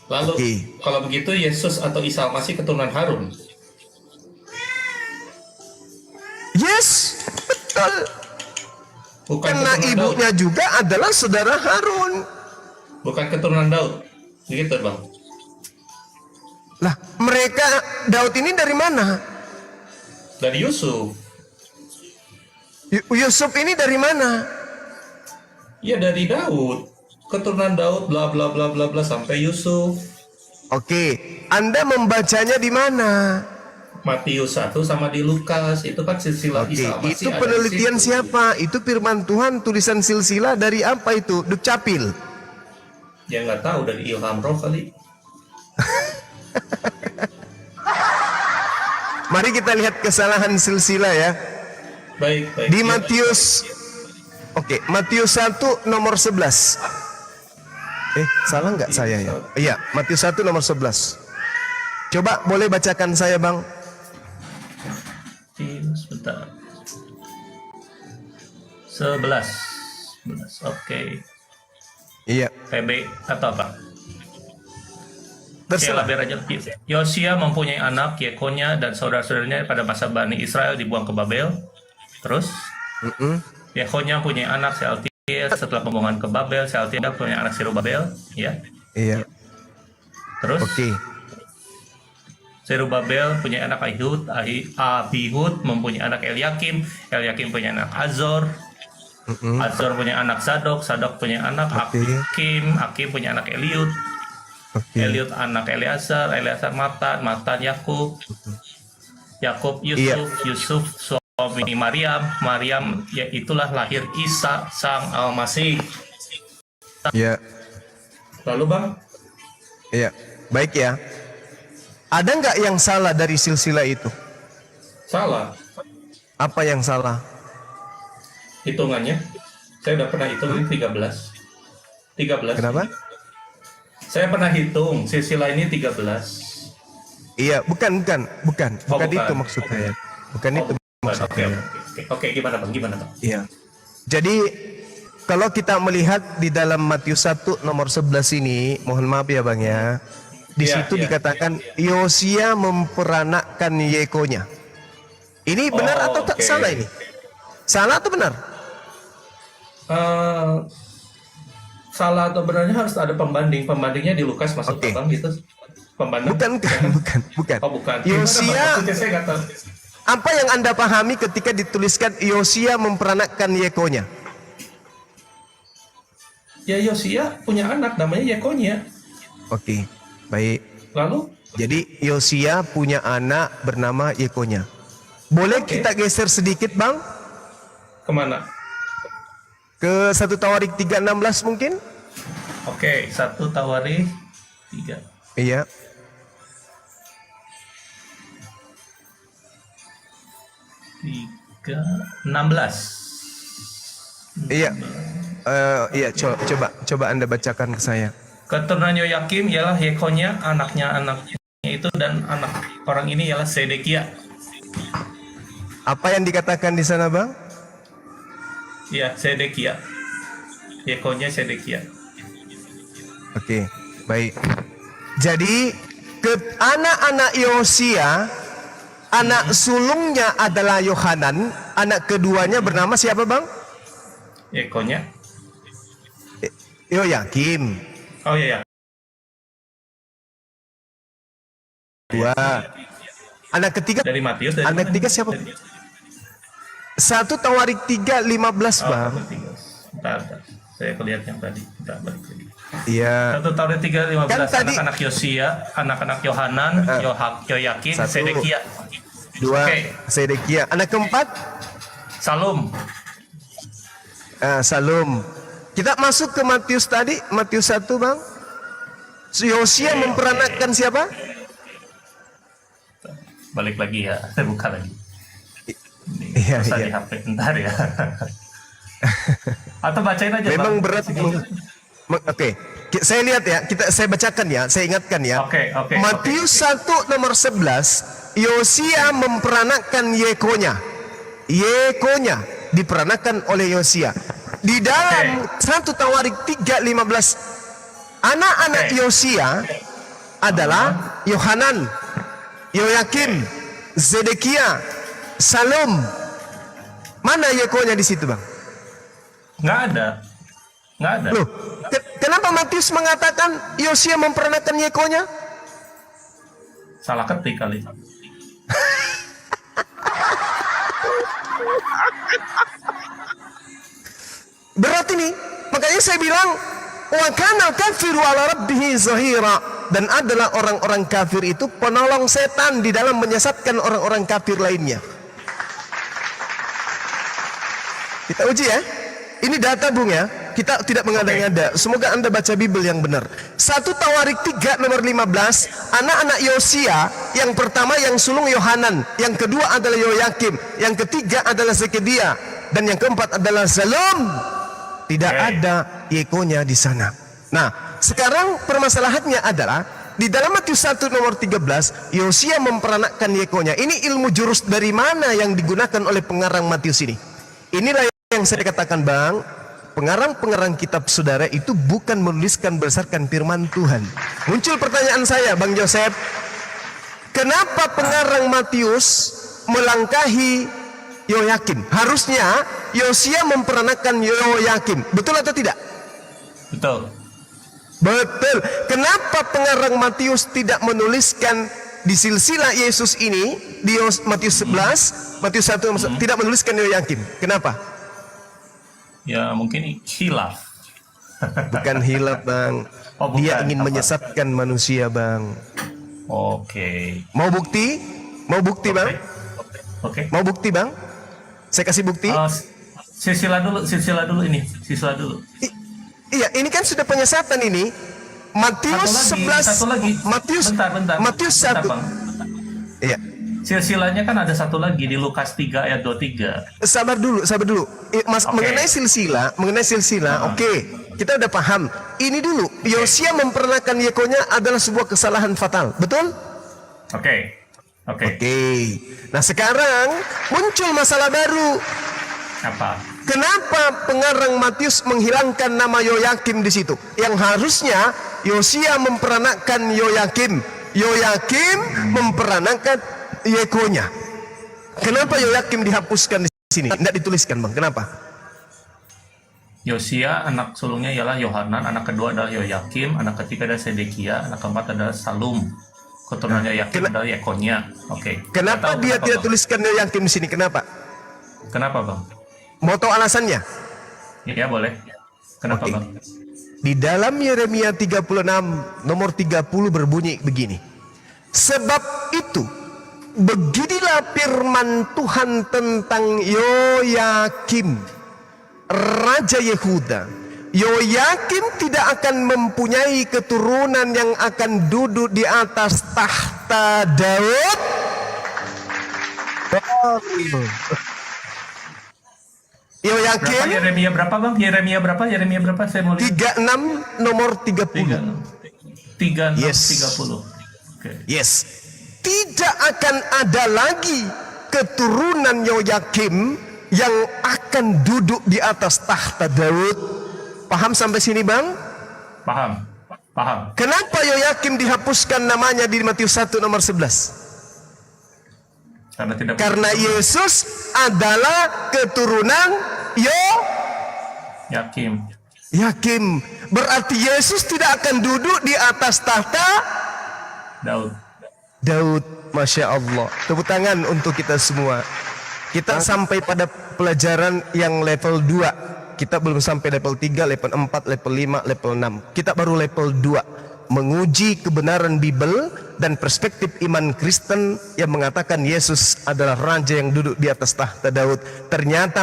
Lalu kalau begitu Yesus atau Isa Al-Masih keturunan Harun? Yes, betul. Bukan Karena keturunan ibunya Daud. juga adalah saudara Harun. Bukan keturunan Daud. Begitu Bang. Lah, mereka Daud ini dari mana? Dari Yusuf. Yusuf ini dari mana? Ya dari Daud. Keturunan Daud bla bla bla bla bla sampai Yusuf. Oke, Anda membacanya di mana? Matius 1 sama di Lukas, itu kan silsilah Oke, Isa Al-Masih itu ada di penelitian situ. siapa? Itu firman Tuhan, tulisan silsilah dari apa itu? Dukcapil. Ya nggak tahu, dari ilham roh kali. Mari kita lihat kesalahan silsilah ya. Baik, baik. Di Matius. Oke, Matius 1 nomor 11. Salah nggak saya ya? Iya, Matius 1 nomor 11. Coba boleh bacakan saya, Bang? Sebentar. 11. Oke. Iya. PB atau apa? Terserah. Biar aja. Yosia mempunyai anak, Yekonya dan saudara-saudaranya pada masa Bani Israel dibuang ke Babel. Terus, Yekonya punya anak Sealtiel setelah pembuangan ke Babel. Sealtiel punya anak Zerubabel, ya. Iya. Terus, Oke. Zerubabel punya anak Abihud mempunyai anak Eliakim. Eliakim punya anak Azor. Azor punya anak Sadok. Sadok punya anak Akim. Akim punya anak Eliud. Eliud anak Eleazar. Eleazar Matan. Matan Yakub. Yakub Yusuf. Yusuf suami Maryam. Maryam ya itulah lahir Isa sang Al-Masih. Iya. Lalu Bang? Iya. Baik ya. Ada nggak yang salah dari silsilah itu? Salah. Apa yang salah? Hitungannya. Saya udah pernah hitung ini 13. 13. Kenapa? Saya pernah hitung silsilah ini 13. Iya, bukan bukan. itu maksud saya. Bukan itu maksud saya. Oke, gimana Bang? Iya. Jadi kalau kita melihat di dalam Matius 1 nomor 11 ini, mohon maaf ya Bang ya. Di situ dikatakan Yosia memperanakkan Yekonya. Ini benar atau tak salah ini? Salah atau benar? Salah atau benarnya harus ada pembanding. Pembandingnya di Lukas masuk Bang gitu. Pembanding. Bukan. Oh, bukan. Yosia. Maksudnya saya nggak tahu. Apa yang Anda pahami ketika dituliskan Yosia memperanakkan Yekonya? Ya Yosia punya anak namanya Yekonya. Oke, baik. Lalu? Jadi Yosia punya anak bernama Yekonya. Boleh kita geser sedikit Bang? Kemana? Ke 1 Tawarik 3:16 mungkin? Oke, 1 Tawarik 3. Iya. Tiga 16. Iya. Iya, coba Anda bacakan ke saya. Keturunan Yoyakim ialah Yekonya, anaknya itu, dan anak orang ini ialah Sedekia. Apa yang dikatakan di sana Bang? Ya, Sedekia. Yekonya Sedekia. Oke, baik. Jadi ke anak-anak Yosia, anak sulungnya adalah Yohanan, anak keduanya bernama siapa Bang? Yekonya. Yoyakim. Oh iya. Dua. Anak ketiga dari Matius. Anak ketiga siapa? 1 Tawarik 3:15 Bang. Bentar. Saya lihat yang tadi. Bentar, balik lagi. Iya. 1 Tawarik 3:15. Kan tadi anak-anak Yosia, anak-anak Yohanan, Yoyakim, Sedekia. 2 Sedekia. Anak keempat Salum. Salum. Kita masuk ke Matius tadi, Matius 1 Bang. Yosia memperanakkan siapa? Balik lagi ya, saya buka lagi. Iya. Di HP, bentar ya. Atau bacain aja. Memang Bang. berat. Oke. Saya lihat ya, saya bacakan ya, saya ingatkan ya. Oke. Matius 1 nomor 11, Yosia memperanakkan Yekonya. Yekonya diperanakkan oleh Yosia. Di dalam 1 Tawarik 3:15, anak-anak Yosia adalah Yohanan, Yoyakim, Zedekia, Salum. Mana Yekonya di situ Bang? Nggak ada. Loh, kenapa Matius mengatakan Yosia memperanakkan Yekonya? Salah ketik kali. Berat ini. Makanya saya bilang wa kana kafiru ala rabbihi zahira, dan adalah orang-orang kafir itu penolong setan di dalam menyesatkan orang-orang kafir lainnya. Kita uji ya. Ini data Bung ya. Kita tidak mengada-ngada. Semoga Anda baca Bible yang benar. 1 Tawarik 3 nomor 15, anak-anak Yosia, yang pertama yang sulung Yohanan, yang kedua adalah Yoyakim, yang ketiga adalah Zekedia, dan yang keempat adalah Salum. Tidak ada Yekonya di sana. Nah, sekarang permasalahannya adalah di dalam Matius 1 nomor 13, Yosia memperanakkan Yekonya. Ini ilmu jurus dari mana yang digunakan oleh pengarang Matius ini? Inilah yang saya katakan Bang, pengarang-pengarang kitab saudara itu bukan menuliskan berdasarkan firman Tuhan. Muncul pertanyaan saya Bang Joseph, kenapa pengarang Matius melangkahi Yoyakim? Harusnya Yosia memperanakkan Yoyakim. Betul atau tidak? Betul. Betul. Kenapa pengarang Matius tidak menuliskan di silsilah Yesus ini di Matius 11, Matius 1 tidak menuliskan Yoyakim? Kenapa? Ya mungkin hilaf. Bukan hilaf Bang. Oh, bukan. Dia ingin Apa? menyesatkan manusia Bang. Oke. Mau bukti? Mau bukti Bang? Oke. Mau bukti Bang? Saya kasih bukti. Silsilah dulu ini. Iya, ini kan sudah penyesatan ini. Matius 11. Satu lagi. Matius. Bentar. Matius 1. Bang. Iya. silsilahnya kan ada satu lagi di Lukas 3 ayat 23. Sabar dulu. Mas, Oke. mengenai silsilah, oke. Kita udah paham. Ini dulu, Yosia memperanakan Yekonya adalah sebuah kesalahan fatal. Betul? Oke. Nah, sekarang muncul masalah baru. Apa? Kenapa pengarang Matius menghilangkan nama Yoyakim di situ? Yang harusnya Yosia memperanakan Yoyakim memperanakan Yekonya. Kenapa Yoyakim dihapuskan di sini? Tidak dituliskan, Bang. Kenapa? Yosia anak sulungnya ialah Yohanan, anak kedua adalah Yoyakim, anak ketiga adalah Sedekia, anak keempat adalah Salum. Keturunannya Yoyakim adalah Yekonya. Oke. Kenapa dia tidak tuliskan Yoyakim di sini? Kenapa? Kenapa, Bang? Mau tahu alasannya? Ya, boleh. Kenapa, Bang? Di dalam Yeremia 36 nomor 30 berbunyi begini. Sebab itu beginilah firman Tuhan tentang Yoyakim, Raja Yehuda. Yoyakim tidak akan mempunyai keturunan yang akan duduk di atas tahta Daud. Yoyakim. Yeremia berapa, Bang? Yeremia berapa? Saya mau lihat. 36 nomor 30. 36 Yes. 30. Oke. Yes. Tidak akan ada lagi keturunan Yoyakim yang akan duduk di atas tahta Daud. Paham sampai sini, Bang? Paham. Kenapa Yoyakim dihapuskan namanya di Matius 1 nomor 11? Karena Yesus adalah keturunan Yakim. Berarti Yesus tidak akan duduk di atas tahta Daud. Masya Allah. Tepuk tangan untuk kita semua. Kita sampai pada pelajaran yang level 2. Kita belum sampai level 3, level 4, level 5, level 6. Kita baru level 2. Menguji kebenaran Bible dan perspektif iman Kristen yang mengatakan Yesus adalah raja yang duduk di atas tahta Daud. Ternyata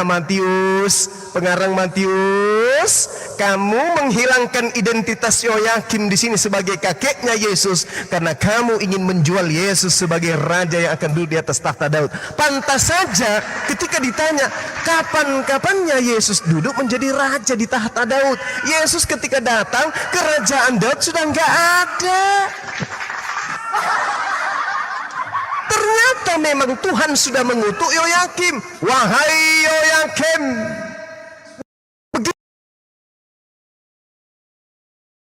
pengarang Matius, kamu menghilangkan identitas Yoyakim di sini sebagai kakeknya Yesus karena kamu ingin menjual Yesus sebagai raja yang akan duduk di atas tahta Daud. Pantas saja ketika ditanya kapan-kapannya Yesus duduk menjadi raja di tahta Daud. Yesus ketika datang kerajaan Daud sudah nggak ada. Ternyata memang Tuhan sudah mengutuk Yoyakim. Wahai Yoyakim,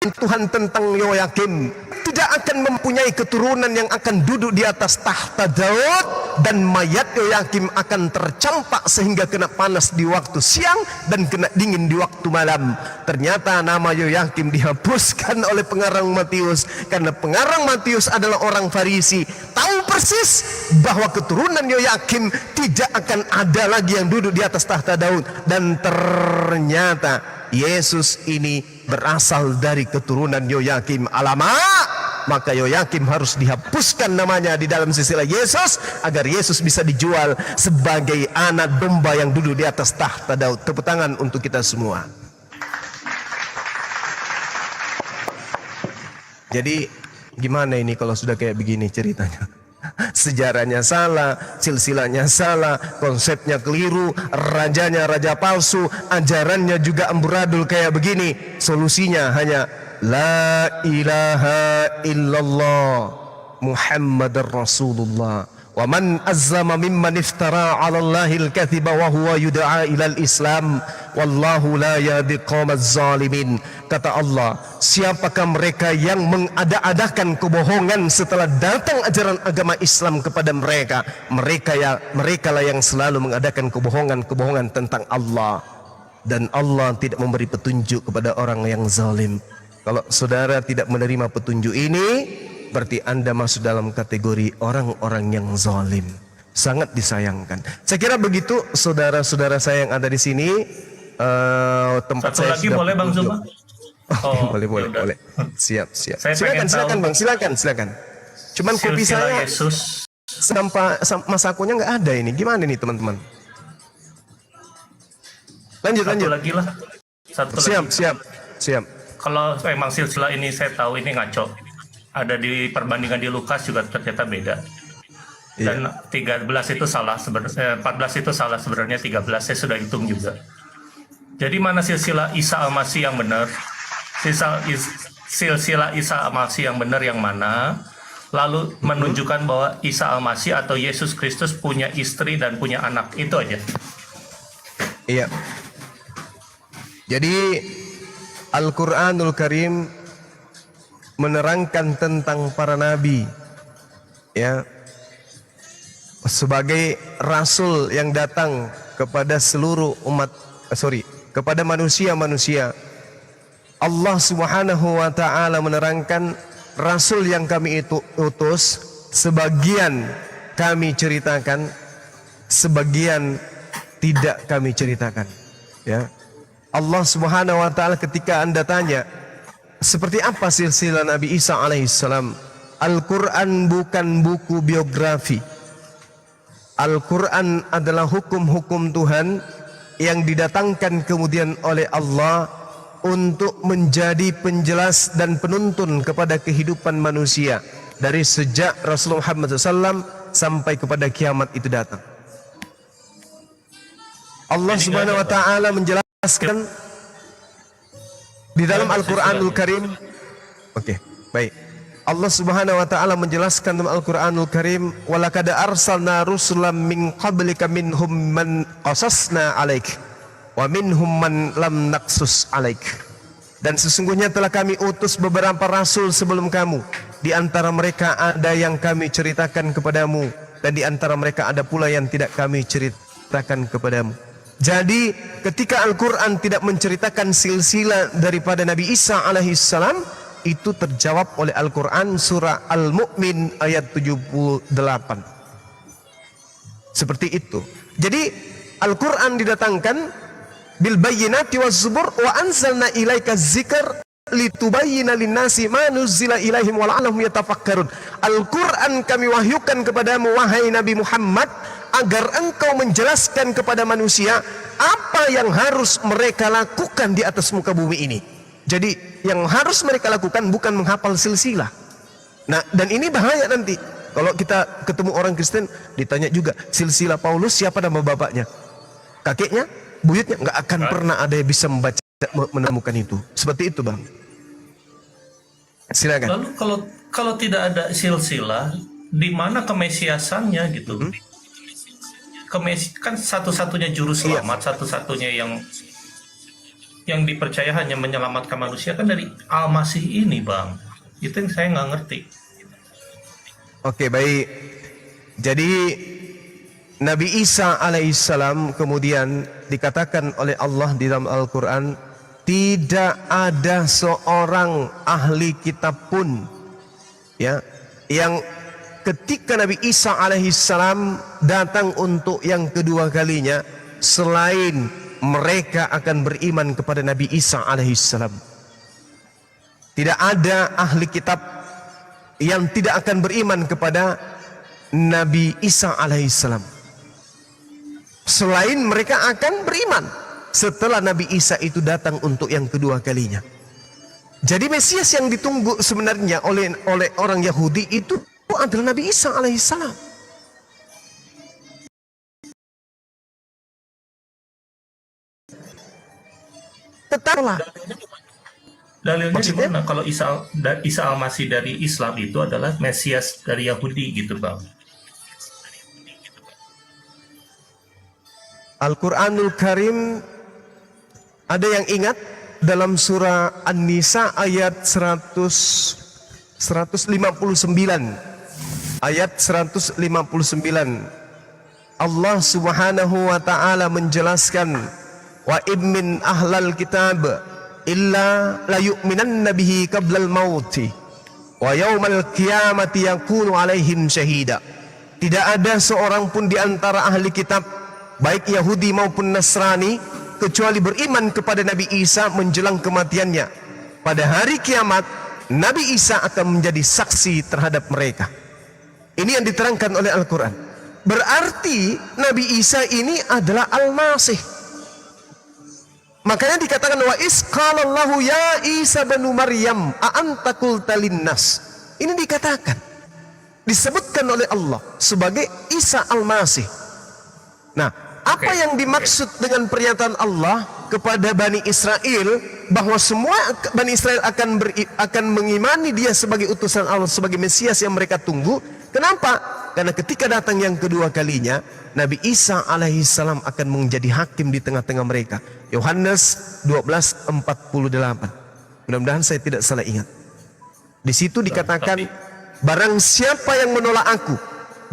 Tuhan tentang Yoyakim tidak akan mempunyai keturunan yang akan duduk di atas tahta Daud, dan mayat Yoyakim akan tercampak sehingga kena panas di waktu siang dan kena dingin di waktu malam. Ternyata nama Yoyakim dihapuskan oleh pengarang Matius karena pengarang Matius adalah orang Farisi, tahu persis bahwa keturunan Yoyakim tidak akan ada lagi yang duduk di atas tahta Daud. Dan ternyata Yesus ini berasal dari keturunan Yoyakim. Alamak! Maka Yoyakim harus dihapuskan namanya di dalam silsilah Yesus agar Yesus bisa dijual sebagai anak domba yang duduk di atas tahta Daud. Tepuk tangan untuk kita semua. Jadi gimana ini kalau sudah kayak begini ceritanya? Sejarahnya salah, silsilahnya salah, konsepnya keliru, rajanya raja palsu, ajarannya juga amburadul kayak begini. Solusinya hanya la ilaha illallah Muhammadar Rasulullah. Wa man azzama mimman iftara 'ala Allahil kadhiba wa huwa yud'a ilal Islam wallahu la yahdi qaumaz zalimin. Kata Allah, siapakah mereka yang mengada-adakan kebohongan setelah datang ajaran agama Islam kepada mereka? Mereka lah yang selalu mengadakan kebohongan tentang Allah, dan Allah tidak memberi petunjuk kepada orang yang zalim. Kalau saudara tidak menerima petunjuk ini, berarti Anda masuk dalam kategori orang-orang yang zalim. Sangat disayangkan. Saya kira begitu saudara-saudara saya yang ada di sini. Tempat Satu saya lagi sudah boleh Bang Zuma? boleh. Siap. Saya pengen Silakan tahu. Bang, silakan. Cuman kopi Silsilah saya Yesus. sampai masakonya nggak ada ini. Gimana nih teman-teman? Lanjut. Lagi lah. Satu lagi. Siap. Kalau emang silsilah ini saya tahu ini ngaco. Ada di perbandingan di Lukas juga ternyata beda. Dan 13 itu salah sebenarnya, 14 itu salah sebenarnya, 13 saya sudah hitung juga. Jadi mana silsilah Isa Al-Masih yang benar? Silsilah Isa Al-Masih yang benar yang mana? Lalu menunjukkan bahwa Isa Al-Masih atau Yesus Kristus punya istri dan punya anak. Itu aja. Iya. Jadi Al-Quranul Karim menerangkan tentang para nabi, ya, sebagai rasul yang datang kepada seluruh kepada manusia-manusia. Allah Subhanahu wa taala menerangkan rasul yang kami itu utus, sebagian kami ceritakan, sebagian tidak kami ceritakan, ya. Allah Subhanahu wa taala ketika Anda tanya seperti apa silsilah Nabi Isa alaihissalam, Al-Quran bukan buku biografi. Al-Quran adalah hukum-hukum Tuhan yang didatangkan kemudian oleh Allah untuk menjadi penjelas dan penuntun kepada kehidupan manusia dari sejak Rasulullah Muhammad SAW sampai kepada kiamat itu datang. Allah Subhanahu wa taala menjelaskan di dalam Al-Quranul Karim. Oke, baik. Allah Subhanahu wa taala menjelaskan dalam Al-Qur'anul Karim, "Walaqad arsalna rusulan min qablika minhum man qasasna 'alaik wa minhum man lam naqsus 'alaik." Dan sesungguhnya telah kami utus beberapa rasul sebelum kamu. Di antara mereka ada yang kami ceritakan kepadamu, dan di antara mereka ada pula yang tidak kami ceritakan kepadamu. Jadi ketika Al-Quran tidak menceritakan silsilah daripada Nabi Isa alaihissalam, itu terjawab oleh Al-Quran surah Al-Mu'min ayat 78. Seperti itu. Jadi Al-Quran didatangkan bil bayyinati waz zubur wa anzalna ilaika dzikr litubayyana lin-nasi ma nuzila ilaihim wa la'allahum yatafakkarun. Al-Quran kami wahyukan kepadamu wahai Nabi Muhammad agar engkau menjelaskan kepada manusia apa yang harus mereka lakukan di atas muka bumi ini. Jadi yang harus mereka lakukan bukan menghafal silsilah. Nah, dan ini bahaya nanti. Kalau kita ketemu orang Kristen, ditanya juga, silsilah Paulus siapa nama bapaknya? Kakeknya? Buyutnya? Nggak akan pernah ada yang bisa membaca, menemukan itu. Seperti itu, Bang. Silakan. Lalu kalau tidak ada silsilah, di mana kemesiasannya gitu? Kan satu-satunya juru selamat, satu-satunya yang dipercaya hanya menyelamatkan manusia kan dari Al-Masih ini, Bang. Itu yang saya nggak ngerti. Oke, baik. Jadi Nabi Isa alaihissalam kemudian dikatakan oleh Allah di dalam Al-Quran, tidak ada seorang ahli kitab pun, ya, yang ketika Nabi Isa alaihissalam datang untuk yang kedua kalinya, selain mereka akan beriman kepada Nabi Isa alaihissalam. Tidak ada ahli kitab yang tidak akan beriman kepada Nabi Isa alaihissalam. Selain mereka akan beriman setelah Nabi Isa itu datang untuk yang kedua kalinya. Jadi Mesias yang ditunggu sebenarnya oleh orang Yahudi itu adalah Nabi Isa alaihissalam. Tetaplah. Dalilnya di mana kalau Isa Al-Masih dari Islam itu adalah Mesias dari Yahudi gitu, Bang? Al-Quranul Karim, ada yang ingat dalam surah An-Nisa ayat 159, ayat 159, Allah Subhanahu wa taala menjelaskan, wa min ahlal kitab illa la yu'minanna bihi qablal mauti wa yaumal qiyamati yakunu alaihim syahida. Tidak ada seorang pun di antara ahli kitab, baik Yahudi maupun Nasrani, kecuali beriman kepada Nabi Isa menjelang kematiannya. Pada hari kiamat Nabi Isa akan menjadi saksi terhadap mereka. Ini yang diterangkan oleh Al-Quran. Berarti Nabi Isa ini adalah Al-Masih. Makanya dikatakan wa isqalallahu ya Isa banu Maryam a anta qulta linnas. Ini dikatakan disebutkan oleh Allah sebagai Isa Al-Masih. Nah, apa yang dimaksud dengan pernyataan Allah kepada Bani Israel bahwa semua Bani Israel akan mengimani dia sebagai utusan Allah, sebagai Mesias yang mereka tunggu? Kenapa? Karena ketika datang yang kedua kalinya, Nabi Isa alaihissalam akan menjadi hakim di tengah-tengah mereka. Yohanes 12:48. Mudah-mudahan saya tidak salah ingat. Di situ dikatakan, barang siapa yang menolak aku,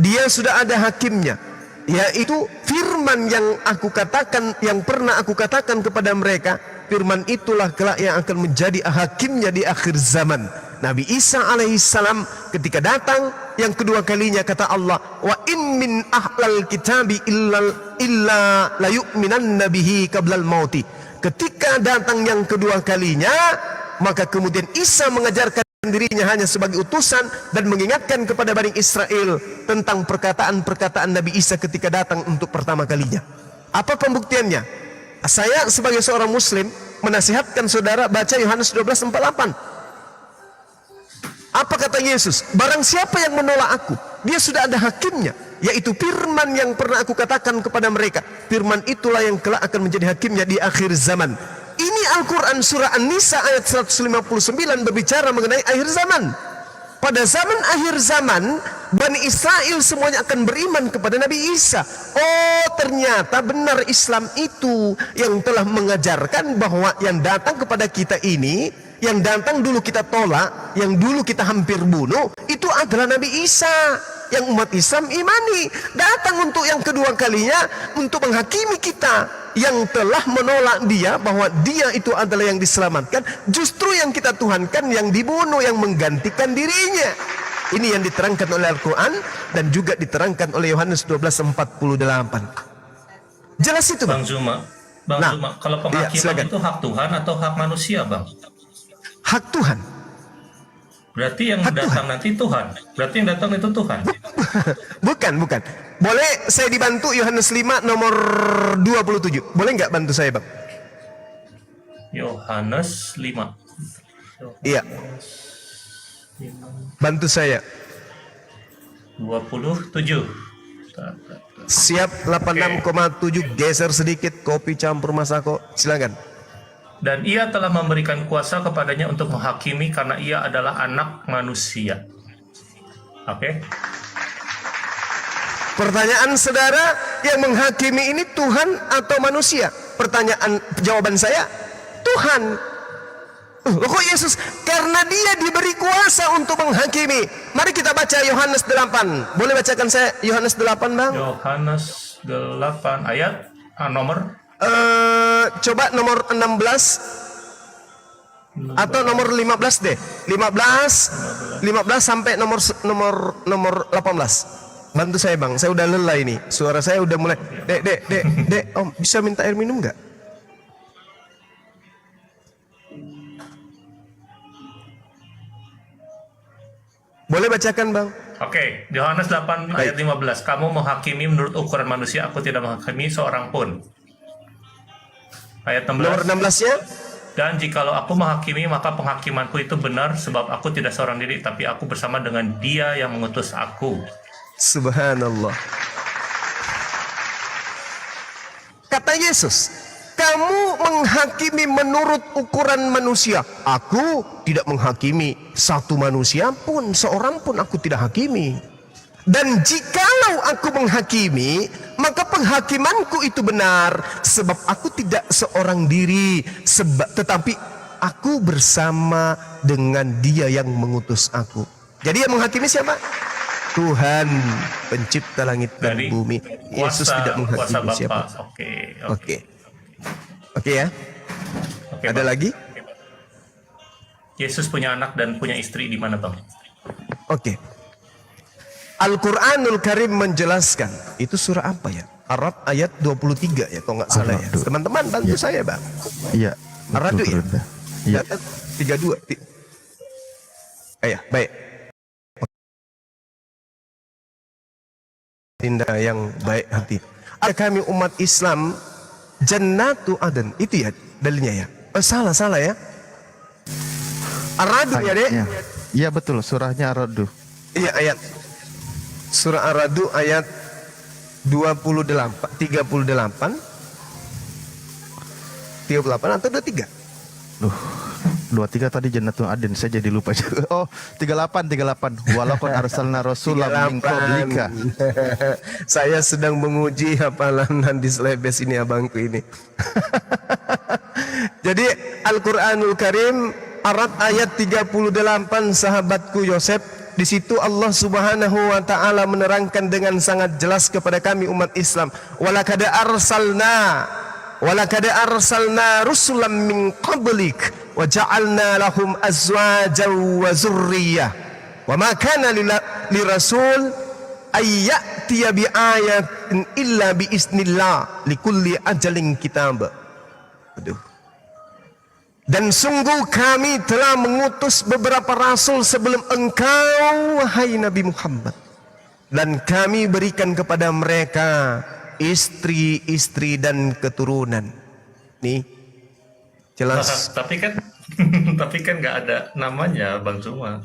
dia sudah ada hakimnya, yaitu firman yang aku katakan, yang pernah aku katakan kepada mereka. Firman itulah kelak yang akan menjadi hakimnya di akhir zaman. Nabi Isa alaihissalam ketika datang yang kedua kalinya, kata Allah, wa in min ahlal kitabi illa la yu'minanna bihi qablal mauti. Ketika datang yang kedua kalinya, maka kemudian Isa mengajarkan dirinya hanya sebagai utusan dan mengingatkan kepada Bani Israel tentang perkataan-perkataan Nabi Isa ketika datang untuk pertama kalinya. Apa pembuktiannya? Saya sebagai seorang muslim menasihatkan saudara baca Yohanes 12:48. Apa kata Yesus? Barang siapa yang menolak aku, dia sudah ada hakimnya, yaitu firman yang pernah aku katakan kepada mereka. Firman itulah yang kelak akan menjadi hakimnya di akhir zaman. Ini Al-Quran surah An-Nisa ayat 159 berbicara mengenai akhir zaman. Pada zaman akhir zaman, Bani Israel semuanya akan beriman kepada Nabi Isa. Oh, ternyata benar Islam itu yang telah mengajarkan bahwa yang datang kepada kita ini, yang datang dulu kita tolak, yang dulu kita hampir bunuh, itu adalah Nabi Isa yang umat Islam imani. Datang untuk yang kedua kalinya untuk menghakimi kita yang telah menolak dia, bahwa dia itu adalah yang diselamatkan. Justru yang kita tuhankan yang dibunuh, yang menggantikan dirinya. Ini yang diterangkan oleh Al-Quran dan juga diterangkan oleh Yohanes 12:48. Jelas itu, Bang? Bang Zuma, kalau penghakiman itu hak Tuhan atau hak manusia, Bang? Hak Tuhan. Berarti yang datang nanti Tuhan. Berarti yang datang itu Tuhan. Bukan. Boleh saya dibantu Yohanes 5 nomor 27. Boleh nggak bantu saya, Bang? Yohanes 5. Iya. Bantu saya. 27. Siap 86,7, geser sedikit, kopi campur masako. Silakan. Dan ia telah memberikan kuasa kepadanya untuk menghakimi karena ia adalah anak manusia. Oke. Pertanyaan saudara, yang menghakimi ini Tuhan atau manusia? Jawaban saya, Tuhan. Loh, kok Yesus? Karena dia diberi kuasa untuk menghakimi. Mari kita baca Yohanes 8. Boleh bacakan saya Yohanes 8, Bang? Yohanes 8 ayat nomor coba nomor 16 atau nomor 15 deh. 15 sampai nomor 18. Bantu saya, Bang. Saya udah lelah ini. Suara saya udah mulai. Dek, Om, bisa minta air minum nggak? Boleh bacakan, Bang? Oke, Yohanes 8 ayat 15. Kamu menghakimi menurut ukuran manusia, aku tidak menghakimi seorang pun. Ayat 16. Nomor 16-nya? Dan jikalau aku menghakimi, maka penghakimanku itu benar, sebab aku tidak seorang diri, tapi aku bersama dengan Dia yang mengutus aku. Subhanallah. Kata Yesus, kamu menghakimi menurut ukuran manusia. Aku tidak menghakimi satu manusia pun, seorang pun aku tidak hakimi. Dan jikalau aku menghakimi, maka penghakimanku itu benar, sebab aku tidak seorang diri, tetapi aku bersama dengan Dia yang mengutus aku. Jadi yang menghakimi siapa? Tuhan, pencipta langit dan bumi. Yesus tidak menghakimi siapa. Oke ya. Ada lagi? Yesus punya anak dan punya istri di mana, Bang? Oke. Al-Quranul Karim menjelaskan. Itu surah apa ya? Arad ayat 23 ya, kalau nggak salah ya. Teman-teman bantu saya, Bang. Iya. Arad ya? Iya. 32. Baik. Tindak yang baik hati. Ada kami umat Islam Jannatu Aden. Itu ya dalilnya ya. Salah ya. Ar-Ra'd ya, Dek? Iya betul, surahnya Ar-Ra'd. Iya, ayat Surah Ar-Ra'd ayat 38 atau 23? 23 tadi Jannatul Adn, saya jadi lupa juga. Oh, 38. Walaqad arsalna rasulan min qablika. Saya sedang menguji hafalan hadis lebes ini abangku ini. Jadi Al-Qur'anul Karim Ar-Ra'd ayat 38, sahabatku Yosef, di situ Allah Subhanahu wa taala menerangkan dengan sangat jelas kepada kami umat Islam, walaqad arsalna rusulan min qablik wa ja'alna lahum azwajan wa zurriyyah wa ma kana lirasul ay ya'tiya bi ayatin illa bi iznillah likulli ajalin kitab. Aduh. Dan sungguh kami telah mengutus beberapa rasul sebelum engkau, wahai Nabi Muhammad, dan kami berikan kepada mereka istri-istri dan keturunan. Nih jelas. Tapi kan nggak ada namanya Bang Zuma.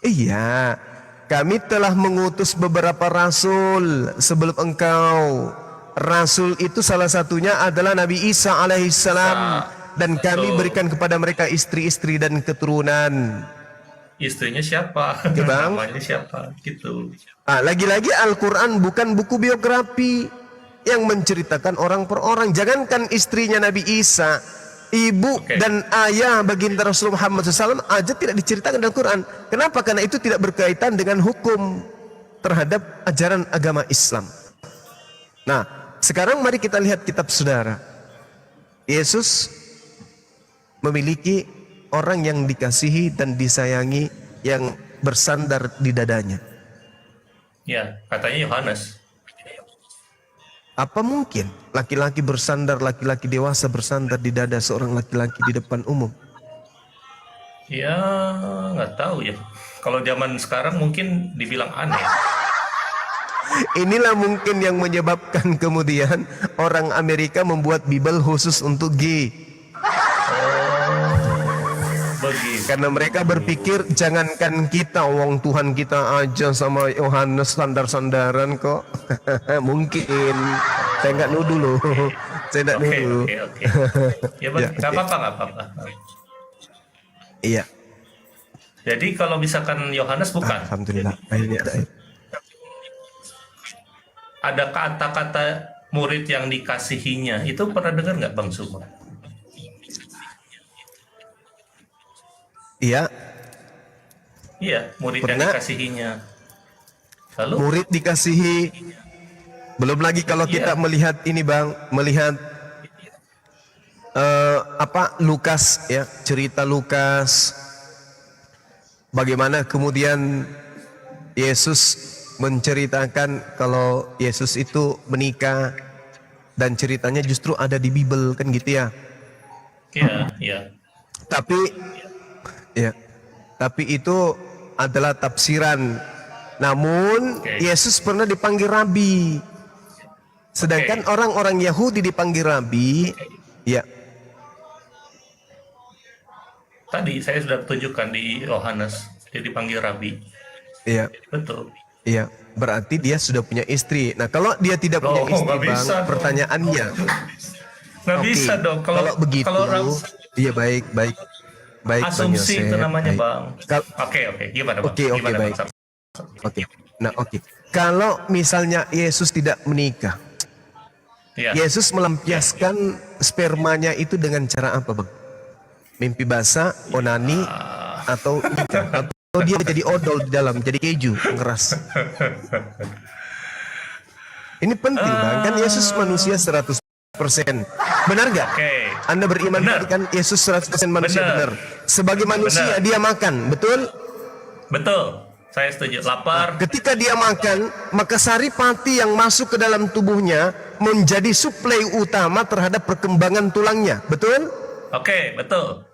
Iya, kami telah mengutus beberapa rasul sebelum engkau. Rasul itu salah satunya adalah Nabi Isa alaihissalam, dan kami berikan kepada mereka istri-istri dan keturunan. Istrinya siapa? Ya, Bang? Namanya siapa? Gitu. Lagi-lagi Al-Quran bukan buku biografi yang menceritakan orang per orang. Jangankan istrinya Nabi Isa, ibu dan ayah baginda Rasulullah Muhammad SAW aja tidak diceritakan dalam Al-Quran. Kenapa? Karena itu tidak berkaitan dengan hukum terhadap ajaran agama Islam. Nah, sekarang mari kita lihat kitab saudara. Yesus memiliki orang yang dikasihi dan disayangi yang bersandar di dadanya. Ya, katanya Yohanes. Apa mungkin laki-laki bersandar, laki-laki dewasa bersandar di dada seorang laki-laki di depan umum? Ya, nggak tahu ya. Kalau zaman sekarang mungkin dibilang aneh. Inilah mungkin yang menyebabkan kemudian orang Amerika membuat Bible khusus untuk gay. Begitu. Karena mereka berpikir jangankan kita, wong Tuhan kita aja sama Yohanes sandar-sandaran kok. Mungkin. Saya nggak nuduh loh. Saya nggak nuduh. Oke. Ya, nggak apa-apa. Iya. Jadi kalau misalkan Yohanes bukan. Alhamdulillah. Ini ada kata-kata murid yang dikasihinya. Itu pernah dengar nggak Bang Zuma? Iya. Iya, murid yang Pernah. dikasihinya. Lalu? Murid dikasihi. Belum lagi kalau kita melihat ini Bang, melihat Lukas ya, cerita Lukas. Bagaimana kemudian Yesus menceritakan kalau Yesus itu menikah, dan ceritanya justru ada di Bible kan gitu ya. Iya. Tapi itu adalah tafsiran. Namun Yesus pernah dipanggil rabi. Sedangkan orang-orang Yahudi dipanggil rabi. Ya. Tadi saya sudah tunjukkan di Yohanes, dia dipanggil rabi. Iya. Betul. Iya, berarti dia sudah punya istri. Nah, kalau dia tidak punya istri, nggak Bang, bisa dong. pertanyaannya. Nggak Oke, bisa dong. Kalau begitu, iya baik, Bang asumsi Yosef, itu namanya baik. Bang. Oke. Gimana Bang? Oke, Gimana, baik. Bang? Oke. Nah, oke. Kalau misalnya Yesus tidak menikah, Iya. Yesus melampiaskan spermanya itu dengan cara apa, Bang? Mimpi basah, onani, atau nikah? Atau dia jadi odol di dalam, jadi keju, ngeras? Ini penting, Bang. Kan Yesus manusia 100%. Benar nggak? Anda beriman kan Yesus 100% manusia? Benar. Sebagai manusia dia makan, betul? Betul. Saya setuju. Lapar. Ketika dia makan, maka saripati yang masuk ke dalam tubuhnya menjadi suplai utama terhadap perkembangan tulangnya, betul? Oke, betul.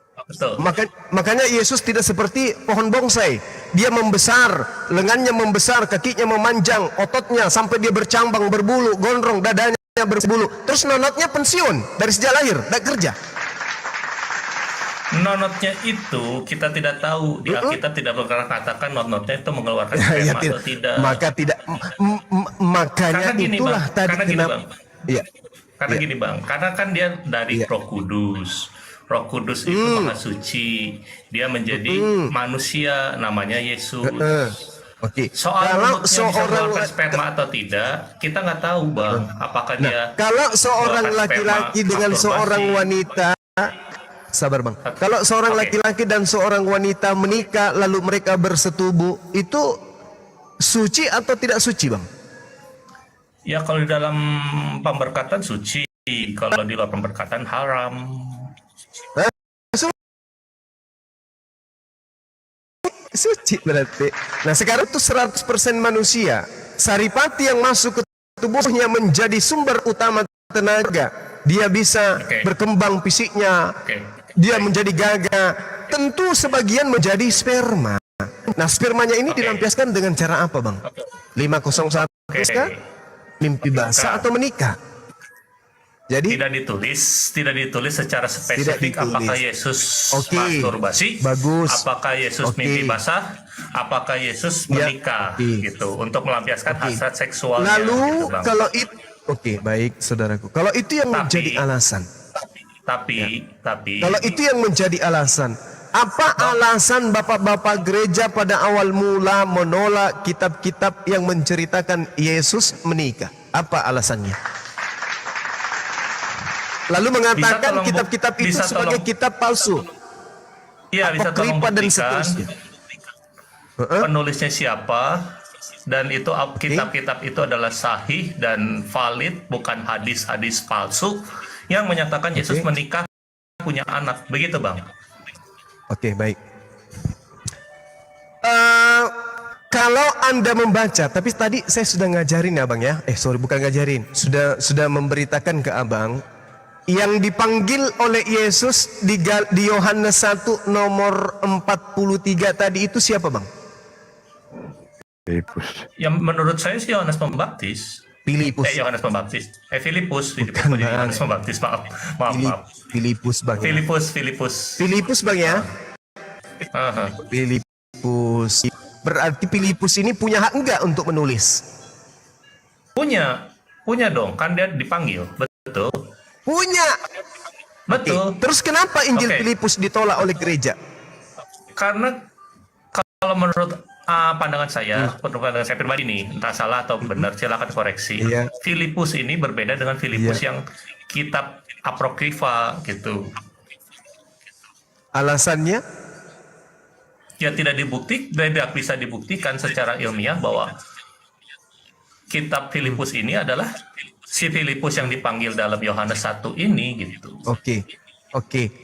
Makanya Yesus tidak seperti pohon bonsai. Dia membesar, lengannya membesar, kakinya memanjang, ototnya sampai dia bercambang, berbulu, gondrong, dadanya berbulu. Terus nonotnya pensiun dari sejak lahir, tidak kerja. Notnya itu kita tidak tahu. Di Alkitab tidak pernah katakan not-notnya itu mengeluarkan Ya, sperma atau tidak. Maka tidak, makanya Karena gini, itulah Bang. tadi Karena gini, kenapa. Bang. Iya. Karena Iya. gini Bang, karena kan dia dari Iya. Roh Kudus. Roh Kudus itu maha suci. Dia menjadi manusia, namanya Yesus. Oke. Soal Kalau mulutnya bisa seorang mengeluarkan sperma atau tidak, kita nggak tahu Bang. Apakah dia kalau seorang mengeluarkan laki-laki sperma, dengan masturbasi. seorang wanita, sabar Bang. Kalau seorang Oke. laki-laki dan seorang wanita menikah lalu mereka bersetubuh, itu suci atau tidak suci, Bang? Ya kalau di dalam pemberkatan suci, kalau di luar pemberkatan haram. Suci berarti. Nah sekarang tuh 100% manusia. Saripati yang masuk ke tubuhnya menjadi sumber utama tenaga. Dia bisa berkembang fisiknya. Dia menjadi gagah. Tentu sebagian menjadi sperma. Nah spermanya ini dilampiaskan dengan cara apa, Bang? 501 kah? Mimpi basah atau menikah? Jadi tidak ditulis secara spesifik apakah Yesus masturbasi, apakah Yesus mimpi basah, apakah Yesus menikah, gitu, untuk melampiaskan hasrat seksualnya. lalu gitu, Bang. kalau itu, baik saudaraku. Kalau itu yang menjadi alasan, tapi kalau itu yang menjadi alasan, apa alasan bapak-bapak gereja pada awal mula menolak kitab-kitab yang menceritakan Yesus menikah? Apa alasannya? Lalu mengatakan kitab-kitab itu sebagai kitab palsu. Iya, bisa tolong Apokripa dan buktikan seterusnya. penulisnya siapa, dan itu kitab-kitab itu adalah sahih dan valid, bukan hadis-hadis palsu yang menyatakan Yesus menikah, punya anak. Begitu, Bang. Oke, baik. Kalau Anda membaca, tapi tadi saya sudah ngajarin ya, Bang ya. Bukan ngajarin, sudah memberitakan ke Abang yang dipanggil oleh Yesus di Yohanes 1 nomor 43 tadi itu siapa, Bang? Yang menurut saya sih Yohanes Pembaptis. Filipus. Yohanes Pembaptis. Filipus. Bukan, Yohanes Pembaptis. Maaf. Filipus, Bang. Ya? Filipus, Bang ya. Filipus. Berarti Filipus ini punya hak enggak untuk menulis? Punya dong. Kan dia dipanggil. Betul. Punya. Betul. Terus kenapa Injil Filipus ditolak oleh gereja? Karena kalau menurut pandangan saya, pandangan saya pribadi nih, entah salah atau benar, silakan koreksi. Filipus ini berbeda dengan Filipus yang kitab apokrifa gitu. Alasannya? Ya tidak bisa dibuktikan secara ilmiah bahwa kitab Filipus ini adalah si Filipus yang dipanggil dalam Yohanes 1 ini gitu. Oke.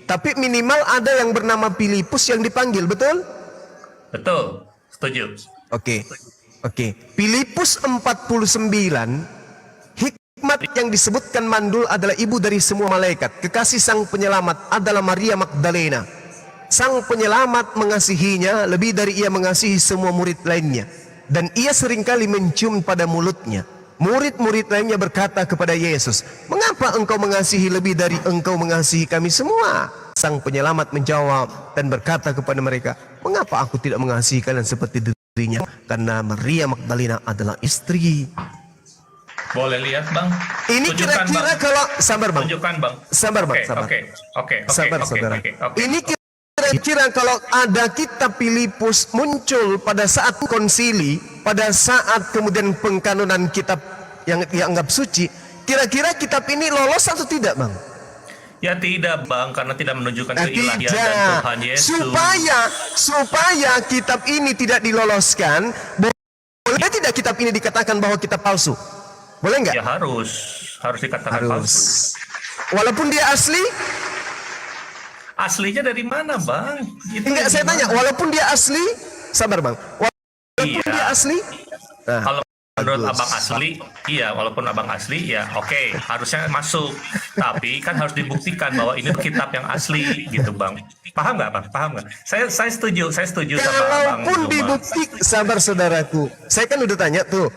Tapi minimal ada yang bernama Filipus yang dipanggil, betul? Betul. Setuju. Oke. Filipus 49, hikmat yang disebutkan mandul adalah ibu dari semua malaikat. Kekasih sang penyelamat adalah Maria Magdalena. Sang penyelamat mengasihinya lebih dari ia mengasihi semua murid lainnya. Dan ia seringkali mencium pada mulutnya. Murid-murid lainnya berkata kepada Yesus, "Mengapa engkau mengasihi lebih dari engkau mengasihi kami semua?" Sang penyelamat menjawab dan berkata kepada mereka, "Mengapa aku tidak mengasihi kalian seperti dirinya? Karena Maria Magdalena adalah istri." Boleh lihat, Bang? Ini Tunjukkan, kira-kira Bang. kalau sabar, Bang. Tunjukkan, Bang. Sabar, Bang. Sabar, saudara. Ini kira-kira kalau ada kitab Filipus muncul pada saat konsili, pada saat kemudian pengkanonan kitab yang dianggap suci, kira-kira kitab ini lolos atau tidak, Bang? Ya tidak, Bang, karena tidak menunjukkan keilahian dan Tuhan Yesus. Supaya kitab ini tidak diloloskan, boleh tidak kitab ini dikatakan bahwa kitab palsu? Boleh nggak? Ya harus dikatakan palsu. Walaupun dia asli? Aslinya dari mana, Bang? Enggak, saya tanya, walaupun dia asli, sabar, Bang. Walaupun dia asli? Nah, kalau menurut Abang asli, iya, walaupun Abang asli, ya oke, harusnya masuk. Tapi kan harus dibuktikan bahwa ini kitab yang asli, gitu, Bang. Paham nggak, Bang? Paham nggak? Saya setuju sama Abang. Kalaupun dibuktikan, sabar saudaraku, saya kan udah tanya tuh.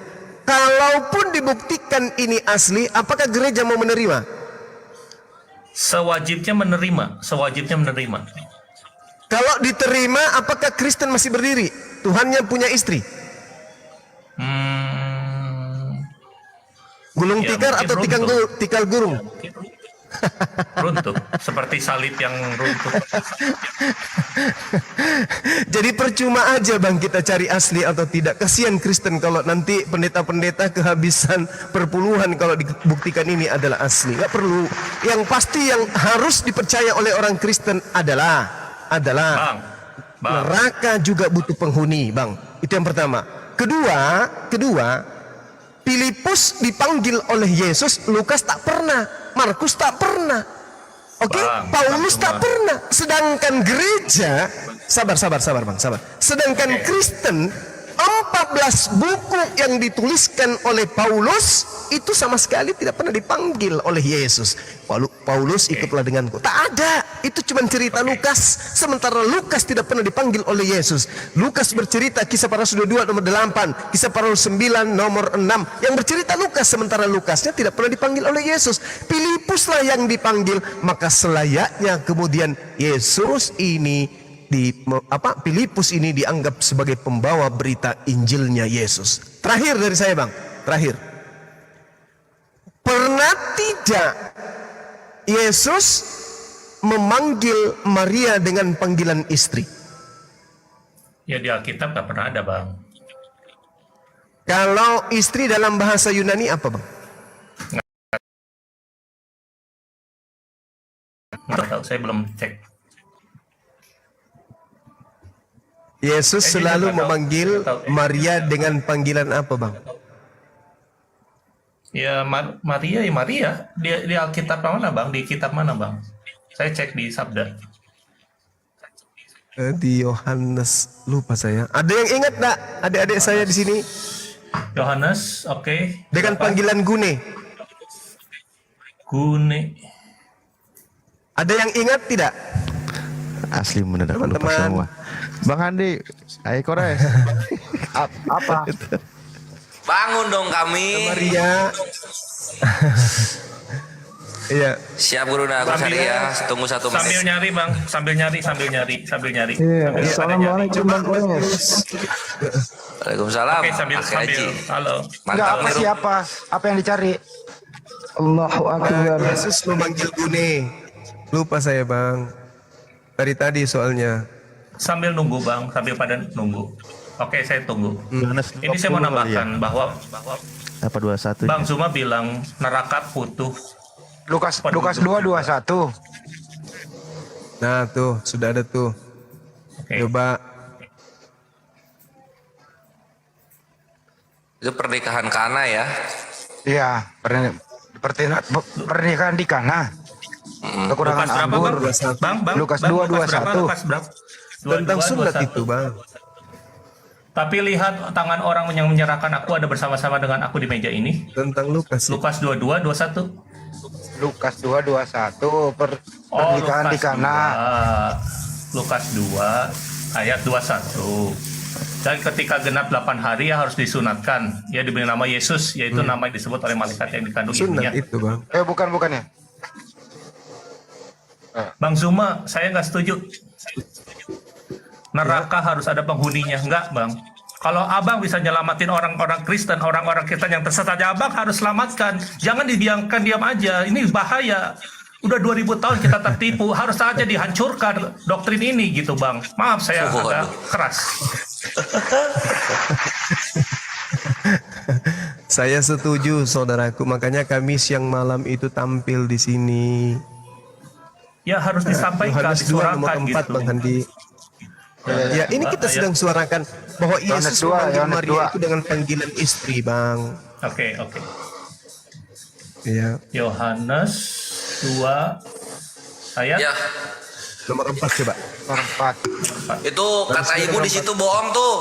Kalaupun dibuktikan ini asli, apakah gereja mau menerima? Sewajibnya menerima. Kalau diterima, apakah Kristen masih berdiri? Tuhannya punya istri. Gulung Ya, tikar mungkin atau runtuh. tikal gurung? Runtuh, seperti salib yang runtuh. Jadi percuma aja bang kita cari asli atau tidak. Kasihan Kristen kalau nanti pendeta-pendeta kehabisan perpuluhan kalau dibuktikan ini adalah asli. Gak perlu. Yang pasti yang harus dipercaya oleh orang Kristen adalah Bang, neraka juga butuh penghuni, bang. Itu yang pertama. Kedua, Filipus dipanggil oleh Yesus, Lukas tak pernah, Markus tak pernah. Oke, Bang, Paulus Bang, tak pernah. Sedangkan gereja, sabar bang, sabar. Sedangkan Kristen 14 buku yang dituliskan oleh Paulus itu sama sekali tidak pernah dipanggil oleh Yesus. Paulus ikutlah denganku. Tak ada. Itu cuma cerita Lukas. Sementara Lukas tidak pernah dipanggil oleh Yesus. Lukas bercerita Kisah Para Rasul 2 nomor 8, Kisah Para Rasul 9 nomor 6. Yang bercerita Lukas, sementara Lukasnya tidak pernah dipanggil oleh Yesus. Filipuslah yang dipanggil. Maka selayaknya kemudian Yesus ini Filipus ini dianggap sebagai pembawa berita Injilnya Yesus. Terakhir dari saya bang, terakhir. Pernah tidak Yesus memanggil Maria dengan panggilan istri? Ya di Alkitab nggak pernah ada bang. Kalau istri dalam bahasa Yunani apa bang? Nggak tahu, saya belum cek. Yesus selalu memanggil Maria dengan panggilan apa bang? Ya Maria ya Maria. Di Alkitab mana bang? Di kitab mana bang? Saya cek di Sabda. Di Yohanes, lupa saya. Ada yang ingat tak? Adik-adik saya di sini. Yohanes, oke. Dengan panggilan Gune. Gune. Ada yang ingat tidak? Asli mendadak lupa Teman-teman. semua. Bang Andi, ayo kores. Apa? Bangun dong kami. Maria. Iya. Siap guru nah, Guru Saria. Tunggu 1 menit. Sambil nyari bang, sambil nyari. Iya, Sambil assalamualaikum pada Bang Kores. Waalaikumsalam. nyari. Oke, sambil. Halo. Mantap nih. siapa? Apa yang dicari? Allahu Akbar. Yesus memanggil Gune. Lupa saya bang. Dari tadi soalnya. Sambil nunggu bang, sambil pada nunggu. Oke, saya tunggu. Yohanes Ini saya mau 20 kali ya? nambahkan bahwa Apa 21? Bang Zuma bilang neraka butuh Lukas penduduk. 2:21. Nah tuh, sudah ada tuh. Oke. Coba. Itu pernikahan Kana ya. Iya, pernikahan di Kana. Kekurangan Lukas berapa anggur. bang? Bang, Lukas Bang, 2:21. Lukas berapa? Tentang 22, sunat 21. itu bang. Tapi lihat tangan orang yang menyerahkan aku ada bersama-sama dengan aku di meja ini. Tentang Lukas. Lukas 22, 21. Lukas 2:21 pernikahan di Kana. 2. Lukas 2 ayat 21. Dan ketika genap 8 hari ya harus disunatkan. Ya diberi nama Yesus, yaitu nama yang disebut oleh malaikat yang dikandung ibunya. Sunat itu bang. Bukan ya. Bang Zuma, saya nggak setuju. Neraka harus ada penghuninya, enggak bang. Kalau abang bisa nyelamatin orang-orang Kristen, orang-orang Kristen yang tersesat, ya abang harus selamatkan. Jangan dibiarkan diam aja, ini bahaya. Udah 2000 tahun kita tertipu, harus saja dihancurkan doktrin ini gitu bang. Maaf saya agak keras. Saya setuju saudaraku, makanya kami siang malam itu tampil di sini. Ya harus disampaikan, Yohanes 2 nomor disuarakan 4 gitu. Bang Handi. Ya, ini kita sedang suarakan bahwa Yesus memanggil Maria itu dengan panggilan istri, Bang. Oke. Iya. Yohanes 2 ayat Ya, Nomor 4 coba. Nomor 4. itu kata ibu di situ bohong tuh.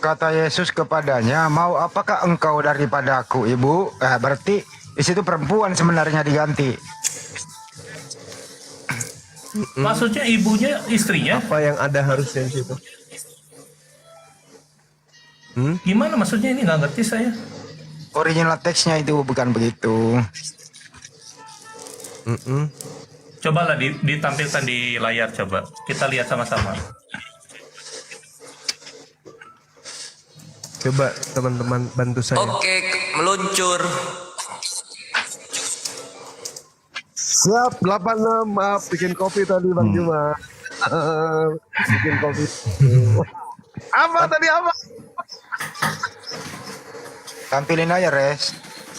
Kata Yesus kepadanya, "Mau apakah engkau daripada aku, Ibu?" Berarti di situ perempuan sebenarnya diganti. Maksudnya ibunya istrinya? Apa yang ada harusnya di situ? Gimana maksudnya ini nggak ngerti saya. Original teksnya itu bukan begitu. Cobalah ditampilkan di layar, coba. Kita lihat sama-sama. Coba teman-teman bantu saya. Oke, meluncur. Siap, 86, maaf bikin kopi tadi Bang Juma. Bikin kopi. Apa tadi apa? Tampilin aja, Res.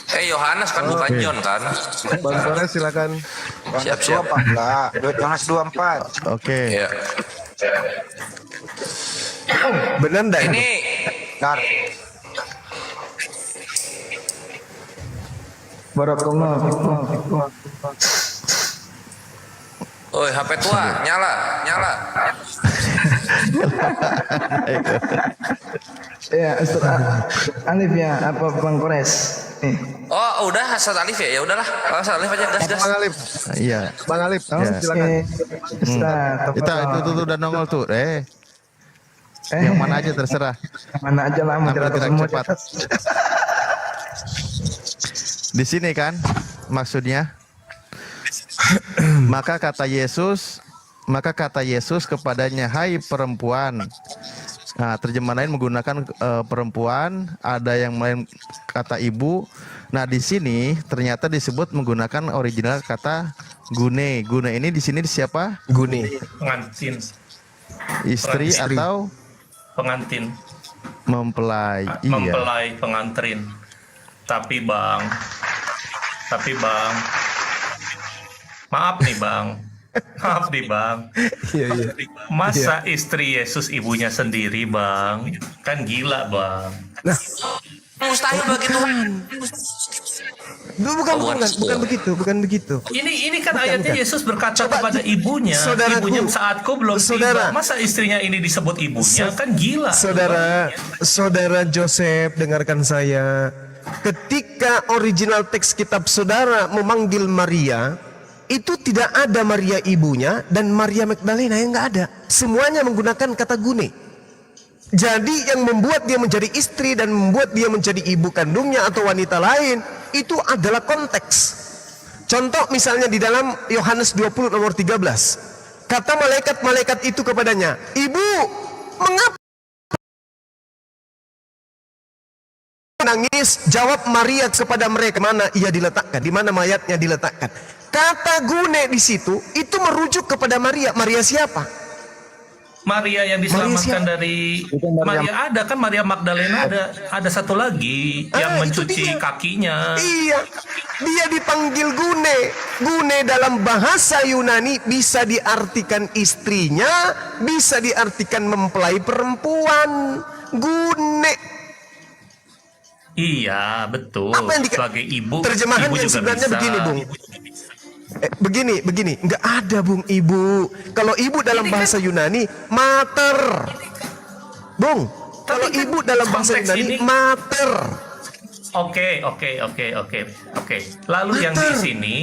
Yohanes kan bukan John kan? Bang Kores silakan. Siap-siap. Enggak, Yohanes 24. Oke. Iya. Benar enggak Ini Bentar. Oi, HP tua, nyala. Ya, Ustaz Alif ya, apa Bang Kores? Oh, udah Ustaz Alif ya? Ya udahlah. Ustaz Alif aja gas. Bang Alif. Iya. Bang Alif, Ya. silakan. Ustaz, Itu udah nongol tuh. Yang mana aja terserah. mana aja lah, Ambil moderator gerak semua. cepat. Di sini kan maksudnya. maka kata Yesus kepadanya, hai perempuan. Nah, terjemahan lain menggunakan perempuan, ada yang lain kata ibu. Nah, di sini ternyata disebut menggunakan original kata gune. Gune ini di sini siapa? Gune. Pengantin. Istri atau Pengantin. mempelai. Iya. Mempelai, pengantin. Tapi bang, maaf nih bang, Iya. masa istri Yesus ibunya sendiri bang, kan gila bang. Mustahil bagi Tuhan. Bukan begitu. Ini kan ayatnya Yesus berkata kepada ibunya, saudaraku, ibunya saatku belum saudara. tiba. Masa istrinya ini disebut ibunya, kan gila. Saudara Joseph, dengarkan saya. Ketika original teks kitab saudara memanggil Maria, itu tidak ada Maria ibunya dan Maria Magdalena, yang nggak ada. Semuanya menggunakan kata gune. Jadi yang membuat dia menjadi istri dan membuat dia menjadi ibu kandungnya atau wanita lain, itu adalah konteks. Contoh misalnya di dalam Yohanes 20 nomor 13. Kata malaikat-malaikat itu kepadanya, "Ibu, mengapa nangis?" Jawab Maria kepada mereka, "Mana ia diletakkan? Di mana mayatnya diletakkan?" Kata gune di situ itu merujuk kepada Maria. Maria siapa? Maria yang diselamatkan dari Maria ada kan, Maria Magdalena ada satu lagi yang mencuci kakinya. Iya, dia dipanggil gune. Gune dalam bahasa Yunani bisa diartikan istrinya, bisa diartikan mempelai perempuan. Gune. Iya, betul. Apa yang sebagai ibu, terjemahan ibu yang juga sebenarnya bisa. begini, Bung. Begini, nggak ada Bung ibu. Kalau ibu dalam bahasa Yunani mater, Bung. Kalau kan ibu dalam bahasa konteks Yunani ini- mater. Oke. Lalu yang di sini,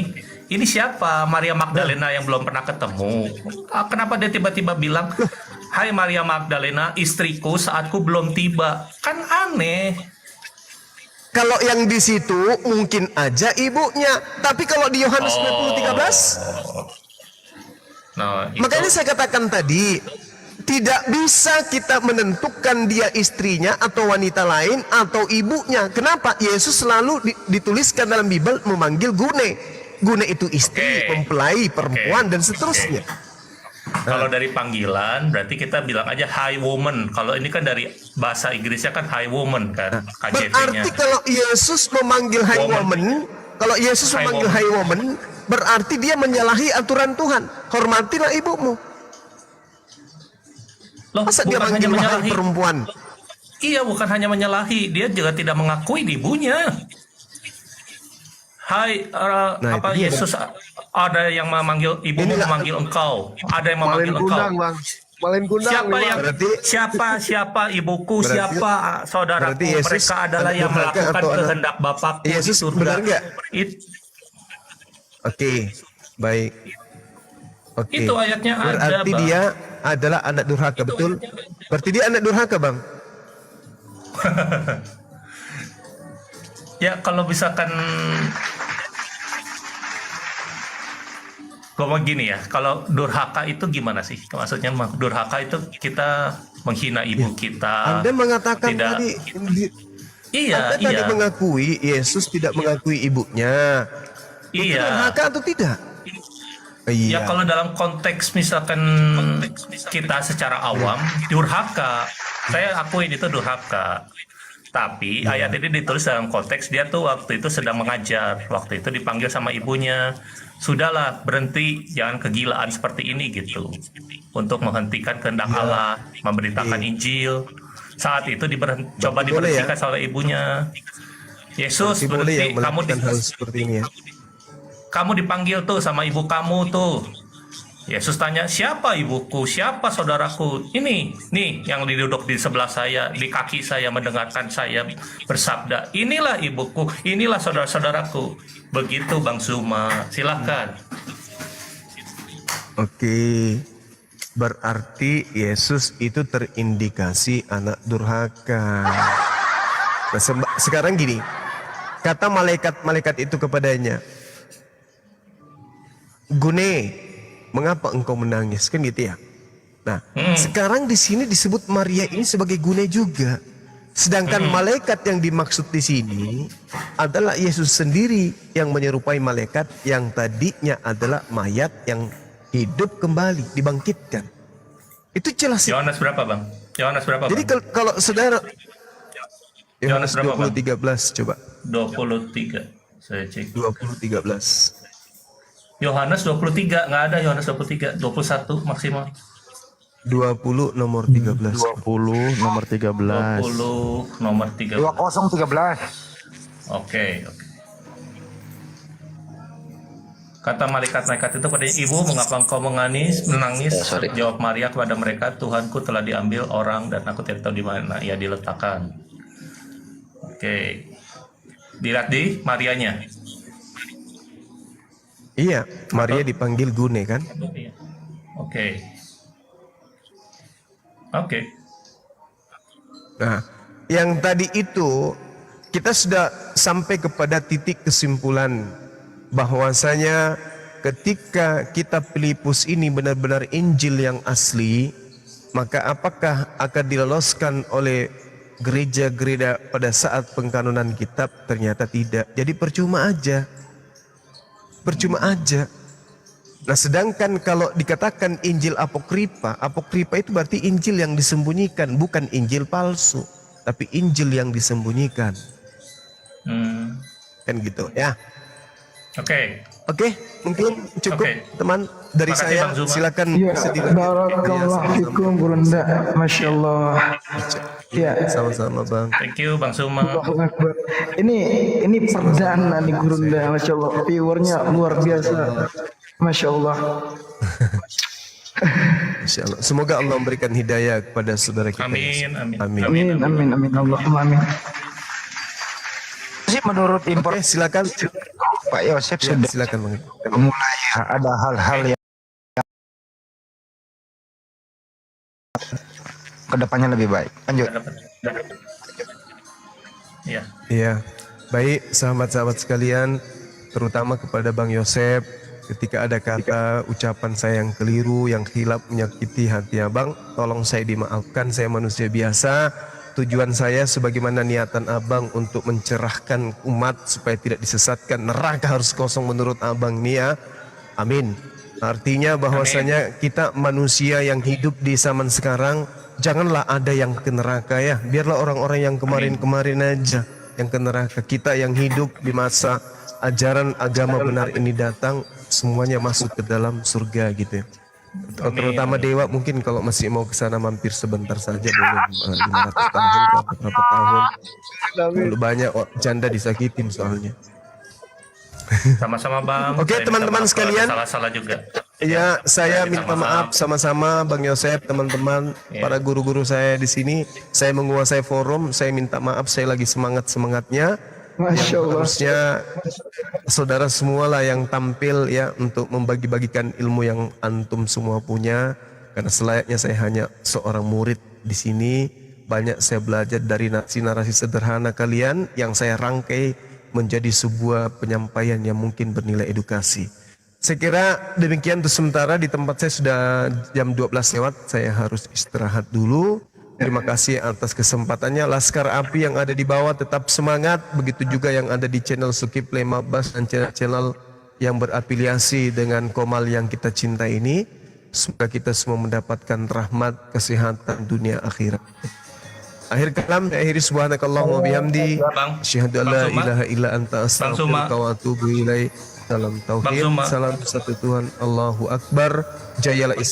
ini siapa? Maria Magdalena yang belum pernah ketemu. Kenapa dia tiba-tiba bilang, "Hai Maria Magdalena, istriku, saatku belum tiba"? Kan aneh. Kalau yang di situ mungkin aja ibunya, tapi kalau di Yohanes 20:13, Nah, itu makanya saya katakan tadi, tidak bisa kita menentukan dia istrinya atau wanita lain atau ibunya. Kenapa? Yesus selalu dituliskan dalam Bible memanggil gune. Gune itu istri, mempelai, perempuan, dan seterusnya. kalau dari panggilan berarti kita bilang aja "Hi woman". Kalau ini kan dari bahasa Inggrisnya kan "Hi woman" kan, KJV-nya. Berarti kalau Yesus memanggil hai woman, kalau Yesus Hi memanggil woman. hai woman, berarti dia menyalahi aturan Tuhan. Hormatilah ibumu. Loh, Masa dia bukan hanya manggil wahai menyalahi. perempuan? Iya, bukan hanya menyalahi, dia juga tidak mengakui ibunya. Hai, Nah, apa itu dia, Yesus ada yang memanggil ibumu, memanggil engkau, ada yang memanggil Malin engkau. kundang, Bang. Malin kundang. Siapa nih, yang Bang. siapa ibuku, Berarti- siapa saudaraku? berarti Yesus Mereka adalah yang durhaka melakukan atau anak- kehendak Bapakku di Yesus surga. benar nggak? It- Oke, baik. Oke. Itu ayatnya ada, Berarti Bang. dia adalah anak durhaka, betul? Berarti dia anak durhaka, Bang. Ya, kalau misalkan ngomong gini ya, kalau durhaka itu gimana sih? Maksudnya durhaka itu kita menghina ibu kita. Anda mengatakan tidak, tadi, iya, Anda tadi iya. mengakui Yesus tidak mengakui ibunya. Itu Iya. durhaka atau tidak? Ya kalau dalam konteks misalkan kita secara awam durhaka, saya akuin itu durhaka. Tapi ayat ini ditulis dalam konteks dia tuh waktu itu sedang mengajar, waktu itu dipanggil sama ibunya, sudahlah berhenti, jangan kegilaan seperti ini gitu, untuk menghentikan kehendak Allah, memberitakan Injil. Saat itu coba diberhentikan oleh ibunya. Yesus berhenti, kamu hal seperti ini ya. Kamu dipanggil tuh sama ibu kamu tuh. Yesus tanya, siapa ibuku, siapa saudaraku? Ini, nih yang duduk di sebelah saya, di kaki saya, mendengarkan saya bersabda, inilah ibuku, inilah saudara-saudaraku. Begitu Bang Zuma, silahkan. Oke, berarti Yesus itu terindikasi anak durhaka. Nah, sekarang gini, kata malaikat-malaikat itu kepadanya, Gune, mengapa engkau menangis? Kan gitu ya. Nah, sekarang di sini disebut Maria ini sebagai Gune juga. Sedangkan malaikat yang dimaksud di sini adalah Yesus sendiri yang menyerupai malaikat yang tadinya adalah mayat yang hidup kembali, dibangkitkan. Itu jelas. Yohanes berapa, Bang? Yohanes berapa, Jadi Bang? kalau saudara Yohanes berapa, Bang? 20:13 coba. 23. Saya cek. 20:13. Yohanes 23, nggak ada Yohanes 23, 21 maksimal. 20 nomor 13. 20 nomor 13. 20 nomor 13. 2013. Oke. Kata malaikat-malaikat itu pada ibu, mengapa engkau menangis? Jawab Maria kepada mereka, Tuhanku telah diambil orang dan aku tidak tahu di mana ia diletakkan. Oke. Dilihat di Marianya. Iya, Maria dipanggil Gune kan? Oke. Nah, yang tadi itu kita sudah sampai kepada titik kesimpulan bahwasanya ketika kita Filipus ini benar-benar Injil yang asli, maka apakah akan diloloskan oleh gereja-gereja pada saat pengkanonan kitab? Ternyata tidak. Jadi percuma aja. Nah, sedangkan kalau dikatakan Injil apokripa itu berarti Injil yang disembunyikan, bukan Injil palsu, tapi Injil yang disembunyikan. Kan gitu ya. Oke, mungkin cukup teman dari saya. Silakan. Barakallahu fikum Bunda. Masya Allah. Ya, sama-sama Bang. Thank you Bang Zuma. Ini perdana nih Bunda. Masya Allah, viewernya luar biasa. Masya Allah. Masya Allah. Semoga Allah memberikan hidayah kepada saudara kita. Amin. Amin. Allahumma amin. Menurut impor, silakan Pak Yosef sudah silakan Bang. mulai ada hal-hal yang kedepannya lebih baik. Lanjut. Iya, baik sahabat-sahabat sekalian, terutama kepada Bang Yosef, ketika ada kata ucapan saya yang keliru, yang khilaf menyakiti hati Abang, tolong saya dimaafkan, saya manusia biasa. Tujuan saya sebagaimana niatan Abang untuk mencerahkan umat supaya tidak disesatkan, neraka harus kosong menurut Abang nih ya. Amin. Artinya bahwasanya kita manusia yang hidup di zaman sekarang, janganlah ada yang ke neraka ya. Biarlah orang-orang yang kemarin-kemarin aja yang ke neraka. Kita yang hidup di masa ajaran agama benar ini datang, semuanya masuk ke dalam surga gitu ya. Terutama dewa mungkin kalau masih mau ke sana mampir sebentar saja boleh, 500 tahun berapa tahun. Lalu banyak janda disakitin soalnya. Sama-sama Bang. Oke teman-teman sekalian. Salah-salah juga. Ya, saya minta maaf sama-sama Bang Yosef, teman-teman, para guru-guru saya di sini. Saya menguasai forum, saya minta maaf, saya lagi semangat-semangatnya. Masya Allah. Harusnya saudara semualah yang tampil ya untuk membagi-bagikan ilmu yang antum semua punya. Karena selayaknya saya hanya seorang murid di sini. Banyak saya belajar dari narasi-narasi sederhana kalian yang saya rangkai menjadi sebuah penyampaian yang mungkin bernilai edukasi. Saya kira demikian untuk sementara. Di tempat saya sudah jam 12 lewat. Saya harus istirahat dulu. Terima kasih atas kesempatannya. Laskar Api yang ada di bawah tetap semangat. Begitu juga yang ada di channel Zulkifli Mabas dan channel-channel yang berafiliasi dengan Komal yang kita cinta ini. Semoga kita semua mendapatkan rahmat, kesehatan dunia akhirat. Akhir kalam, akhiri subhanakallahumma bihamdi. Asyhadu an la ilaha illa anta astaghfiruka wa atubu ilaik. Salam tauhid, salam satu Tuhan, Allahu Akbar. Jayalah Islam.